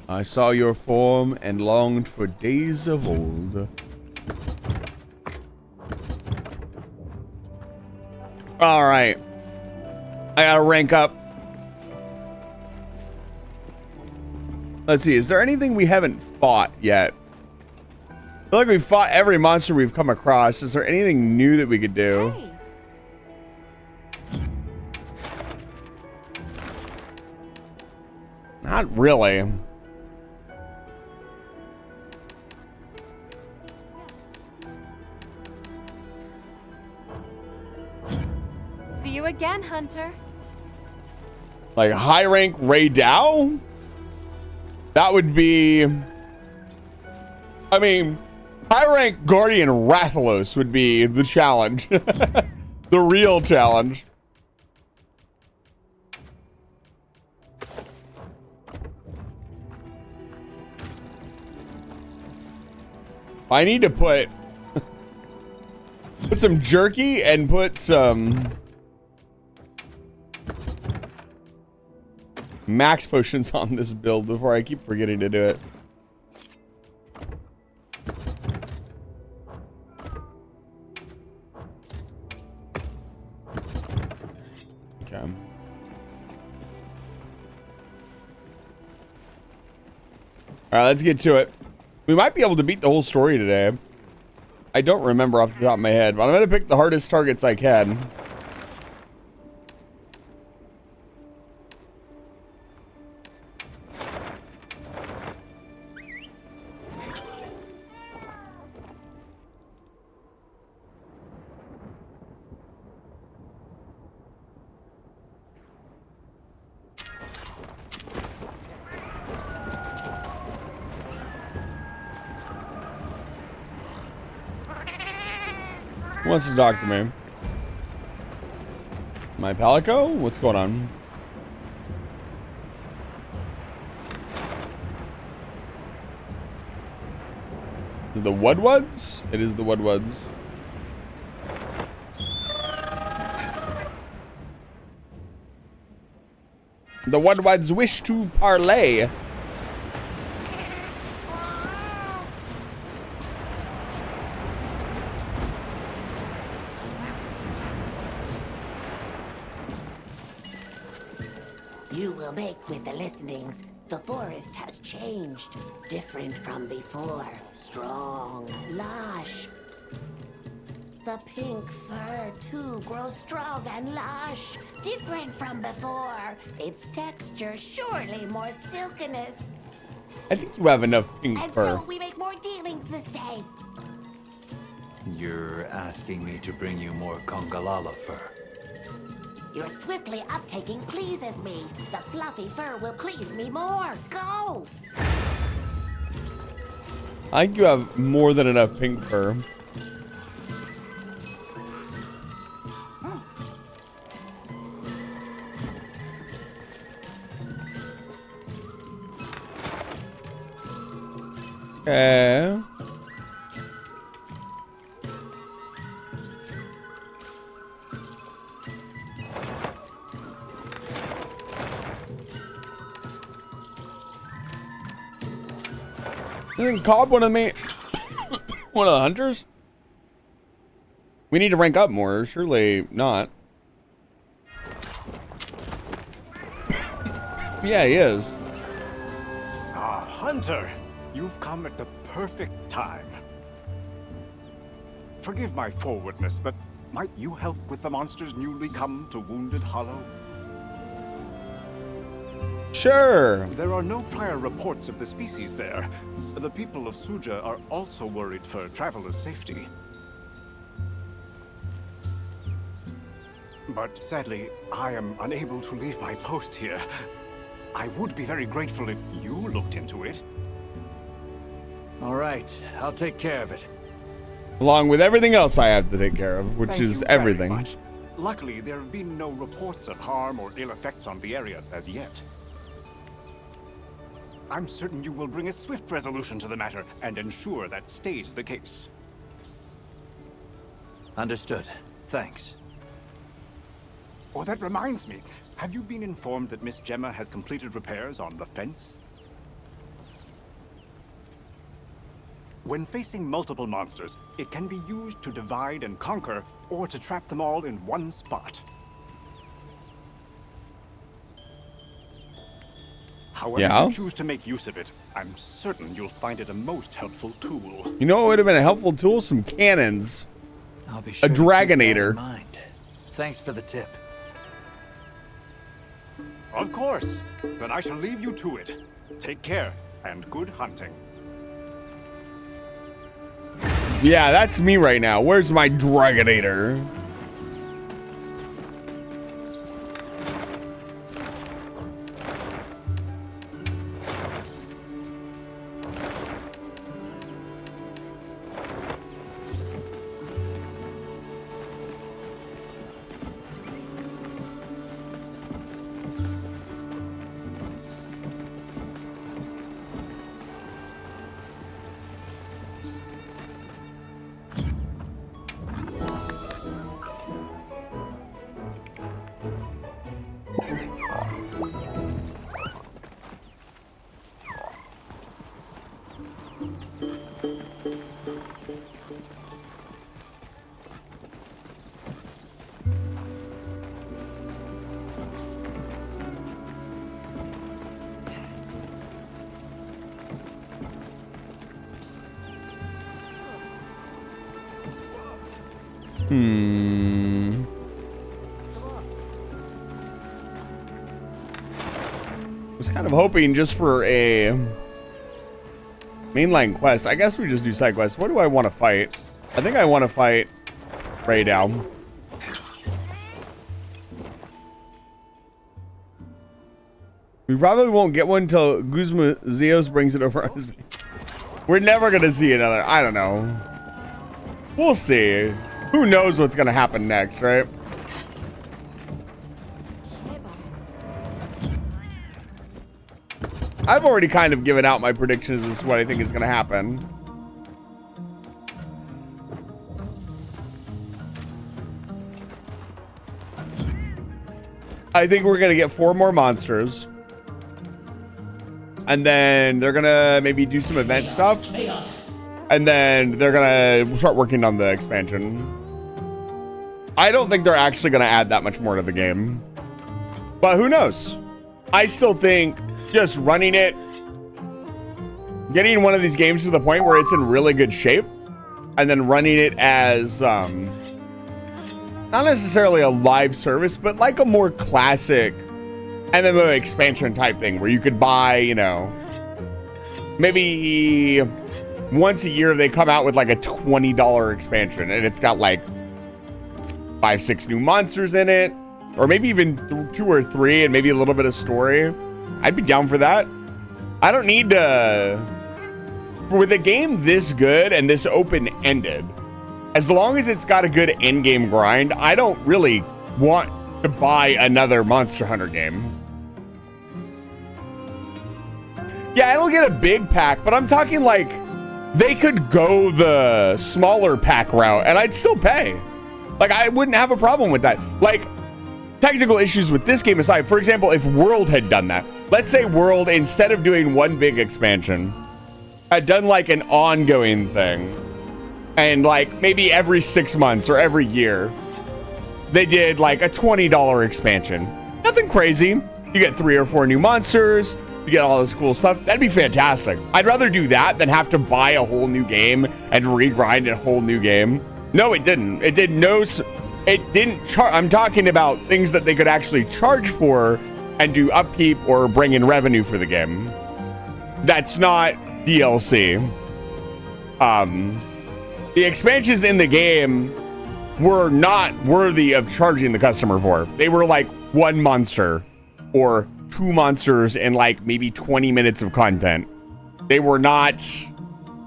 I saw your form and longed for days of old. All right. I gotta rank up. Let's see. Is there anything we haven't fought yet? I feel like we've fought every monster we've come across. Is there anything new that we could do? Hey. Not really. See you again, Hunter. Like high rank Ray Dow? That would be... I mean, high rank Guardian Rathalos would be the challenge. The real challenge. I need to put some jerky and put some max potions on this build before I keep forgetting to do it. Okay. All right, let's get to it. We might be able to beat the whole story today. I don't remember off the top of my head, but I'm going to pick the hardest targets I can. Who wants to talk to me? My Palico? What's going on? The Woodwoods? It is the Woodwoods. The Woodwoods wish to parlay. You will make with the listenings. The forest has changed. Different from before. Strong, lush. The pink fur, too, grows strong and lush. Different from before. Its texture surely more silkiness. I think you have enough pink fur. And so we make more dealings this day. You're asking me to bring you more Congalala fur. Your swiftly uptaking pleases me. The fluffy fur will please me more. Go! I think you have more than enough pink fur. Okay. Doesn't Cobb want to make One of the hunters? We need to rank up more. Surely not. Yeah, he is. Ah, Hunter! You've come at the perfect time. Forgive my forwardness, but might you help with the monsters newly come to Wounded Hollow? Sure. There are no prior reports of the species there. The people of Suja are also worried for travelers' safety. But sadly, I am unable to leave my post here. I would be very grateful if you looked into it. All right, I'll take care of it. Along with everything else I have to take care of, which Thank is you very everything. much. Luckily, there have been no reports of harm or ill effects on the area as yet. I'm certain you will bring a swift resolution to the matter and ensure that stays the case. Understood. Thanks. Oh, that reminds me. Have you been informed that Miss Gemma has completed repairs on the fence? When facing multiple monsters, it can be used to divide and conquer, or to trap them all in one spot. However Yeah? you choose to make use of it, I'm certain you'll find it a most helpful tool. You know what would have been a helpful tool? Some cannons. I'll be sure A to keep that in Dragonator. mind. Thanks for the tip. Of course. Then I shall leave you to it. Take care, and good hunting. Yeah, that's me right now. Where's my Dragonator? Was kind of hoping just for a mainline quest. I guess we just do side quests. What do I want to fight? I think I want to fight Ray down. We probably won't get one until Guzma Zeos brings it over. We're never gonna see another. I don't know. We'll see. Who knows what's gonna happen next, right? I've already kind of given out my predictions as to what I think is gonna happen. I think we're gonna get 4 more monsters. And then they're gonna maybe do some event stuff. And then they're gonna start working on the expansion. I don't think they're actually gonna add that much more to the game. But who knows? I still think just running it, getting one of these games to the point where it's in really good shape, and then running it as not necessarily a live service, but like a more classic MMO expansion type thing where you could buy, you know, maybe once a year they come out with like a $20 expansion and it's got like 5-6 new monsters in it, or maybe even 2 or 3 and maybe a little bit of story. I'd be down for that. I don't need to, with a game this good and this open-ended, as long as it's got a good end-game grind, I don't really want to buy another Monster Hunter game. Yeah, I don't get a big pack, but I'm talking like they could go the smaller pack route and I'd still pay. Like, I wouldn't have a problem with that. Like, technical issues with this game aside, for example, if World had done that, let's say World, instead of doing one big expansion, had done like an ongoing thing And like maybe every 6 months or every year, they did like a $20 expansion. Nothing crazy. You get 3 or 4 new monsters. You get all this cool stuff. That'd be fantastic. I'd rather do that than have to buy a whole new game and regrind a whole new game. No, it didn't. It did no. It didn't charge. I'm talking about things that they could actually charge for and do upkeep or bring in revenue for the game. That's not DLC. The expansions in the game were not worthy of charging the customer for. They were like 1 monster or 2 monsters and like maybe 20 minutes of content. They were not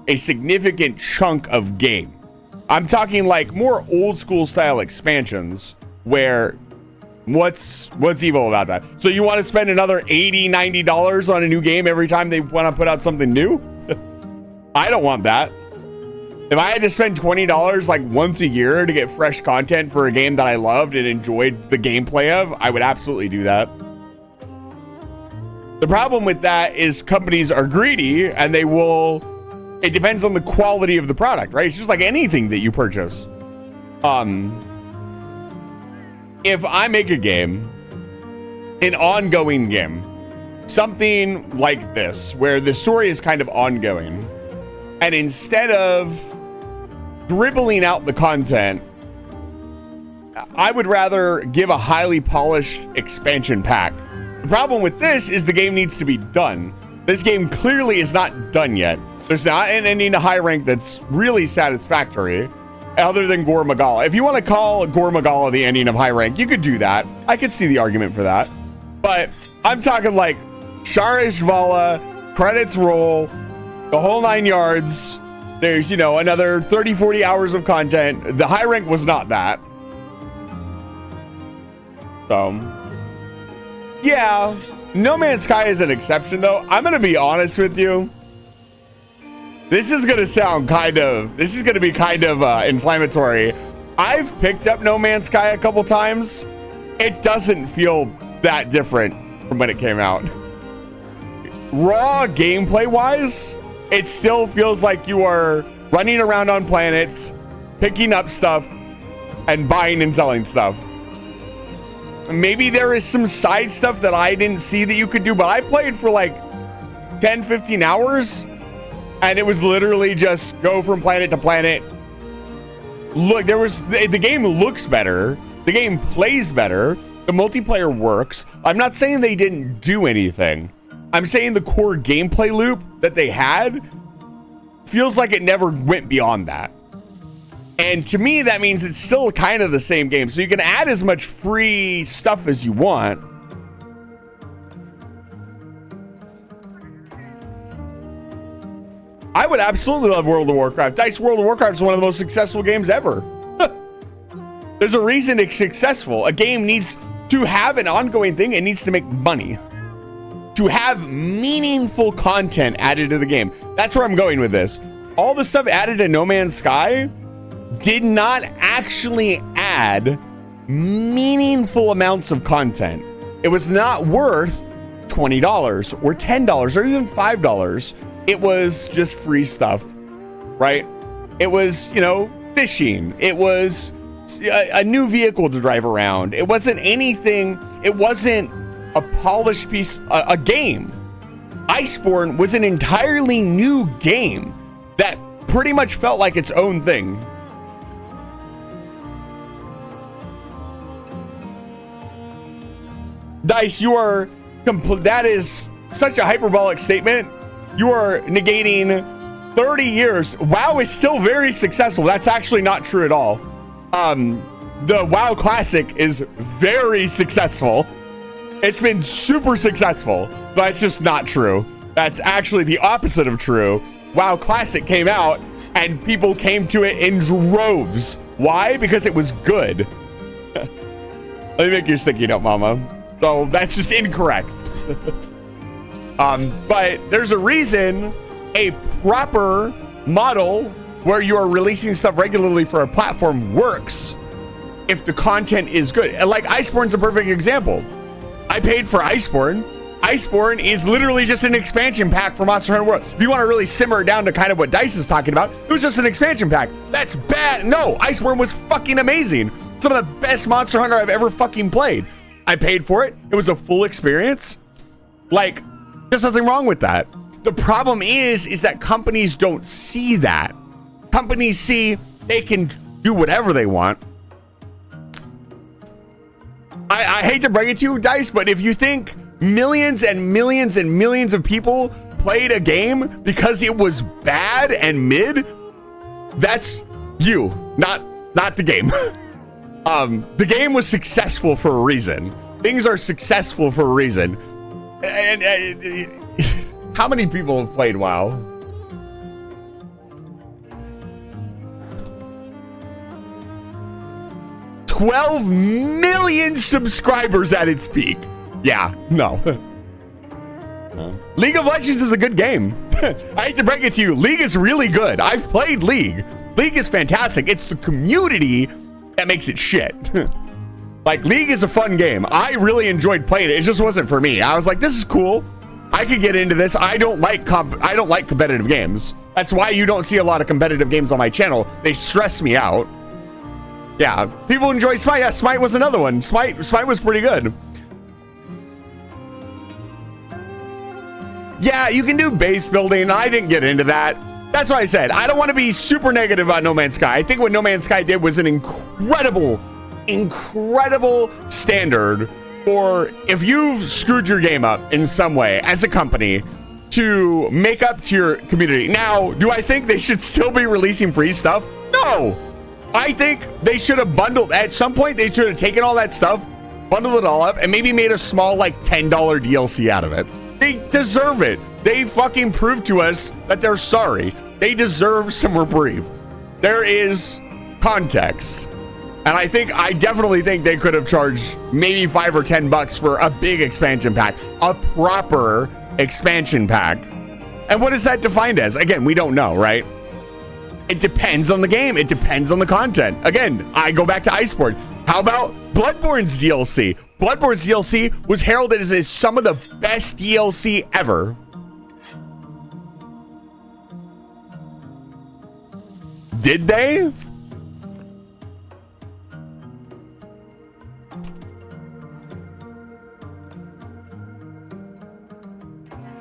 a significant chunk of game. I'm talking like more old school style expansions where what's evil about that? So you want to spend another $80, $90 on a new game every time they want to put out something new? I don't want that. If I had to spend $20 like once a year to get fresh content for a game that I loved and enjoyed the gameplay of, I would absolutely do that. The problem with that is companies are greedy and they will, it depends on the quality of the product, right? It's just like anything that you purchase. If I make a game, an ongoing game, something like this, where the story is kind of ongoing, and instead of dribbling out the content, I would rather give a highly polished expansion pack. The problem with this is the game needs to be done. This game clearly is not done yet. There's not an ending to high rank that's really satisfactory, other than Gore Magala. If you want to call Gore Magala the ending of high rank, you could do that. I could see the argument for that. But I'm talking like Sharish Vala, credits roll, the whole 9 yards. There's, you know, another 30, 40 hours of content. The high rank was not that. So, yeah, No Man's Sky is an exception, though. I'm going to be honest with you. This is going to sound this is going to be kind of inflammatory. I've picked up No Man's Sky a couple times. It doesn't feel that different from when it came out. Raw gameplay-wise, it still feels like you are running around on planets, picking up stuff, and buying and selling stuff. Maybe there is some side stuff that I didn't see that you could do, but I played for like 10, 15 hours, and it was literally just go from planet to planet. Look, the game looks better. The game plays better. The multiplayer works. I'm not saying they didn't do anything. I'm saying the core gameplay loop that they had feels like it never went beyond that. And to me, that means it's still kind of the same game. So you can add as much free stuff as you want. I would absolutely love World of Warcraft. Dice World of Warcraft is one of the most successful games ever. There's a reason it's successful. A game needs to have an ongoing thing. It needs to make money. To have meaningful content added to the game. That's where I'm going with this. All the stuff added to No Man's Sky did not actually add meaningful amounts of content. It was not worth $20 or $10 or even $5. It was just free stuff, right? It was, you know, fishing. It was a new vehicle to drive around. It wasn't anything. It wasn't a polished piece, a game. Iceborne was an entirely new game that pretty much felt like its own thing. Dice, you are that is such a hyperbolic statement. You are negating 30 years. WoW is still very successful. That's actually not true at all. The WoW Classic is very successful. It's been super successful. That's just not true. That's actually the opposite of true. WoW Classic came out and people came to it in droves. Why? Because it was good. Let me make you a sticky note, mama. So that's just incorrect. But there's a reason a proper model where you are releasing stuff regularly for a platform works if the content is good. And like Iceborne's a perfect example. I paid for Iceborne. Iceborne is literally just an expansion pack for Monster Hunter World. If you want to really simmer it down to kind of what Dice is talking about, it was just an expansion pack. That's bad. No, Iceborne was fucking amazing. Some of the best Monster Hunter I've ever fucking played. I paid for it. It was a full experience. Like, there's nothing wrong with that. The problem is that companies don't see that. Companies see they can do whatever they want. I hate to bring it to you, Dice, but if you think millions and millions and millions of people played a game because it was bad and mid, that's you, not the game. The game was successful for a reason. Things are successful for a reason. And how many people have played WoW? $12 million subscribers at its peak. Yeah, no. League of Legends is a good game. I hate to break it to you. League is really good. I've played League. League is fantastic. It's the community that makes it shit. Like, League is a fun game. I really enjoyed playing it. It just wasn't for me. I was like, this is cool. I could get into this. I don't like competitive games. That's why you don't see a lot of competitive games on my channel. They stress me out. Yeah, people enjoy Smite. Yeah, Smite was another one. Smite was pretty good. Yeah, you can do base building. I didn't get into that. That's what I said. I don't want to be super negative about No Man's Sky. I think what No Man's Sky did was an incredible standard for if you've screwed your game up in some way as a company to make up to your community. Now, do I think they should still be releasing free stuff? No. I think they should have bundled, at some point, they should have taken all that stuff, bundled it all up, and maybe made a small, like, $10 DLC out of it. They deserve it. They fucking proved to us that they're sorry. They deserve some reprieve. There is context. And I definitely think they could have charged maybe $5 or $10 for a big expansion pack, a proper expansion pack. And what is that defined as? Again, we don't know, right? It depends on the game. It depends on the content. Again, I go back to Iceborne. How about Bloodborne's DLC? Bloodborne's DLC was heralded as some of the best DLC ever. Did they?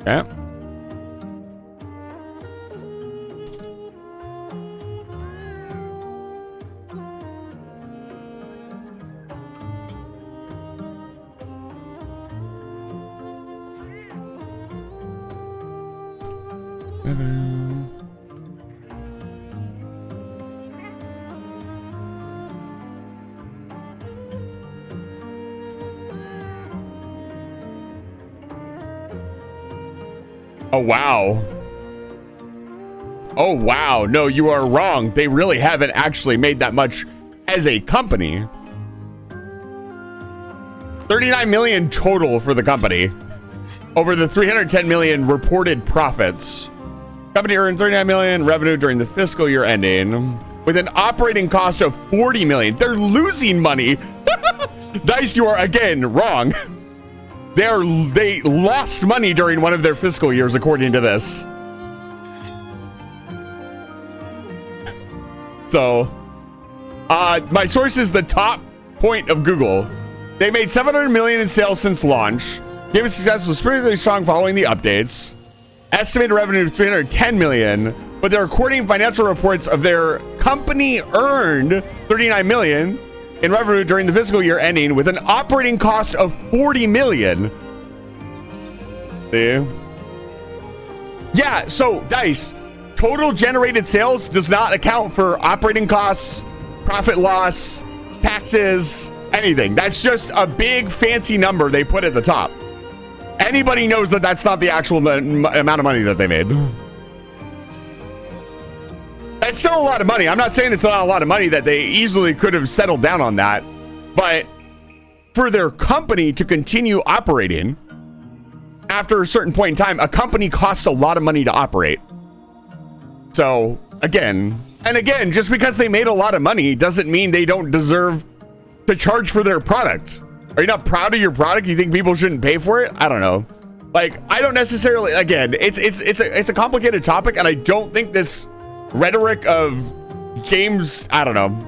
Yeah. Oh, wow. Oh, wow. No, you are wrong. They really haven't actually made that much as a company. 39 million total for the company. Over the 310 million reported profits. Company earned 39 million revenue during the fiscal year ending with an operating cost of 40 million. They're losing money. Dice, you are again wrong. They lost money during one of their fiscal years, according to this. So, my source is the top point of Google. They made 700 million in sales since launch. Game of success was particularly strong following the updates. Estimated revenue of 310 million, but they're recording financial reports of their company earned 39 million in revenue during the fiscal year ending with an operating cost of 40 million. See? Yeah, so Dice, total generated sales does not account for operating costs, profit loss, taxes, anything. That's just a big fancy number they put at the top. Anybody knows that that's not the actual amount of money that they made. That's still a lot of money. I'm not saying it's not a lot of money, that they easily could have settled down on that. But for their company to continue operating, after a certain point in time, a company costs a lot of money to operate. So, again, just because they made a lot of money doesn't mean they don't deserve to charge for their product. Are you not proud of your product? You think people shouldn't pay for it? I don't know. Like, I don't necessarily, again, it's a complicated topic, and I don't think this rhetoric of games, I don't know.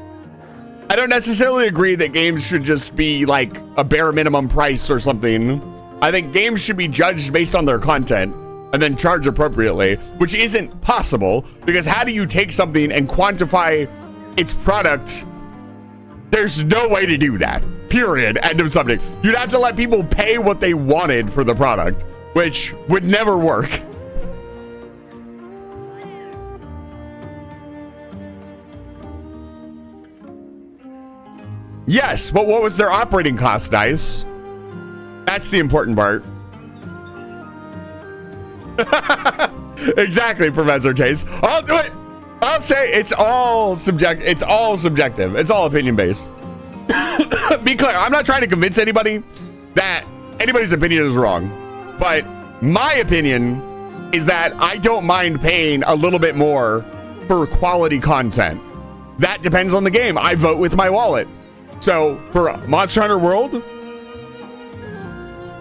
I don't necessarily agree that games should just be like a bare minimum price or something. I think games should be judged based on their content and then charge appropriately, which isn't possible because how do you take something and quantify its product? There's no way to do that. Period. End of subject. You'd have to let people pay what they wanted for the product, which would never work. Yes, but what was their operating cost, Dice? That's the important part. Exactly, Professor Chase. I'll do it. I'll say it's all subjective. It's all subjective. It's all opinion based. Be clear, I'm not trying to convince anybody that anybody's opinion is wrong. But my opinion is that I don't mind paying a little bit more for quality content. That depends on the game. I vote with my wallet. So for Monster Hunter World,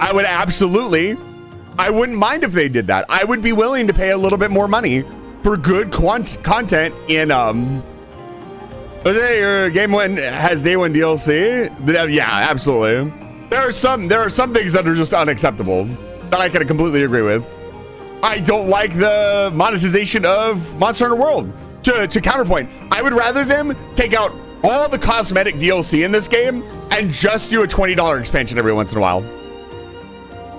I would absolutely, I wouldn't mind if they did that. I would be willing to pay a little bit more money for good content in, your game one has day one DLC. Yeah, absolutely. There are some things that are just unacceptable that I can completely agree with. I don't like the monetization of Monster Hunter World. To counterpoint, I would rather them take out all the cosmetic DLC in this game and just do a $20 expansion every once in a while.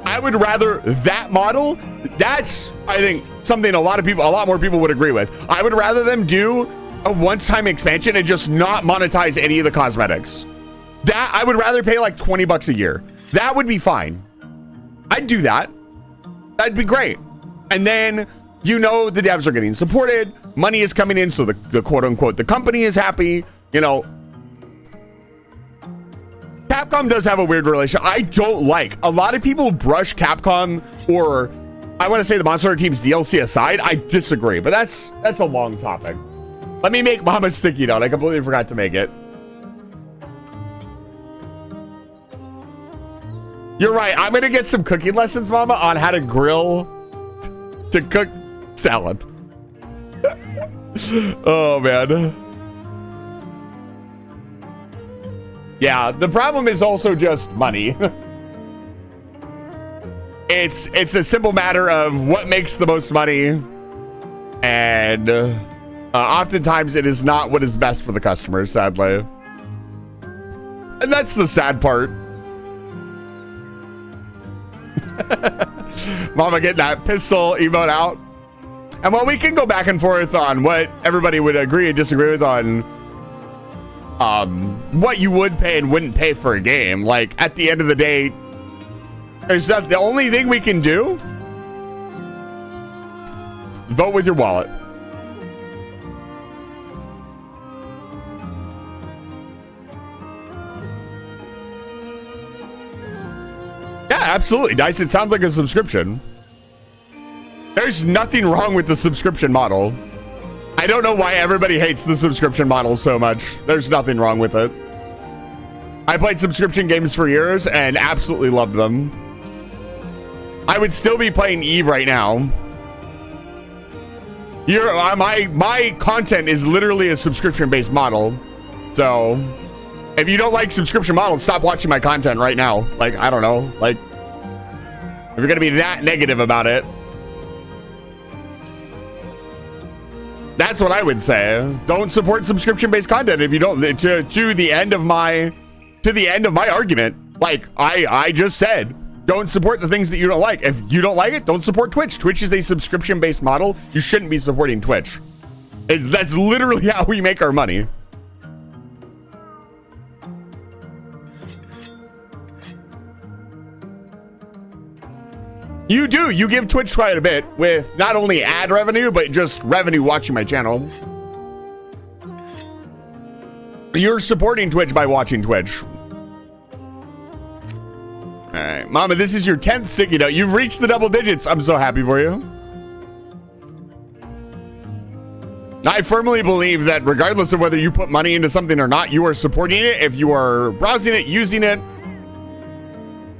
I would rather that model. That's, I think, something a lot more people would agree with. I would rather them do a one-time expansion and just not monetize any of the cosmetics. That I would rather pay like $20 a year. That would be fine. I'd do that. That'd be great. And then, you know, the devs are getting supported. Money is coming in, so the quote unquote, the company is happy. You know, Capcom does have a weird relation. I don't like, a lot of people brush Capcom, or I want to say the Monster Hunter Team's DLC aside. I disagree, but that's a long topic. Let me make Mama's sticky note. I completely forgot to make it. You're right. I'm going to get some cooking lessons, Mama, on how to grill, to cook salad. Oh, man. Yeah, the problem is also just money. It's a simple matter of what makes the most money, and oftentimes it is not what is best for the customer, sadly. And that's the sad part. Mama getting that pistol emote out. And while we can go back and forth on what everybody would agree and disagree with on what you would pay and wouldn't pay for a game, like at the end of the day, there's not, the only thing we can do, vote with your wallet. Yeah, absolutely. Dice, it sounds like a subscription. There's nothing wrong with the subscription model. I don't know why everybody hates the subscription model so much. There's nothing wrong with it. I played subscription games for years and absolutely loved them. I would still be playing Eve right now. My content is literally a subscription-based model. So if you don't like subscription models, stop watching my content right now. Like, I don't know. Like, if you're gonna be that negative about it, that's what I would say. Don't support subscription-based content if you don't. To the end of my argument, like I just said, don't support the things that you don't like. If you don't like it, don't support Twitch. Twitch is a subscription-based model. You shouldn't be supporting Twitch. That's literally how we make our money. You do. You give Twitch quite a bit with not only ad revenue, but just revenue watching my channel. You're supporting Twitch by watching Twitch. All right, Mama, this is your 10th sticky note. You've reached the double digits. I'm so happy for you. I firmly believe that regardless of whether you put money into something or not, you are supporting it. If you are browsing it, using it,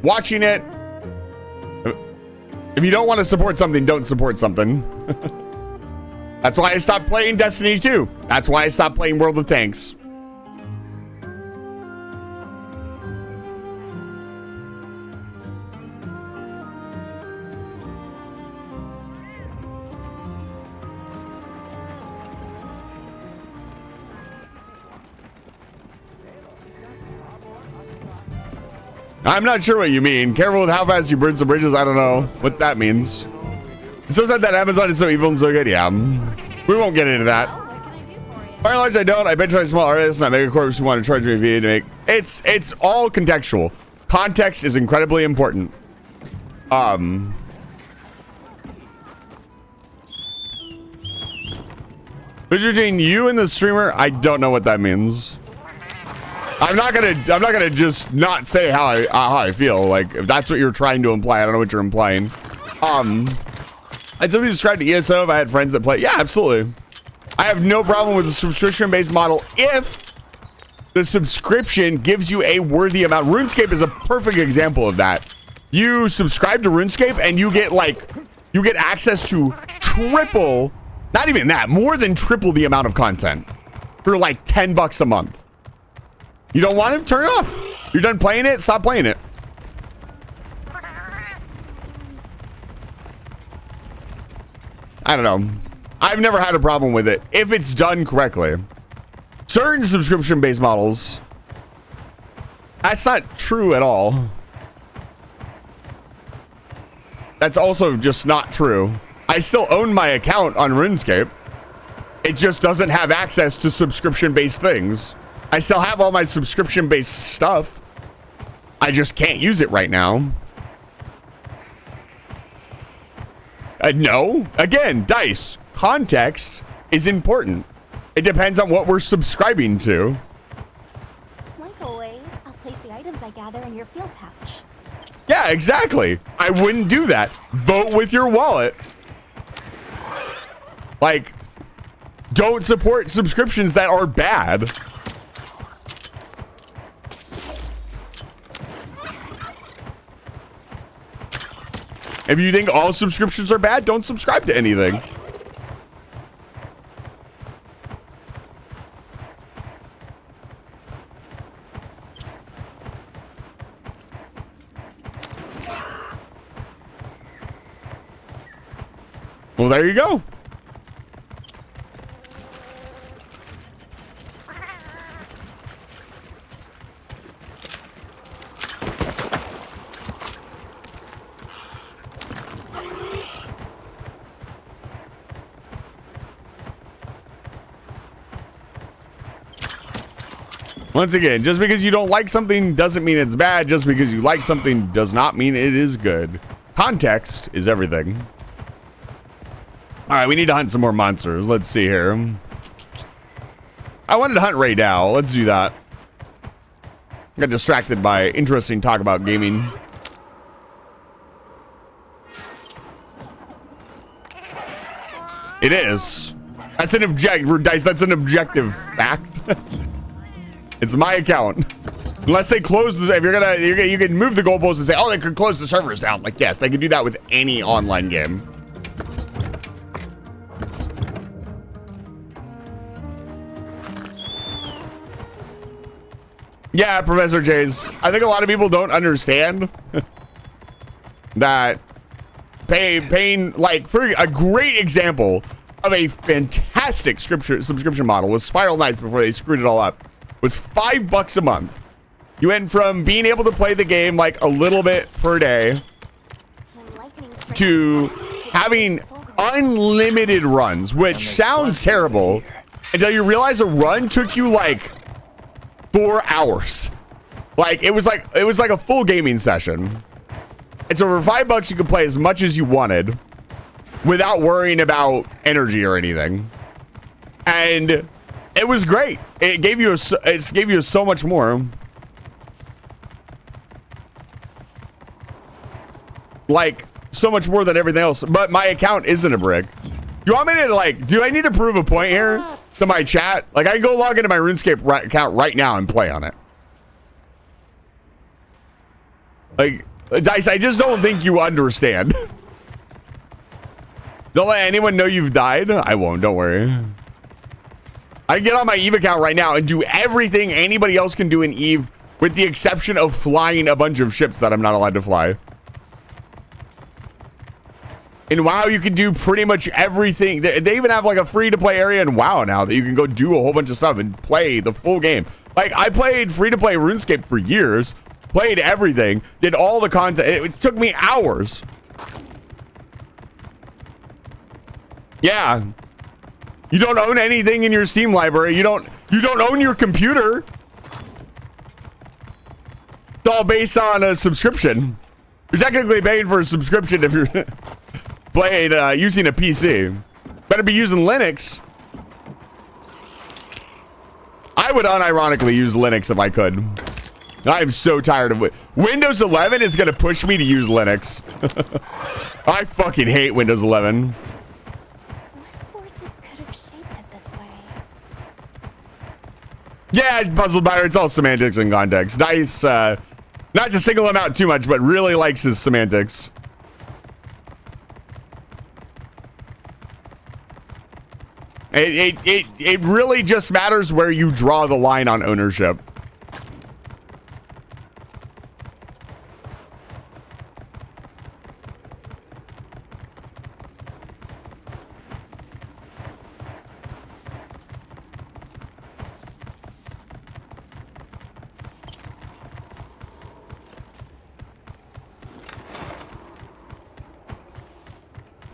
watching it, If you don't want to support something, don't support something. That's why I stopped playing Destiny 2. That's why I stopped playing World of Tanks. I'm not sure what you mean. Careful with how fast you burn some bridges. I don't know what that means. It so sad that Amazon is so evil and so good. Yeah, we won't get into that. By and large, I don't. I bet you small artists, not megacorps who want to charge me a fee to make. It's all contextual. Context is incredibly important. Between you and the streamer, I don't know what that means. I'm not gonna just not say how I feel. Like, if that's what you're trying to imply, I don't know what you're implying. I'd simply describe to ESO if I had friends that play. Yeah, absolutely. I have no problem with the subscription-based model if the subscription gives you a worthy amount. RuneScape is a perfect example of that. You subscribe to RuneScape and you get access to triple, not even that, more than triple the amount of content for like $10 a month. You don't want it? Turn it off. You're done playing it? Stop playing it. I don't know. I've never had a problem with it if it's done correctly. Certain subscription-based models, that's not true at all. That's also just not true. I still own my account on RuneScape. It just doesn't have access to subscription-based things. I still have all my subscription-based stuff. I just can't use it right now. No. Again, Dice. Context is important. It depends on what we're subscribing to. Like always, I'll place the items I gather in your field pouch. Yeah, exactly. I wouldn't do that. Vote with your wallet. Like, don't support subscriptions that are bad. If you think all subscriptions are bad, don't subscribe to anything. Well, there you go. Once again, just because you don't like something doesn't mean it's bad. Just because you like something does not mean it is good. Context is everything. All right, we need to hunt some more monsters. Let's see here. I wanted to hunt Ray Dow. Let's do that. Got distracted by interesting talk about gaming. It is. That's an Dice. That's an objective fact. It's my account. Unless they close the, if you can move the goalposts and say, oh, they could close the servers down. Like, yes, they could do that with any online game. Yeah, Professor Jays. I think a lot of people don't understand that paying, like, for a great example of a fantastic subscription model was Spiral Knights before they screwed it all up. Was $5 a month. You went from being able to play the game like a little bit per day to having unlimited runs, which sounds terrible until you realize a run took you like 4 hours. Like it was like a full gaming session. And so for $5 you could play as much as you wanted without worrying about energy or anything. And it was great. It gave you so much more. Like so much more than everything else. But my account isn't a brick. You want me to like? Do I need to prove a point here to my chat? Like I can go log into my RuneScape account right now and play on it. Like Dice, I just don't think you understand. Don't let anyone know you've died. I won't, don't worry. I can get on my EVE account right now and do everything anybody else can do in EVE, with the exception of flying a bunch of ships that I'm not allowed to fly. In WoW, you can do pretty much everything. They even have like a free-to-play area in WoW now that you can go do a whole bunch of stuff and play the full game. Like, I played free-to-play RuneScape for years, played everything, did all the content. It took me hours. Yeah. You don't own anything in your Steam library. You don't own your computer. It's all based on a subscription. You're technically paying for a subscription if you're playing using a PC. Better be using Linux. I would unironically use Linux if I could. I'm so tired of it. Windows 11 is gonna push me to use Linux. I fucking hate Windows 11. Yeah, I'm puzzled by it. It's all semantics and context. Nice, not to single him out too much, but really likes his semantics. It really just matters where you draw the line on ownership.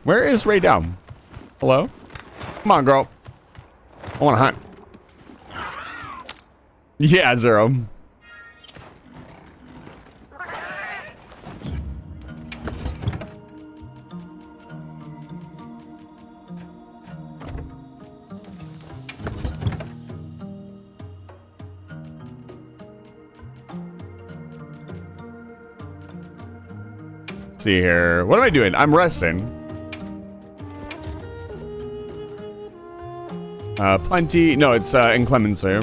Where is Ray down? Hello? Come on, girl. I want to hunt. Yeah, Zero. See here. What am I doing? I'm resting. Plenty. No, it's inclemency.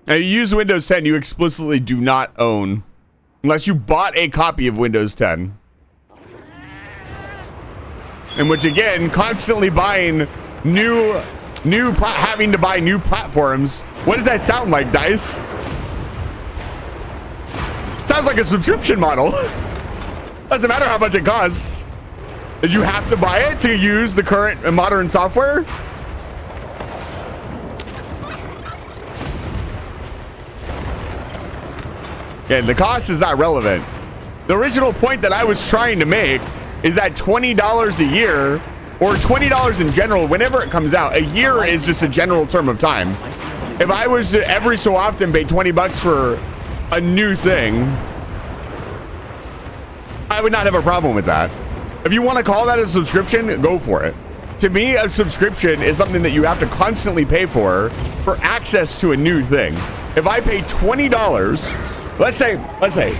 Now, you use Windows 10, you explicitly do not own, unless you bought a copy of Windows 10. In which, again, constantly buying having to buy new platforms. What does that sound like, Dice? Sounds like a subscription model. Doesn't matter how much it costs. Did you have to buy it to use the current and modern software? Yeah, the cost is not relevant. The original point that I was trying to make is that $20 a year, or $20 in general, whenever it comes out, a year is just a general term of time. If I was to every so often pay 20 bucks for a new thing, I would not have a problem with that. If you want to call that a subscription, go for it. To me, a subscription is something that you have to constantly pay for access to a new thing. If I pay $20, let's say,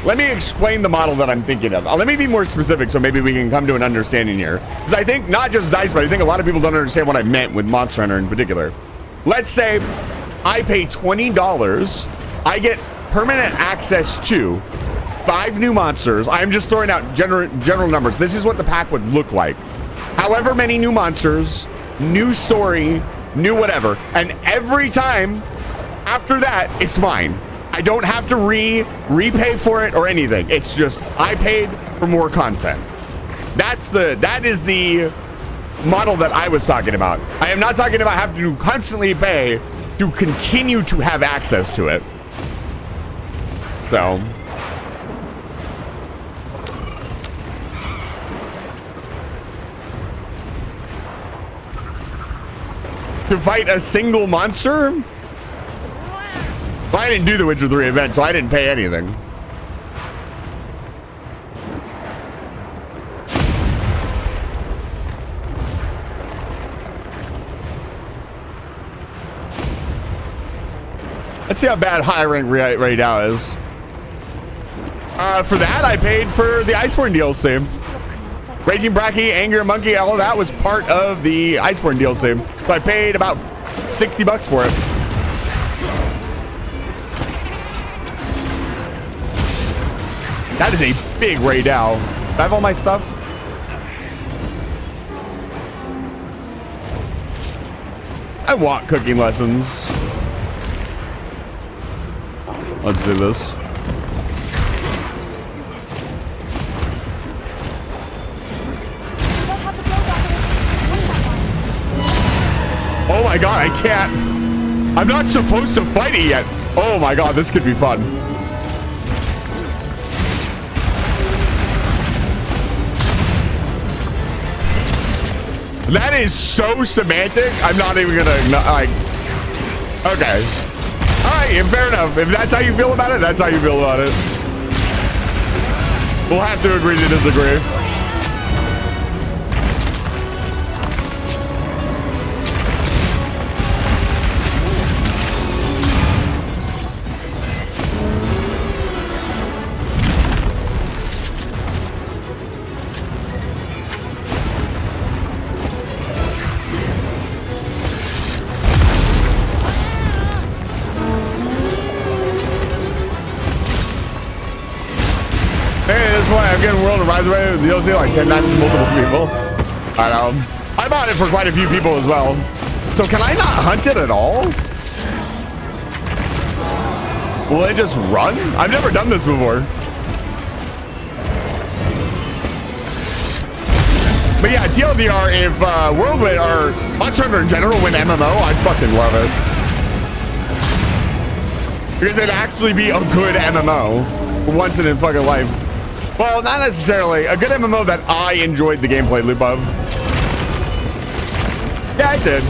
let me explain the model that I'm thinking of. Let me be more specific so maybe we can come to an understanding here. Because I think not just Dice, but I think a lot of people don't understand what I meant with Monster Hunter in particular. Let's say I pay $20, I get permanent access to 5 new monsters. I'm just throwing out general numbers. This is what the pack would look like. However many new monsters, new story, new whatever. And every time after that, it's mine. I don't have to repay for it or anything. It's just I paid for more content. That is the model that I was talking about. I am not talking about having to constantly pay to continue to have access to it. So to fight a single monster? Well, I didn't do the Witcher 3 event, so I didn't pay anything. Let's see how bad high rank right now is. For that, I paid for the Iceborne DLC. Raging Bracky, Anger Monkey, all of that was part of the Iceborne DLC. So I paid about 60 bucks for it. That is a big raid now. Do I have all my stuff? I want cooking lessons. Let's do this. Oh my god, I can't. I'm not supposed to fight it yet. Oh my god, this could be fun. That is so semantic. I'm not even gonna like. Okay. All right, fair enough. If that's how you feel about it, that's how you feel about it. We'll have to agree to disagree. I'm getting World of Rise Away with the DLC like 10 times multiple people. I know. I bought it for quite a few people as well. So can I not hunt it at all? Will it just run? I've never done this before. But yeah, TLDR, if World Win or Monster Hunter in general win MMO, I'd fucking love it. Because it'd actually be a good MMO once in fucking life. Well, not necessarily. A good MMO that I enjoyed the gameplay loop of. Yeah, I did.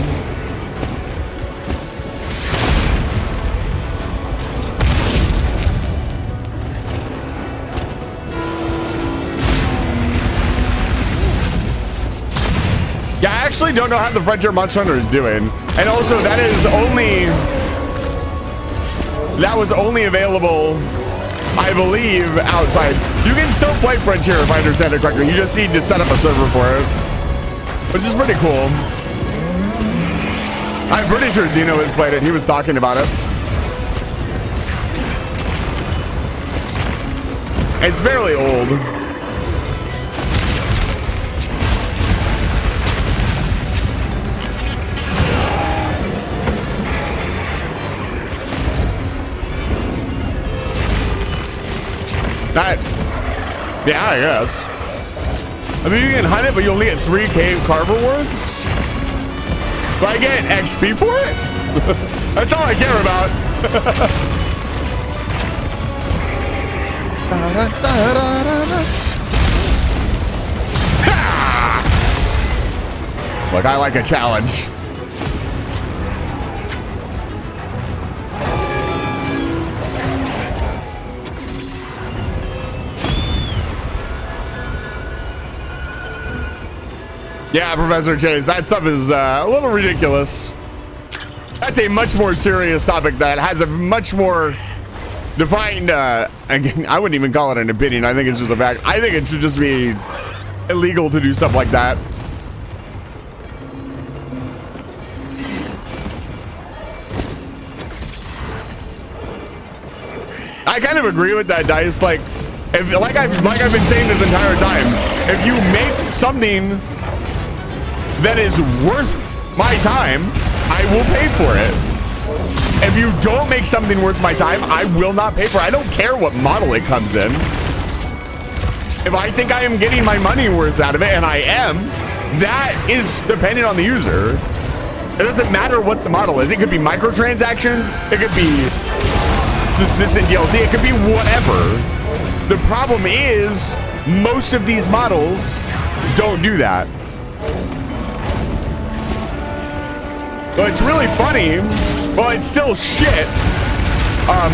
Yeah, I actually don't know how the Frontier Monster Hunter is doing. And also, that was only available, I believe, outside. You can still play Frontier if I understand it correctly. You just need to set up a server for it, which is pretty cool. I'm pretty sure Zeno has played it. He was talking about it. It's fairly old. That, yeah, I guess. I mean, you can hunt it, but you only get 3 cave carver rewards. Do I get XP for it? That's all I care about. Look, I like a challenge. Yeah, Professor Chase, that stuff is a little ridiculous. That's a much more serious topic that has a much more defined, again, I wouldn't even call it an opinion. I think it's just a fact. I think it should just be illegal to do stuff like that. I kind of agree with that, Dice. Like, if like I've been saying this entire time, if you make something that is worth my time, I will pay for it. If you don't make something worth my time, I will not pay for it. I don't care what model it comes in. If I think I am getting my money worth out of it, and I am, that is dependent on the user. It doesn't matter what the model is. It could be microtransactions. It could be consistent DLC. It could be whatever. The problem is most of these models don't do that. So it's really funny. Well, it's still shit.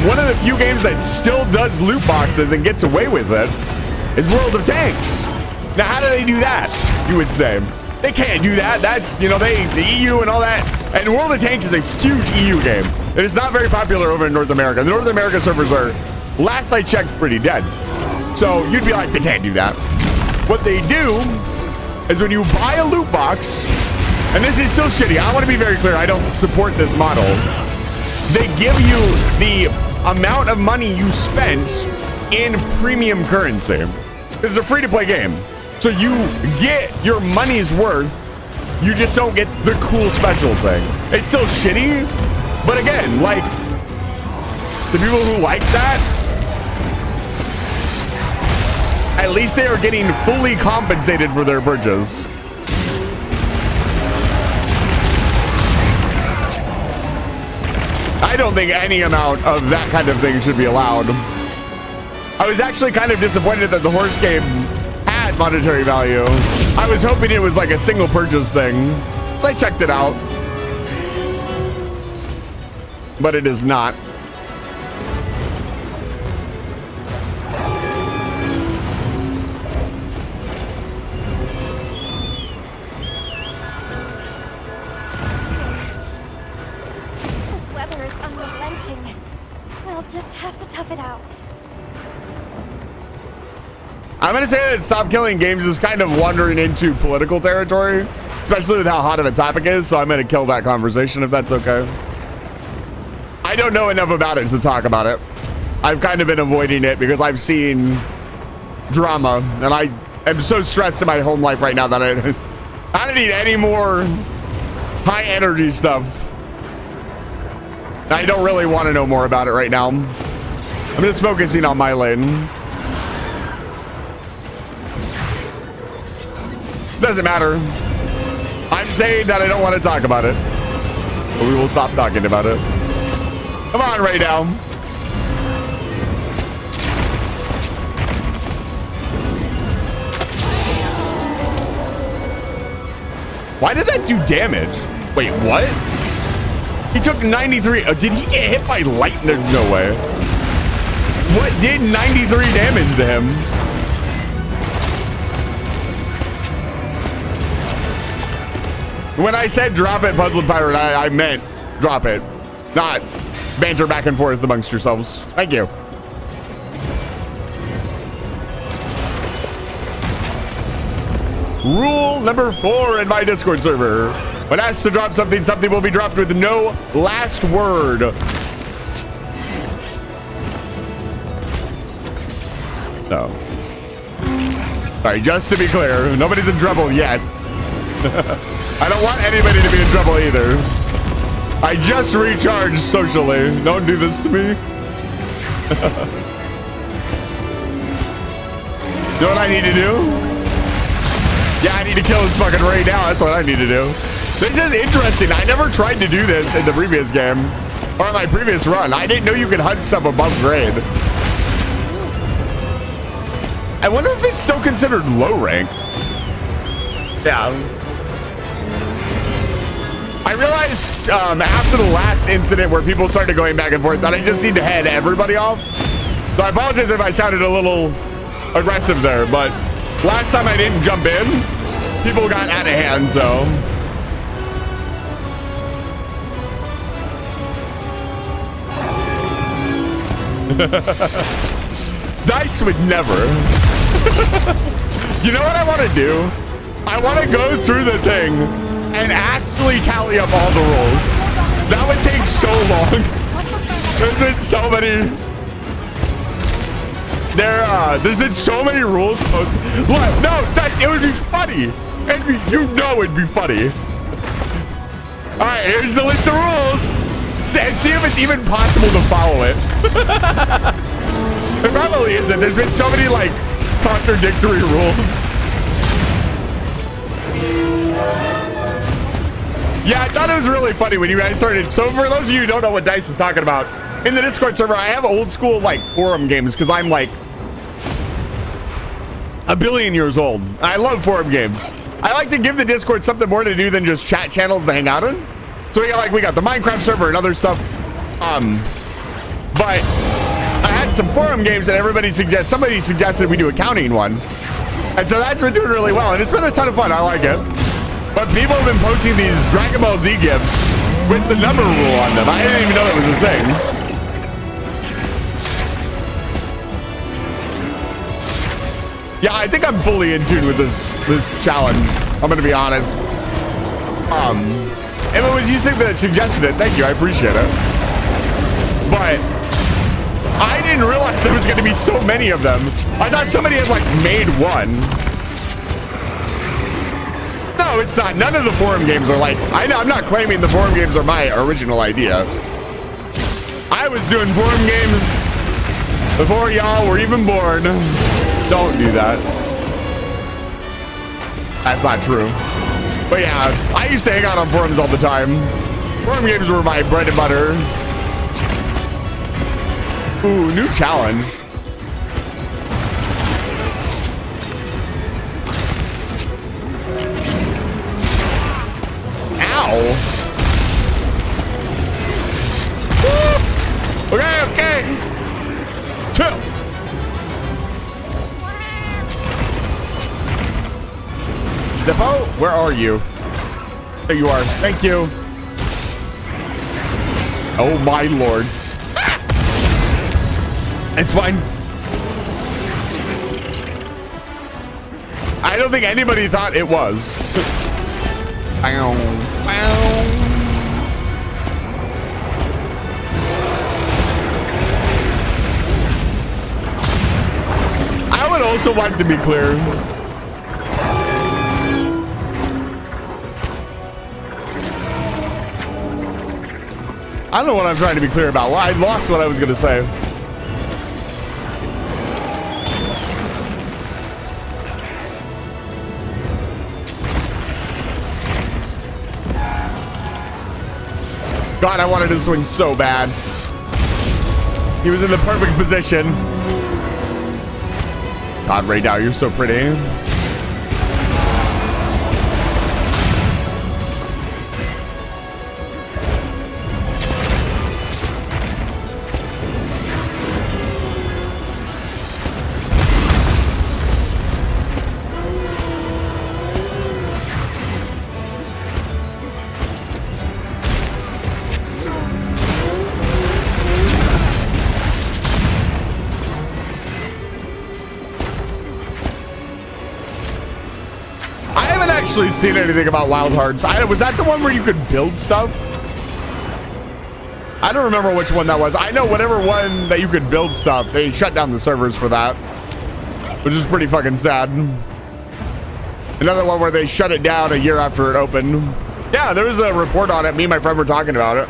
One of the few games that still does loot boxes and gets away with it is World of Tanks. Now, how do they do that? You would say they can't do that. That's, you know, the EU and all that. And World of Tanks is a huge EU game. It is not very popular over in North America. The North America servers are, last I checked, pretty dead. So you'd be like, they can't do that. What they do is when you buy a loot box, and this is still shitty. I want to be very clear. I don't support this model. They give you the amount of money you spent in premium currency. This is a free-to-play game. So you get your money's worth. You just don't get the cool special thing. It's still shitty, but again, like, the people who like that, at least they are getting fully compensated for their purchase. I don't think any amount of that kind of thing should be allowed. I was actually kind of disappointed that the horse game had monetary value. I was hoping it was like a single purchase thing. So I checked it out. But it is not. This weather is unrelenting. We'll just have to tough it out. I'm going to say that Stop Killing Games is kind of wandering into political territory, especially with how hot of a topic is. So I'm going to kill that conversation if that's okay. I don't know enough about it to talk about it. I've kind of been avoiding it because I've seen drama and I am so stressed in my home life right now that I don't need any more high energy stuff. I don't really want to know more about it right now. I'm just focusing on my lane. Doesn't matter. I'm saying that I don't want to talk about it. But we will stop talking about it. Come on, right now. Why did that do damage? Wait, what? He took 93. Oh, did he get hit by lightning? No way. What did 93 damage to him? When I said drop it, Puzzled Pirate, I meant drop it, not banter back and forth amongst yourselves. Thank you. Rule number 4 in my Discord server. When asked to drop something, something will be dropped with no last word. No. Sorry, just to be clear, nobody's in trouble yet. I don't want anybody to be in trouble either. I just recharged socially. Don't do this to me. You know what I need to do? Yeah, I need to kill this fucking right now. That's what I need to do. This is interesting. I never tried to do this in the previous game or in my previous run. I didn't know you could hunt stuff above grade. I wonder if it's still considered low rank. Yeah. I realized after the last incident where people started going back and forth that I just need to head everybody off. So I apologize if I sounded a little aggressive there, but last time I didn't jump in, people got out of hand, so. Dice would never. You know what I want to do? I want to go through the thing and actually tally up all the rolls. That would take so long. There's been so many. There's been so many rules posted. What? No, it would be funny. You know it'd be funny. All right, here's the list of rules. And see if it's even possible to follow it. It probably isn't. There's been so many like contradictory rules. Yeah, I thought it was really funny when you guys started. So for those of you who don't know what Dice is talking about, in the Discord server, I have old school like forum games because I'm like a billion years old. I love forum games. I like to give the Discord something more to do than just chat channels to hang out in. So we got the Minecraft server and other stuff. But I had some forum games that somebody suggested we do a counting one. And so that's been doing really well. And it's been a ton of fun. I like it. But people have been posting these Dragon Ball Z gifs with the number rule on them. I didn't even know that was a thing. Yeah, I think I'm fully in tune with this challenge. I'm gonna be honest. If it was you that suggested it, thank you, I appreciate it. But I didn't realize there was going to be so many of them. I thought somebody had like made one. No, it's not. None of the forum games are like, I'm not claiming the forum games are my original idea. I was doing forum games before y'all were even born. Don't do that. That's not true. But yeah, I used to hang out on forums all the time. Forum games were my bread and butter. Ooh, new challenge. Ow. Woo. Okay. Chill. Zippo, where are you? There you are. Thank you. Oh my lord. It's fine. I don't think anybody thought it was. Bow, bow. I would also like to be clear. I don't know what I'm trying to be clear about. Well, I lost what I was going to say. God, I wanted to swing so bad. He was in the perfect position. God, Ray Dow, you're so pretty. Actually seen anything about Wild Hearts. Was that the one where you could build stuff? I don't remember which one that was. I know whatever one that you could build stuff, they shut down the servers for that, which is pretty fucking sad. Another one where they shut it down a year after it opened. Yeah, there was a report on it. Me and my friend were talking about it.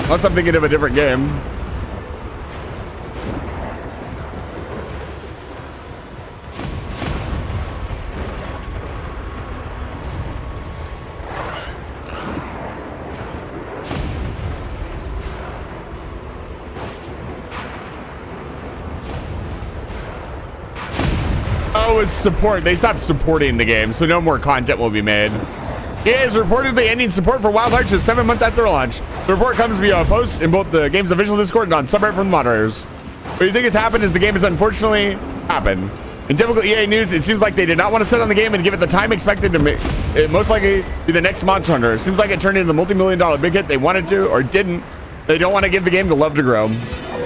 Unless I'm thinking of a different game. Support. They stopped supporting the game, so no more content will be made. EA is reportedly ending support for Wild Hearts just 7 months after launch. The report comes via a post in both the game's official Discord and on subreddit from the moderators. What you think has happened is the game has unfortunately happened. In typical EA news, it seems like they did not want to sit on the game and give it the time expected to make it most likely be the next Monster Hunter. It seems like it turned into the multi-million-dollar big hit they wanted to or didn't. They don't want to give the game the love to grow.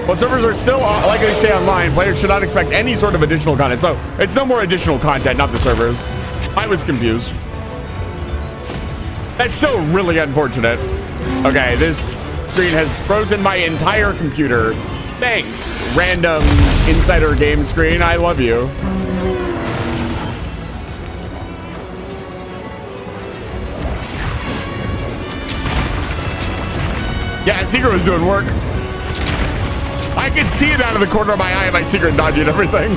While servers are still likely to stay online, players should not expect any sort of additional content. So it's no more additional content, not the servers. I was confused. That's still really unfortunate. Okay, this screen has frozen my entire computer. Thanks, random insider game screen. I love you. Yeah, Secret was doing work. I could see it out of the corner of my eye, my Secret dodging everything.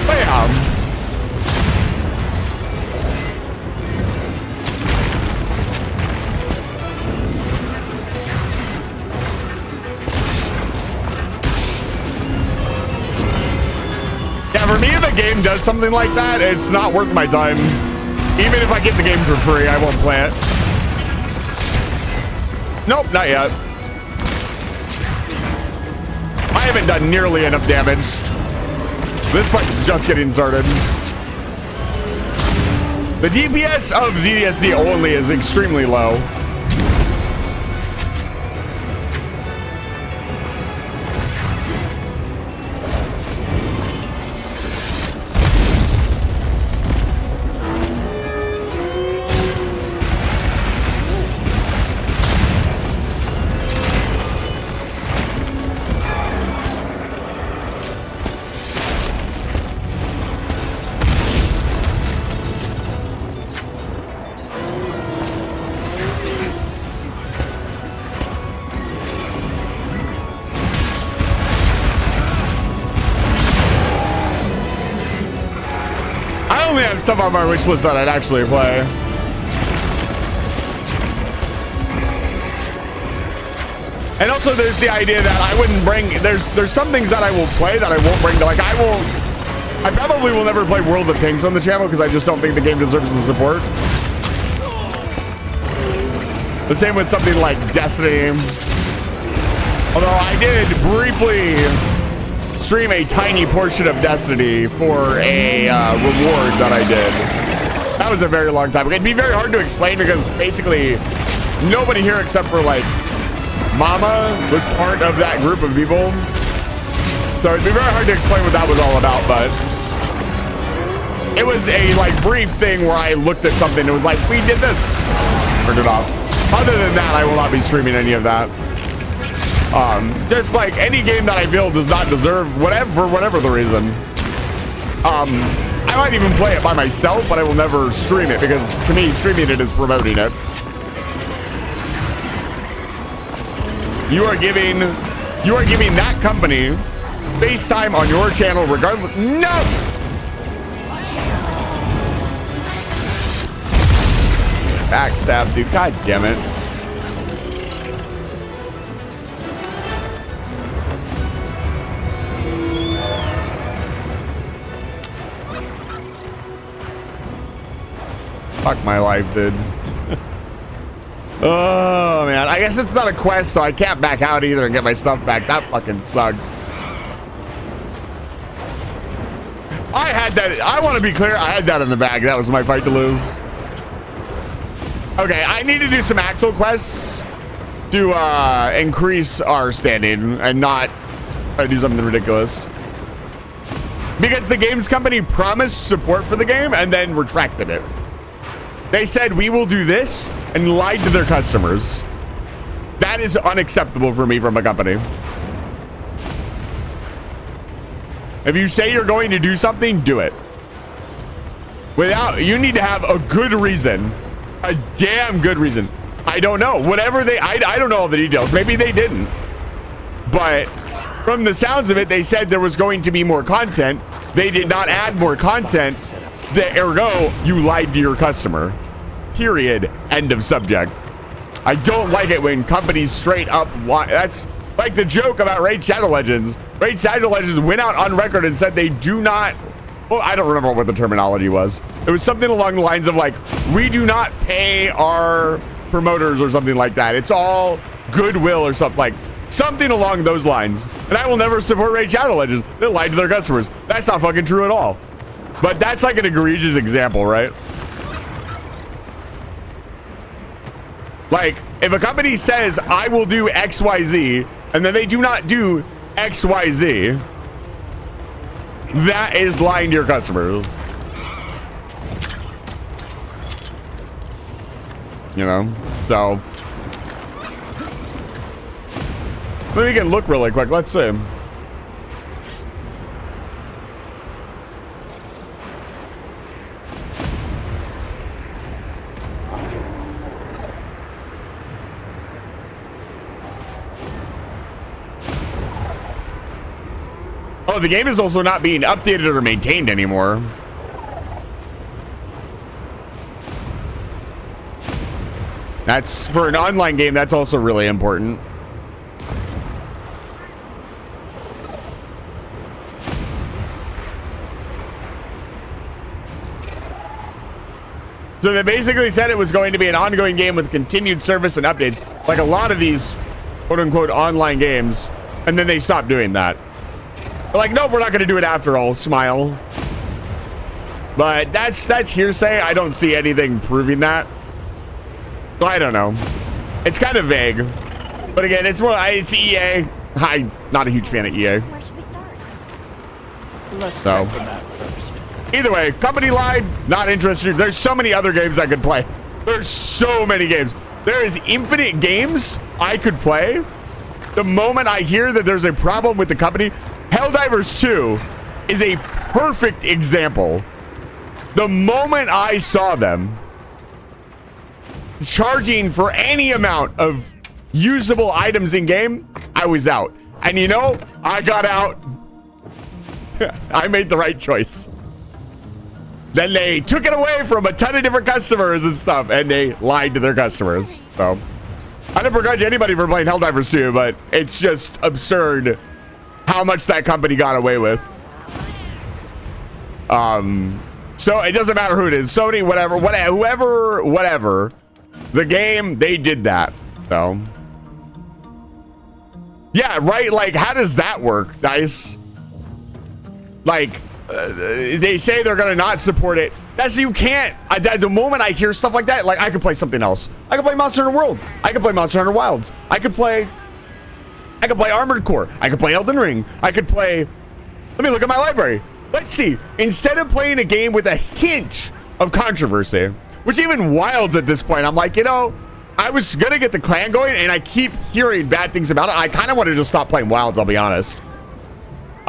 Bam. Yeah, for me, if a game does something like that, it's not worth my time. Even if I get the game for free, I won't play it. Nope, not yet. I haven't done nearly enough damage. This fight's just getting started. The DPS of ZDSD only is extremely low. stuff on my wish list that I'd actually play. And also there's the idea that I wouldn't bring, there's some things that I will play that I won't bring to, like I probably will never play World of Tanks on the channel because I just don't think the game deserves the support. The same with something like Destiny. Although I did briefly stream a tiny portion of Destiny for a reward that I did. That was a very long time ago. It'd be very hard to explain because basically nobody here except for like Mama was part of that group of people. So it'd be very hard to explain what that was all about, but it was a like brief thing where I looked at something. It was like, we did this. Turned it off. Other than that, I will not be streaming any of that. Just like any game that I feel does not deserve for whatever the reason. I might even play it by myself, but I will never stream it because to me, streaming it is promoting it. You are giving that company FaceTime on your channel regardless. No! Backstab, dude. God damn it. Fuck my life, dude. Oh, man. I guess it's not a quest, so I can't back out either and get my stuff back. That fucking sucks. I had that. I want to be clear. I had that in the bag. That was my fight to lose. Okay, I need to do some actual quests to increase our standing and not do something ridiculous. Because the games company promised support for the game and then retracted it. They said, we will do this, and lied to their customers. That is unacceptable for me from a company. If you say you're going to do something, do it. You need to have a good reason. A damn good reason. I don't know. Whatever I don't know all the details. Maybe they didn't. But from the sounds of it, they said there was going to be more content. They did not add more content. Ergo, you lied to your customer. Period. End of subject. I don't like it when companies straight up lie. That's like the joke about Raid Shadow Legends. Raid Shadow Legends went out on record and said they do not. Well, I don't remember what the terminology was. It was something along the lines of like, we do not pay our promoters or something like that. It's all goodwill or something like something along those lines. And I will never support Raid Shadow Legends. They lied to their customers. That's not fucking true at all. But that's like an egregious example, right? Like, if a company says, I will do XYZ, and then they do not do XYZ, that is lying to your customers. You know? So, maybe we can look really quick. Let's see. Oh, the game is also not being updated or maintained anymore. That's for an online game. That's also really important. So they basically said it was going to be an ongoing game with continued service and updates, like a lot of these quote unquote online games. And then they stopped doing that. They're like, nope, we're not going to do it after all. Smile. But that's hearsay. I don't see anything proving that. So I don't know. It's kind of vague. But again, it's EA. I'm not a huge fan of EA. Where should we start? Let's So, check the map first. either way, company lied. Not interested. There's so many other games I could play. There's so many games. There is infinite games I could play. The moment I hear that there's a problem with the company, Helldivers 2 is a perfect example. The moment I saw them charging for any amount of usable items in game, I was out. And you know, I got out. I made the right choice. Then they took it away from a ton of different customers and stuff, and they lied to their customers. So I don't begrudge anybody for playing Helldivers 2, but it's just absurd how much that company got away with. So it doesn't matter who it is, Sony, whatever, whoever, whatever. The game, they did that. So yeah, right. Like, how does that work, Dice? Like, they say they're gonna not support it. That's, you can't. The moment I hear stuff like that, like, I could play something else. I could play Monster Hunter World. I could play Monster Hunter Wilds. I could play Armored Core. I could play Elden Ring. I could play. Let me look at my library. Let's see. Instead of playing a game with a hint of controversy, which even Wilds at this point, I'm like, you know, I was gonna get the clan going, and I keep hearing bad things about it. I kind of want to just stop playing Wilds, I'll be honest.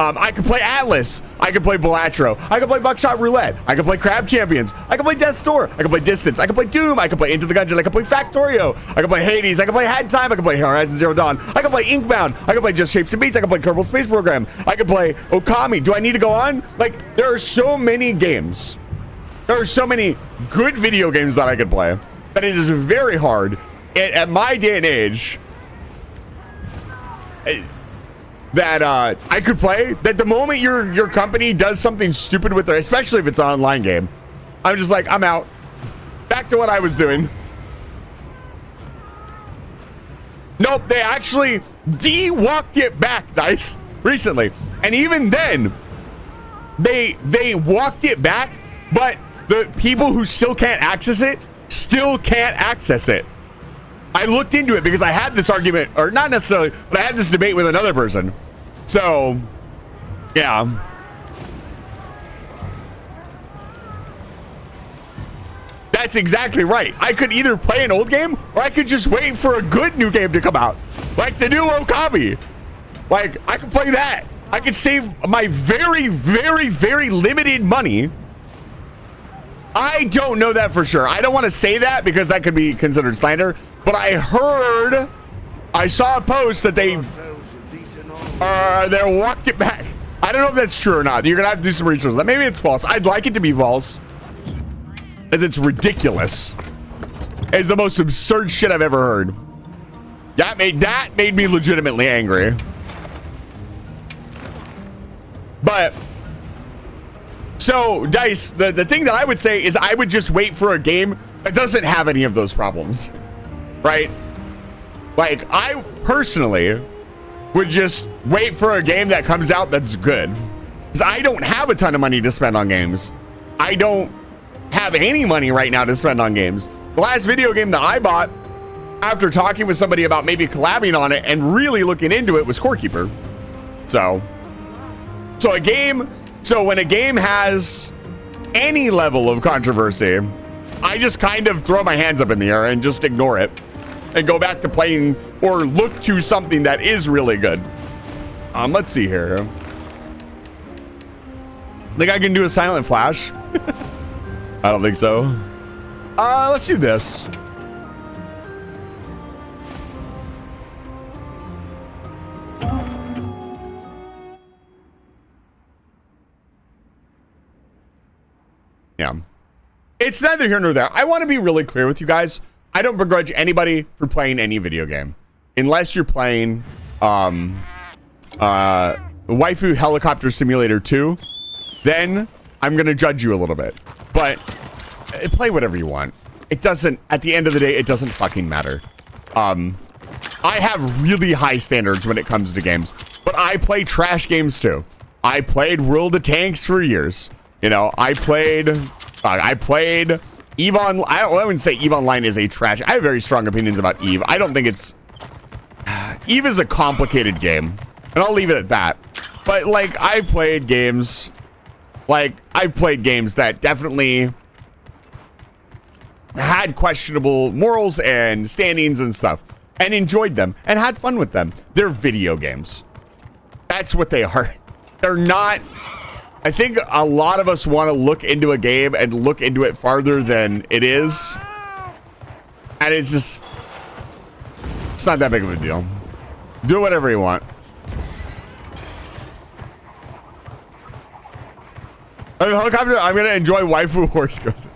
I could play Atlas. I could play Balatro. I could play Buckshot Roulette. I could play Crab Champions. I could play Death's Door. I could play Distance. I could play Doom. I could play Into the Gungeon. I could play Factorio. I could play Hades. I could play Had Time. I could play Horizon Zero Dawn. I could play Inkbound. I could play Just Shapes and Beats. I could play Kerbal Space Program. I could play Okami. Do I need to go on? Like, there are so many games. There are so many good video games that I could play that it is very hard at my day and age that I could play, that the moment your company does something stupid with their, especially if it's an online game, I'm just like, I'm out. Back to what I was doing. Nope, they actually walked it back, Dice, recently. And even then, they walked it back, but the people who still can't access it still can't access it. I looked into it because I had this argument, or not necessarily, but I had this debate with another person. So, yeah. That's exactly right. I could either play an old game, or I could just wait for a good new game to come out. Like the new Okami. Like, I could play that. I could save my very, very, very limited money. I don't know that for sure. I don't want to say that because that could be considered slander. But I saw a post that they walked it back. I don't know if that's true or not. You're gonna have to do some research. Maybe it's false. I'd like it to be false, as it's ridiculous. It's the most absurd shit I've ever heard. That made me legitimately angry. But so, Dice, the thing that I would say is I would just wait for a game that doesn't have any of those problems. Right? Like, I personally would just wait for a game that comes out that's good. Because I don't have a ton of money to spend on games. I don't have any money right now to spend on games. The last video game that I bought, after talking with somebody about maybe collabing on it and really looking into it, was Scorekeeper. So when a game has any level of controversy, I just kind of throw my hands up in the air and just ignore it and go back to playing or look to something that is really good. Let's see here. Think I can do a silent flash? I don't think so. Let's do this. Yeah. It's neither here nor there. I want to be really clear with you guys. I don't begrudge anybody for playing any video game. Unless you're playing Waifu Helicopter Simulator 2, then I'm going to judge you a little bit. But play whatever you want. It doesn't, at the end of the day, it doesn't fucking matter. I have really high standards when it comes to games. But I play trash games too. I played World of Tanks for years. You know, I played EVE Online. I wouldn't say EVE Online is a trash. I have very strong opinions about EVE. I don't think it's... EVE is a complicated game. And I'll leave it at that. But, like, I've played games... Like, I've played games that definitely had questionable morals and standings and stuff. And enjoyed them. And had fun with them. They're video games. That's what they are. They're not... I think a lot of us want to look into a game and look into it farther than it is. And it's just... It's not that big of a deal. Do whatever you want. Helicopter, I'm gonna enjoy waifu horse goes.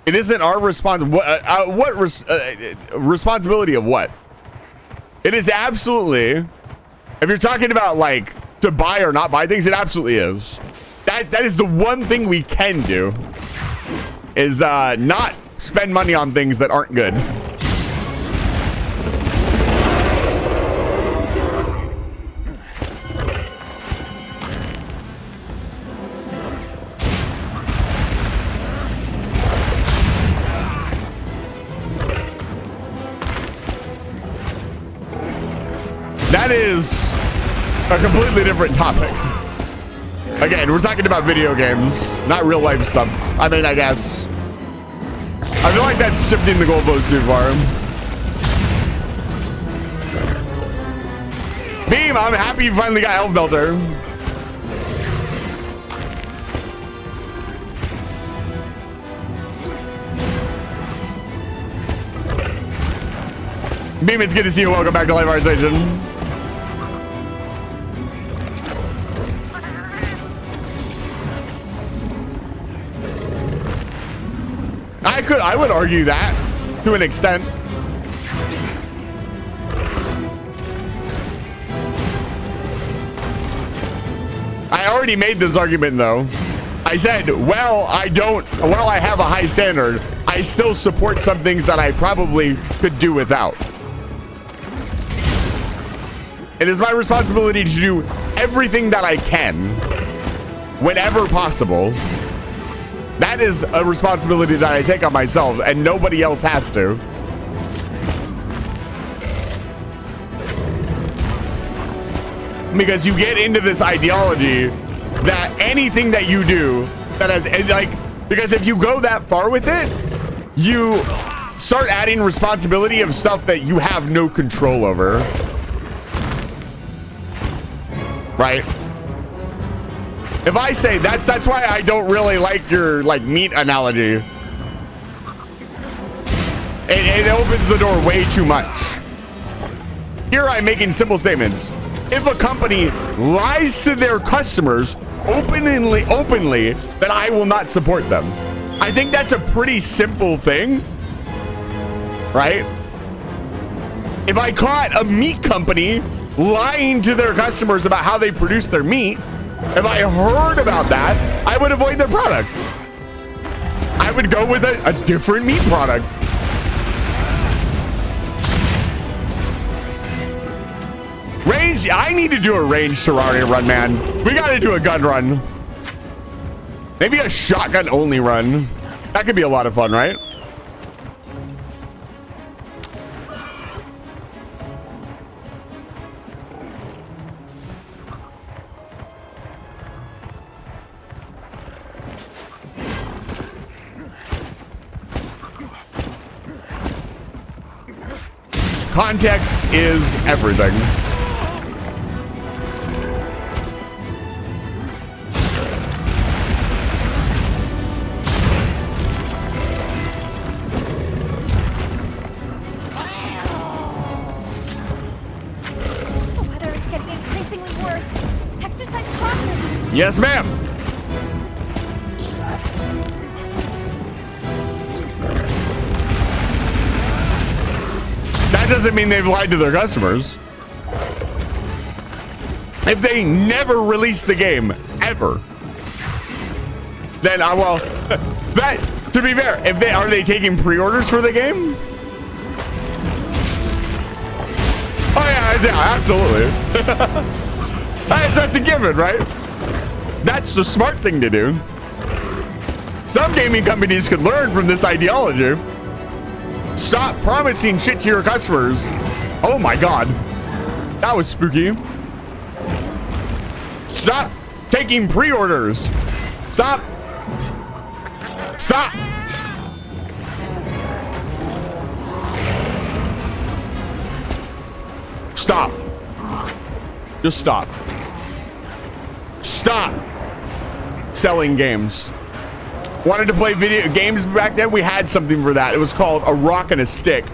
It isn't our responsibility of what? It is absolutely. If you're talking about like to buy or not buy things, it absolutely is. That is the one thing we can do. Is not spend money on things that aren't good. That is a completely different topic. Again, we're talking about video games, not real life stuff. I mean, I guess. I feel like that's shifting the goalpost too far. Beam, I'm happy you finally got Elf Belter. Beam, it's good to see you. Welcome back to Live Art Station. I would argue that to an extent. I already made this argument though. I said, well, I have a high standard, I still support some things that I probably could do without. It is my responsibility to do everything that I can whenever possible. That is a responsibility that I take on myself, and nobody else has to. Because you get into this ideology that anything that you do that has, like, because if you go that far with it, you start adding responsibility of stuff that you have no control over. Right? If I say that's why I don't really like your like meat analogy. It opens the door way too much. Here I'm making simple statements. If a company lies to their customers openly, then I will not support them. I think that's a pretty simple thing, right? If I caught a meat company lying to their customers about how they produce their meat, if I heard about that, I would avoid their product. I would go with a different meat product. Range, I need to do a range Terraria run, man. We got to do a gun run. Maybe a shotgun only run. That could be a lot of fun, right? Context is everything. The weather is getting increasingly worse. Exercise caution. Yes, ma'am. That doesn't mean they've lied to their customers. If they never release the game ever, then well, that, to be fair, if they are they taking pre-orders for the game? Oh yeah, absolutely. That's a given, right? That's the smart thing to do. Some gaming companies could learn from this ideology. Stop promising shit to your customers. Oh my god. That was spooky. Stop taking pre-orders. Stop. Stop. Stop. Just stop. Stop selling games. Wanted to play video games back then? We had something for that. It was called A Rock and a Stick.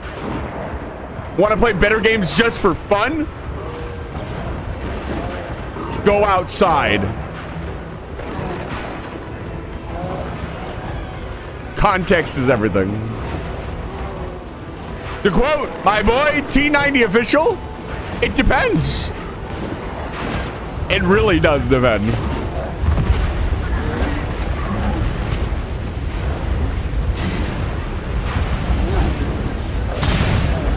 Want to play better games just for fun? Go outside. Context is everything. To quote my boy T90 official, it depends. It really does depend.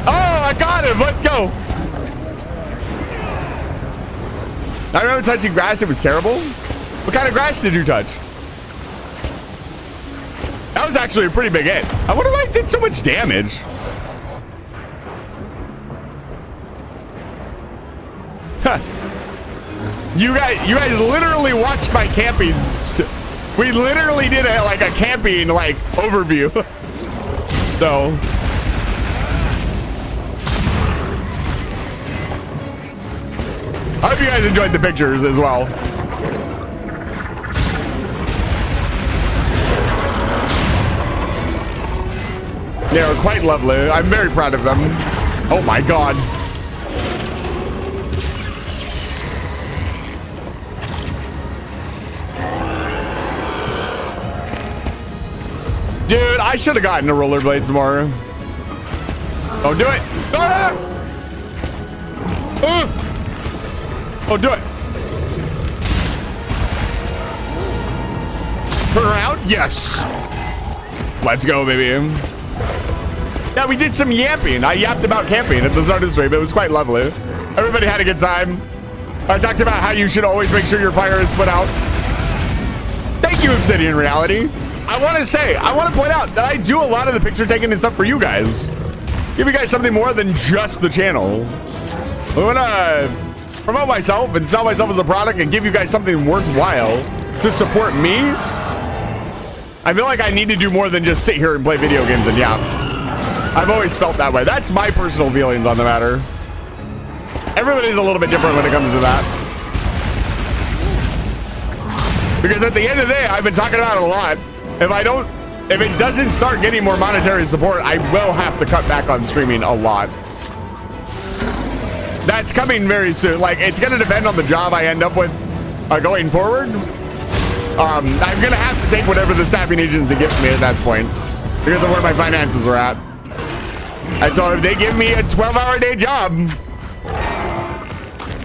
Oh, I got him. Let's go. I remember touching grass. It was terrible. What kind of grass did you touch? That was actually a pretty big hit. I wonder why it did so much damage. Huh. You guys literally watched my camping. We literally did like a camping like overview. So I hope you guys enjoyed the pictures as well. They are quite lovely. I'm very proud of them. Oh my god. Dude, I should have gotten the rollerblades more. Don't do it. Oh, do it. Turn around. Yes. Let's go, baby. Yeah, we did some yapping. I yapped about camping at the start of the stream. It was quite lovely. Everybody had a good time. I talked about how you should always make sure your fire is put out. Thank you, Obsidian Reality. I want to point out that I do a lot of the picture taking and stuff for you guys. Give you guys something more than just the channel. I want to promote myself and sell myself as a product and give you guys something worthwhile to support me. I feel like I need to do more than just sit here and play video games and yap. I've always felt that way. That's my personal feelings on the matter. Everybody's a little bit different when it comes to that. Because at the end of the day, I've been talking about it a lot. If it doesn't start getting more monetary support, I will have to cut back on streaming a lot. That's coming very soon. Like, it's going to depend on the job I end up with going forward. I'm going to have to take whatever the staffing agency gives me at that point because of where my finances are at. And so if they give me a 12-hour day job,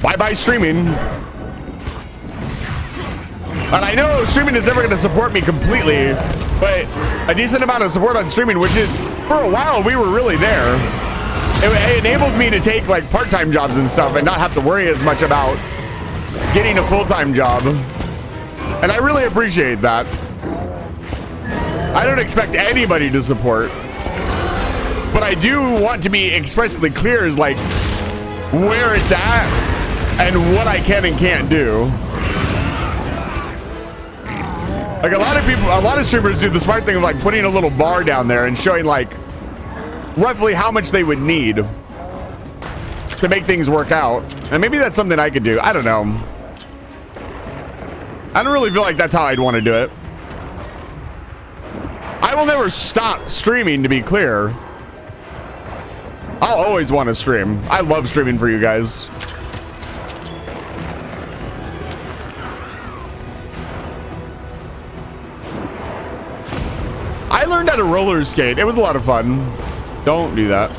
bye-bye streaming. And I know streaming is never going to support me completely, but a decent amount of support on streaming, which is, for a while, we were really there. It enabled me to take like part-time jobs and stuff and not have to worry as much about getting a full-time job. And I really appreciate that. I don't expect anybody to support, but I do want to be expressly clear as like where it's at and what I can and can't do. Like a lot of streamers do the smart thing of like putting a little bar down there and showing like roughly how much they would need to make things work out. And maybe that's something I could do. I don't know. I don't really feel like that's how I'd want to do it. I will never stop streaming, to be clear. I'll always want to stream. I love streaming for you guys. I learned how to roller skate. It was a lot of fun. Don't do that.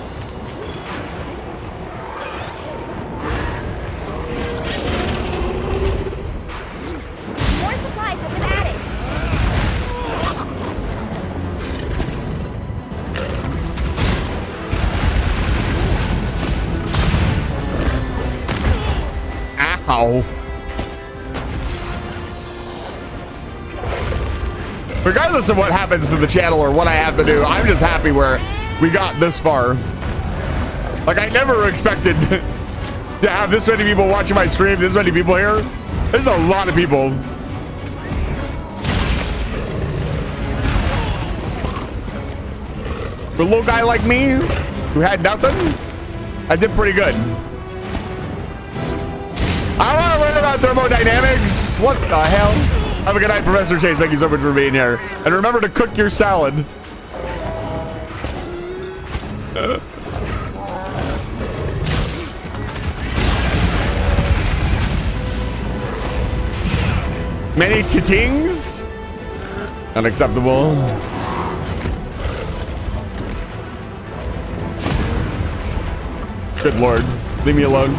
More supplies have been added. Ow. Regardless of what happens to the channel or what I have to do, I'm just happy where we got this far. Like, I never expected to have this many people watching my stream, this many people here. There's a lot of people. For a little guy like me, who had nothing, I did pretty good. I want to learn about thermodynamics. What the hell? Have a good night, Professor Chase. Thank you so much for being here. And remember to cook your salad. Many titings? Unacceptable. Good lord. Leave me alone.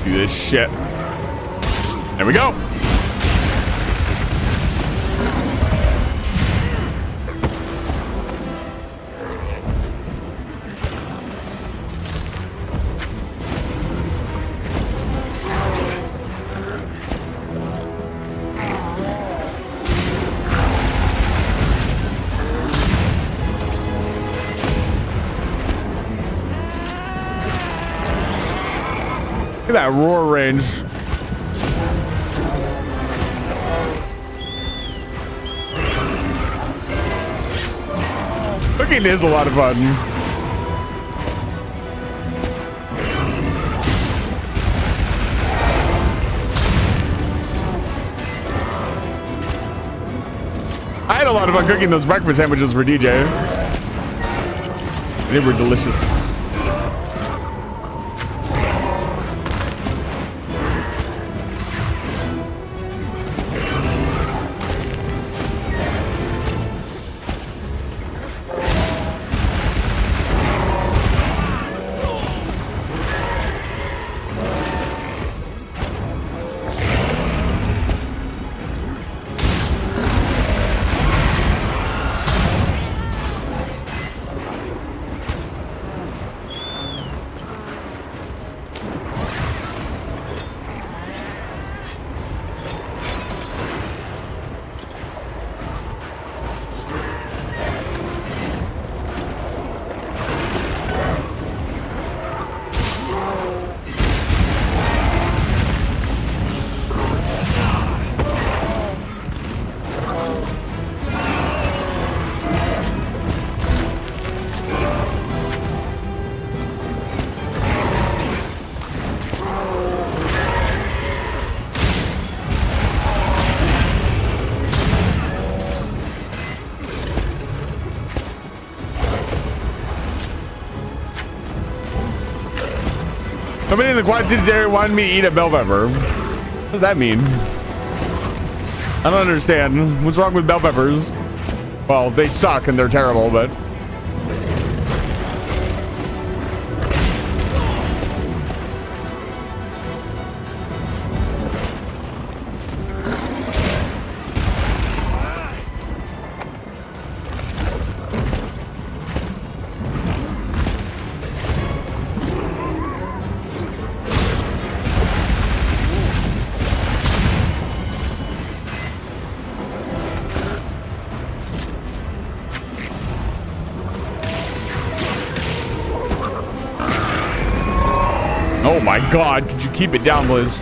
Do this shit. There we go. Look at that roar range. Cooking is a lot of fun. I had a lot of fun cooking those breakfast sandwiches for DJ. They were delicious. Somebody in the Quad Cities area wanted me to eat a bell pepper. What does that mean? I don't understand. What's wrong with bell peppers? Well, they suck and they're terrible, but... Oh my God, could you keep it down, Liz?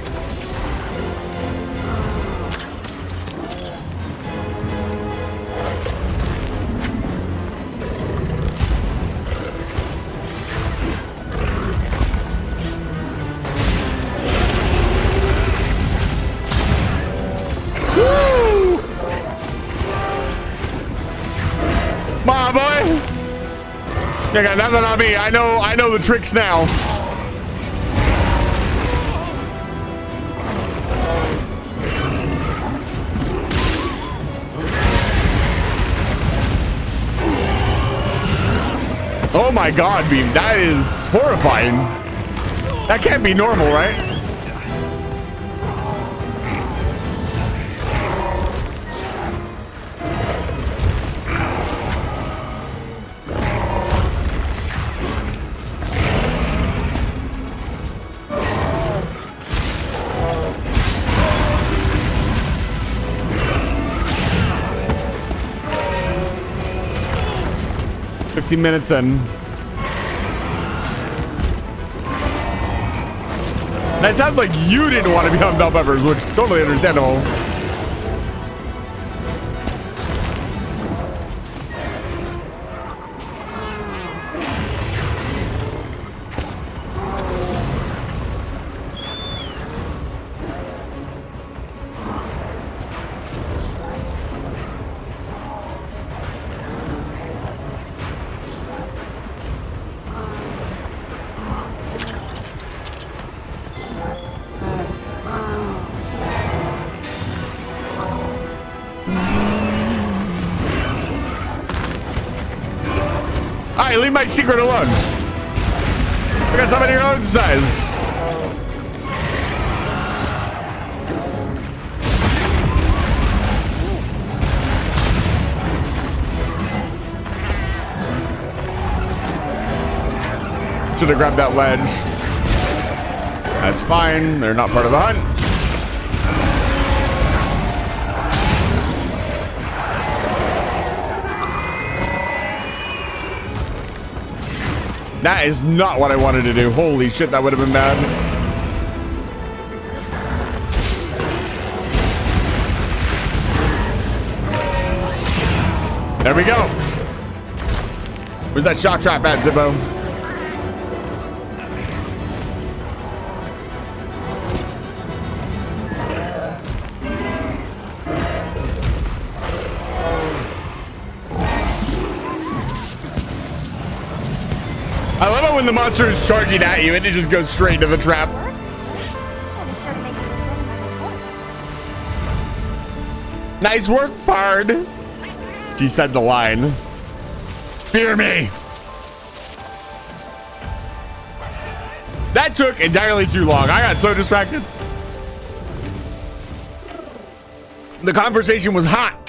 Woo! Come on, boy. You got nothing on me. I know the tricks now. Oh my God, Beam, that is horrifying. That can't be normal, right? Minutes in. That sounds like you didn't want to be on bell peppers, which is totally understandable. Alright, leave my secret alone. I got somebody your own size. Should have grabbed that ledge. That's fine. They're not part of the hunt. That is not what I wanted to do. Holy shit, that would have been bad. There we go. Where's that shock trap at, Zippo? I love it when the monster is charging at you and it just goes straight into the trap. Nice work, Bard. She said the line. Fear me. That took entirely too long. I got so distracted. The conversation was hot.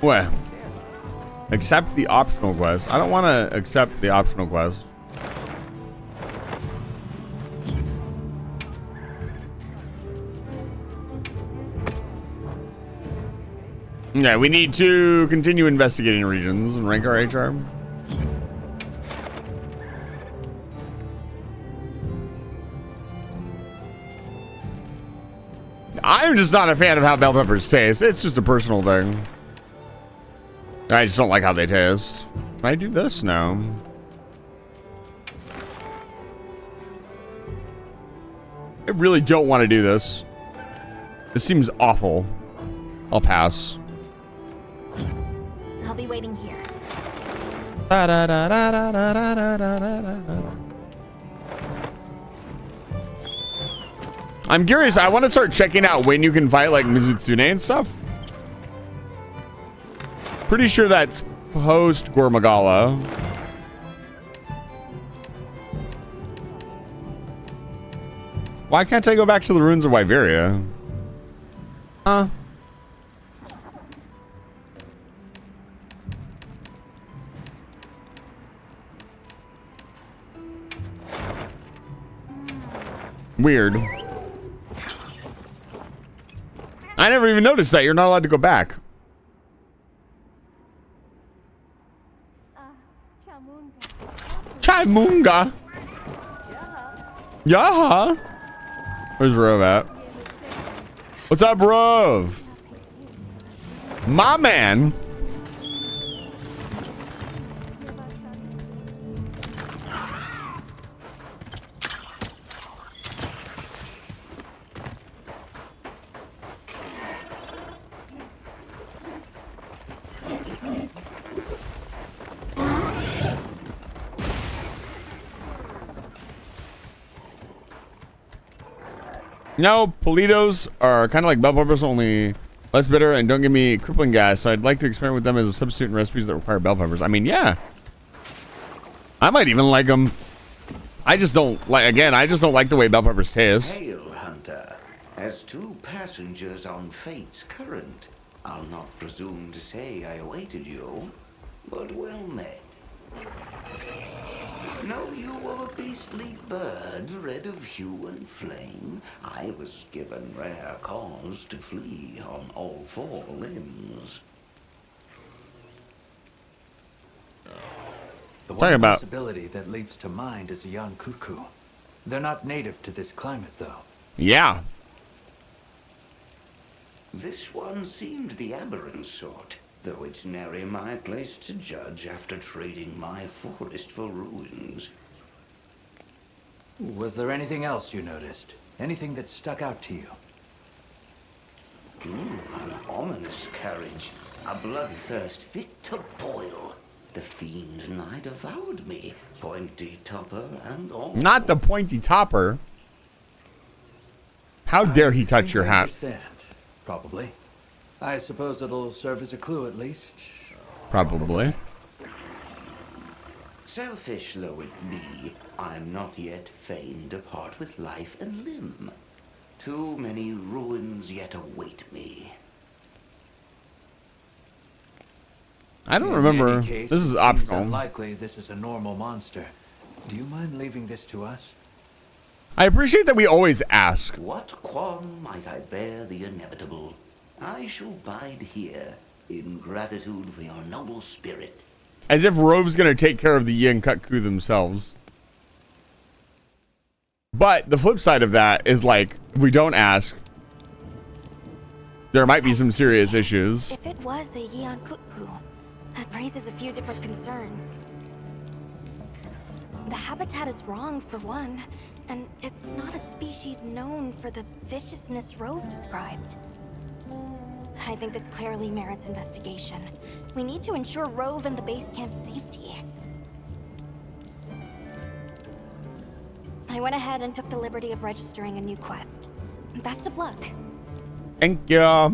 What? Accept the optional quest. I don't want to accept the optional quest. Yeah, we need to continue investigating regions and rank our HR. I'm just not a fan of how bell peppers taste. It's just a personal thing. I just don't like how they taste. Can I do this now? I really don't want to do this. This seems awful. I'll pass. I'll be waiting here. I'm curious. I want to start checking out when you can fight like Mizutsune and stuff. Pretty sure that's post Gormagala. Why can't I go back to the ruins of Wyveria? Huh? Weird. I never even noticed that. You're not allowed to go back. Chaimunga. Yaha. Where's Rove at? What's up, Rove? My man. No, Politos are kind of like bell peppers, only less bitter and don't give me crippling gas. So I'd like to experiment with them as a substitute in recipes that require bell peppers. I mean, yeah. I might even like them. I just don't like, again, I just don't like the way bell peppers taste. Hail, Hunter. As two passengers on Fate's current, I'll not presume to say I awaited you, but well met. Know you of a beastly bird, red of hue and flame? I was given rare cause to flee on all four limbs. The one possibility that leaps to mind is a Yan Cuckoo. They're not native to this climate, though. Yeah. This one seemed the aberrant sort, though it's nary my place to judge after trading my forest for ruins. Was there anything else you noticed? Anything that stuck out to you? An ominous carriage. A bloodthirst fit to boil. The fiend nigh devoured me, pointy topper and all. Not the pointy topper. How dare he touch your I hat? understand. Probably. I suppose it'll serve as a clue at least. Probably. Selfish though it be, I'm not yet fain to part with life and limb. Too many ruins yet await me. I don't remember. In any case, This is it seems optional. unlikely this is a normal monster. Do you mind leaving this to us? I appreciate that we always ask. What qualm might I bear the inevitable? I shall bide here in gratitude for your noble spirit. As if Rove's going to take care of the Yankutku themselves. But the flip side of that is like, if we don't ask, there might be some serious issues. If it was a Yankutku, that raises a few different concerns. The habitat is wrong, for one, and it's not a species known for the viciousness Rove described. I think this clearly merits investigation. We need to ensure Rove and the base camp's safety. I went ahead and took the liberty of registering a new quest. Best of luck. Thank you. I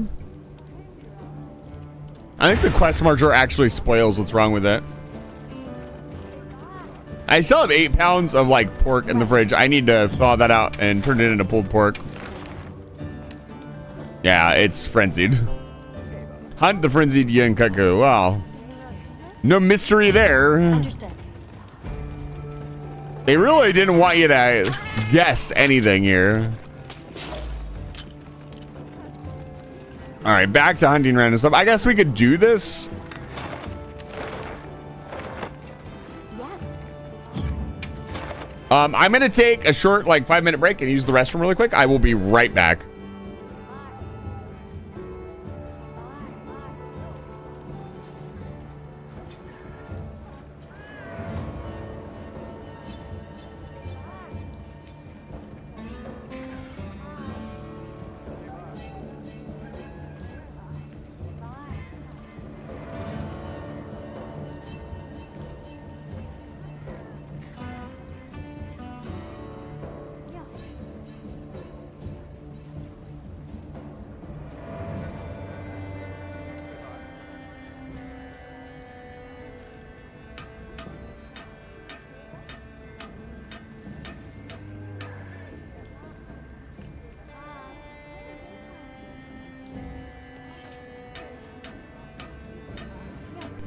think the quest marker actually spoils what's wrong with it. I still have 8 pounds of like pork in the fridge. I need to thaw that out and turn it into pulled pork. Yeah, it's frenzied. Hunt the frenzied Yankutku. Wow. No mystery there. Understood. They really didn't want you to guess anything here. All right, back to hunting random stuff. I guess we could do this. Yes. I'm going to take a short, like 5-minute break and use the restroom really quick. I will be right back.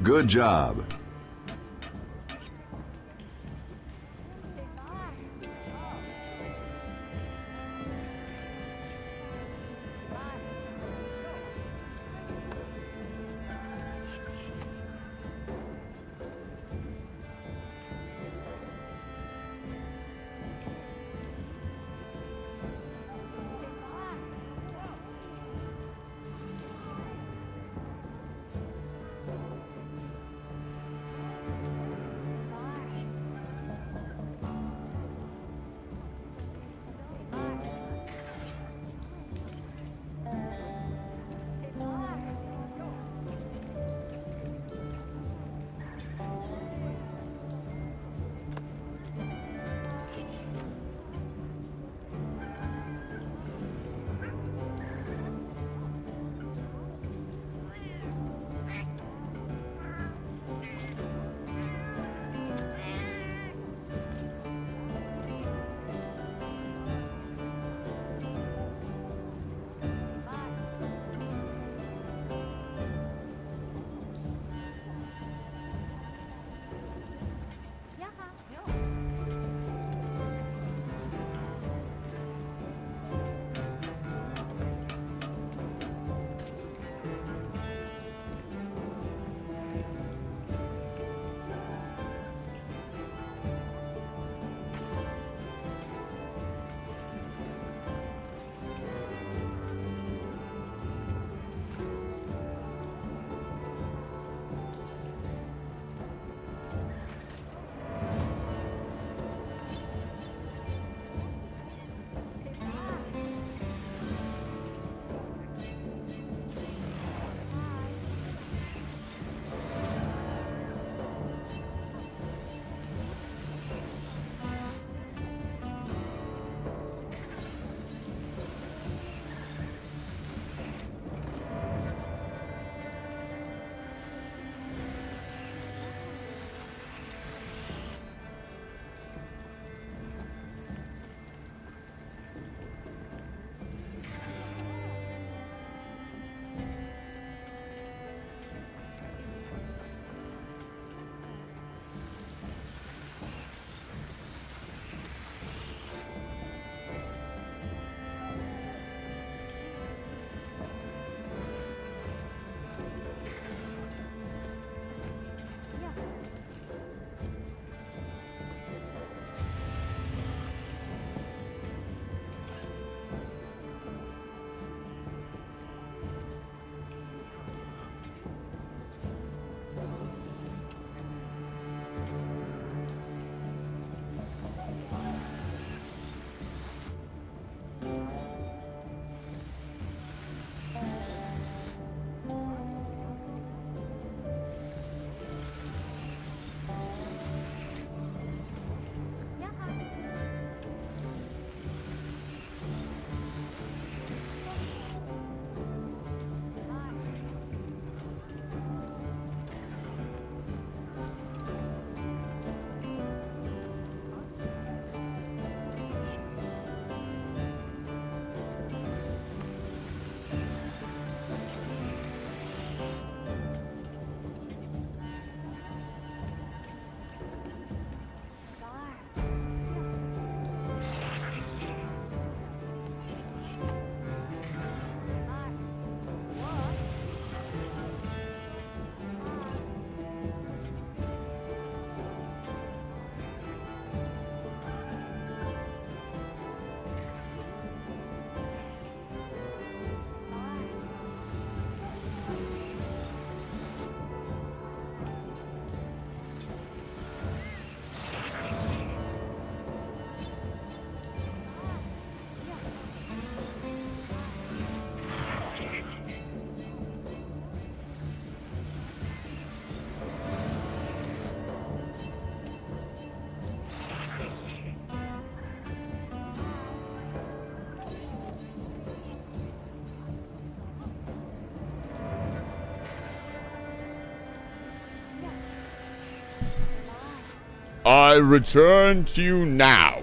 Good job. I return to you now.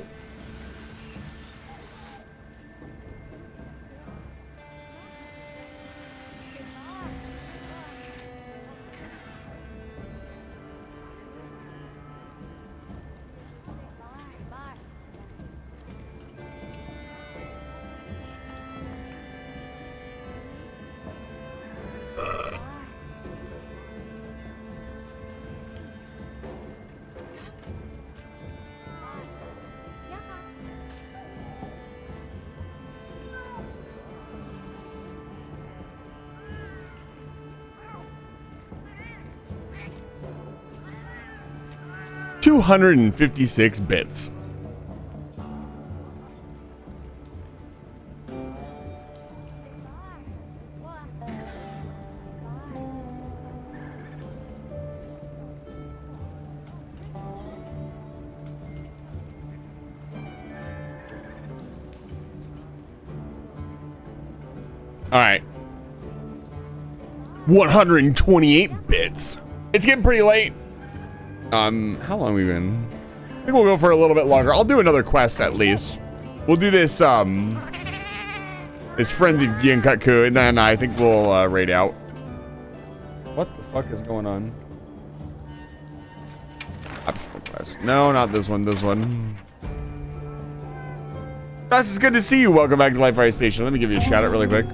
$256 bits. All right. 128 bits. It's getting pretty late. How long have we been? I think we'll go for a little bit longer. I'll do another quest at least. We'll do this, this frenzied Yankatku, and then I think we'll, raid out. What the fuck is going on? Optional quest. No, not this one, this one. That's good to see you. Welcome back to Life Fire Station. Let me give you a shout out really quick.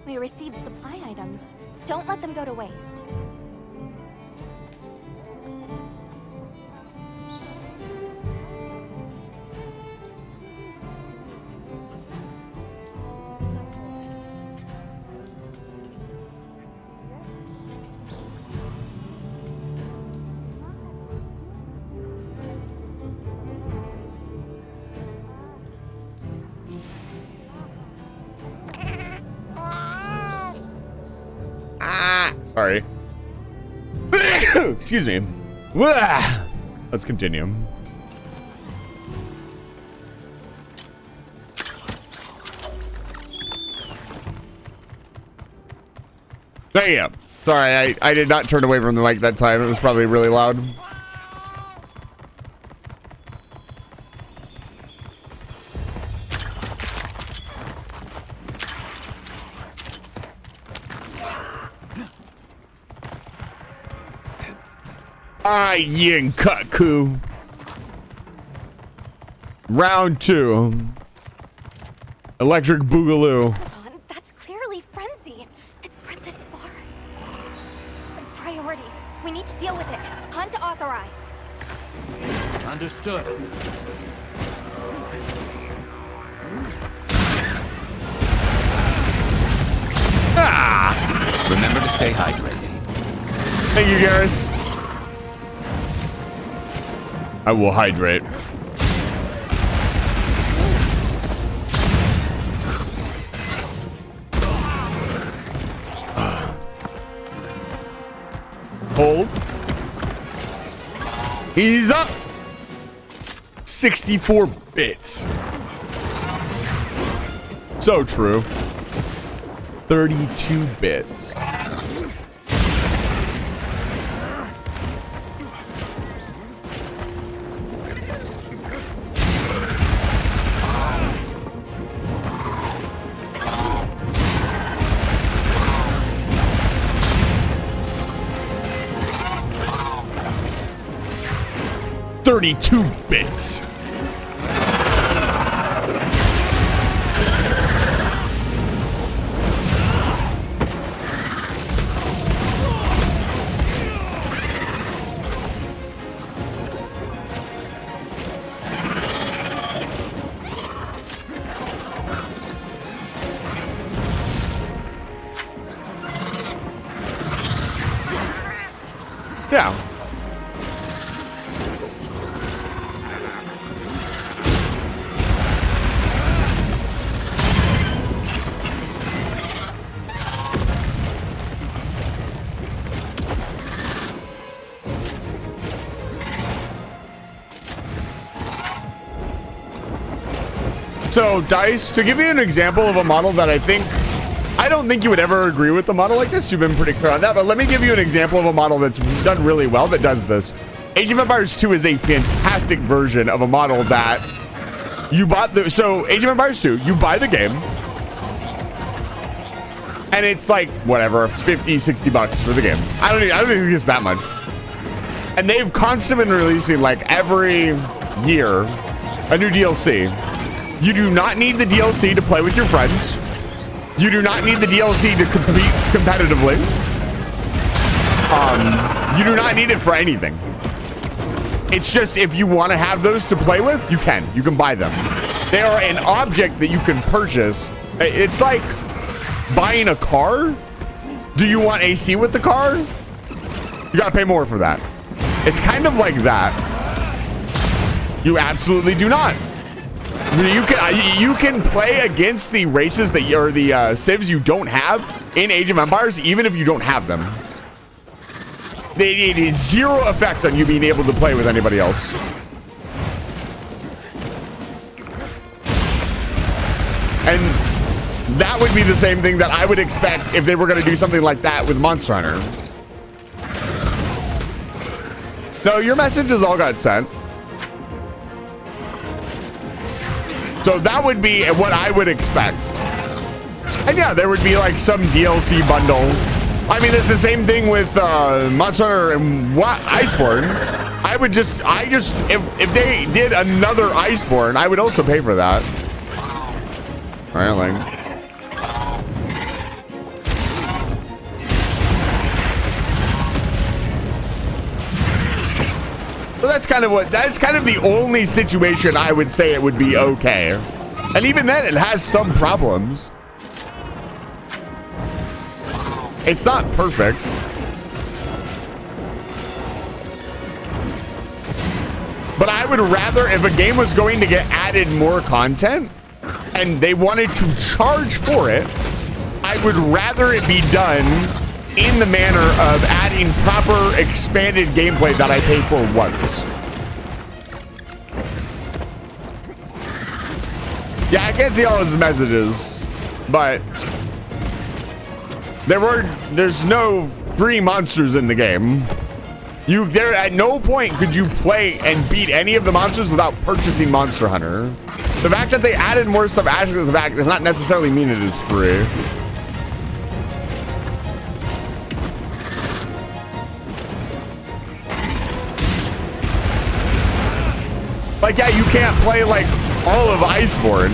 We received supply items. Don't let them go to waste. Sorry. Excuse me. Let's continue. Damn. Sorry, I did not turn away from the mic that time. It was probably really loud. Yankatku. Round 2. Electric Boogaloo. Hold on, that's clearly frenzy. It spread this far. Priorities. We need to deal with it. Hunt authorized. Understood. Remember to stay hydrated. Thank you, Garrus. I will hydrate. Hold. He's up. 64 bits. So true. 32 bits. $32 bits. Yeah. So, Dice, to give you an example of a model that I don't think you would ever agree with the model like this. You've been pretty clear on that, but let me give you an example of a model that's done really well that does this. Age of Empires 2 is a fantastic version of a model that you bought. So, Age of Empires 2, you buy the game, and it's like, whatever, 50, 60 bucks for the game. I don't think it's that much. And they've constantly been releasing, like, every year, a new DLC. You do not need the DLC to play with your friends. You do not need the DLC to compete competitively. You do not need it for anything. It's just if you want to have those to play with, you can. You can buy them. They are an object that you can purchase. It's like buying a car. Do you want AC with the car? You got to pay more for that. It's kind of like that. You absolutely do not. You can play against the races that or the civs you don't have in Age of Empires, even if you don't have them. It is zero effect on you being able to play with anybody else. And that would be the same thing that I would expect if they were going to do something like that with Monster Hunter. No, your messages all got sent. So that would be what I would expect. And yeah, there would be like some DLC bundle. I mean, it's the same thing with Monster Hunter and Iceborne. If they did another Iceborne, I would also pay for that. Right, like. So that's kind of the only situation I would say it would be okay. And even then, it has some problems. It's not perfect. But I would rather, if a game was going to get added more content and they wanted to charge for it, I would rather it be done in the manner of adding proper expanded gameplay that I pay for once. Yeah, I can't see all his messages, but there's no free monsters in the game. There at no point could you play and beat any of the monsters without purchasing Monster Hunter. The fact that they added more stuff after the fact does not necessarily mean it is free. Like, yeah, you can't play like all of Iceborne.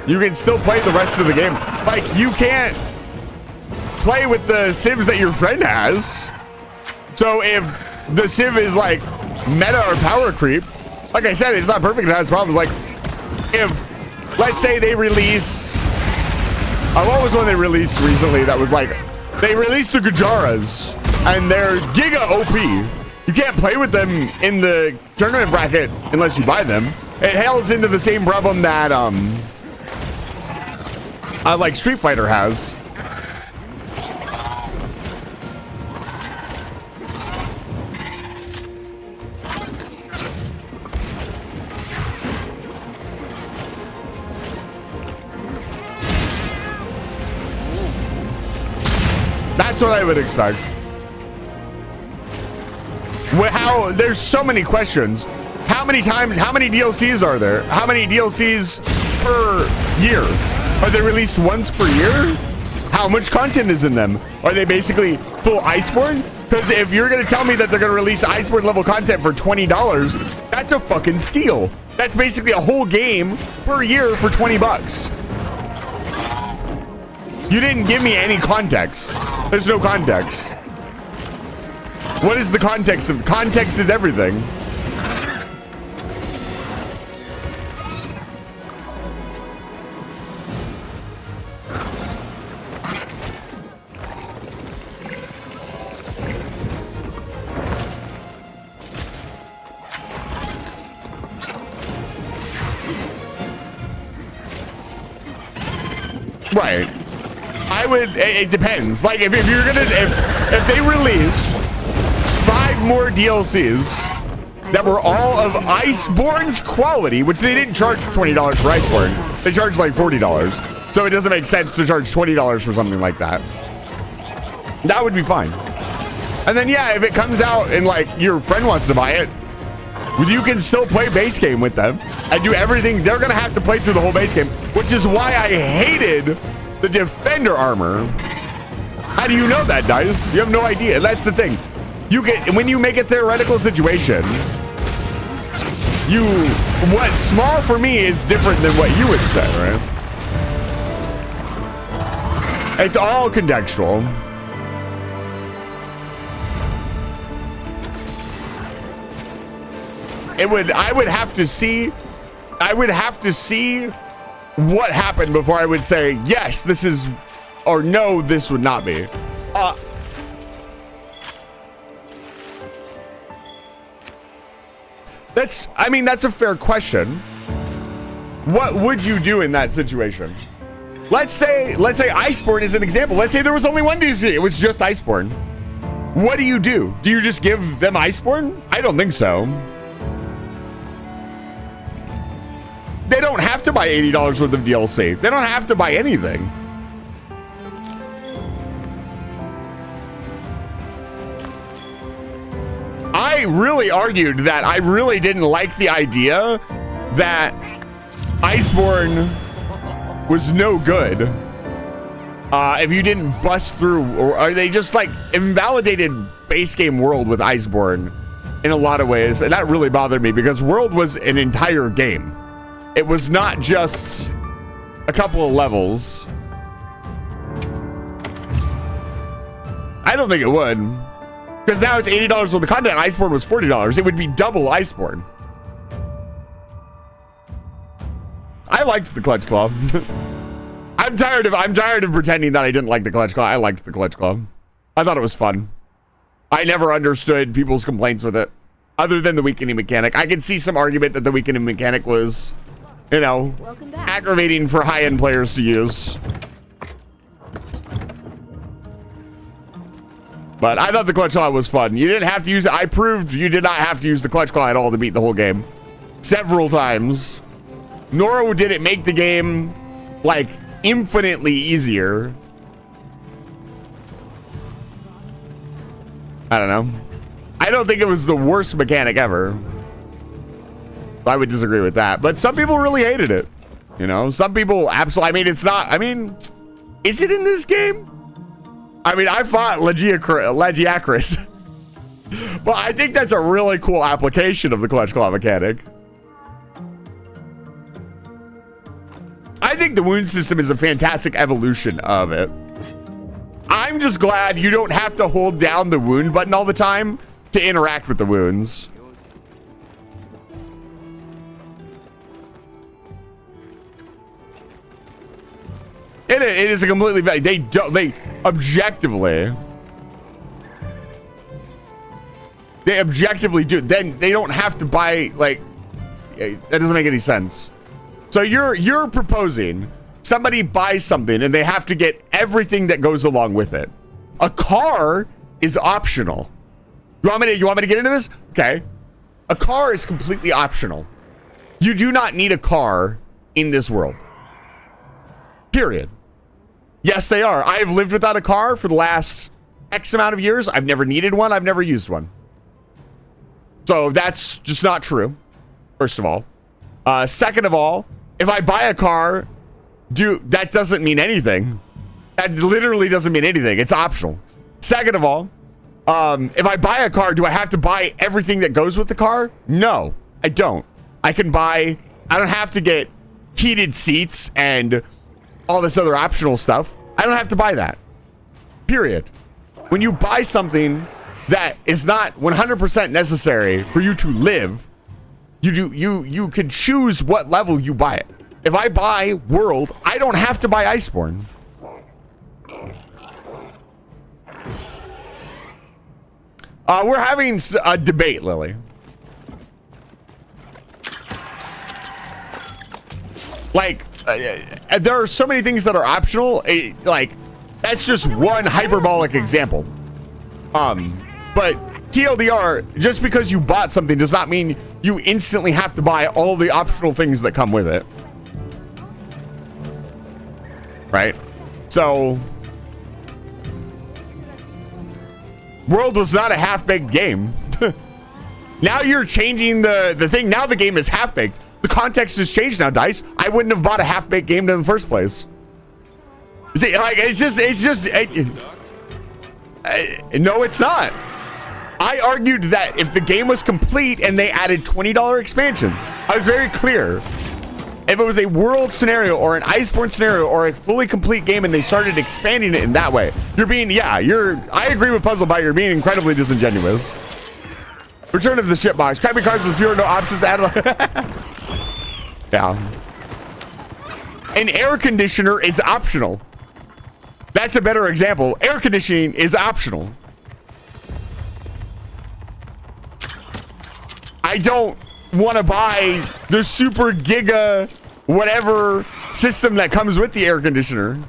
You can still play the rest of the game. Like, you can't play with the civs that your friend has. So if the civ is like meta or power creep, like I said, it's not perfect. It has problems. Like, if, let's say they release, what was one they released recently that was like, they released the Gujaras and they're giga OP. You can't play with them in the tournament bracket unless you buy them. It hails into the same problem that like Street Fighter has. That's what I would expect. There's so many questions. How many DLCs are there? How many DLCs per year? Are they released once per year? How much content is in them? Are they basically full Iceborne? Because if you're going to tell me that they're going to release Iceborne level content for $20, that's a fucking steal. That's basically a whole game per year for 20 bucks. You didn't give me any context. There's no context. What is the context of? Context is everything. Right. It depends. Like if you're gonna if they release 5 more DLCs that were all of Iceborne's quality, which they didn't charge $20 for Iceborne. They charged like $40. So it doesn't make sense to charge $20 for something like that. That would be fine. And then, yeah, if it comes out and like your friend wants to buy it, you can still play base game with them and do everything. They're going to have to play through the whole base game, which is why I hated the defender armor. How do you know that, Dice? You have no idea. That's the thing. You get, when you make a theoretical situation, what's small for me is different than what you would say, right? It's all contextual. I would have to see what happened before I would say, yes, this is, or no, this would not be. That's a fair question. What would you do in that situation? Let's say Iceborne is an example. Let's say there was only one DLC. It was just Iceborne. What do? Do you just give them Iceborne? I don't think so. They don't have to buy $80 worth of DLC. They don't have to buy anything. I really argued that I really didn't like the idea that Iceborne was no good if you didn't bust through, or they just like invalidated base game World with Iceborne in a lot of ways, and that really bothered me because World was an entire game. It was not just a couple of levels. I don't think it would. Because now it's $80 worth of content. Iceborne was $40. It would be double Iceborne. I liked the Clutch Claw. I'm tired of pretending that I didn't like the Clutch Claw. I liked the Clutch Claw. I thought it was fun. I never understood people's complaints with it, other than the weakening mechanic. I could see some argument that the weakening mechanic was, you know, aggravating for high-end players to use. But I thought the Clutch Claw was fun. You didn't have to use it. I proved you did not have to use the Clutch Claw at all to beat the whole game. Several times. Nor did it make the game, like, infinitely easier. I don't know. I don't think it was the worst mechanic ever. I would disagree with that. But some people really hated it. You know, some people absolutely. I mean, it's not. I mean, is it in this game? I mean, I fought Lagiacris. But I think that's a really cool application of the Clutch Claw mechanic. I think the wound system is a fantastic evolution of it. I'm just glad you don't have to hold down the wound button all the time to interact with the wounds. It is a completely, they objectively do. Then they don't have to buy, like, that doesn't make any sense. So you're proposing somebody buys something and they have to get everything that goes along with it. A car is optional. You want me to get into this? Okay. A car is completely optional. You do not need a car in this world. Period. Yes, they are. I have lived without a car for the last X amount of years. I've never needed one. I've never used one. So that's just not true, first of all. Second of all, if I buy a car, that doesn't mean anything. That literally doesn't mean anything. It's optional. Second of all, if I buy a car, do I have to buy everything that goes with the car? No, I don't. I don't have to get heated seats and all this other optional stuff. I don't have to buy that. Period. When you buy something that is not 100% necessary for you to live, you can choose what level you buy it. If I buy World, I don't have to buy Iceborne. We're having a debate, Lily. Like, there are so many things that are optional. Like, that's just one hyperbolic example. But TLDR, just because you bought something does not mean you instantly have to buy all the optional things that come with it. Right? So, World was not a half-baked game. Now you're changing the thing. Now the game is half-baked. The context has changed now, Dice. I wouldn't have bought a half-baked game in the first place. See, like, no, it's not. I argued that if the game was complete and they added $20 expansions, I was very clear. If it was a world scenario or an Iceborne scenario or a fully complete game and they started expanding it in that way, I agree with Puzzle Bite, you're being incredibly disingenuous. Return of the shipbox. Crappy cards with fewer no options added. Yeah. An air conditioner is optional. That's a better example. Air conditioning is optional. I don't want to buy the super giga whatever system that comes with the air conditioner.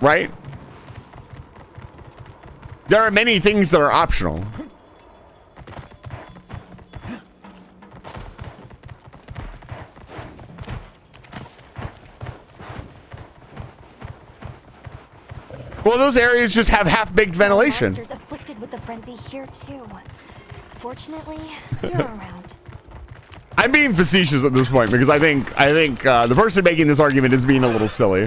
Right? There are many things that are optional. Well, those areas just have half-baked ventilation. Monsters afflicted with the frenzy here too. Fortunately, you're around. I'm being facetious at this point because I think the person making this argument is being a little silly.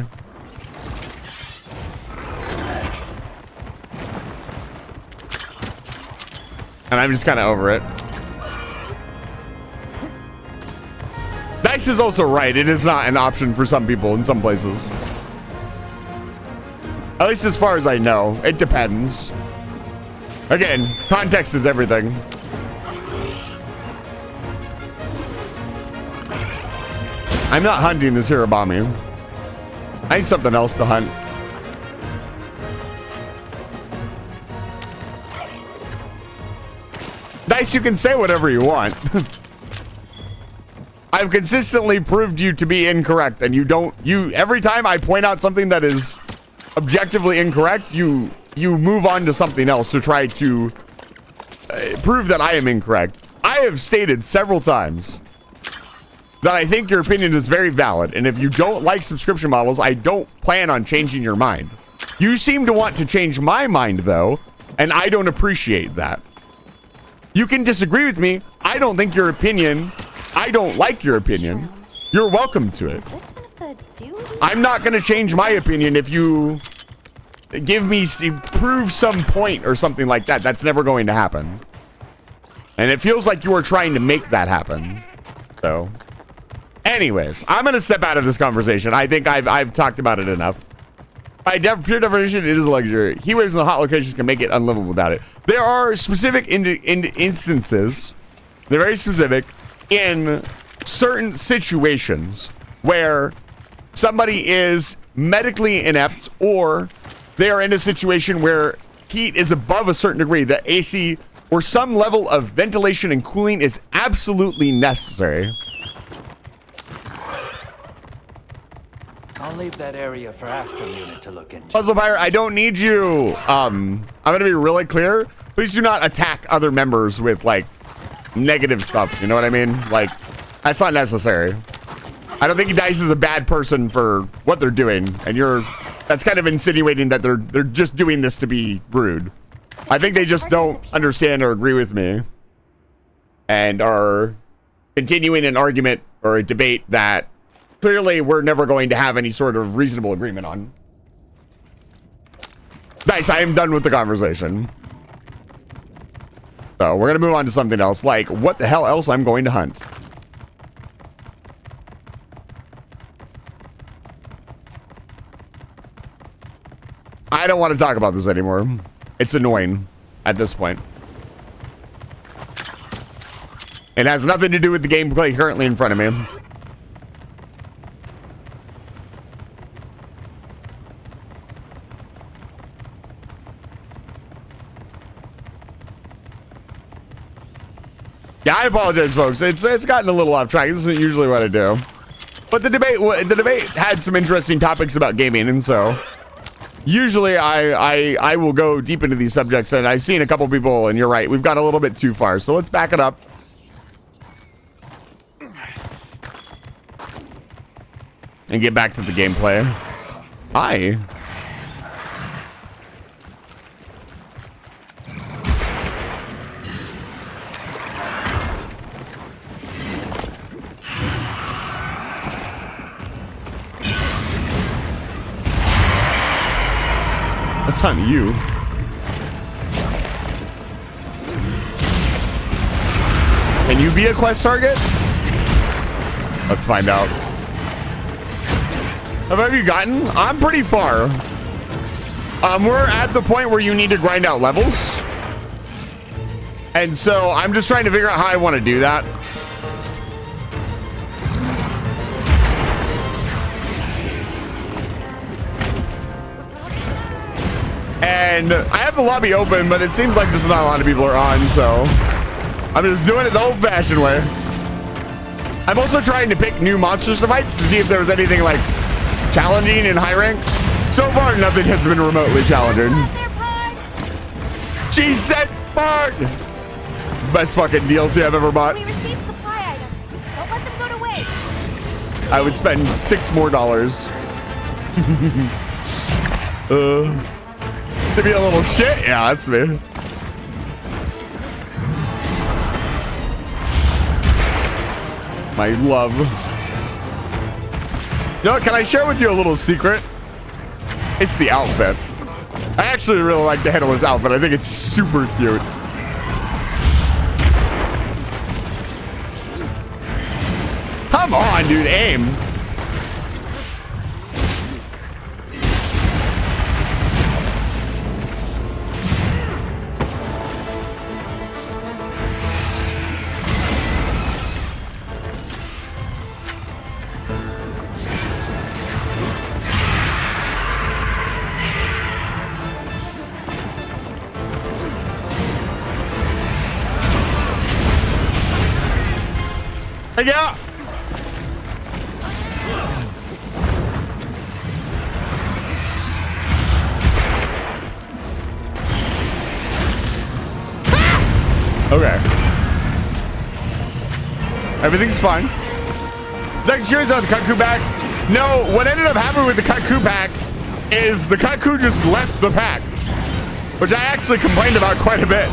And I'm just kind of over it. Dice is also right. It is not an option for some people in some places. At least as far as I know. It depends. Again, context is everything. I'm not hunting this Hirabami. I need something else to hunt. Dice, you can say whatever you want. I've consistently proved you to be incorrect, and every time I point out something that is objectively incorrect, you move on to something else to try to prove that I am incorrect. I have stated several times that I think your opinion is very valid, and if you don't like subscription models, I don't plan on changing your mind. You seem to want to change my mind, though, and I don't appreciate that. You can disagree with me. I don't think your opinion, I don't like your opinion. You're welcome to it. I'm not going to change my opinion if you prove some point or something like that. That's never going to happen. And it feels like you are trying to make that happen. So, anyways, I'm going to step out of this conversation. I think I've talked about it enough. By pure definition, it is a luxury. Heat waves in the hot locations can make it unlivable without it. There are specific instances, they're very specific, in certain situations where somebody is medically inept or they are in a situation where heat is above a certain degree, the AC or some level of ventilation and cooling is absolutely necessary. I'll leave that area for Astral Unit to look into. Puzzle Pirate, I don't need you. I'm going to be really clear. Please do not attack other members with, like, negative stuff. You know what I mean? Like, that's not necessary. I don't think Dice is a bad person for what they're doing. And that's kind of insinuating that they're just doing this to be rude. I think they just don't understand or agree with me. And are continuing an argument or a debate that clearly we're never going to have any sort of reasonable agreement on. Nice, I am done with the conversation. So we're going to move on to something else, like what the hell else I'm going to hunt. I don't want to talk about this anymore. It's annoying at this point. It has nothing to do with the gameplay currently in front of me. Yeah, I apologize, folks. It's gotten a little off track. This isn't usually what I do. But the debate had some interesting topics about gaming, and so Usually I will go deep into these subjects, and I've seen a couple people, and you're right, we've gone a little bit too far. So let's back it up. And get back to the gameplay. Hi. That's on you. Can you be a quest target? Let's find out. How far have you gotten? I'm pretty far. We're at the point where you need to grind out levels. And so I'm just trying to figure out how I want to do that. And I have the lobby open, but it seems like just not a lot of people are on, so I'm just doing it the old-fashioned way. I'm also trying to pick new monsters to fight to see if there was anything like challenging in high rank. So far, nothing has been remotely challenging. She said Bart! Best fucking DLC I've ever bought. We received supply items. Don't let them go to waste. I would spend $6 more. To be a little shit? Yeah, that's me. My love. You know what, can I share with you a little secret? It's the outfit. I actually really like the Headless outfit. I think it's super cute. Come on, dude, aim. Yeah. Okay. Everything's fine. Zach's curious about the Cuckoo pack. No, what ended up happening with the Cuckoo pack is the Cuckoo just left the pack, which I actually complained about quite a bit.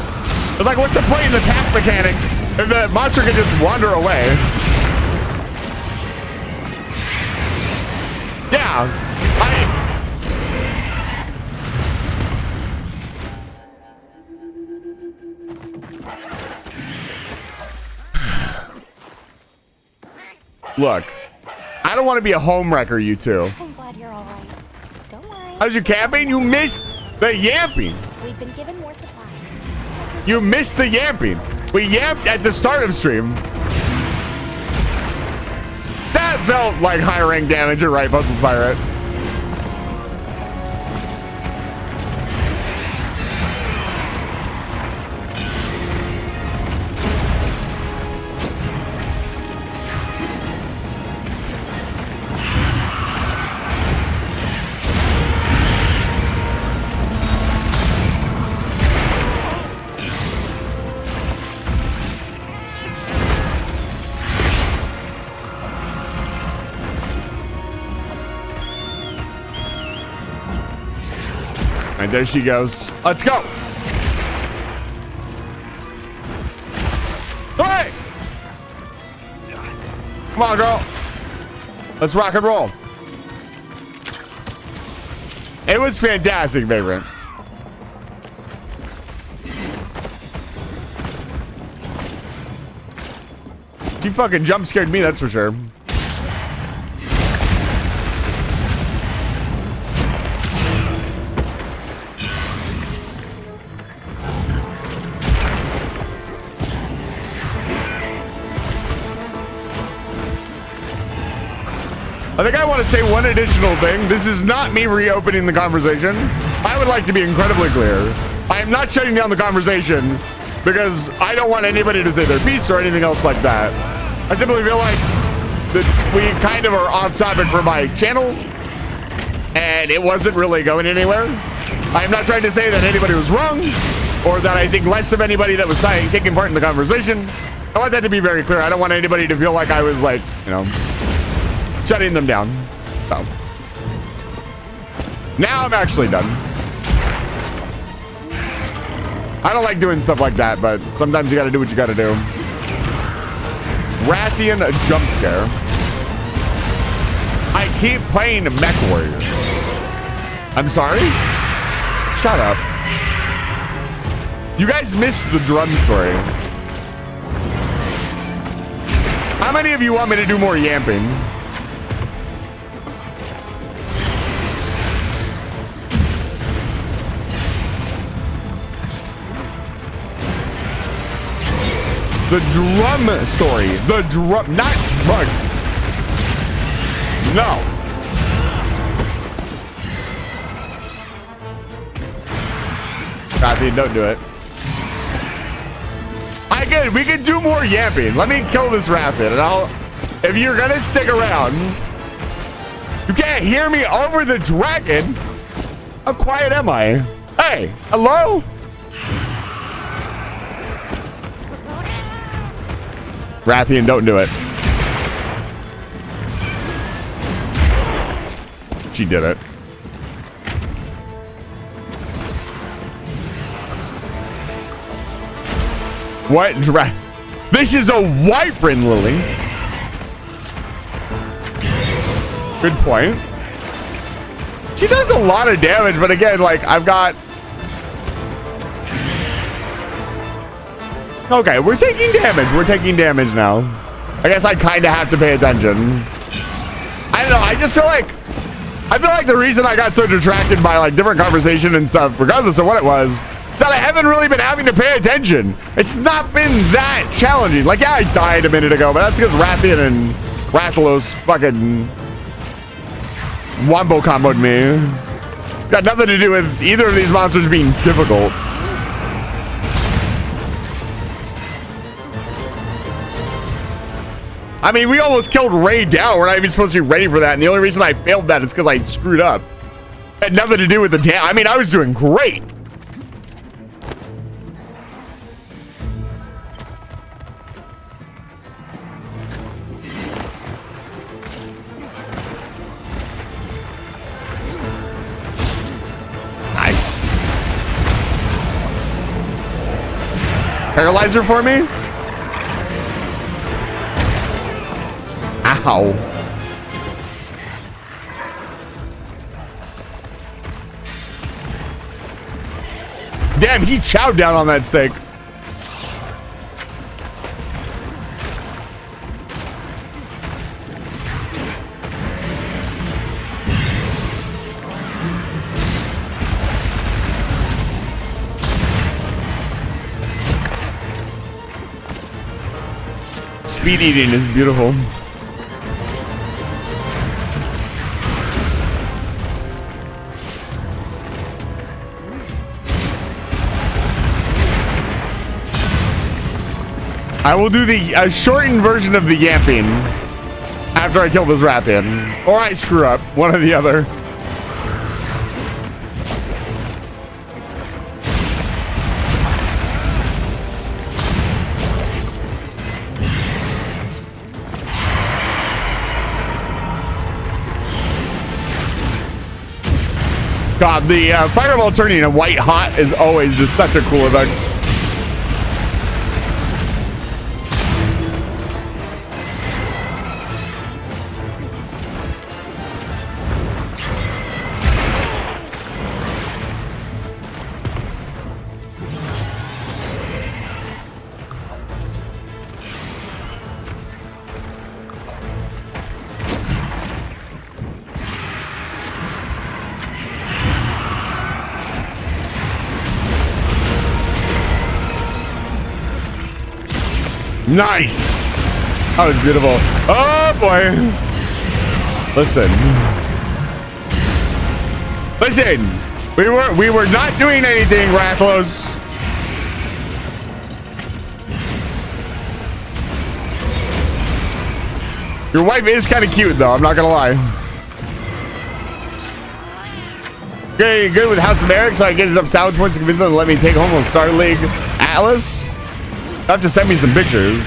It's like, what's the point in the pack mechanic if the monster can just wander away? Yeah, look, I don't want to be a home wrecker, you two. I'm glad you're all right. Don't worry. How's your camping? You missed the yamping. We've been given more supplies. You missed the yamping. We yamped at the start of stream. That felt like high rank damage. You're right, Puzzle Pirate. And there she goes. Let's go. Hey! Come on, girl. Let's rock and roll. It was fantastic, Vagrant. She fucking jump scared me, that's for sure. I think I want to say one additional thing. This is not me reopening the conversation. I would like to be incredibly clear. I am not shutting down the conversation because I don't want anybody to say their piece or anything else like that. I simply feel like that we kind of are off topic for my channel. and it wasn't really going anywhere. I'm not trying to say that anybody was wrong or that I think less of anybody that was taking part in the conversation. I want that to be very clear. I don't want anybody to feel like I was like, you know, shutting them down. So now I'm actually done. I don't like doing stuff like that, but sometimes you got to do what you got to do. Rathian jump scare. I keep playing Mech Warrior. I'm sorry? Shut up. You guys missed the drum story. How many of you want me to do more yamping? The drum story. The drum, not drug. No. Rathian, don't do it. We can do more yapping. Let me kill this Rathian, and I'll. If you're gonna stick around, you can't hear me over the dragon. How quiet am I? Hey, hello? Rathian, don't do it. She did it. What? This is a wyvern, Lily. Good point. She does a lot of damage, but again, like, I've got... Okay, we're taking damage. We're taking damage now. I guess I kind of have to pay attention. I don't know. I just feel like... I feel like the reason I got so detracted by, like, different conversation and stuff, regardless of what it was, that I haven't really been having to pay attention. It's not been that challenging. Like, yeah, I died a minute ago, but that's because Rathian and Rathalos fucking wombo comboed me. Got nothing to do with either of these monsters being difficult. I mean, we almost killed Ray down. We're not even supposed to be ready for that. And the only reason I failed that is because I screwed up. It had nothing to do with the damn. I mean, I was doing great. Nice. Paralyzer for me? Ow. Damn, he chowed down on that steak. Speed eating is beautiful. I will do the shortened version of the yapping after I kill this Rathian. Or I screw up. One or the other. God, the fireball turning a white hot is always just such a cool effect. Nice. That was beautiful. Oh boy. Listen. We were not doing anything, Rathalos. Your wife is kind of cute though, I'm not gonna lie. Okay, good with House of Eric, so I get enough salvage points to convince them to let me take home on Star League Atlas. You'll have to send me some pictures.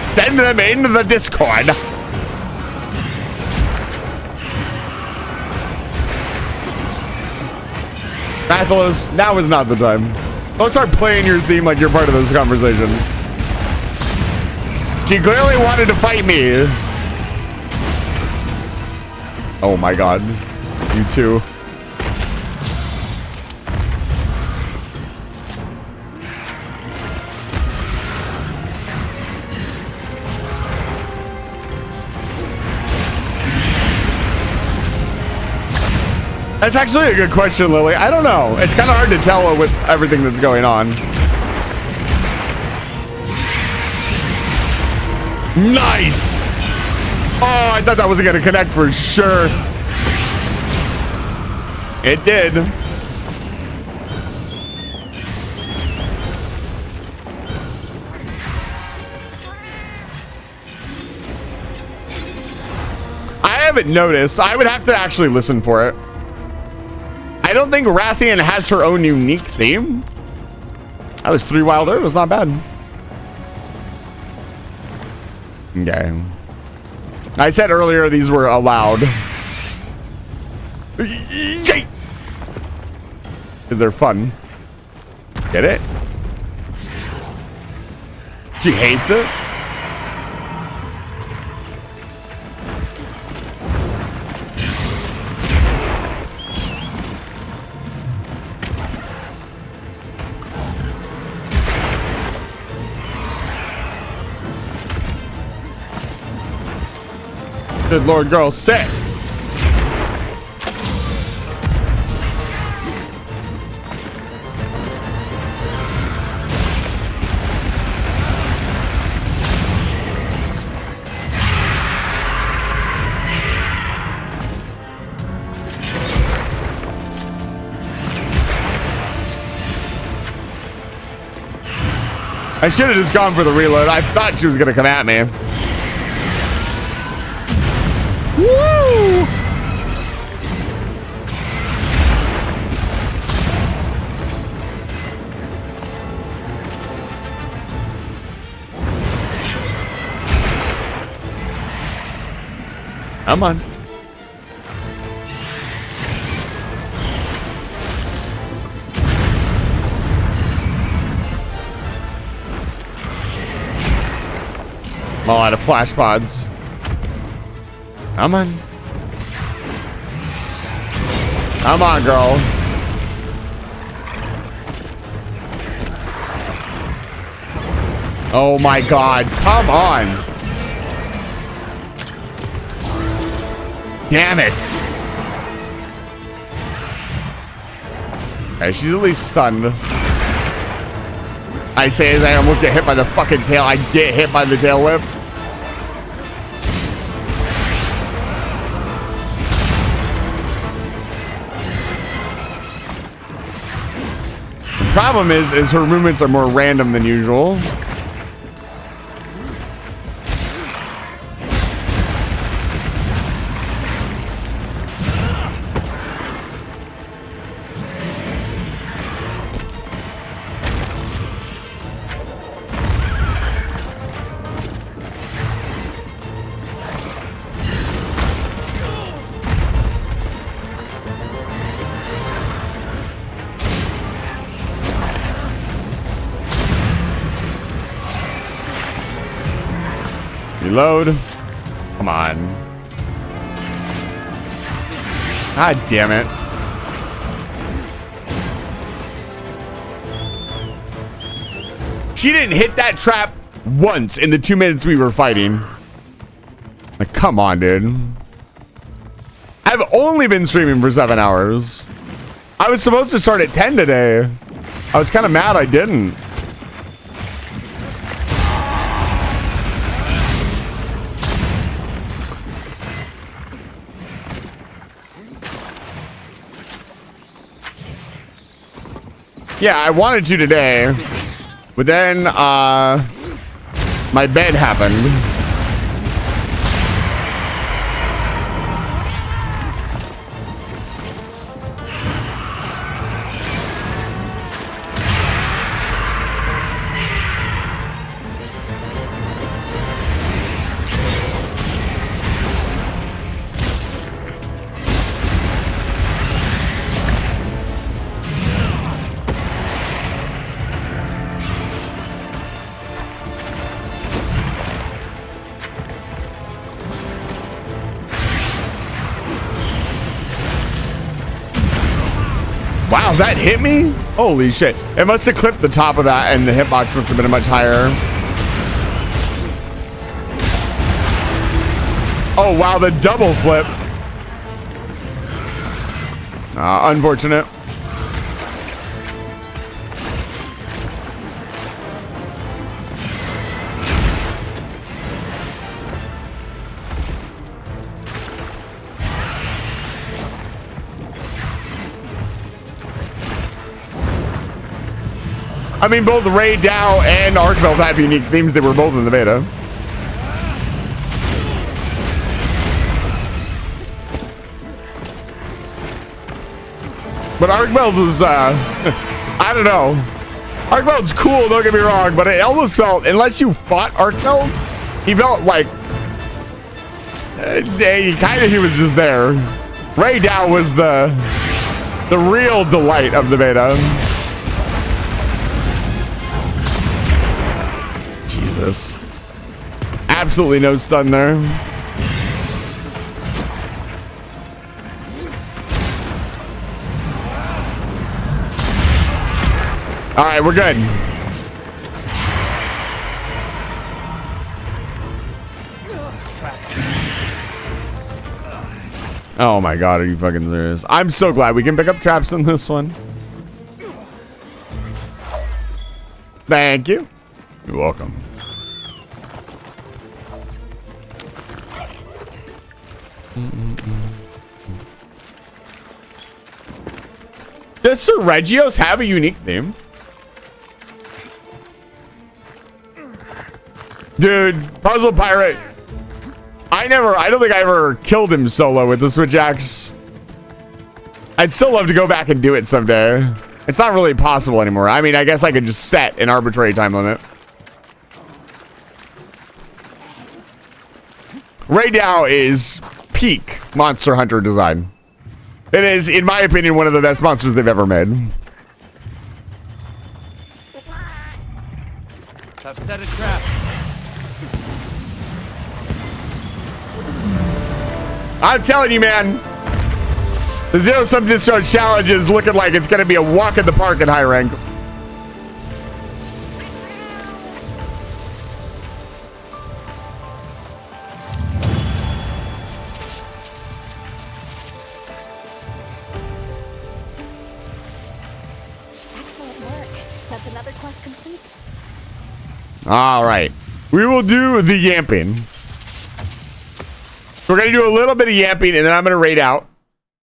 Send them into the Discord. Mathalos, now is not the time. Don't start playing your theme like you're part of this conversation. She clearly wanted to fight me. Oh my god. You too. That's actually a good question, Lily. I don't know. It's kind of hard to tell with everything that's going on. Nice! Oh, I thought that wasn't going to connect for sure. It did. I haven't noticed. I would have to actually listen for it. I don't think Rathian has her own unique theme. That was 3 Wild Earth. It was not bad. Okay. I said earlier these were allowed. They're fun. Get it? She hates it. Good Lord, girl, sit. I should have just gone for the reload. I thought she was going to come at me. Woo! Come on. I'm all out of flash pods. Come on. Come on, girl. Oh my god. Come on. Damn it. Okay, she's at least stunned. I say as I almost get hit by the fucking tail. I get hit by the tail whip. Problem is her movements are more random than usual. Reload. Come on. God damn it. She didn't hit that trap once in the 2 minutes we were fighting. Like, come on, dude. I've only been streaming for 7 hours. I was supposed to start at 10 today. I was kind of mad I didn't. Yeah, I wanted to today, but then my bed happened. Wow, that hit me? Holy shit. It must have clipped the top of that and the hitbox must have been much higher. Oh, wow, the double flip. Unfortunate. I mean, both Ray Dow and Archveld have unique themes. They were both in the beta. But Archveld was, I don't know. Archveld's cool, don't get me wrong, but it almost felt, unless you fought Archveld, he felt like, he was just there. Ray Dow was the real delight of the beta. Jesus. Absolutely no stun there. All right, we're good. Oh my God, are you fucking serious? I'm so glad we can pick up traps in this one. Thank you. You're welcome. Does Sir Regios have a unique theme? Dude, Puzzle Pirate. I don't think I ever killed him solo with the Switch Axe. I'd still love to go back and do it someday. It's not really possible anymore. I mean, I guess I could just set an arbitrary time limit. Ray Dow is peak Monster Hunter design. It is, in my opinion, one of the best monsters they've ever made. I've set a trap. I'm telling you, man. The Zero Sum Discharge Challenge is looking like it's going to be a walk in the park at high rank. That's another quest complete. All right. We will do the yamping. So we're going to do a little bit of yamping, and then I'm going to raid out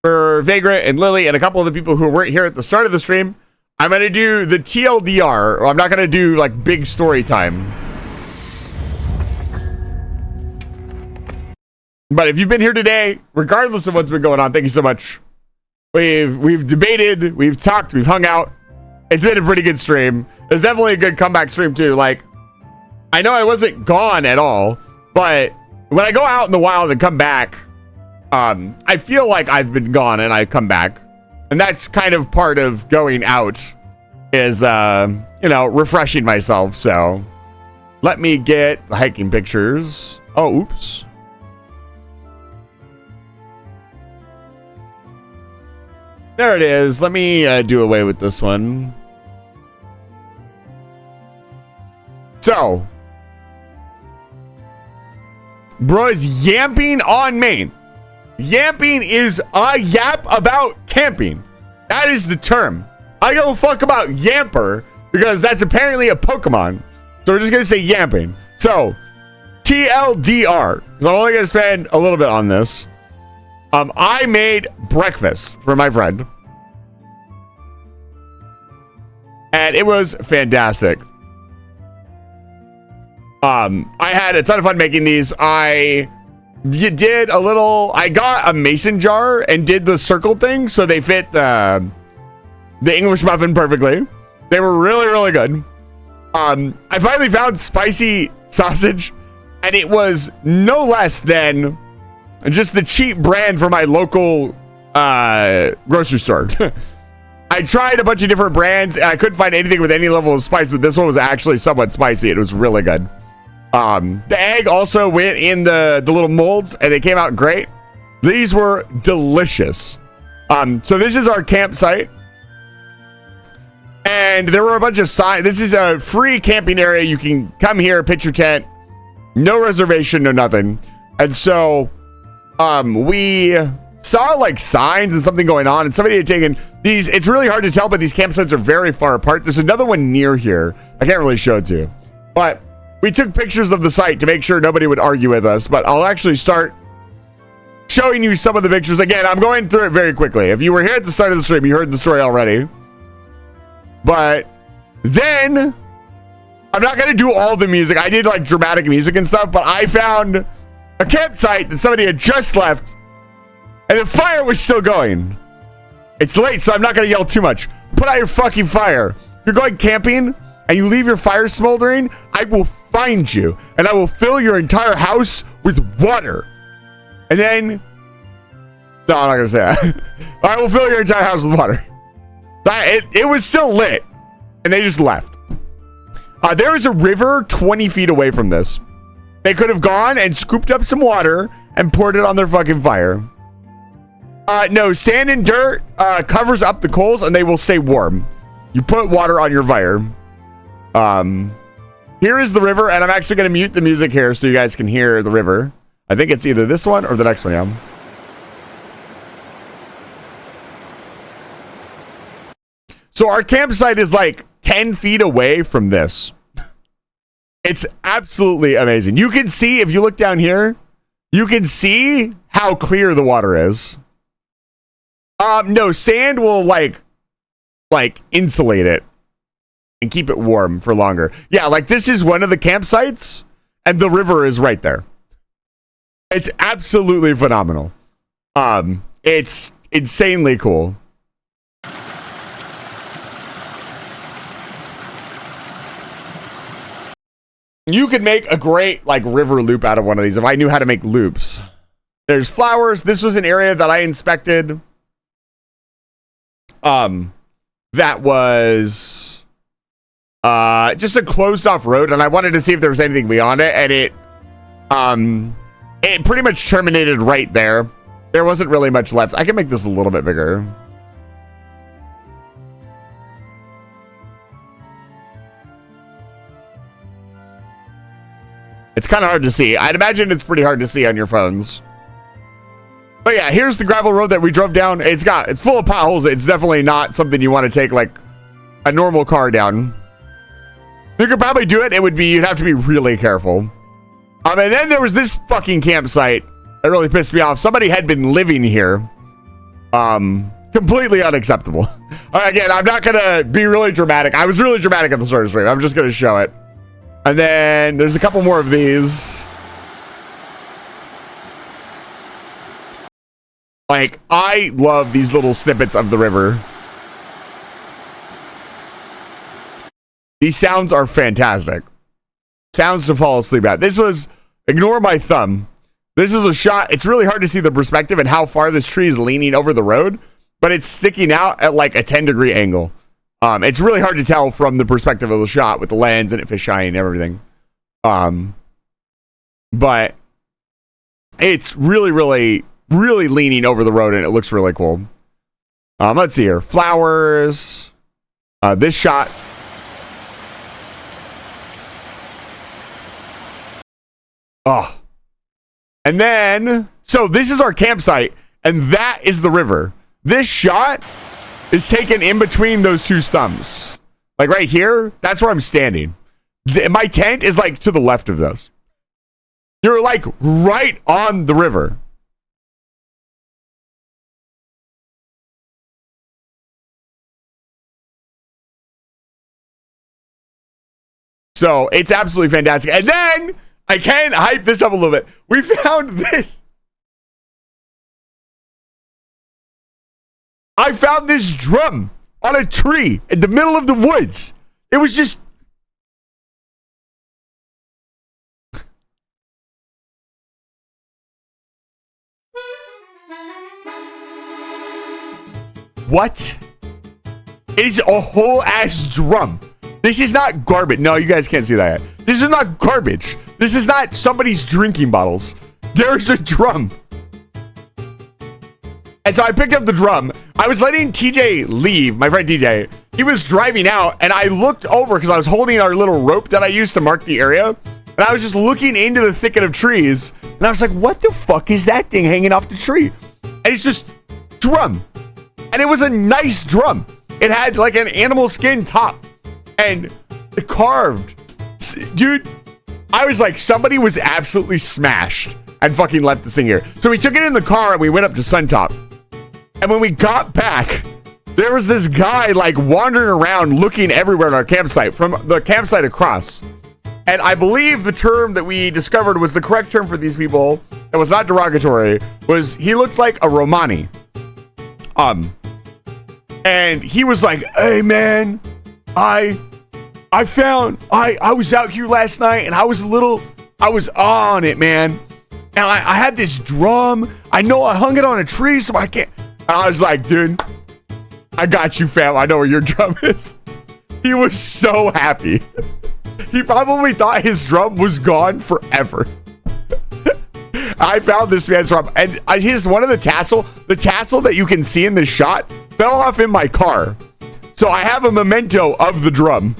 for Vagrant and Lily and a couple of the people who weren't here at the start of the stream. I'm going to do the TLDR, or I'm not going to do, like, big story time. But if you've been here today, regardless of what's been going on, thank you so much. We've debated, we've talked, we've hung out. It's been a pretty good stream. It's definitely a good comeback stream too. Like, I know I wasn't gone at all, but when I go out in the wild and come back, I feel like I've been gone and I come back. And that's kind of part of going out is, you know, refreshing myself. So let me get the hiking pictures. Oh, oops. There it is. Let me do away with this one. So, bro is yamping on main. Yamping is a yap about camping. That is the term. I give a fuck about Yamper because that's apparently a Pokemon. So we're just going to say yamping. So, TLDR, because I'm only going to spend a little bit on this. I made breakfast for my friend. And it was fantastic. I had a ton of fun making these. I got a mason jar and did the circle thing so they fit the English muffin perfectly. They were really, really good. I finally found spicy sausage, and it was no less than just the cheap brand for my local grocery store. I tried a bunch of different brands, and I couldn't find anything with any level of spice, but this one was actually somewhat spicy. It was really good. The egg also went in the little molds, and they came out great. These were delicious. So this is our campsite. And there were a bunch of signs. This is a free camping area. You can come here, pitch your tent. No reservation, no nothing. And so we saw like signs and something going on, and somebody had taken these. It's really hard to tell, but these campsites are very far apart. There's another one near here. I can't really show it to you, but we took pictures of the site to make sure nobody would argue with us. But I'll actually start showing you some of the pictures. Again, I'm going through it very quickly. If you were here at the start of the stream, you heard the story already. But then I'm not going to do all the music. I did like dramatic music and stuff, but I found a campsite that somebody had just left, and the fire was still going. It's late, so I'm not going to yell too much. Put out your fucking fire. If you're going camping and you leave your fire smoldering, I will find you, and I will fill your entire house with water. And then, no, I'm not going to say that. I will fill your entire house with water. It was still lit, and they just left. There is a river 20 feet away from this. They could have gone and scooped up some water and poured it on their fucking fire. No, sand and dirt covers up the coals, and they will stay warm. You put water on your fire. Here is the river, and I'm actually going to mute the music here so you guys can hear the river. I think it's either this one or the next one, yeah. So our campsite is like 10 feet away from this. It's absolutely amazing. You can see, if you look down here, you can see how clear the water is. No, sand will like insulate it and keep it warm for longer. Yeah, like this is one of the campsites, and the river is right there. It's absolutely phenomenal. It's insanely cool. You could make a great like river loop out of one of these if I knew how to make loops. There's flowers. This was an area that I inspected. That was just a closed off road, and I wanted to see if there was anything beyond it, and it pretty much terminated right there. There wasn't really much left. I can make this a little bit bigger. It's kind of hard to see. I'd imagine it's pretty hard to see on your phones. But yeah, here's the gravel road that we drove down. It's full of potholes. It's definitely not something you want to take like a normal car down. You could probably do it. You'd have to be really careful. And then there was this fucking campsite that really pissed me off. Somebody had been living here. Completely unacceptable. Again, I'm not gonna be really dramatic. I was really dramatic at the start of the stream. I'm just gonna show it. And then there's a couple more of these. Like, I love these little snippets of the river. These sounds are fantastic. Sounds to fall asleep at. This was, ignore my thumb. This is a shot. It's really hard to see the perspective and how far this tree is leaning over the road, but it's sticking out at like a 10-degree angle. It's really hard to tell from the perspective of the shot with the lens and it fisheye and everything. But it's really, really, really leaning over the road, and it looks really cool. Let's see here. Flowers. This shot. Oh. And then, so this is our campsite, and that is the river. This shot is taken in between those two stumps. Like right here, that's where I'm standing. My tent is like to the left of those. You're like right on the river. So it's absolutely fantastic. And then I can hype this up a little bit. We found this. I found this drum on a tree in the middle of the woods. It was just... What? It is a whole ass drum. This is not garbage. No, you guys can't see that yet. This is not garbage. This is not somebody's drinking bottles. There's a drum. And so I picked up the drum. I was letting TJ leave, my friend TJ, he was driving out, and I looked over because I was holding our little rope that I used to mark the area, and I was just looking into the thicket of trees, and I was like, what the fuck is that thing hanging off the tree? And it's just drum. And it was a nice drum. It had like an animal skin top and it carved. Dude, I was like, somebody was absolutely smashed and fucking left this thing here. So we took it in the car and we went up to Suntop. And when we got back, there was this guy like wandering around looking everywhere at our campsite from the campsite across. And I believe the term that we discovered was the correct term for these people, that was not derogatory, was he looked like a Romani. And he was like, hey man, I was out here last night and I was on it, man. And I had this drum. I know I hung it on a tree, so I can't. I was like, dude, I got you, fam. I know where your drum is. He was so happy. He probably thought his drum was gone forever. I found this man's drum, and one of the tassel that you can see in this shot fell off in my car. So I have a memento of the drum.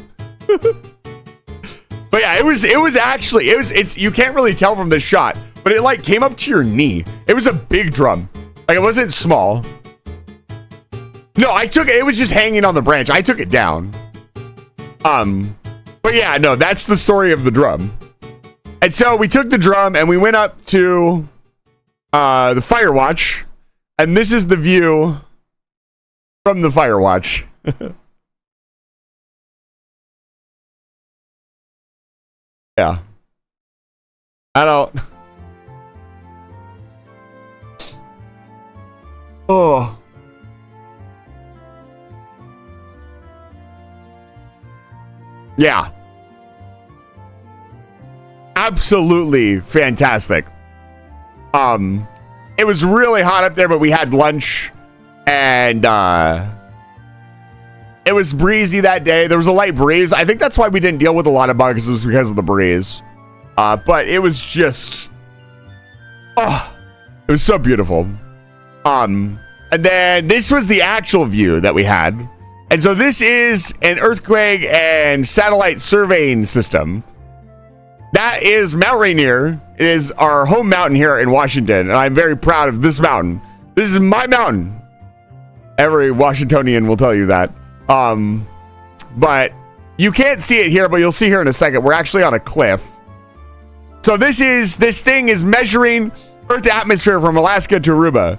But yeah, it's you can't really tell from this shot, but it like came up to your knee. It was a big drum. Like it wasn't small. No, it was just hanging on the branch. I took it down. But yeah, no, that's the story of the drum. And so we took the drum and we went up to the Firewatch, and this is the view from the Firewatch. Yeah. Oh. Yeah. Absolutely fantastic. It was really hot up there, but we had lunch and it was breezy that day. There was a light breeze. I think that's why we didn't deal with a lot of bugs, was because of the breeze. But it was just it was so beautiful. And then this was the actual view that we had. And so this is an earthquake and satellite surveying system. That is Mount Rainier. It is our home mountain here in Washington, and I'm very proud of this mountain. This is my mountain. Every Washingtonian will tell you that. But you can't see it here, but you'll see here in a second. We're actually on a cliff. So this thing is measuring Earth atmosphere from Alaska to Aruba.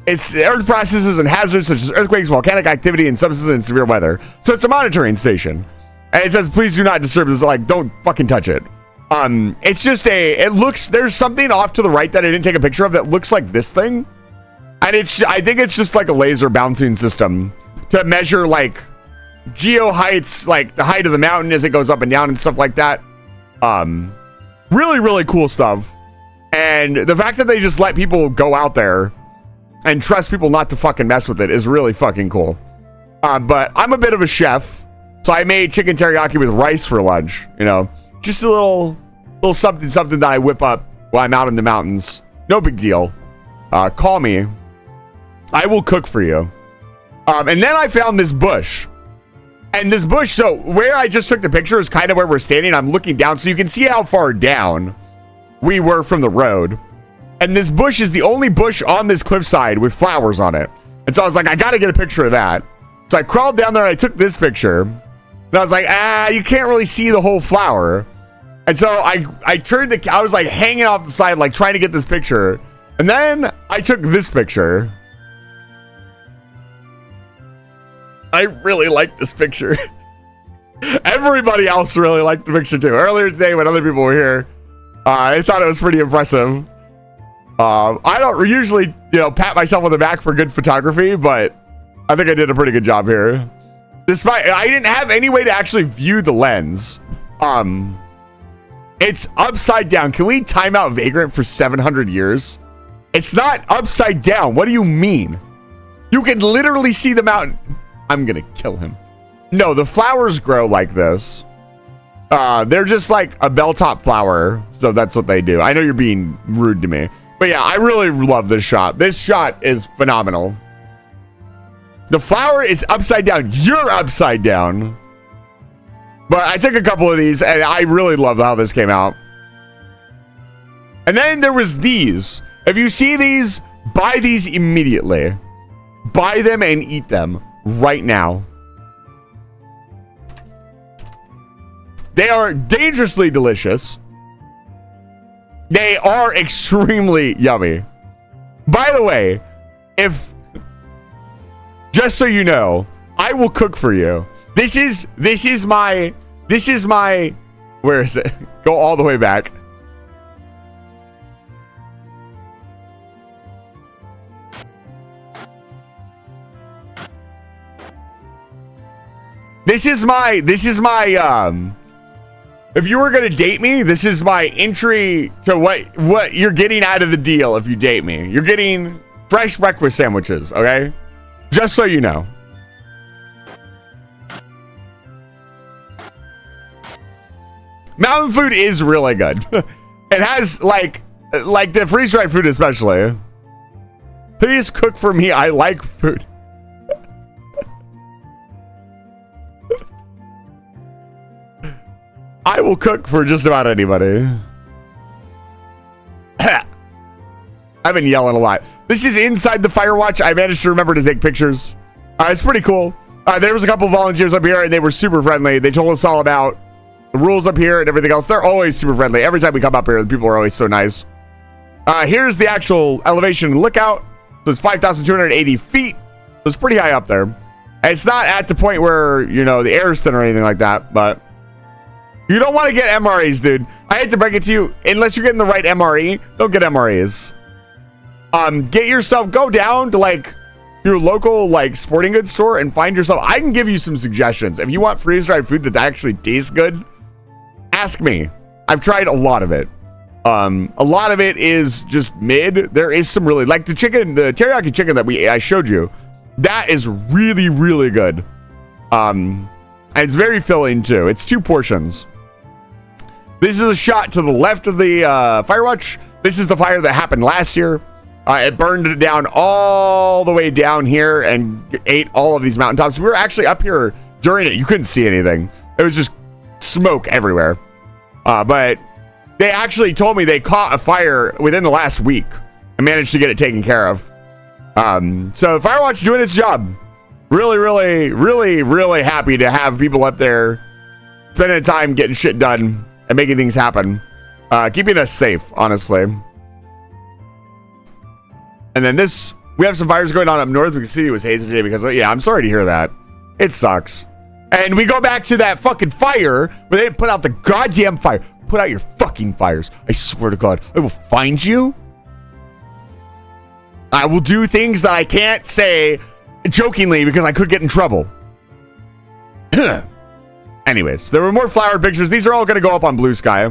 It's Earth processes and hazards such as earthquakes, volcanic activity, and substances and severe weather. So it's a monitoring station. And it says, please do not disturb this. Like, don't fucking touch it. It's just there's something off to the right that I didn't take a picture of that looks like this thing. And I think it's just like a laser bouncing system to measure like geo heights, like the height of the mountain as it goes up and down and stuff like that. Really, really cool stuff. And the fact that they just let people go out there and trust people not to fucking mess with it is really fucking cool. But I'm a bit of a chef, so I made chicken teriyaki with rice for lunch. You know, just a little something that I whip up while I'm out in the mountains. No big deal. Call me. I will cook for you. And then I found this bush. And this bush, so where I just took the picture is kind of where we're standing. I'm looking down, so you can see how far down we were from the road. And this bush is the only bush on this cliffside with flowers on it. And so I was like, I got to get a picture of that. So I crawled down there and I took this picture. And I was like, you can't really see the whole flower. And so I was like hanging off the side, like trying to get this picture. And then I took this picture. I really like this picture. Everybody else really liked the picture too. Earlier today when other people were here, I thought it was pretty impressive. I don't usually, pat myself on the back for good photography, but I think I did a pretty good job here. Despite, I didn't have any way to actually view the lens. It's upside down. Can we time out Vagrant for 700 years? It's not upside down. What do you mean? You can literally see the mountain. I'm gonna kill him. No, the flowers grow like this. They're just like a bell-top flower, so that's what they do. I know you're being rude to me, but yeah, I really love this shot. This shot is phenomenal. The flour is upside down. You're upside down. But I took a couple of these, and I really love how this came out. And then there was these. If you see these, buy these immediately. Buy them and eat them right now. They are dangerously delicious. They are extremely yummy. By the way, just so you know, I will cook for you. This is my, where is it? Go all the way back. This is my, if you were going to date me, this is my entry to what you're getting out of the deal if you date me. You're getting fresh breakfast sandwiches, okay? Just so you know. Mountain food is really good. It has like the freeze-dried food especially. Please cook for me. I like food. I will cook for just about anybody. I've been yelling a lot. This is inside the Firewatch. I managed to remember to take pictures. It's pretty cool. There was a couple volunteers up here, and they were super friendly. They told us all about the rules up here and everything else. They're always super friendly. Every time we come up here, the people are always so nice. Here's the actual elevation lookout. So it's 5,280 feet. So it's pretty high up there. And it's not at the point where, you know, the air is thin or anything like that, but you don't want to get MREs, dude. I hate to break it to you. Unless you're getting the right MRE, don't get MREs. Get yourself, go down to like your local like sporting goods store and find yourself. I can give you some suggestions. If you want freeze-dried food that actually tastes good, ask me. I've tried a lot of it. A lot of it is just mid. There is some really, like the chicken, the teriyaki chicken that I showed you. That is really, really good. And it's very filling too. It's 2 portions. This is a shot to the left of the Firewatch. This is the fire that happened last year. It burned it down all the way down here and ate all of these mountaintops. We were actually up here during it. You couldn't see anything. It was just smoke everywhere. But they actually told me they caught a fire within the last week and managed to get it taken care of. So Firewatch doing its job. Really, really, really, really happy to have people up there spending time getting shit done and making things happen. Keeping us safe, honestly. And then this, we have some fires going on up north. We can see it was hazy today because, yeah, I'm sorry to hear that. It sucks. And we go back to that fucking fire where they didn't put out the goddamn fire. Put out your fucking fires. I swear to God, I will find you. I will do things that I can't say jokingly because I could get in trouble. Anyways, there were more flower pictures. These are all going to go up on Blue Sky.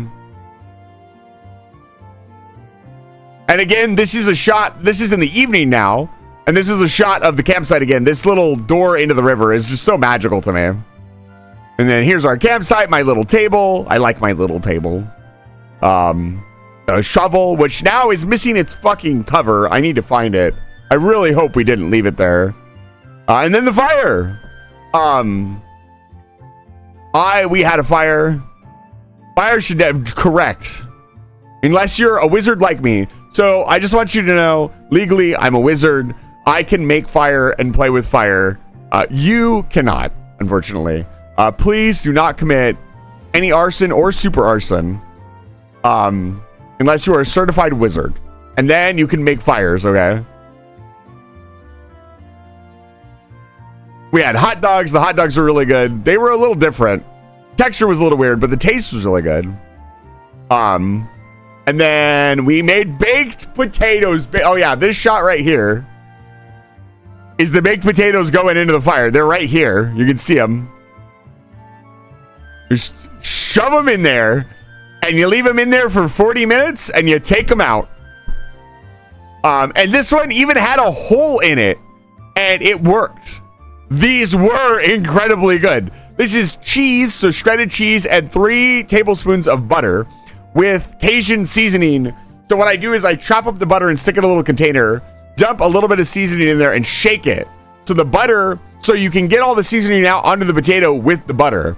And again, this is a shot. This is in the evening now. And this is a shot of the campsite again. This little door into the river is just so magical to me. And then here's our campsite, my little table. I like my little table. A shovel, which now is missing its fucking cover. I need to find it. I really hope we didn't leave it there. And then the fire. We had a fire. Fire should have, correct. Unless you're a wizard like me. So I just want you to know, legally, I'm a wizard. I can make fire and play with fire. You cannot, unfortunately. Please do not commit any arson or super arson. Unless you are a certified wizard. And then you can make fires, okay? We had hot dogs. The hot dogs were really good. They were a little different. Texture was a little weird, but the taste was really good. And then we made baked potatoes. Oh yeah, this shot right here is the baked potatoes going into the fire. They're right here. You can see them. Just shove them in there, and you leave them in there for 40 minutes, and you take them out. And this one even had a hole in it, and it worked. These were incredibly good. This is cheese, so shredded cheese, and 3 tablespoons of butter with Cajun seasoning. So what I do is I chop up the butter and stick it in a little container, dump a little bit of seasoning in there, and shake it. So the butter, so you can get all the seasoning out onto the potato with the butter.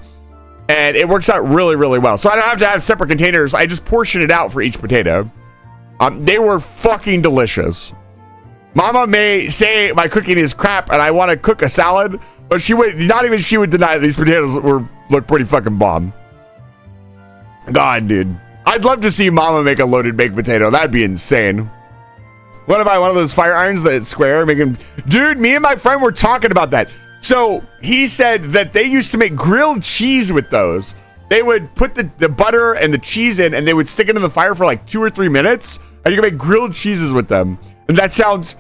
And it works out really, really well. So I don't have to have separate containers. I just portion it out for each potato. They were fucking delicious. Mama may say my cooking is crap and I want to cook a salad, but she would deny that these potatoes look pretty fucking bomb. God, dude. I'd love to see Mama make a loaded baked potato. That'd be insane. What about one of those fire irons that's square? Dude, me and my friend were talking about that. So he said that they used to make grilled cheese with those. They would put the butter and the cheese in and they would stick it in the fire for like 2 or 3 minutes. And you can make grilled cheeses with them. And that sounds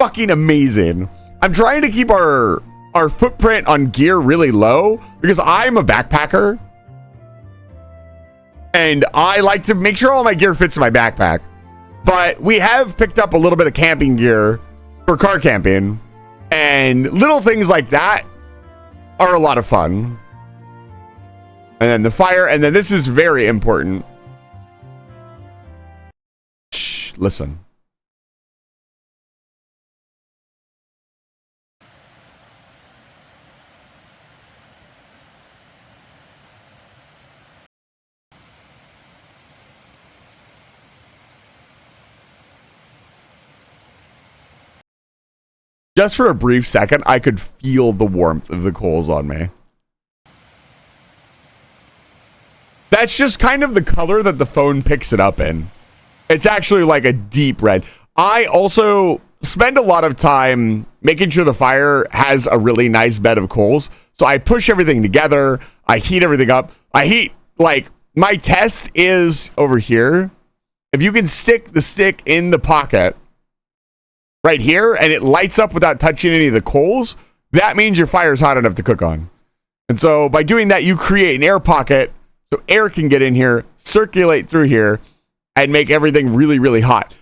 fucking amazing. I'm trying to keep our footprint on gear really low because I'm a backpacker. And I like to make sure all my gear fits in my backpack. But we have picked up a little bit of camping gear for car camping. And little things like that are a lot of fun. And then the fire. And then this is very important. Shh, listen. Just for a brief second, I could feel the warmth of the coals on me. That's just kind of the color that the phone picks it up in. It's actually like a deep red. I also spend a lot of time making sure the fire has a really nice bed of coals. So I push everything together. I heat everything up. My test is over here. If you can stick the stick in the pocket right here, and it lights up without touching any of the coals, that means your fire's hot enough to cook on. And so by doing that, you create an air pocket so air can get in here, circulate through here, and make everything really, really hot.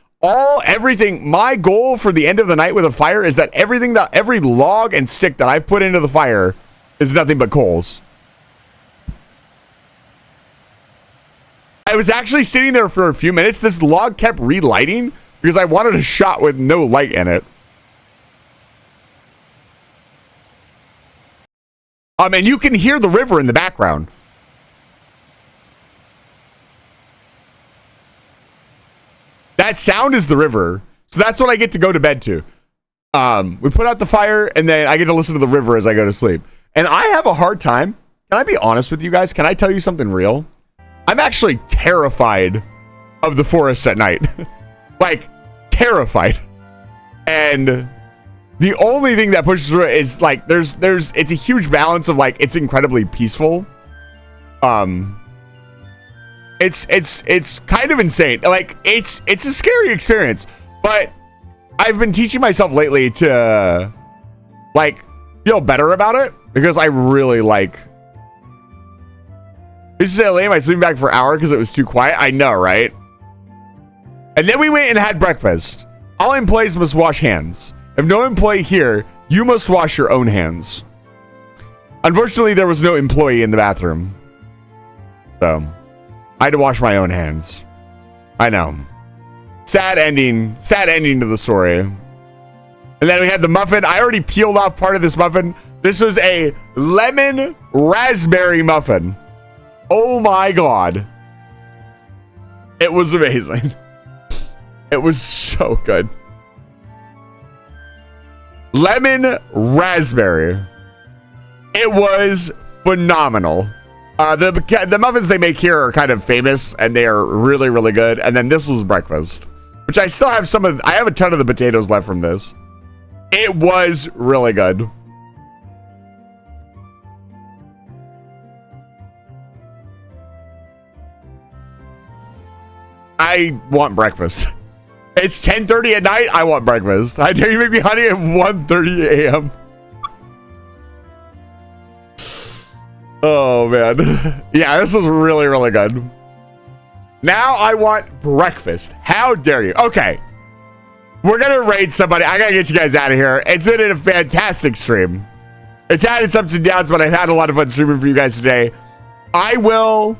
Everything, my goal for the end of the night with a fire is that every log and stick that I've put into the fire is nothing but coals. I was actually sitting there for a few minutes. This log kept relighting because I wanted a shot with no light in it. And you can hear the river in the background. That sound is the river. So that's what I get to go to bed to. We put out the fire and then I get to listen to the river as I go to sleep. And I have a hard time. Can I be honest with you guys? Can I tell you something real? I'm actually terrified of the forest at night. Like, terrified. And the only thing that pushes through it is like it's a huge balance of like it's incredibly peaceful. It's kind of insane. Like it's a scary experience, but I've been teaching myself lately to like feel better about it because I really like. This is LA. My sleeping bag for an hour because it was too quiet. I know, right? And then we went and had breakfast. All employees must wash hands. If no employee here, you must wash your own hands. Unfortunately, there was no employee in the bathroom. So, I had to wash my own hands. I know. Sad ending to the story. And then we had the muffin. I already peeled off part of this muffin. This was a lemon raspberry muffin. Oh my God. It was amazing. It was so good. Lemon raspberry. It was phenomenal. The muffins they make here are kind of famous and they are really, really good. And then this was breakfast, which I still have I have a ton of the potatoes left from this. It was really good. I want breakfast. It's 10:30 at night. I want breakfast. I dare you make me honey at 1:30 a.m. Oh, man. Yeah, this was really, really good. Now I want breakfast. How dare you? Okay. We're going to raid somebody. I got to get you guys out of here. It's been a fantastic stream. It's had its ups and downs, but I've had a lot of fun streaming for you guys today. I will,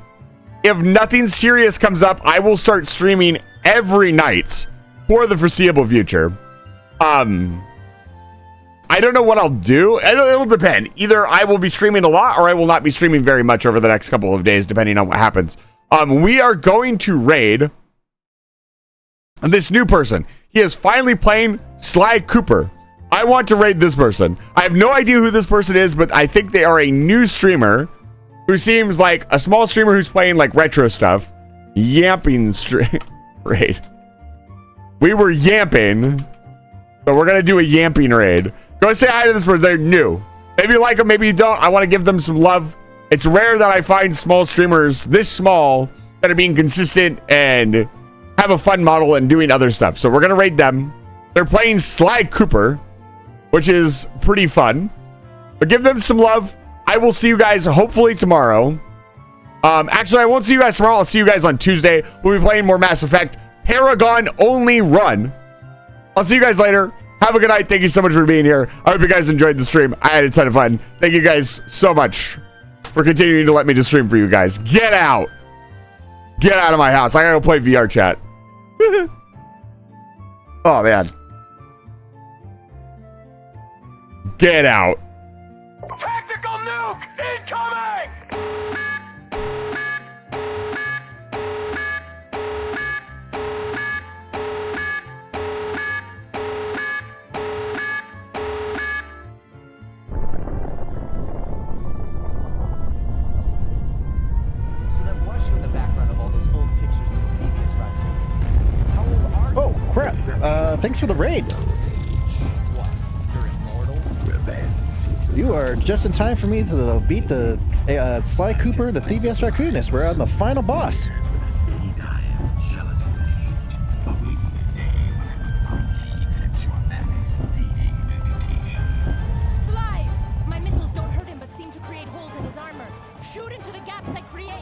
if nothing serious comes up, I will start streaming every night for the foreseeable future. I I don't know what I'll do. It'll depend. Either I will be streaming a lot or I will not be streaming very much over the next couple of days, depending on what happens. We are going to raid this new person. He is finally playing Sly Cooper. I want to raid this person. I have no idea who this person is, but I think they are a new streamer who seems like a small streamer who's playing like retro stuff. Yamping raid. We were yamping, but we're gonna do a yamping raid. Go say hi to this person. They're new. Maybe you like them, maybe you don't. I want to give them some love. It's rare that I find small streamers this small that are being consistent and have a fun model and doing other stuff. So we're gonna raid them. They're playing Sly Cooper, which is pretty fun. But give them some love. I will see you guys hopefully tomorrow. Actually, I won't see you guys tomorrow. I'll see you guys on Tuesday. We'll be playing more Mass Effect Paragon Only Run. I'll see you guys later. Have a good night. Thank you so much for being here. I hope you guys enjoyed the stream. I had a ton of fun. Thank you guys so much for continuing to let me just stream for you guys. Get out. Get out of my house. I gotta go play VR chat. Oh, man. Get out. Tactical nuke incoming! Oh, crap. Thanks for the raid. You are just in time for me to beat the Sly Cooper and the Thievius Raccoonus. We're on the final boss. Sly! My missiles don't hurt him but seem to create holes in his armor. Shoot into the gaps I create.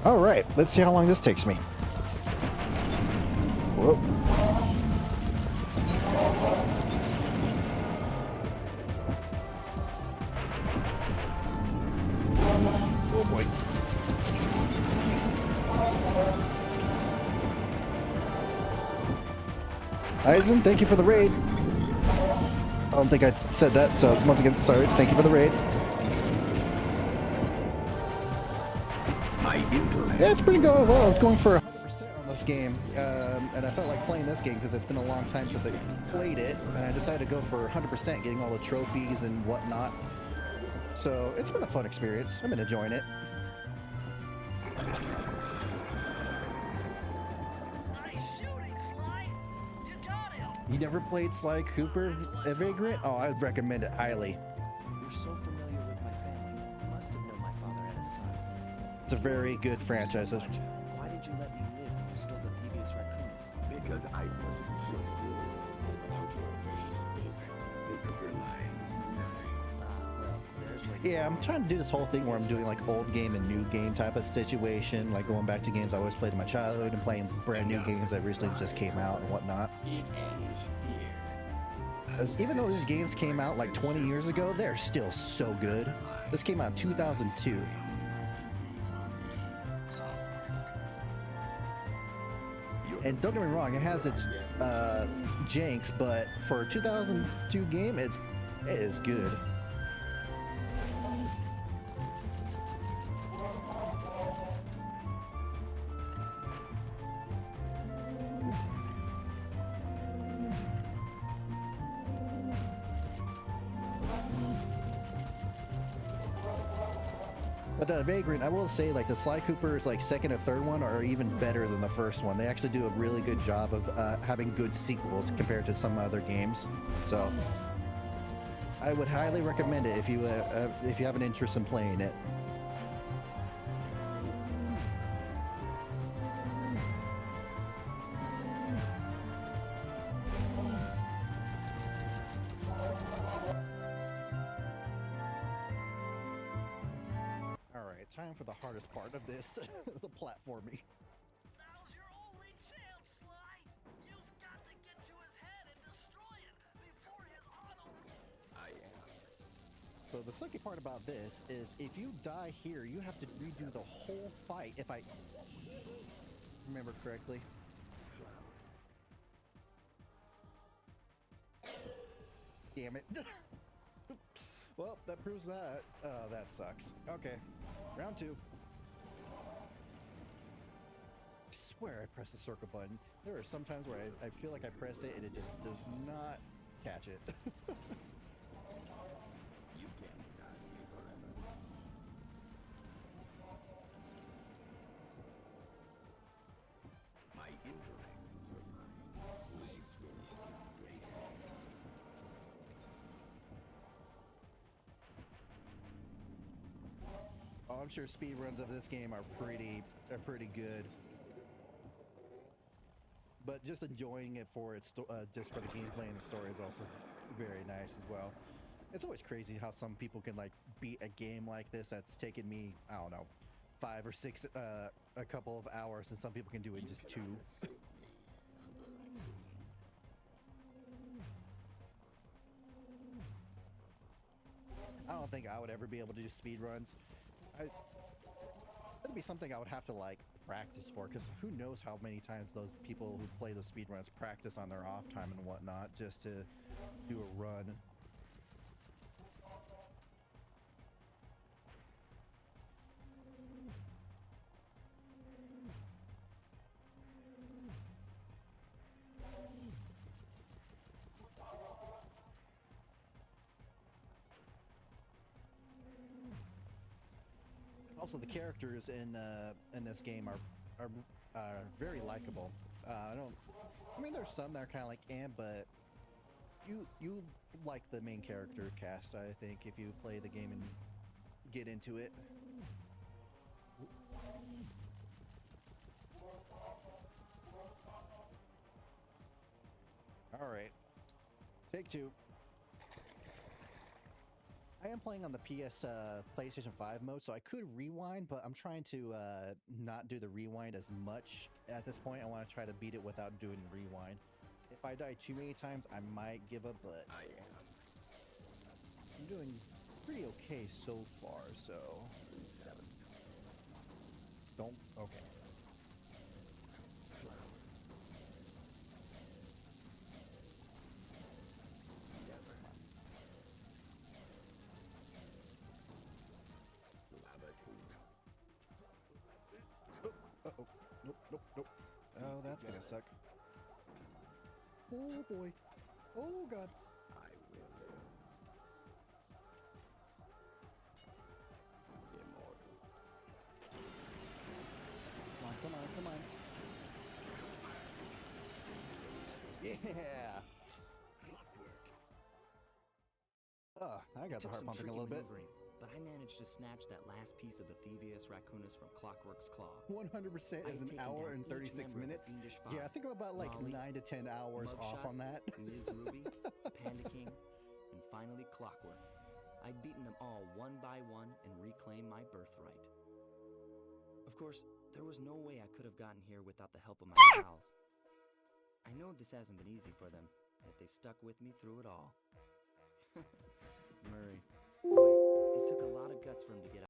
Alright, let's see how long this takes me. Whoa. Oh boy. Eisen, thank you for the raid. I don't think I said that, so once again, sorry. Thank you for the raid. Yeah, it's pretty going well. I was going for 100% on this game, and I felt like playing this game because it's been a long time since I played it, and I decided to go for 100%, getting all the trophies and whatnot. So it's been a fun experience. I've been enjoying it. You never played Sly Cooper Vagrant? Oh, I'd recommend it highly. You're so familiar with my family. You must have known my father had a son. It's a very good franchise. Why did you let me live when you stole the Thievius Raccoonus? Because I wasn't sure you without your precious book. Pick up your lines. Yeah, I'm trying to do this whole thing where I'm doing like old game and new game type of situation, like going back to games I always played in my childhood and playing brand new games that recently just came out and whatnot. As even though these games came out like 20 years ago, they're still so good. This came out in 2002. And don't get me wrong, it has its janks, but for a 2002 game, it is good. But Vagrant, I will say, like, the Sly Cooper's like second and third one are even better than the first one. They actually do a really good job of having good sequels compared to some other games. So I would highly recommend it if you have an interest in playing it. Time for the hardest part of this, the platforming. Now's your only chance, Sly. You've got to get to his head and destroy it before his auto. I am. So the second part about this is if you die here, you have to redo the whole fight, if I remember correctly. damn it. Well, that proves that. Oh, that sucks. Okay, round 2. I swear I pressed the circle button. There are some times where I feel like I press it and it just does not catch it. You can't guide me forever. My intellect is refined. My experience is great. Oh, I'm sure speedruns of this game are pretty good. But just enjoying it for its just for the gameplay and the story is also very nice as well. It's always crazy how some people can like beat a game like this that's taken me, I don't know, 5 or 6 a couple of hours, and some people can do it in just 2. I don't think I would ever be able to do speedruns. That'd be something I would have to like practice for, because who knows how many times those people who play those speedruns practice on their off time and whatnot just to do a run. Also, the characters in this game are very likable. I mean, there's some that are kind of like, but you like the main character cast, I think, if you play the game and get into it. All right, take 2. I am playing on the PlayStation 5 mode, so I could rewind, but I'm trying to not do the rewind as much at this point. I want to try to beat it without doing rewind. If I die too many times, I might give up, but I'm doing pretty okay so far, so... Don't... Okay. Uh-oh. Nope. Oh, that's gonna suck. Oh, boy. Oh, God. I will live. Immortal. Come on. Yeah. I got the heart pumping a little bit. But I managed to snatch that last piece of the Thievius Raccoonus from Clockwork's claw. 100% is an hour and 36 minutes. Yeah, I think I'm about like Molly, 9 to 10 hours off on that. Ms. Ruby, Panda King, and finally Clockwork. I'd beaten them all one by one and reclaimed my birthright. Of course, there was no way I could have gotten here without the help of my pals. I know this hasn't been easy for them, yet they stuck with me through it all. Murray. Boy, it took a lot of guts for him to get